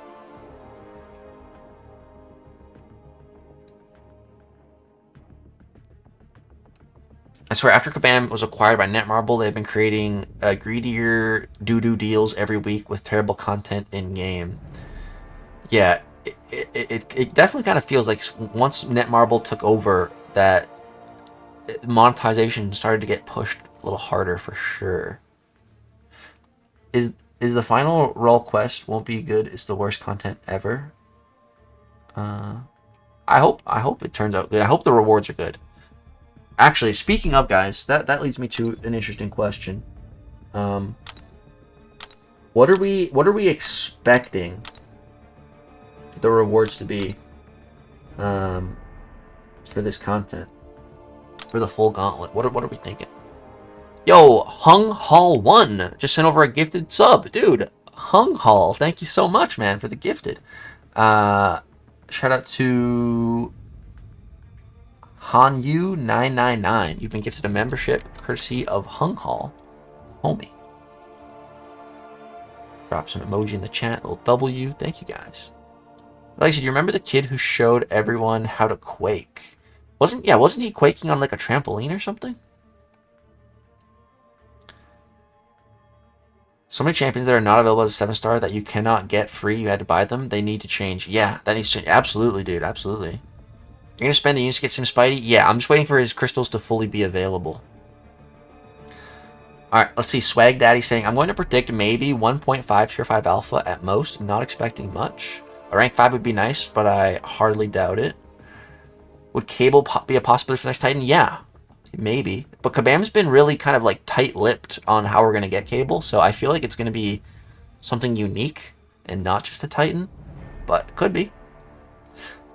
I swear, after Kabam was acquired by Netmarble, they've been creating greedier doo-doo deals every week with terrible content in-game. Yeah, it definitely kind of feels like once Netmarble took over, that monetization started to get pushed a little harder for sure. Is the final role quest won't be good? It's the worst content ever. I hope it turns out good. I hope the rewards are good. Actually, speaking of, guys, that leads me to an interesting question. What are we expecting the rewards to be for this content, for the full gauntlet? What are we thinking? Yo, Hung Hall 1 just sent over a gifted sub, dude. Hung Hall, thank you so much, man, for the gifted. Shout out to Hanyu999. You've been gifted a membership courtesy of Hung Hall, homie. Drop some emoji in the chat, little W. Thank you, guys. Lagacy, do you remember the kid who showed everyone how to quake? Wasn't he quaking on like a trampoline or something? So many champions that are not available as a 7-star that you cannot get free. You had to buy them. They need to change. Yeah, that needs to change. Absolutely, dude. Absolutely. You're going to spend the units to get Sim Spidey? Yeah, I'm just waiting for his crystals to fully be available. Alright, let's see. Swag Daddy saying, I'm going to predict maybe 1.5 Tier 5 Alpha at most. Not expecting much. A rank 5 would be nice, but I hardly doubt it. Would Cable be a possibility for the next Titan? Yeah, maybe. But Kabam's been really kind of like tight-lipped on how we're going to get Cable, so I feel like it's going to be something unique and not just a Titan, but could be.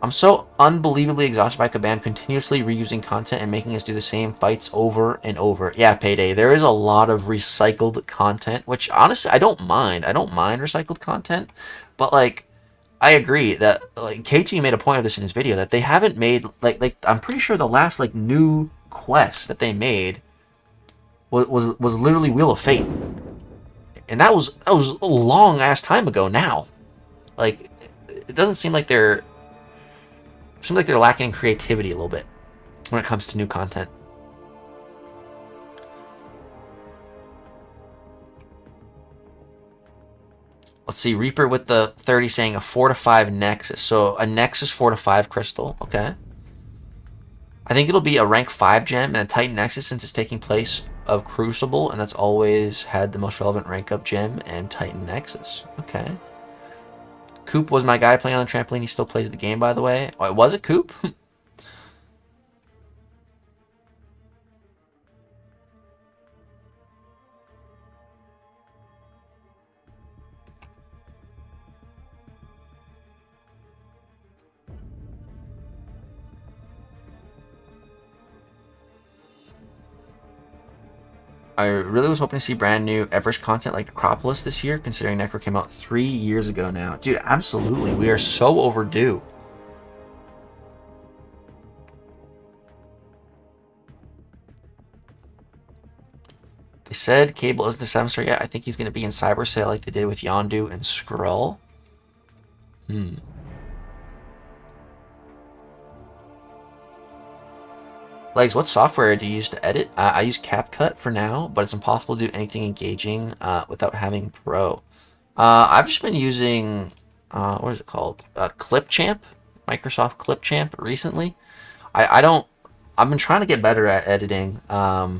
I'm so unbelievably exhausted by Kabam continuously reusing content and making us do the same fights over and over. Yeah, Payday, there is a lot of recycled content, which honestly I don't mind. I don't mind recycled content, but like I agree that like KT made a point of this in his video that they haven't made like I'm pretty sure the last like new quest that they made was literally Wheel of Fate, and that was a long ass time ago now. Like it doesn't seem like they're lacking in creativity a little bit when it comes to new content. Let's see, Reaper with the 30 saying a 4 to 5 Nexus. So a Nexus 4 to 5 crystal, okay. I think it'll be a rank 5 gem and a Titan Nexus since it's taking place of Crucible, and that's always had the most relevant rank up gem and Titan Nexus. Okay. Coop was my guy playing on the trampoline. He still plays the game, by the way. Oh, was it Coop? I really was hoping to see brand new Everest content like Necropolis this year, considering Necro came out 3 years ago now. Dude, absolutely. We are so overdue. They said Cable isn't the 7-star yet. I think he's going to be in Cyber Sale like they did with Yondu and Skrull. Legs, what software do you use to edit? I use CapCut for now, but it's impossible to do anything engaging without having Pro. I've just been using, what is it called? Clipchamp? Microsoft Clipchamp recently. I've been trying to get better at editing. But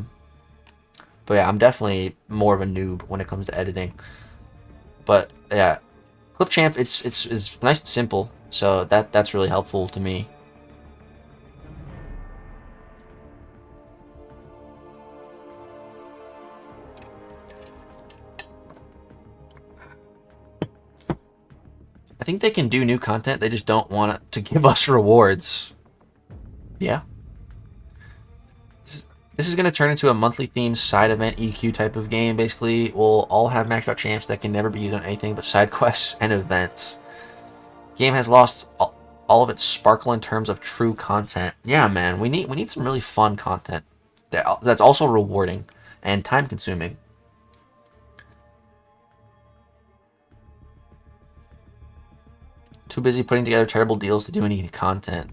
yeah, I'm definitely more of a noob when it comes to editing. But yeah, Clipchamp, it's nice and simple, so that's really helpful to me. think they can do new content. They just don't want to give us rewards. Yeah. This is going to turn into a monthly themed side event EQ type of game. Basically, we'll all have maxed out champs that can never be used on anything but side quests and events. Game has lost all of its sparkle in terms of true content. Yeah, man, we need some really fun content that's also rewarding and time consuming. Too busy putting together terrible deals to do any content.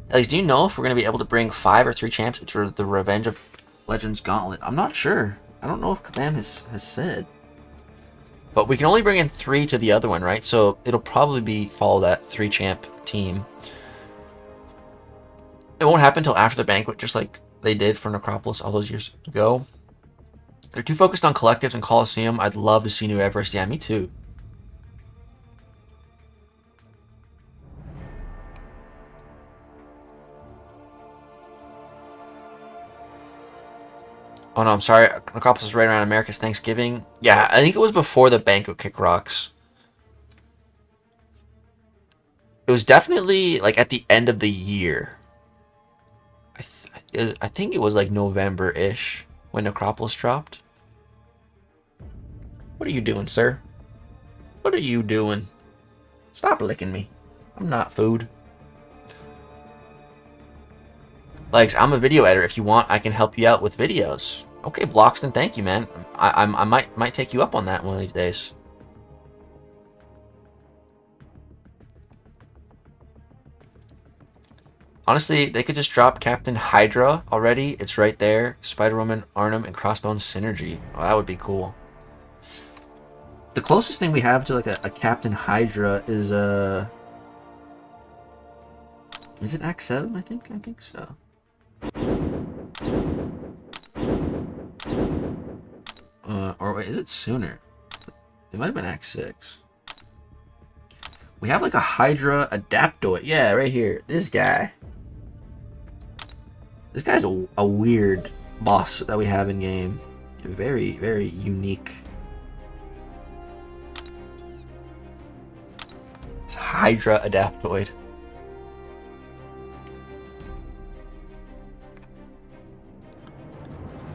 At least, do you know if we're going to be able to bring 5 or 3 champs into the Revenge of Legends Gauntlet? I'm not sure. I don't know if Kabam has said. But we can only bring in 3 to the other one, right? So it'll probably follow that 3 champ team. It won't happen until after the banquet, just like they did for Necropolis all those years ago. They're too focused on collectives and Coliseum. I'd love to see New Everest. Yeah, me too. Oh no, I'm sorry. Necropolis is right around America's Thanksgiving. Yeah, I think it was before the banquet kick rocks. It was definitely like at the end of the year. I think it was like November-ish when Necropolis dropped. What are you doing, sir? What are you doing? Stop licking me. I'm not food. Like, I'm a video editor. If you want, I can help you out with videos. Okay, Bloxton, thank you, man. I might take you up on that one of these days. Honestly, they could just drop Captain Hydra already. It's right there. Spider-Woman, Arnhem, and Crossbone synergy. Oh, that would be cool. The closest thing we have to like a Captain Hydra is Is it Act 7? I think so. Or wait, is it sooner? It might have been Act 6. We have like a Hydra Adaptoid. Yeah, right here. This guy. This guy's a weird boss that we have in game. Very, very unique. It's Hydra Adaptoid.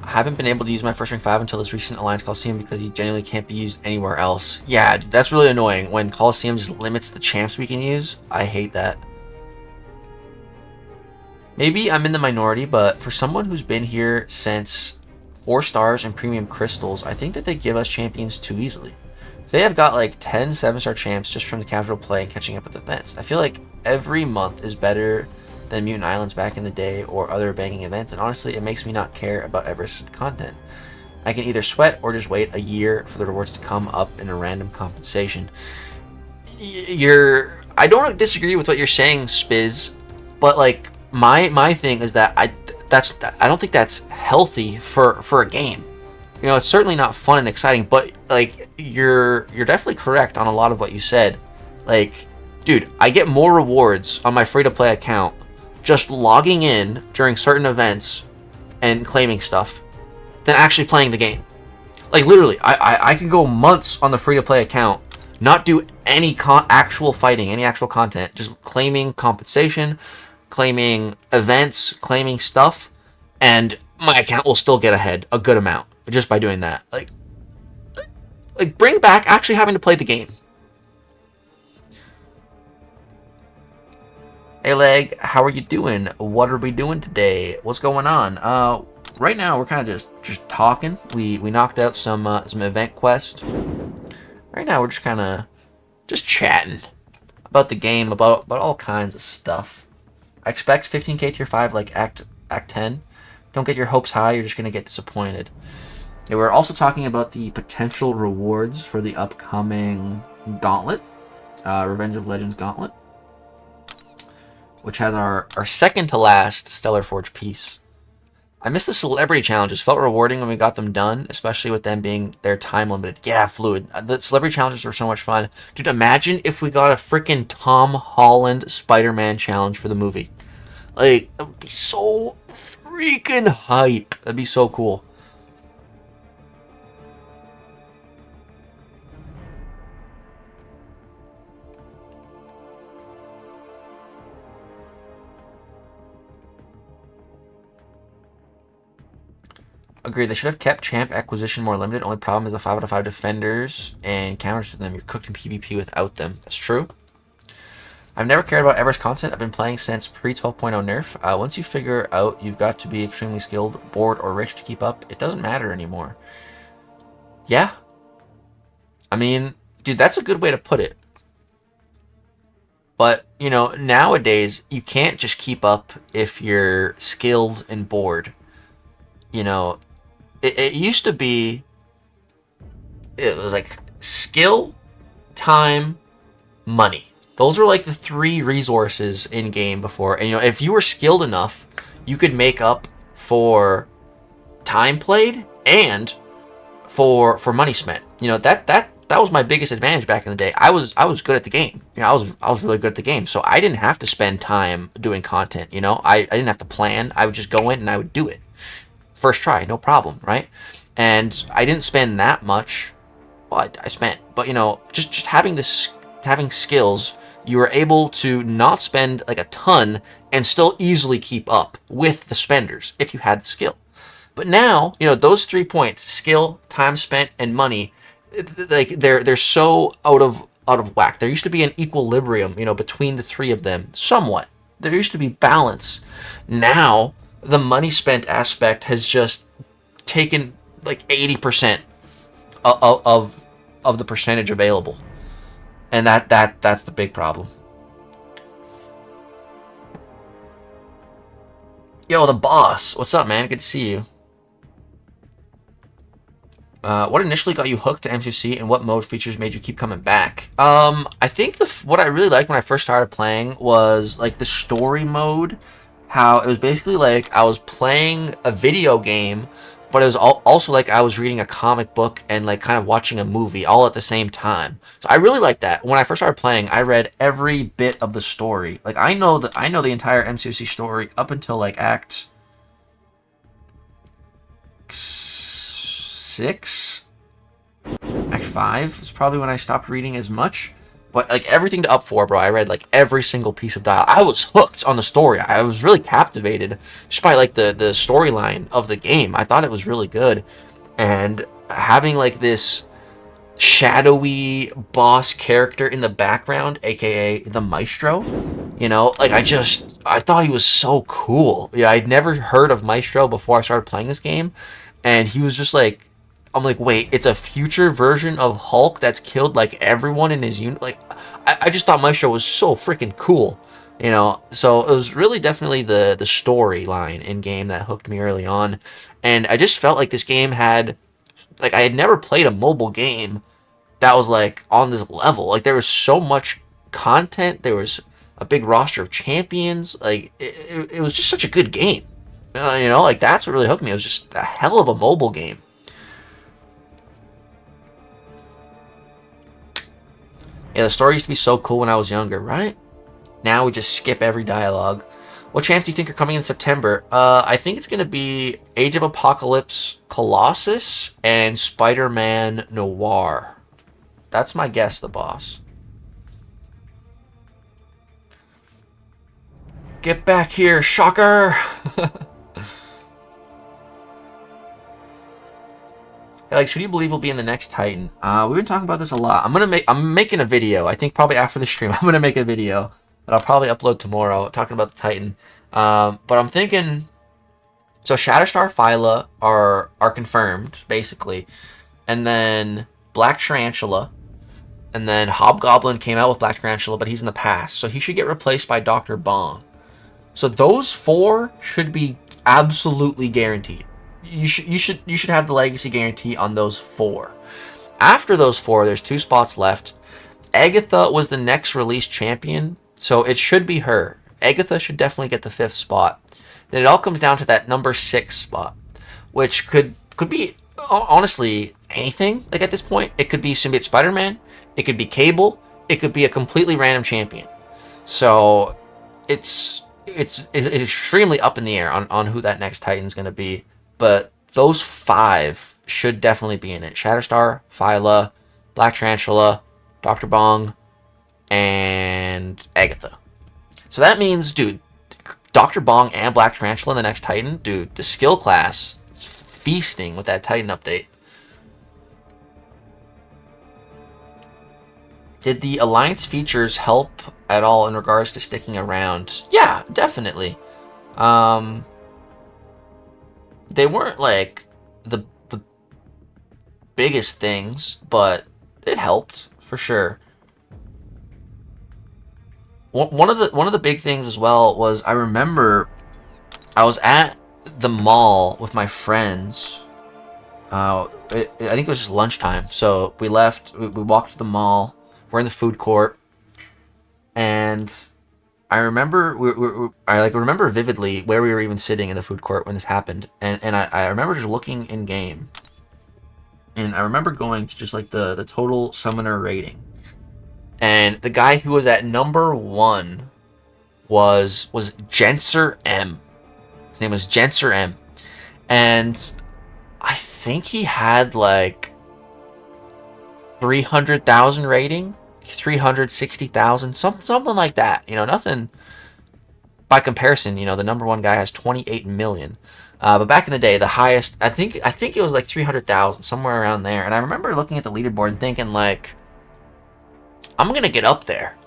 I haven't been able to use my first rank 5 until this recent Alliance Coliseum because he genuinely can't be used anywhere else. Yeah, that's really annoying when Coliseum just limits the champs we can use. I hate that. Maybe I'm in the minority, but for someone who's been here since 4 stars and premium crystals, I think that they give us champions too easily. They have got like 10 7-star champs just from the casual play and catching up with events. I feel like every month is better than Mutant Islands back in the day or other banging events, and honestly, it makes me not care about Everest content. I can either sweat or just wait a year for the rewards to come up in a random compensation. I don't disagree with what you're saying, Spiz, but like my thing is that I don't think that's healthy for a game. You know, it's certainly not fun and exciting, but like you're definitely correct on a lot of what you said. Like, dude, I get more rewards on my free-to-play account just logging in during certain events and claiming stuff than actually playing the game. Like, literally, I could go months on the free-to-play account, not do any actual fighting, any actual content, just claiming compensation, claiming events, claiming stuff, and my account will still get ahead a good amount just by doing that. Like bring back actually having to play the game. Hey Leg, how are you doing? What are we doing today? What's going on? Right now we're kind of just talking. We knocked out some event quests. Right now we're just kind of chatting about the game, about all kinds of stuff. I expect 15k tier 5 like Act 10. Don't get your hopes high, you're just gonna get disappointed. Yeah, we're also talking about the potential rewards for the upcoming Gauntlet, Revenge of Legends Gauntlet, which has our second to last Stellar Forge piece. I miss the celebrity challenges. Felt rewarding when we got them done, especially with them being their time limited. Yeah, Fluid. The celebrity challenges were so much fun. Dude, imagine if we got a freaking Tom Holland Spider-Man challenge for the movie. Like, that would be so freaking hype. That'd be so cool. Agree. They should have kept champ acquisition more limited. Only problem is the 5 out of 5 defenders and counters to them. You're cooked in PvP without them. That's true. I've never cared about Ever's content. I've been playing since pre 12.0 nerf. Once you figure out you've got to be extremely skilled, bored, or rich to keep up, it doesn't matter anymore. Yeah. I mean, dude, that's a good way to put it. But, you know, nowadays, you can't just keep up if you're skilled and bored. You know, it used to be, it was like skill, time, money. Those were like the 3 resources in game before. And, you know, if you were skilled enough, you could make up for time played and for money spent. You know, that was my biggest advantage back in the day. I was good at the game. You know, I was really good at the game. So I didn't have to spend time doing content, you know. I didn't have to plan. I would just go in and I would do it. First try, no problem, right? And I didn't spend that much. Well, I spent, but you know, just having skills, you were able to not spend like a ton and still easily keep up with the spenders if you had the skill. But now, you know, those 3 points, skill, time spent, and money, like they're so out of whack. There used to be an equilibrium, you know, between the 3 of them, somewhat. There used to be balance. Now, the money spent aspect has just taken like 80% of the percentage available. And that's the big problem. Yo, the boss. What's up, man? Good to see you. What initially got you hooked to M2C, and what mode features made you keep coming back? I think what I really liked when I first started playing was like the story mode. How it was basically like I was playing a video game, but it was also like I was reading a comic book and like kind of watching a movie all at the same time. So I really liked that. When I first started playing, I read every bit of the story. Like I know the entire M2C story up until like Act 6, Act 5 is probably when I stopped reading as much. But like everything to up 4, bro, I read like every single piece of dialogue. I was hooked on the story. I was really captivated just by like the storyline of the game. I thought it was really good. And having like this shadowy boss character in the background, aka the Maestro, you know, like I thought he was so cool. Yeah, I'd never heard of Maestro before I started playing this game. And he was just like, I'm like, wait, it's a future version of Hulk that's killed like everyone in his unit. Like, I just thought Maestro was so freaking cool, you know. So it was really definitely the storyline in game that hooked me early on, and I just felt like this game had, like, I had never played a mobile game that was like on this level. Like there was so much content, there was a big roster of champions. Like it was just such a good game, you know. Like that's what really hooked me. It was just a hell of a mobile game. Yeah, the story used to be so cool when I was younger, right? Now we just skip every dialogue. What champs do you think are coming in September? I think it's going to be Age of Apocalypse Colossus and Spider-Man Noir. That's my guess, the boss. Get back here, shocker! Alex, who do you believe will be in the next Titan? We've been talking about this a lot. I'm making a video. I think probably after the stream, I'm gonna make a video that I'll probably upload tomorrow talking about the Titan. But I'm thinking, so Shatterstar, Phyla are confirmed basically, and then Black Tarantula, and then Hobgoblin came out with Black Tarantula, but he's in the past, so he should get replaced by Dr. Bong. So those 4 should be absolutely guaranteed. You should have the legacy guarantee on those 4. After those 4, there's 2 spots left. Agatha was the next release champion, so it should be her. Agatha should definitely get the 5th spot. Then it all comes down to that number 6 spot, which could be honestly anything. Like at this point, it could be Symbiote Spider-Man, it could be Cable, it could be a completely random champion. So it's extremely up in the air on who that next Titan is going to be. But those 5 should definitely be in it. Shatterstar, Phyla, Black Tarantula, Dr. Bong, and Agatha. So that means, dude, Dr. Bong and Black Tarantula in the next Titan, dude, the skill class, feasting with that Titan update. Did the Alliance features help at all in regards to sticking around? Yeah, definitely. They weren't like the biggest things, but it helped for sure. One of the big things as well was I remember I was at the mall with my friends. I think it was just lunchtime, so we left. We walked to the mall. We're in the food court, and I remember I remember vividly where we were even sitting in the food court when this happened, and I remember just looking in game, and I remember going to just like the total summoner rating, and the guy who was at number 1 was Genser M. His name was Genser M, and I think he had like 300,000 rating, 360,000, something like that. You know, nothing by comparison. You know, the number 1 guy has 28 million. But back in the day, the highest, I think it was like 300,000, somewhere around there. And I remember looking at the leaderboard and thinking like, I'm gonna get up there.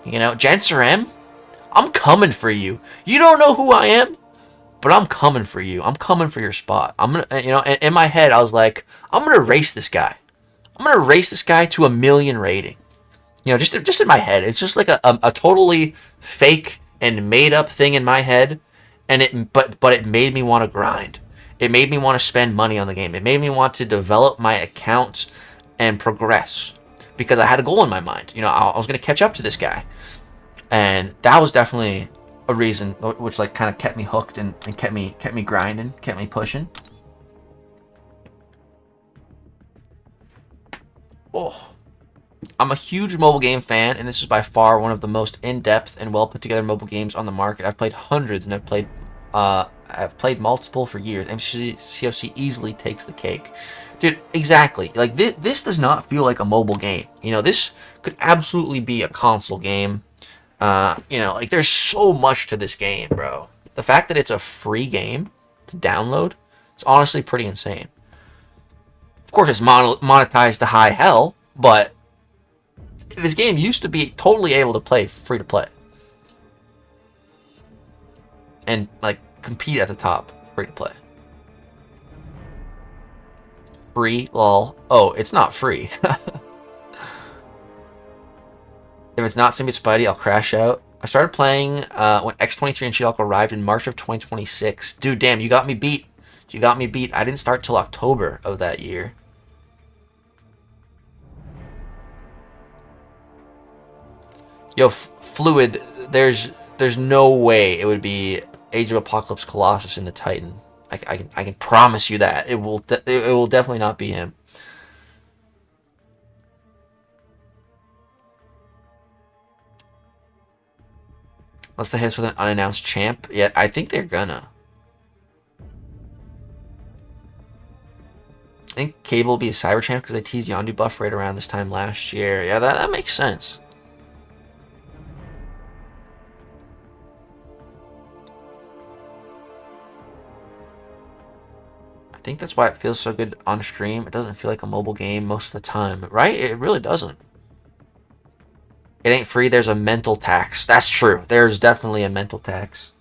You know, Genser M, I'm coming for you. You don't know who I am, but I'm coming for you. I'm coming for your spot. I'm gonna, you know, in my head, I was like, I'm gonna race this guy. I'm gonna race this guy to 1 million rating. You know, just in my head. It's just like a totally fake and made up thing in my head, and it made me want to grind. It made me want to spend money on the game. It made me want to develop my account and progress because I had a goal in my mind. You know, I was gonna catch up to this guy, and that was definitely a reason which like kind of kept me hooked and kept me grinding, kept me pushing. Oh, I'm a huge mobile game fan, and this is by far one of the most in-depth and well-put-together mobile games on the market. I've played hundreds, and I've played multiple for years. MCOC easily takes the cake, dude. Exactly. Like this does not feel like a mobile game. You know, this could absolutely be a console game. You know, like there's so much to this game, bro. The fact that it's a free game to download, it's honestly pretty insane. Of course, it's monetized to high hell, but this game used to be totally able to play free to play. And, like, compete at the top, free to play. Free, lol. Oh, it's not free. If it's not Simbi Spidey, I'll crash out. I started playing when X23 and She-Hulk arrived in March of 2026. Dude, damn, you got me beat. You got me beat. I didn't start till October of that year. Yo, Fluid, there's no way it would be Age of Apocalypse Colossus in the Titan. I can promise you that. It will definitely not be him. Unless they hit us with an unannounced champ. Yeah, I think they're gonna. I think Cable will be a Cyber Champ because they teased Yondu buff right around this time last year. Yeah, that makes sense. I think that's why it feels so good on stream. It doesn't feel like a mobile game most of the time, right? It really doesn't. It ain't free, there's a mental tax. That's true. There's definitely a mental tax.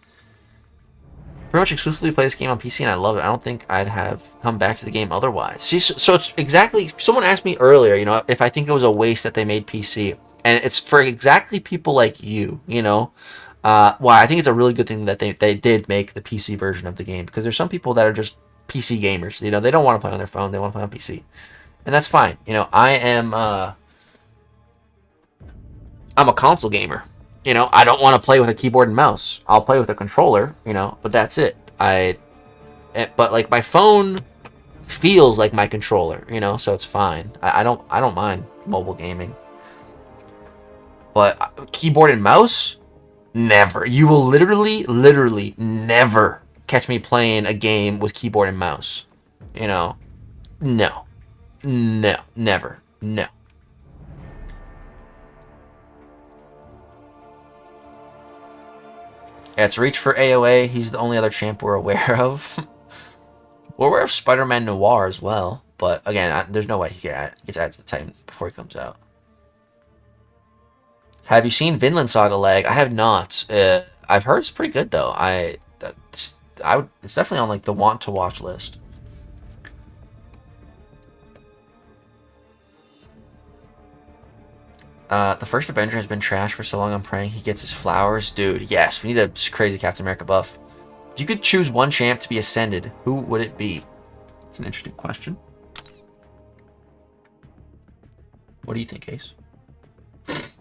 Pretty much exclusively play this game on PC, and I love it. I don't think I'd have come back to the game otherwise. See, so it's exactly... Someone asked me earlier, you know, if I think it was a waste that they made PC. And it's for exactly people like you, you know? Why I think it's a really good thing that they did make the PC version of the game. Because there's some people that are just PC gamers. You know, they don't want to play on their phone. They want to play on PC. And that's fine. You know, I'm a console gamer. You know, I don't want to play with a keyboard and mouse. I'll play with a controller, you know, but that's it. But like my phone feels like my controller, you know, so it's fine. I don't mind mobile gaming. But keyboard and mouse, never. You will literally never catch me playing a game with keyboard and mouse. You know, no, never, no. Yeah, it's Reach for AOA. He's the only other champ we're aware of. We're aware of Spider-Man Noir as well, but again, there's no way he gets added to the Titan before he comes out. Have you seen Vinland Saga Leg? I have not. I've heard it's pretty good though. It's definitely on like the want to watch list. The first Avenger has been trashed for so long. I'm praying he gets his flowers, dude. Yes, we need a crazy Captain America buff. If you could choose one champ to be ascended, who would it be? It's an interesting question. What do you think, Ace? If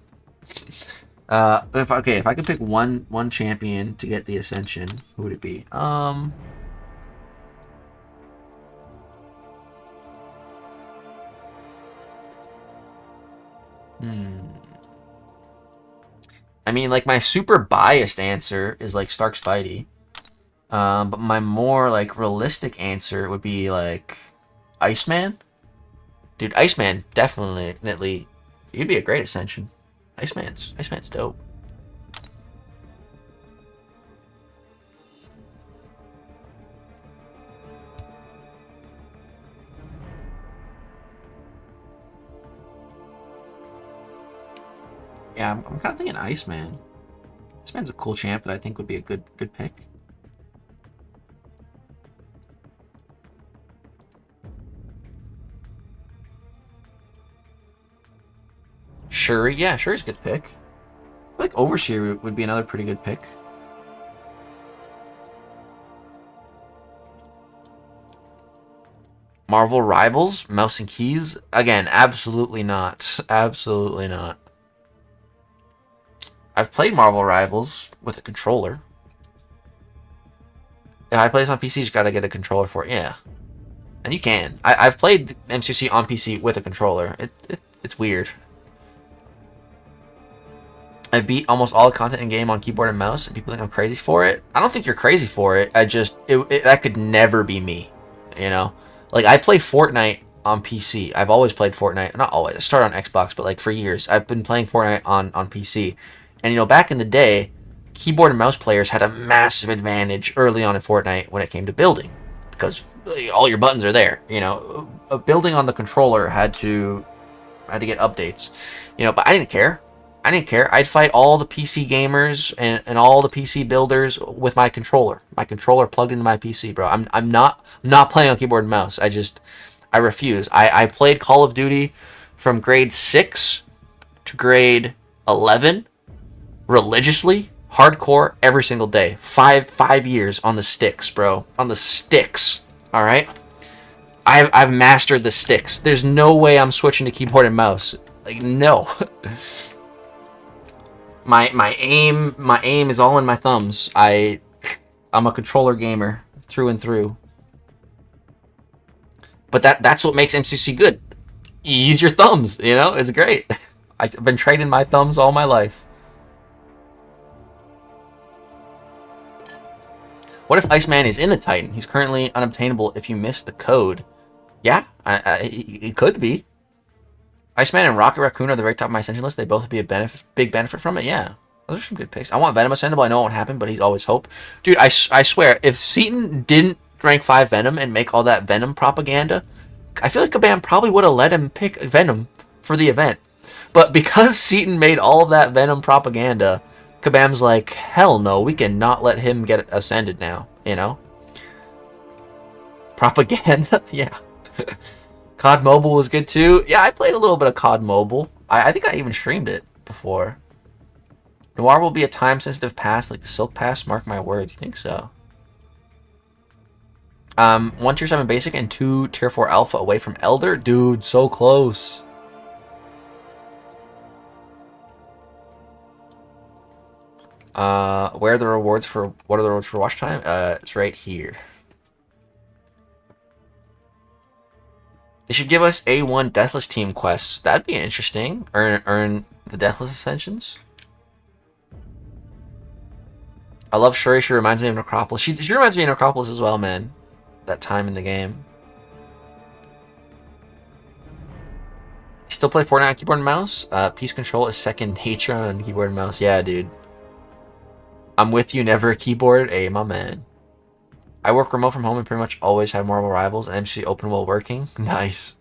I could pick one champion to get the ascension, who would it be? I mean, like, my super biased answer is, like, Stark Spidey. But my more, like, realistic answer would be, like, Iceman. Dude, Iceman, definitely, he'd be a great ascension. Iceman's dope. Yeah, I'm kind of thinking Iceman. Iceman's a cool champ that I think would be a good pick. Shuri, yeah, Shuri's a good pick. I feel like Overseer would be another pretty good pick. Marvel Rivals, Mouse and Keys? Again, absolutely not. Absolutely not. I've played Marvel Rivals with a controller. Yeah, I play this on PC, you just gotta get a controller for it. Yeah. And you can. I've played MCC on PC with a controller. It's weird. I beat almost all the content in game on keyboard and mouse, and people think I'm crazy for it. I don't think you're crazy for it. That could never be me, you know? Like, I play Fortnite on PC. I've always played Fortnite. Not always. I started on Xbox, but, like, for years. I've been playing Fortnite on PC. And, you know, back in the day, keyboard and mouse players had a massive advantage early on in Fortnite when it came to building. Because all your buttons are there, you know? Building on the controller had to get updates. You know, but I didn't care. I'd fight all the PC gamers and all the PC builders with my controller. My controller plugged into my PC, bro. I'm not playing on keyboard and mouse. I refuse. I played Call of Duty from grade 6 to grade 11 religiously, hardcore, every single day. Five years on the sticks, bro. On the sticks. All right. I've mastered the sticks. There's no way I'm switching to keyboard and mouse. Like, no. My aim is all in my thumbs. I'm a controller gamer through and through. But that's what makes MCC good. You use your thumbs, you know? It's great. I've been training my thumbs all my life. What if Iceman is in the Titan? He's currently unobtainable if you miss the code. Yeah, it could be. Iceman and Rocket Raccoon are the very top of my ascension list. They both would be a big benefit from it. Yeah, those are some good picks. I want Venom ascendable. I know it won't happen, but he's always hope. Dude, I swear, if Seaton didn't rank 5 Venom and make all that Venom propaganda, I feel like Kabam probably would have let him pick Venom for the event. But because Seaton made all of that Venom propaganda, Kabam's like, hell no, we cannot let him get ascended now, you know? Propaganda? Yeah. COD Mobile was good too. Yeah, I played a little bit of COD Mobile. I think I even streamed it before. Noir will be a time-sensitive pass like the Silk Pass. Mark my words. You think so? 1 tier 7 basic and 2 tier 4 alpha away from Elder? Dude, so close. What are the rewards for watch time? It's right here. They should give us A1 Deathless Team quests. That'd be interesting. Earn the Deathless Ascensions. I love Shuri. She reminds me of Necropolis. She reminds me of Necropolis as well, man. That time in the game. Still play Fortnite on keyboard and mouse? Peace Control is second nature on keyboard and mouse. Yeah, dude. I'm with you, never a keyboard. Hey, my man. I work remote from home and pretty much always have Marvel Rivals and MC open while working. Nice.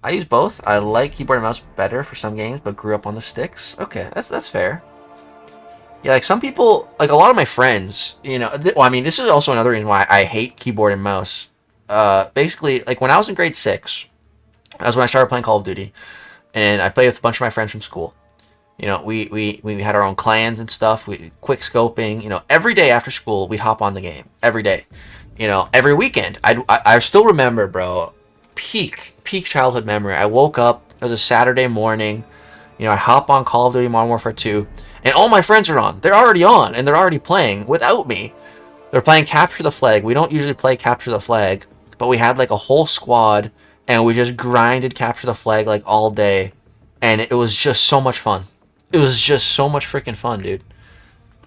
I use both. I like keyboard and mouse better for some games, but grew up on the sticks. Okay, that's fair. Yeah, like some people, like a lot of my friends, you know. Well, I mean, this is also another reason why I hate keyboard and mouse. Basically, like when I was in grade 6, that was when I started playing Call of Duty, and I played with a bunch of my friends from school. You know, we had our own clans and stuff. We quick scoping. You know, every day after school, we'd hop on the game. Every day. You know, every weekend. I still remember, bro. Peak childhood memory. I woke up. It was a Saturday morning. You know, I hop on Call of Duty Modern Warfare 2, and all my friends are on. They're already on, and they're already playing without me. They're playing Capture the Flag. We don't usually play Capture the Flag, but we had like a whole squad, and we just grinded Capture the Flag like all day, and it was just so much fun. It was just so much freaking fun, dude.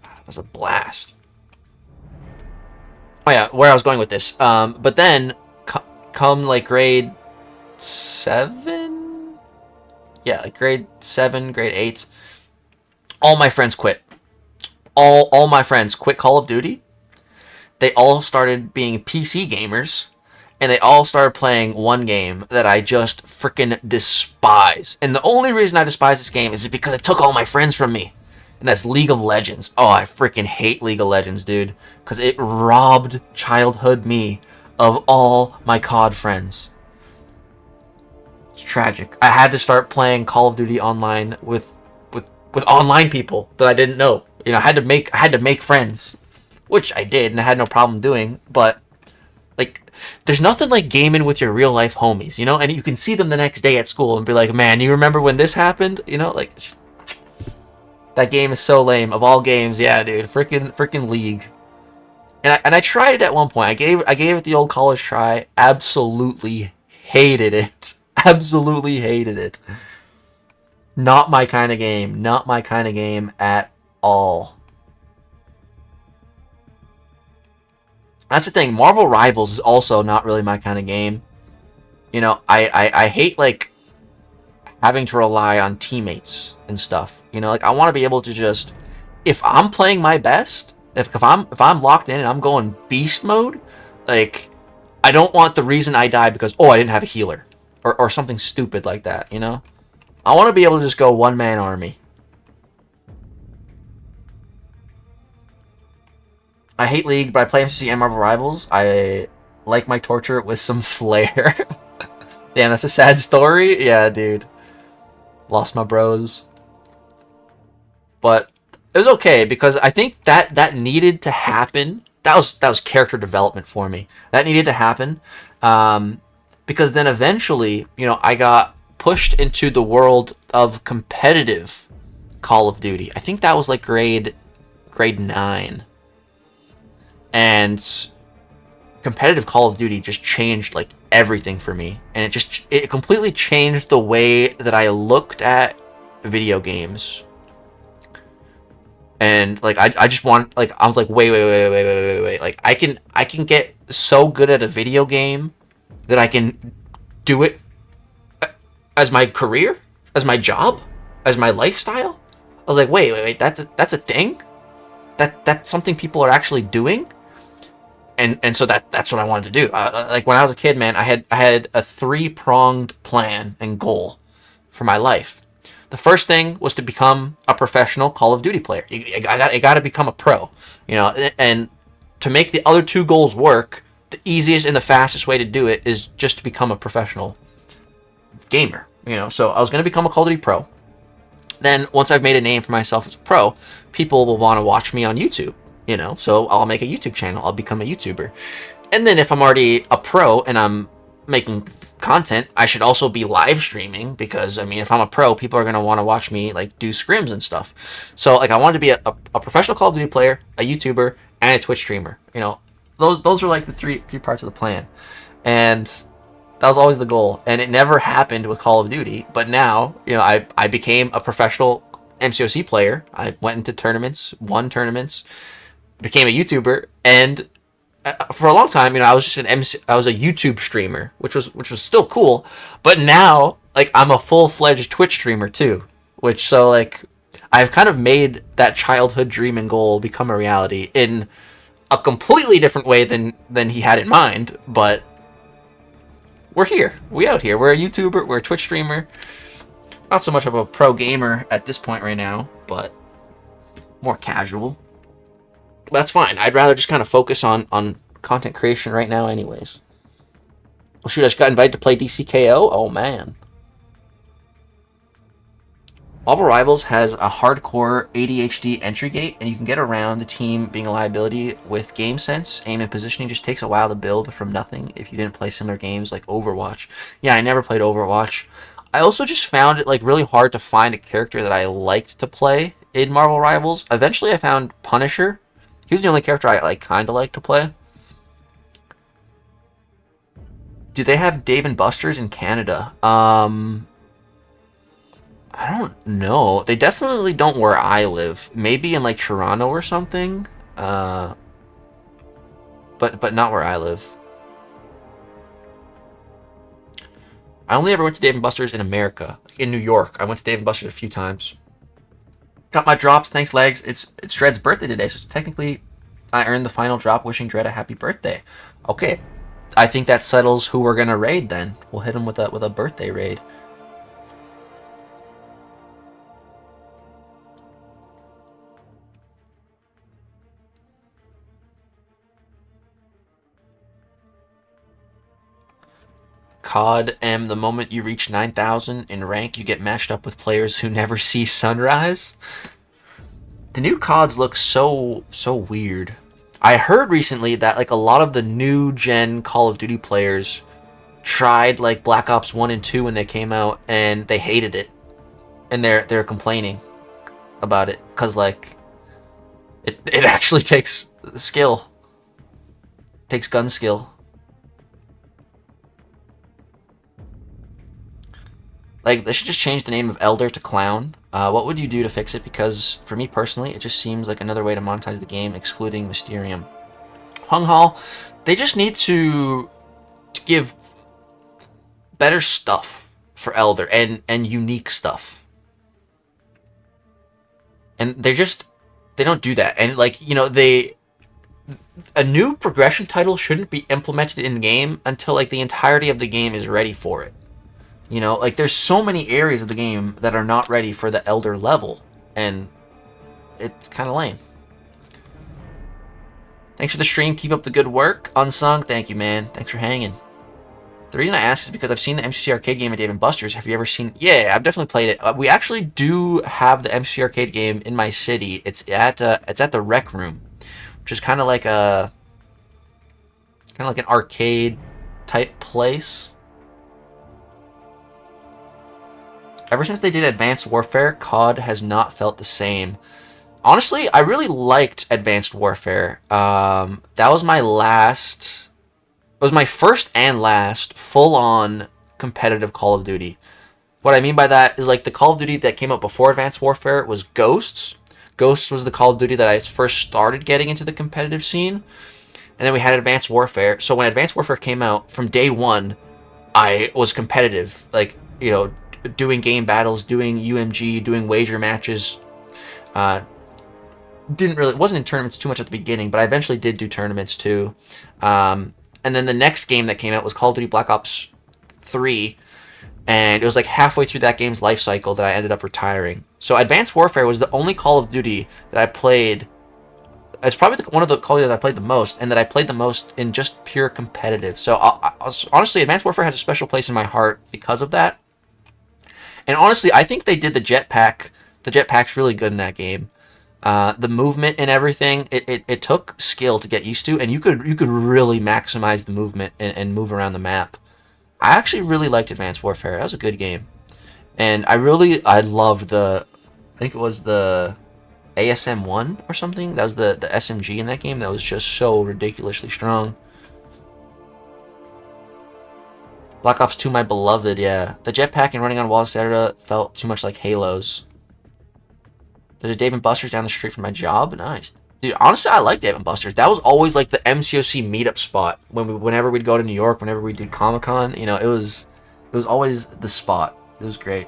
It was a blast. Oh yeah, where I was going with this. But then, come like grade 7? Yeah, like grade 7, grade 8. All my friends quit. All my friends quit Call of Duty. They all started being PC gamers. And they all started playing one game that I just freaking despise. And the only reason I despise this game is because it took all my friends from me. And that's League of Legends. Oh, I freaking hate League of Legends, dude. Because it robbed childhood me of all my COD friends. It's tragic. I had to start playing Call of Duty online with online people that I didn't know. You know, I had to make friends. Which I did, and I had no problem doing. But, like, there's nothing like gaming with your real life homies, you know? And you can see them the next day at school and be like, man, you remember when this happened? You know, like, that game is so lame. Of all games, yeah, dude, freaking League. And I tried it at one point. I gave it the old college try. Absolutely hated it. Absolutely hated it. Not my kind of game. Not my kind of game at all. That's the thing. Marvel Rivals is also not really my kind of game. You know, I hate, like, having to rely on teammates and stuff. You know, like, I want to be able to just... If I'm playing my best, if I'm locked in and I'm going beast mode, like, I don't want the reason I die because, oh, I didn't have a healer. Or something stupid like that, you know? I want to be able to just go one-man army. I hate League, but I play MCC and Marvel Rivals. I like my torture with some flair. Damn, that's a sad story. Yeah, dude. Lost my bros. But it was okay because I think that needed to happen. That was character development for me. That needed to happen. Because then eventually, you know, I got pushed into the world of competitive Call of Duty. I think that was like grade 9. And competitive Call of Duty just changed like everything for me, and it completely changed the way that I looked at video games. And like I just want, like, I was like, wait, like I can get so good at a video game that I can do it as my career, as my job, as my lifestyle. I was like, wait, that's a thing? That's something people are actually doing? And so that's what I wanted to do. Like when I was a kid, man, I had a 3-pronged plan and goal for my life. The first thing was to become a professional Call of Duty player. You got to become a pro, you know. And to make the other 2 goals work, the easiest and the fastest way to do it is just to become a professional gamer, you know. So I was going to become a Call of Duty pro. Then once I've made a name for myself as a pro, people will want to watch me on YouTube. You know, so I'll make a YouTube channel. I'll become a YouTuber. And then if I'm already a pro and I'm making content, I should also be live streaming because, I mean, if I'm a pro, people are going to want to watch me, like, do scrims and stuff. So, like, I wanted to be a professional Call of Duty player, a YouTuber, and a Twitch streamer. You know, those were, like, the three parts of the plan. And that was always the goal. And it never happened with Call of Duty. But now, you know, I became a professional MCOC player. I went into tournaments, won tournaments, became a YouTuber, and for a long time, you know, I was just I was a YouTube streamer, which was still cool. But now, like, I'm a full-fledged Twitch streamer too. So like, I've kind of made that childhood dream and goal become a reality in a completely different way than he had in mind, but we're here. We out here. We're a YouTuber, we're a Twitch streamer. Not so much of a pro gamer at this point right now, but more casual. That's fine. I'd rather just kind of focus on content creation right now anyways. Oh shoot, I just got invited to play DCKO? Oh man. Marvel Rivals has a hardcore ADHD entry gate, and you can get around the team being a liability with game sense. Aim and positioning just takes a while to build from nothing if you didn't play similar games like Overwatch. Yeah, I never played Overwatch. I also just found it like really hard to find a character that I liked to play in Marvel Rivals. Eventually I found Punisher. He was the only character I like kind of liked to play. Do they have Dave & Buster's in Canada? I don't know. They definitely don't where I live. Maybe in like Toronto or something. But not where I live. I only ever went to Dave & Buster's in America. In New York. I went to Dave & Buster's a few times. Got my drops. Thanks, Legs. It's Dred's birthday today, so technically I earned the final drop wishing Dred a happy birthday. Okay. I think that settles who we're gonna raid then. We'll hit him with a birthday raid. COD M, the moment you reach 9,000 in rank, you get matched up with players who never see sunrise. The new CODs look so weird. I heard recently that like a lot of the new gen Call of Duty players tried like Black Ops 1 and 2 when they came out and they hated it. And they're complaining about it cuz like it actually takes skill. It takes gun skill. Like, they should just change the name of Elder to Clown. What would you do to fix it? Because, for me personally, it just seems like another way to monetize the game, excluding Mysterium. Hung Hall, they just need to give better stuff for Elder, and unique stuff. And they don't do that. And, like, you know, a new progression title shouldn't be implemented in-game until, like, the entirety of the game is ready for it. You know, like, there's so many areas of the game that are not ready for the Elder level, and it's kind of lame. Thanks for the stream. Keep up the good work. Unsung, thank you, man. Thanks for hanging. The reason I ask is because I've seen the MCC Arcade game at Dave & Buster's. Have you ever seen... Yeah, I've definitely played it. We actually do have the MCC Arcade game in my city. It's at the Rec Room, which is kind of like an arcade-type place. Ever since they did Advanced Warfare, COD has not felt the same. Honestly, I really liked Advanced Warfare. That was my last... It was my first and last full-on competitive Call of Duty. What I mean by that is, like, the Call of Duty that came out before Advanced Warfare was Ghosts. Ghosts was the Call of Duty that I first started getting into the competitive scene. And then we had Advanced Warfare. So when Advanced Warfare came out, from day one, I was competitive. Like, you know... doing game battles, doing UMG, doing wager matches. Wasn't in tournaments too much at the beginning, but I eventually did do tournaments too. And then the next game that came out was Call of Duty Black Ops 3, and it was like halfway through that game's life cycle that I ended up retiring. So Advanced Warfare was the only Call of Duty that I played. It's probably one of the Call of Duty that I played the most, and that I played the most in just pure competitive. So honestly, Advanced Warfare has a special place in my heart because of that. And honestly, I think they did the jetpack. The jetpack's really good in that game. The movement and everything, it took skill to get used to, and you could really maximize the movement and move around the map. I actually really liked Advanced Warfare. That was a good game. And I loved I think it was the ASM-1 or something. That was the SMG in that game that was just so ridiculously strong. Black Ops 2, my beloved, yeah. The jetpack and running on walls, etc. felt too much like Halos. There's a Dave & Buster's down the street from my job. Nice. Dude, honestly, I like Dave & Buster's. That was always like the MCOC meetup spot. Whenever we'd go to New York, whenever we'd do Comic-Con, you know, it was always the spot. It was great.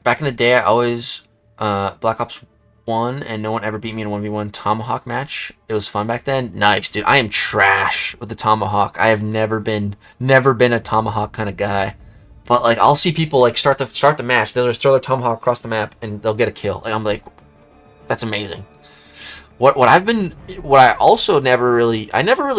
Back in the day, I always Black Ops 1, and no one ever beat me in a 1v1 Tomahawk match. It was fun back then. Nice, dude. I am trash with the Tomahawk. I have never been a Tomahawk kind of guy. But like, I'll see people like start the match. They'll just throw their Tomahawk across the map and they'll get a kill. And I'm like, that's amazing. What I also never really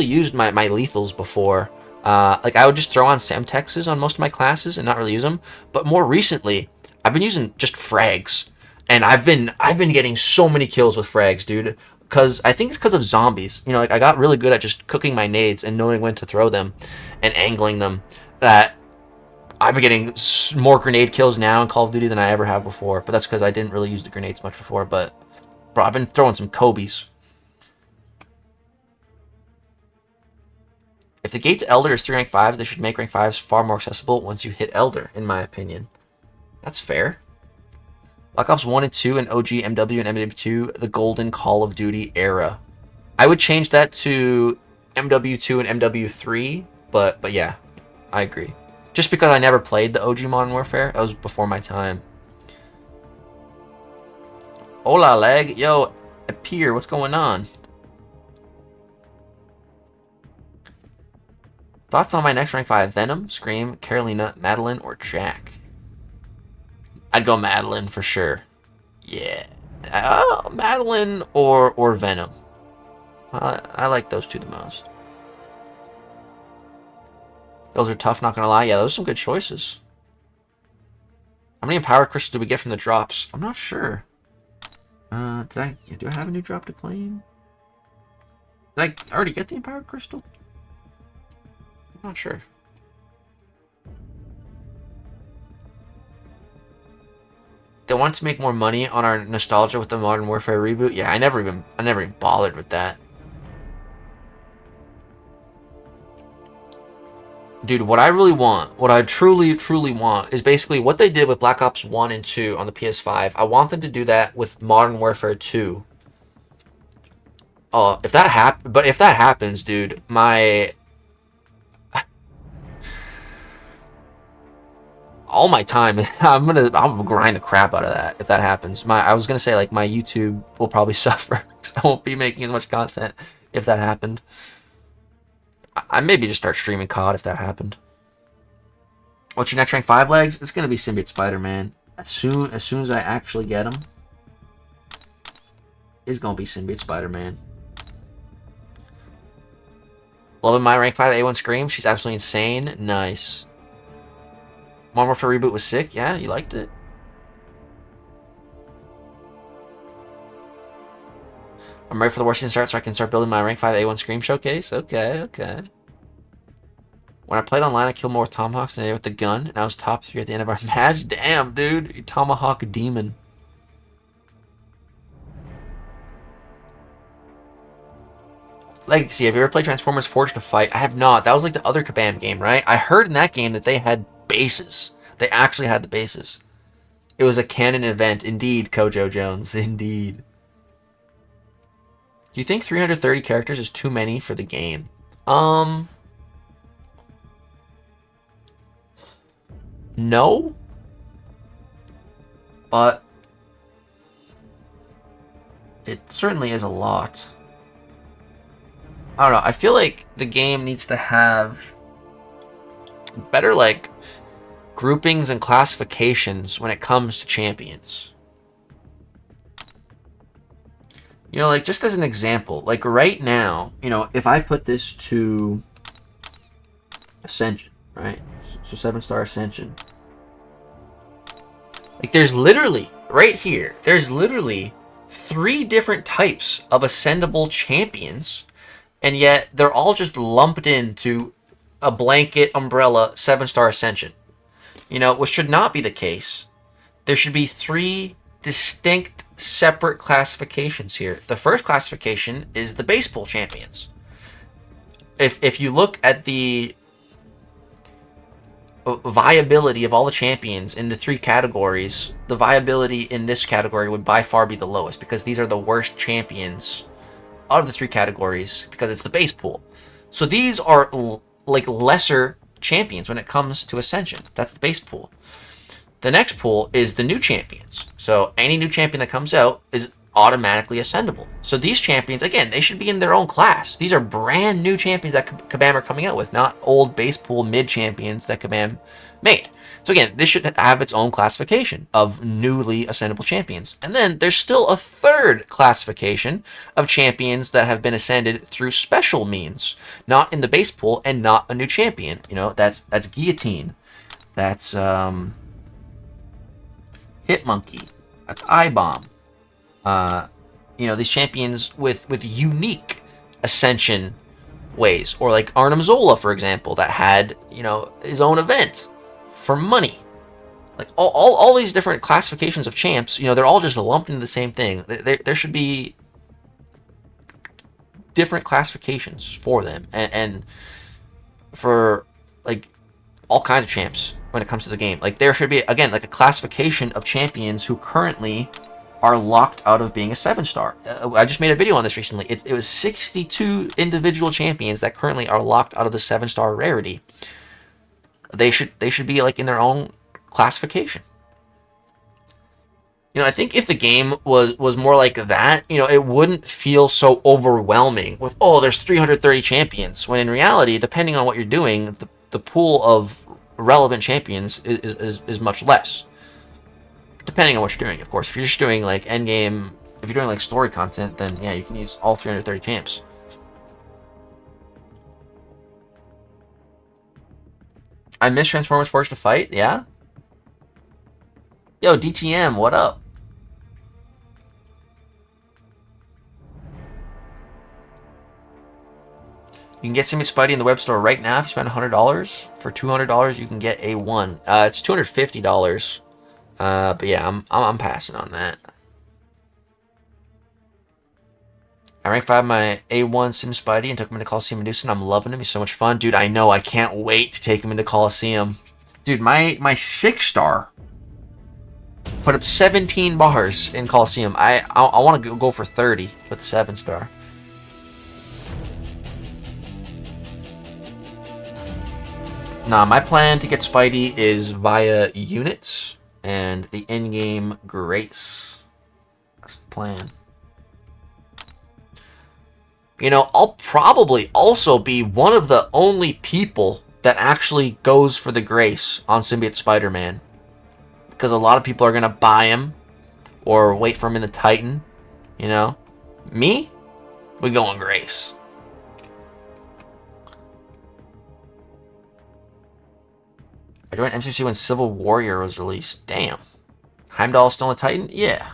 used my lethals before. Like I would just throw on Semtexes on most of my classes and not really use them. But more recently, I've been using just frags, and I've been getting so many kills with frags, dude. Because I think it's because of zombies. You know, like I got really good at just cooking my nades and knowing when to throw them, and angling them. That I've been getting more grenade kills now in Call of Duty than I ever have before. But that's because I didn't really use the grenades much before. But bro, I've been throwing some Kobe's. If the gate to Elder is 3 rank 5s, they should make rank 5s far more accessible once you hit Elder, in my opinion. That's fair. Black Ops 1 and 2 and OG MW and MW2, the golden Call of Duty era. I would change that to MW2 and MW3, but yeah, I agree. Just because I never played the OG Modern Warfare, that was before my time. Hola, leg. Yo, Appear, what's going on? Thoughts on my next rank 5? Venom, Scream, Carolina, Madeline, or Jack? I'd go Madeline for sure. Yeah. Madeline or Venom. I like those two the most. Those are tough, not gonna lie. Yeah, those are some good choices. How many empowered crystals do we get from the drops? I'm not sure. Do I have a new drop to claim? Did I already get the empowered crystal? I'm not sure. They wanted to make more money on our nostalgia with the Modern Warfare reboot. Yeah, I never even bothered with that. Dude, what I really want, what I truly want, is basically what they did with Black Ops 1 and 2 on the PS5. I want them to do that with Modern Warfare 2. Oh, if that happens, dude, all my time, I'm gonna grind the crap out of that if that happens. I was gonna say, like, my YouTube will probably suffer because I won't be making as much content if that happened. I maybe just start streaming COD if that happened. What's your next rank 5 legs? It's gonna be Symbiote Spider-Man. As soon as I actually get him, it's gonna be Symbiote Spider-Man. Loving my rank 5 A1 Scream. She's absolutely insane. Nice. Modern Warfare reboot was sick. Yeah, you liked it. I'm ready for the war season to start so I can start building my rank 5 A1 Scream showcase. Okay. When I played online, I killed more with Tomahawks than I did with the gun, and I was top 3 at the end of our match. Damn, dude. You Tomahawk demon. Legacy, have you ever played Transformers Forged to Fight? I have not. That was like the other Kabam game, right? I heard in that game that they had bases. They actually had the bases. It was a canon event. Indeed, Kojo Jones. Indeed. Do you think 330 characters is too many for the game? No. But it certainly is a lot. I don't know. I feel like the game needs to have better, like, groupings and classifications when it comes to champions. You know, like, just as an example, like right now, you know, if I put this to Ascension, right? So 7-star Ascension. Like, there's literally, right here, there's literally 3 different types of ascendable champions, and yet they're all just lumped into a blanket umbrella 7-star Ascension. You know, which should not be the case. There should be 3 distinct, separate classifications here. The first classification is the base pool champions. If you look at the viability of all the champions in the 3 categories, the viability in this category would by far be the lowest, because these are the worst champions out of the 3 categories, because it's the base pool. So these are like lesser champions when it comes to Ascension. That's the base pool. The next pool is the new champions. So any new champion that comes out is automatically ascendable. So these champions, again, they should be in their own class. These are brand new champions that Kabam are coming out with, not old base pool mid champions that Kabam made. So again, this should have its own classification of newly ascendable champions. And then there's still a third classification of champions that have been ascended through special means, not in the base pool and not a new champion. You know, that's Guillotine. That's Hitmonkey. That's Eye-Bomb. You know, these champions with unique ascension ways, or like Arnim Zola, for example, that had, you know, his own event for money. Like all these different classifications of champs, you know, they're all just lumped into the same thing. There should be different classifications for them, and for like all kinds of champs when it comes to the game. Like there should be, again, like a classification of champions who currently are locked out of being a 7-star. I just made a video on this recently. It was 62 individual champions that currently are locked out of the 7-star rarity. They should be like in their own classification. You know, I think if the game was more like that, you know, it wouldn't feel so overwhelming with, oh, there's 330 champions, when in reality, depending on what you're doing, the pool of relevant champions is much less. Depending on what you're doing, of course. If you're just doing like endgame, if you're doing like story content, then yeah, you can use all 330 champs. I miss Transformers Forged to Fight, yeah? Yo, DTM, what up? You can get Simmy Spidey in the web store right now if you spend $100. For $200, you can get a 1. It's $250. But yeah, I'm passing on that. I ranked 5 my A1 Sim Spidey and took him into Coliseum Medusa, and I'm loving him. He's so much fun. Dude, I know. I can't wait to take him into Coliseum. Dude, my 6-star put up 17 bars in Coliseum. I want to go for 30 with the 7-star. Nah, my plan to get Spidey is via units and the in-game grace. That's the plan. You know, I'll probably also be one of the only people that actually goes for the grace on Symbiote Spider-Man. Because a lot of people are going to buy him or wait for him in the Titan. You know? Me? We go on grace. I joined MCC when Civil Warrior was released. Damn. Heimdall still in the Titan? Yeah.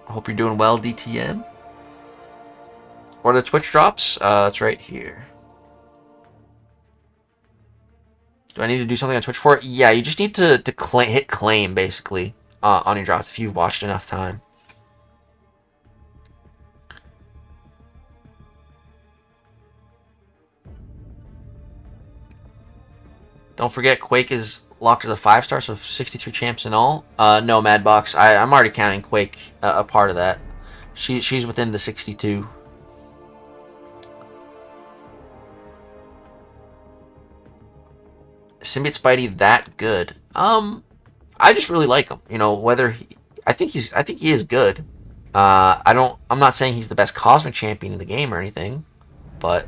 I hope you're doing well, DTM. What are the Twitch drops? It's right here. Do I need to do something on Twitch for it? Yeah, you just need to hit claim, basically, on your drops if you've watched enough time. Don't forget, Quake is locked as a 5-star, so 63 champs in all. No, Madbox. I'm already counting Quake a part of that. She's within the 62. Symbiote Spidey that good? I just really like him. You know, whether I think he is good. I'm not saying he's the best cosmic champion in the game or anything, but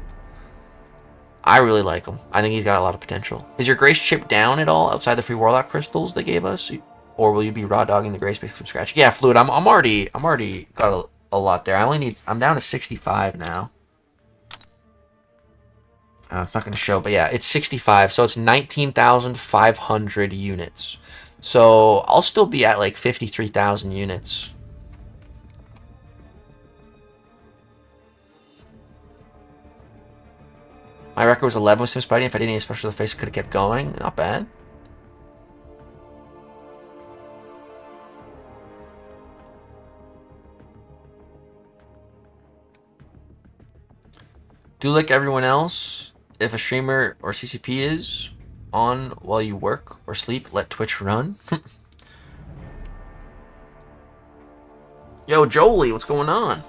I really like him. I think he's got a lot of potential. Is your Grace chip down at all outside the free Warlock crystals they gave us, or will you be raw dogging the Grace basically from scratch? Yeah, Fluid. I'm already got a lot there. I'm down to 65 now. It's not going to show, but yeah, it's 65. So it's 19,500 units. So I'll still be at like 53,000 units. My record was 11 with Sim Spidey. If I didn't need a special to the face, I could have kept going. Not bad. Do like everyone else. If a streamer or CCP is on while you work or sleep, let Twitch run. Yo, Jolie, what's going on?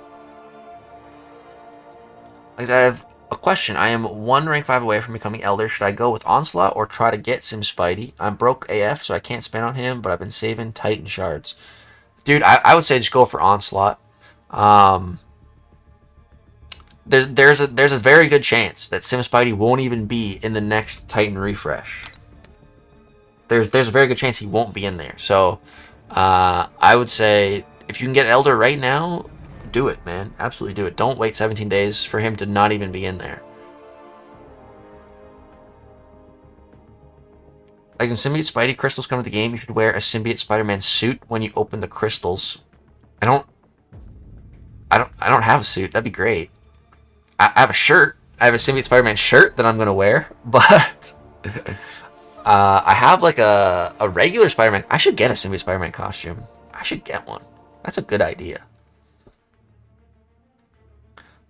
Like I have a question. I am one rank 5 away from becoming Elder. Should I go with Onslaught or try to get Sim Spidey? I'm broke AF, so I can't spend on him, but I've been saving Titan shards. Dude, I would say just go for Onslaught. Um, there's a very good chance that Sim Spidey won't even be in the next Titan refresh. There's a very good chance he won't be in there. So I would say if you can get Elder right now, do it, man. Absolutely do it. Don't wait 17 days for him to not even be in there. Like when Symbiote Spidey crystals come to the game, you should wear a Symbiote Spider-Man suit when you open the crystals. I don't have a suit. That'd be great. I have a shirt. I have a Symbiote Spider-Man shirt that I'm gonna wear, but I have like a regular Spider-Man. I should get a Symbiote Spider-Man costume. I should get one. That's a good idea.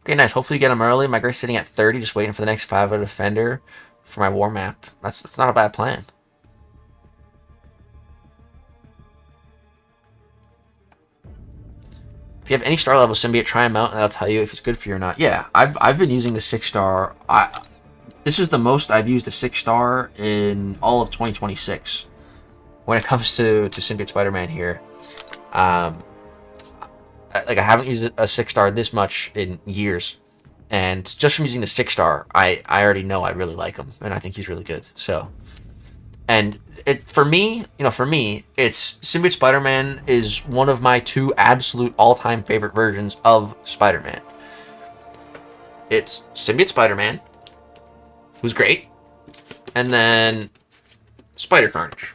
Okay, nice. Hopefully you get them early. My grade's sitting at 30, just waiting for the next 5-0 defender for my war map. That's not a bad plan. If you have any star level symbiote, try them out, and I'll tell you if it's good for you or not. Yeah, I've been using the 6-star. This is the most I've used a 6-star in all of 2026 when it comes to Symbiote Spider-Man here. I haven't used a 6-star this much in years, and just from using the 6-star, I already know I really like him, and I think he's really good. So, and for me, it's Symbiote Spider-Man is one of my 2 absolute all-time favorite versions of Spider-Man. It's Symbiote Spider-Man, who's great, and then Spider Carnage.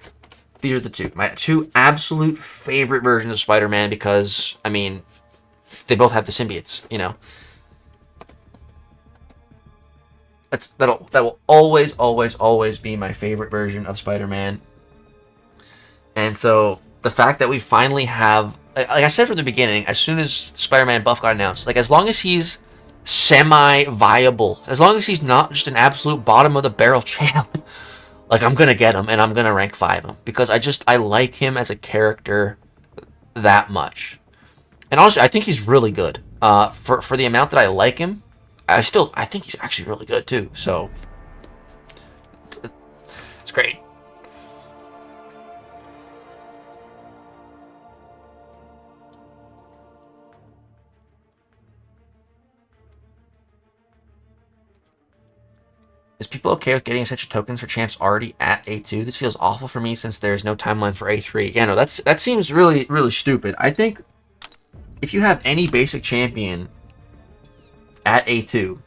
These are the 2. My 2 absolute favorite versions of Spider-Man because, I mean, they both have the symbiotes, That will always be my favorite version of Spider-Man. And so the fact that we finally have, like I said from the beginning, as soon as Spider-Man buff got announced, like as long as he's semi-viable, as long as he's not just an absolute bottom of the barrel champ, like I'm gonna get him and I'm gonna rank 5 him because I like him as a character that much. And honestly, I think he's really good. For the amount that I like him, I think he's actually really good too. So it's great. Is people okay with getting essential tokens for champs already at A2? This feels awful for me since there's no timeline for A3. Yeah, no, that seems really stupid. I think if you have any basic champion at A2,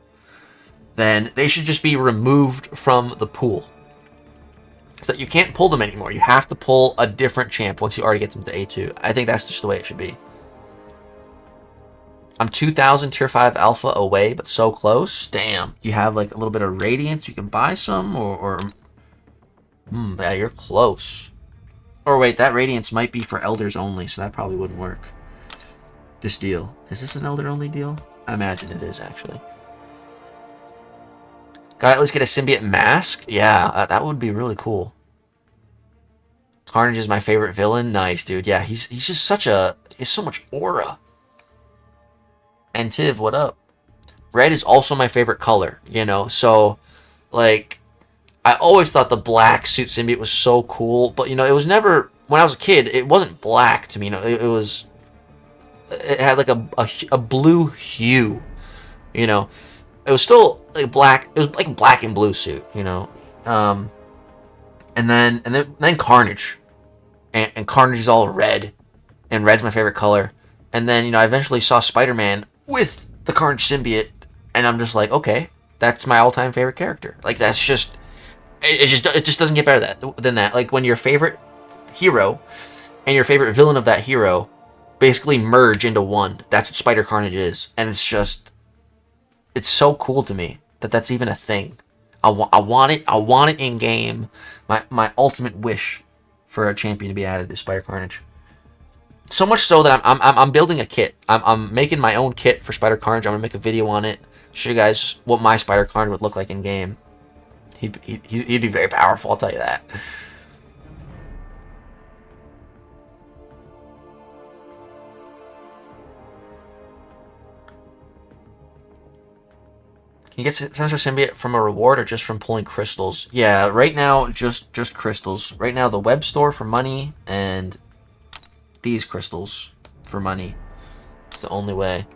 then they should just be removed from the pool. So you can't pull them anymore. You have to pull a different champ once you already get them to A2. I think that's just the way it should be. I'm 2,000 tier 5 alpha away, but so close. Damn. You have like a little bit of radiance. You can buy some yeah, you're close. Or wait, that radiance might be for elders only, so that probably wouldn't work. This deal. Is this an elder only deal? I imagine it is, actually. Gotta at least get a symbiote mask? Yeah, that would be really cool. Carnage is my favorite villain. Nice, dude. Yeah, he's just he's so much aura. And Tiv, what up? Red is also my favorite color, so, like, I always thought the black suit symbiote was so cool, but, it was never, when I was a kid, it wasn't black to me, it had, like, a blue hue, it was still, like, black, it was, like, a black and blue suit, and then Carnage, and Carnage is all red, and red's my favorite color, and then, I eventually saw Spider-Man with the Carnage symbiote, and I'm just like, okay, that's my all-time favorite character. Like, that's just, it just doesn't get better than that. Like, when your favorite hero and your favorite villain of that hero basically merge into one. That's what Spider Carnage is, and it's so cool to me that that's even a thing. I want it in game. My ultimate wish for a champion to be added is Spider Carnage. So much so that I'm building a kit. I'm making my own kit for Spider Carnage. I'm gonna make a video on it, show you guys what my Spider Carnage would look like in game. He'd be very powerful, I'll tell you that. Can you get Sinister Symbiote from a reward or just from pulling crystals? Yeah, right now, just crystals. Right now, the web store for money and these crystals for money. It's the only way.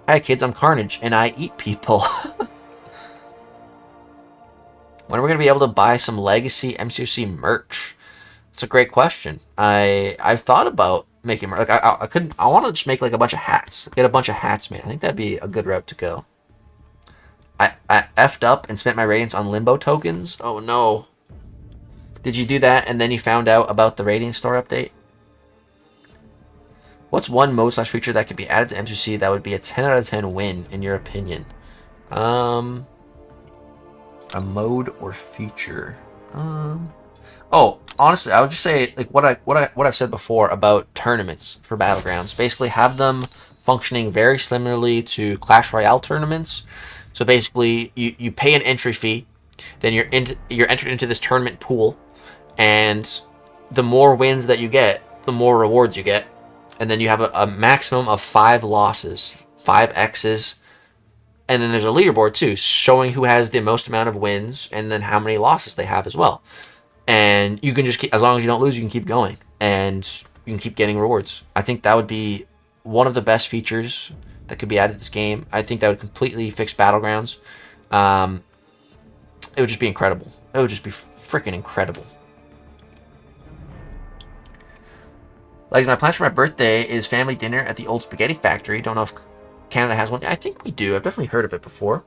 Hi, kids, I'm Carnage, and I eat people. When are we going to be able to buy some Legacy MCC merch? It's a great question. I've thought about making merch. Like, I want to just make, like, a bunch of hats. Get a bunch of hats made. I think that'd be a good route to go. I effed up and spent my radiance on limbo tokens. Oh no. Did you do that and then you found out about the Radiant Store update? What's one mode / feature that could be added to MCC that would be a 10 out of 10 win in your opinion? A mode or feature. Oh, honestly, I would just say like what I've said before about tournaments for Battlegrounds. Basically have them functioning very similarly to Clash Royale tournaments. So basically, you pay an entry fee, then you're entered into this tournament pool, and the more wins that you get, the more rewards you get, and then you have a maximum of 5 losses, 5 X's, and then there's a leaderboard too, showing who has the most amount of wins and then how many losses they have as well. And you can just keep, as long as you don't lose, you can keep going, and you can keep getting rewards. I think that would be one of the best features that could be added to this game. I think that would completely fix Battlegrounds. It would just be incredible. It would just be freaking incredible. Like, my plans for my birthday is family dinner at the old spaghetti factory. Don't know if Canada has one. I think we do. I've definitely heard of it before.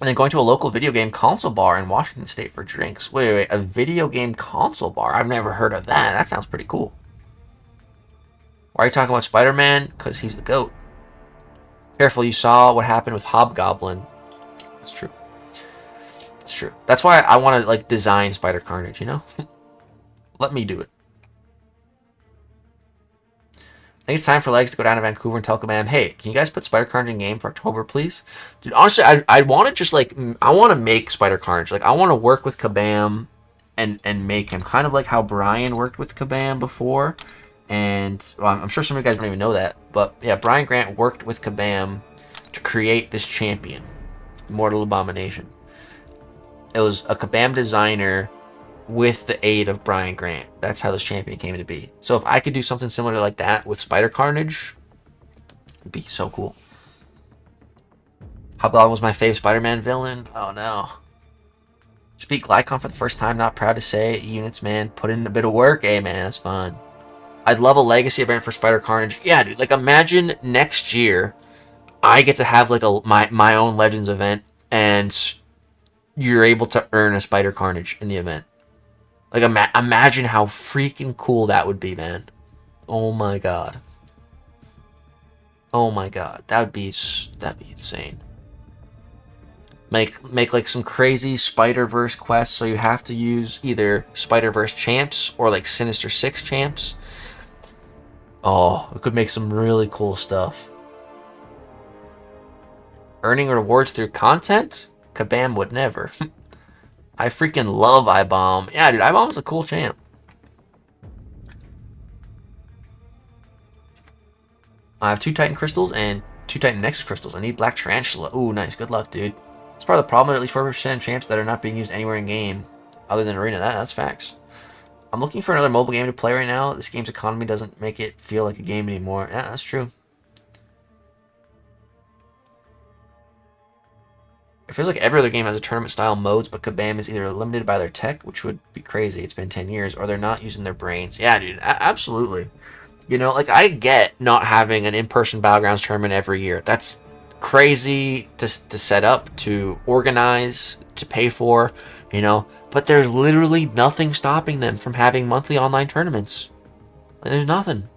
And then going to a local video game console bar in Washington State for drinks. Wait. A video game console bar? I've never heard of that. That sounds pretty cool. Why are you talking about Spider-Man? Because he's the GOAT. Careful, you saw what happened with Hobgoblin. That's true. It's true. That's why I want to, like, design Spider Carnage, you know? Let me do it. I think it's time for Legs to go down to Vancouver and tell Kabam, hey, can you guys put Spider Carnage in game for October, please? Dude, honestly, I want to just, like, I want to make Spider Carnage. Like, I want to work with Kabam and make him. Kind of like how Brian worked with Kabam before. And well, I'm sure some of you guys don't even know that, but yeah, Brian Grant worked with Kabam to create this champion, Mortal Abomination. It was a Kabam designer with the aid of Brian Grant. That's how this champion came to be. So if I could do something similar like that with Spider Carnage, it'd be so cool. Hobgoblin was my fave Spider-Man villain. Oh no. Speak Glycon for the first time. Not proud to say it. Units, man. Put in a bit of work. Hey man, that's fun. I'd love a Legacy event for Spider Carnage. Yeah, dude. Like, imagine next year, I get to have like my own Legends event, and you're able to earn a Spider Carnage in the event. Like, imagine how freaking cool that would be, man. Oh my god. Oh my god, that'd be insane. Make like some crazy Spider-Verse quests, so you have to use either Spider-Verse champs or like Sinister Six champs. Oh, it could make some really cool stuff. Earning rewards through content? Kabam would never. I freaking love iBomb. Yeah, dude, iBomb's a cool champ. I have 2 Titan Crystals and 2 Titan Nexus Crystals. I need Black Tarantula. Ooh, nice. Good luck, dude. It's part of the problem. At least 4% champs that are not being used anywhere in game other than Arena. That's facts. I'm looking for another mobile game to play right now. This game's economy doesn't make it feel like a game anymore. Yeah, that's true. It feels like every other game has a tournament-style modes, but Kabam is either limited by their tech, which would be crazy, it's been 10 years, or they're not using their brains. Yeah, dude, absolutely. You know, like, I get not having an in-person Battlegrounds tournament every year. That's crazy to set up, to organize, to pay for, you know, but there's literally nothing stopping them from having monthly online tournaments. Like, there's nothing.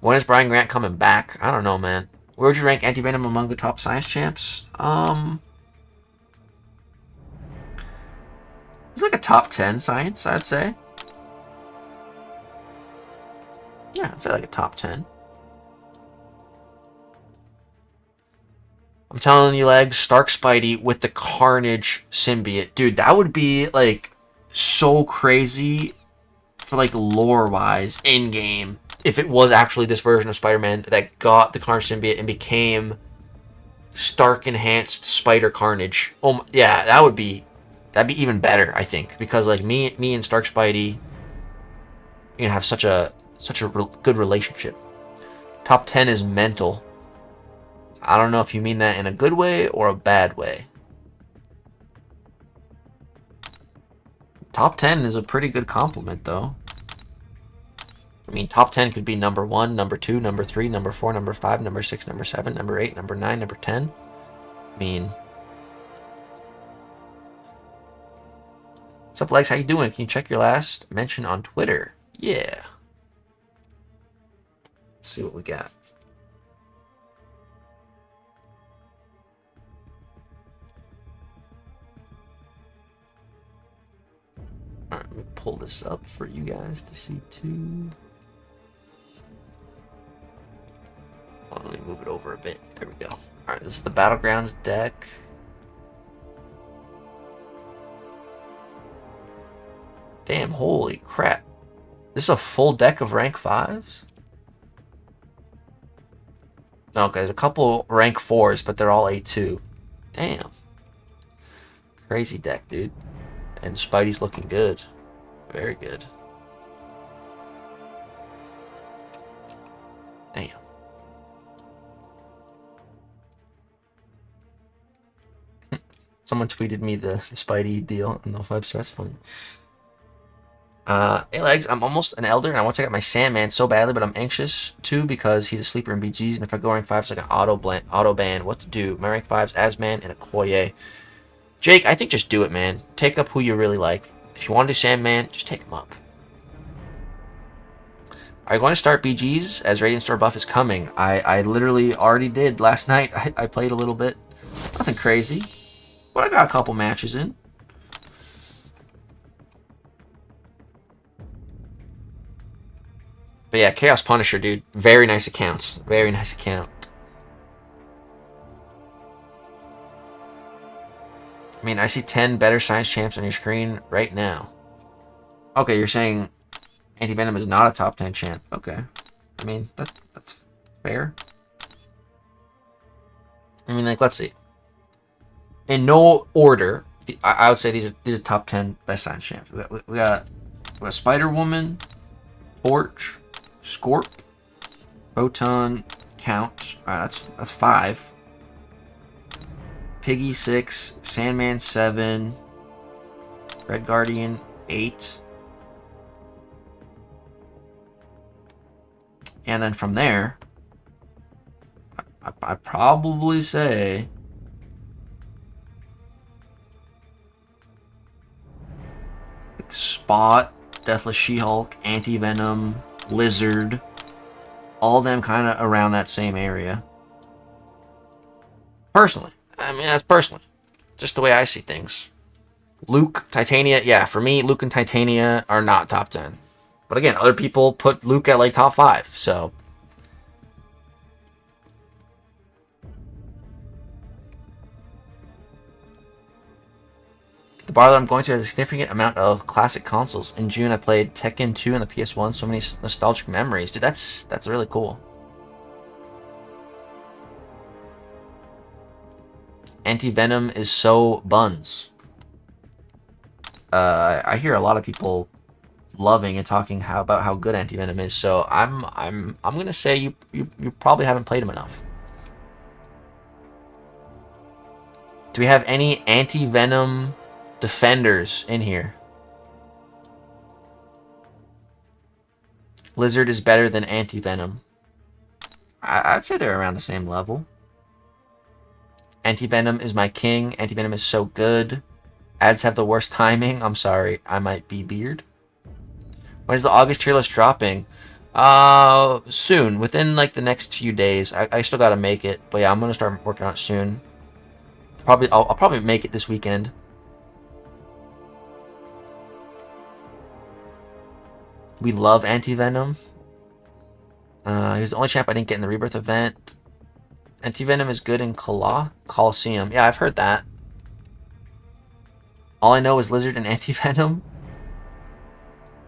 When is Brian Grant coming back? I don't know, man. Where would you rank Anti-Venom among the top science champs? He's like a top 10 science, I'd say. Yeah, I'd say like a top 10. I'm telling you, Legs, Stark Spidey with the Carnage symbiote. Dude, that would be, like, so crazy for, like, lore-wise, in-game. If it was actually this version of Spider-Man that got the Carnage symbiote and became Stark enhanced Spider Carnage. Oh yeah, that'd be even better, I think, because like me and Stark Spidey, have such a good relationship. Top 10 is mental. I don't know if you mean that in a good way or a bad way. Top 10 is a pretty good compliment, though. I mean, top 10 could be number 1, number 2, number 3, number 4, number 5, number 6, number 7, number 8, number 9, number 10. I mean... What's up, Legs? How you doing? Can you check your last mention on Twitter? Yeah. Let's see what we got. Alright, let me pull this up for you guys to see too. Let me move it over a bit. There we go. Alright, this is the Battlegrounds deck. Damn, holy crap. This is a full deck of rank 5s? Okay, there's a couple rank 4s, but they're all A2. Damn. Crazy deck, dude. And Spidey's looking good. Very good. Damn. Someone tweeted me the Spidey deal on the website. That's funny. Hey Legs, I'm almost an elder and I want to get my Sandman so badly, but I'm anxious too because he's a sleeper in BGs, and if I go rank 5, it's like an auto ban. What to do? My rank 5's Asman and a Koye. Jake, I think just do it, man. Take up who you really like. If you want to do Sandman, just take him up. Are you going to start BGs as Radiant Store buff is coming? I literally already did last night. I played a little bit. Nothing crazy. But I got a couple matches in. But yeah, Chaos Punisher, dude. Very nice account. Very nice account. I mean, I see 10 better science champs on your screen right now. Okay, you're saying Anti-Venom is not a top 10 champ. Okay. I mean, that's fair. I mean, like, let's see. In no order, I would say these are top 10 best science champs. We got Spider-Woman, Torch, Scorp, Photon, Count. Alright, that's 5. Piggy 6, Sandman 7, Red Guardian 8. And then from there, I'd probably say Spot, Deathless She-Hulk, Anti-Venom, Lizard, all of them kind of around that same area. Personally. I mean, that's personally. Just the way I see things. Luke, Titania, yeah, for me, Luke and Titania are not top 10. But again, other people put Luke at like top 5, so. The bar that I'm going to has a significant amount of classic consoles. In June, I played Tekken 2 on the PS1. So many nostalgic memories. Dude, that's really cool. Anti-Venom is so buns. I hear a lot of people loving and talking about how good Anti-Venom is. So I'm gonna say you probably haven't played him enough. Do we have any Anti-Venom defenders in here? Lizard is better than Anti-Venom. I'd say they're around the same level. Anti-Venom is my king. Anti-Venom is so good. Ads have the worst timing. I'm sorry. I might be Beard. When is the August tier list dropping? Soon. Within like the next few days. I still gotta make it. But yeah, I'm gonna start working on it soon. I'll probably make it this weekend. We love Anti-Venom. He's the only champ I didn't get in the Rebirth event. Anti-Venom is good in Coliseum. Yeah, I've heard that. All I know is Lizard and Anti-Venom.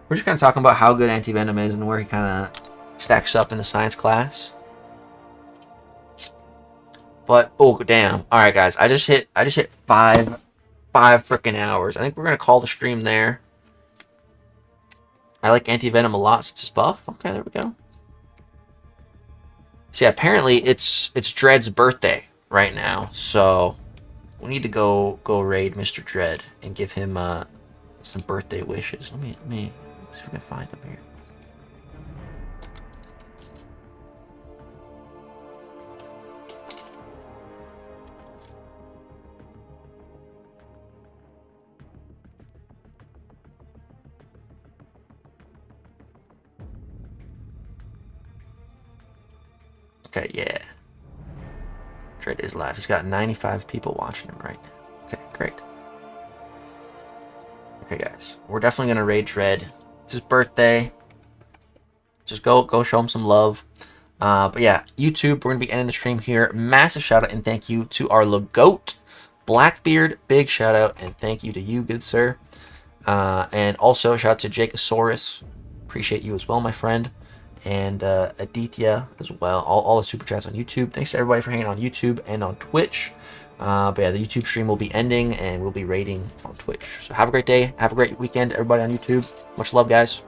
We're just kind of talking about how good Anti-Venom is and where he kind of stacks up in the science class. But oh damn! All right, guys, I just hit five freaking hours. I think we're gonna call the stream there. I like anti-venom a lot since it's buff. Okay, there we go. So yeah, apparently it's Dread's birthday right now, so we need to go raid Mr. Dread and give him some birthday wishes. Let me see if we can find him here. Okay, yeah. Dread is live. He's got 95 people watching him right now. Okay, great. Okay, guys. We're definitely going to raid Dread. It's his birthday. Just go show him some love. But yeah, YouTube, we're going to be ending the stream here. Massive shout out and thank you to our Lagoat, Blackbeard. Big shout out and thank you to you, good sir. And also shout out to Jacosaurus. Appreciate you as well, my friend. And Aditya as well. All the super chats on YouTube. Thanks to everybody for hanging on YouTube and on Twitch. But yeah, the YouTube stream will be ending and we'll be raiding on Twitch. So have a great day. Have a great weekend, everybody on YouTube. Much love, guys.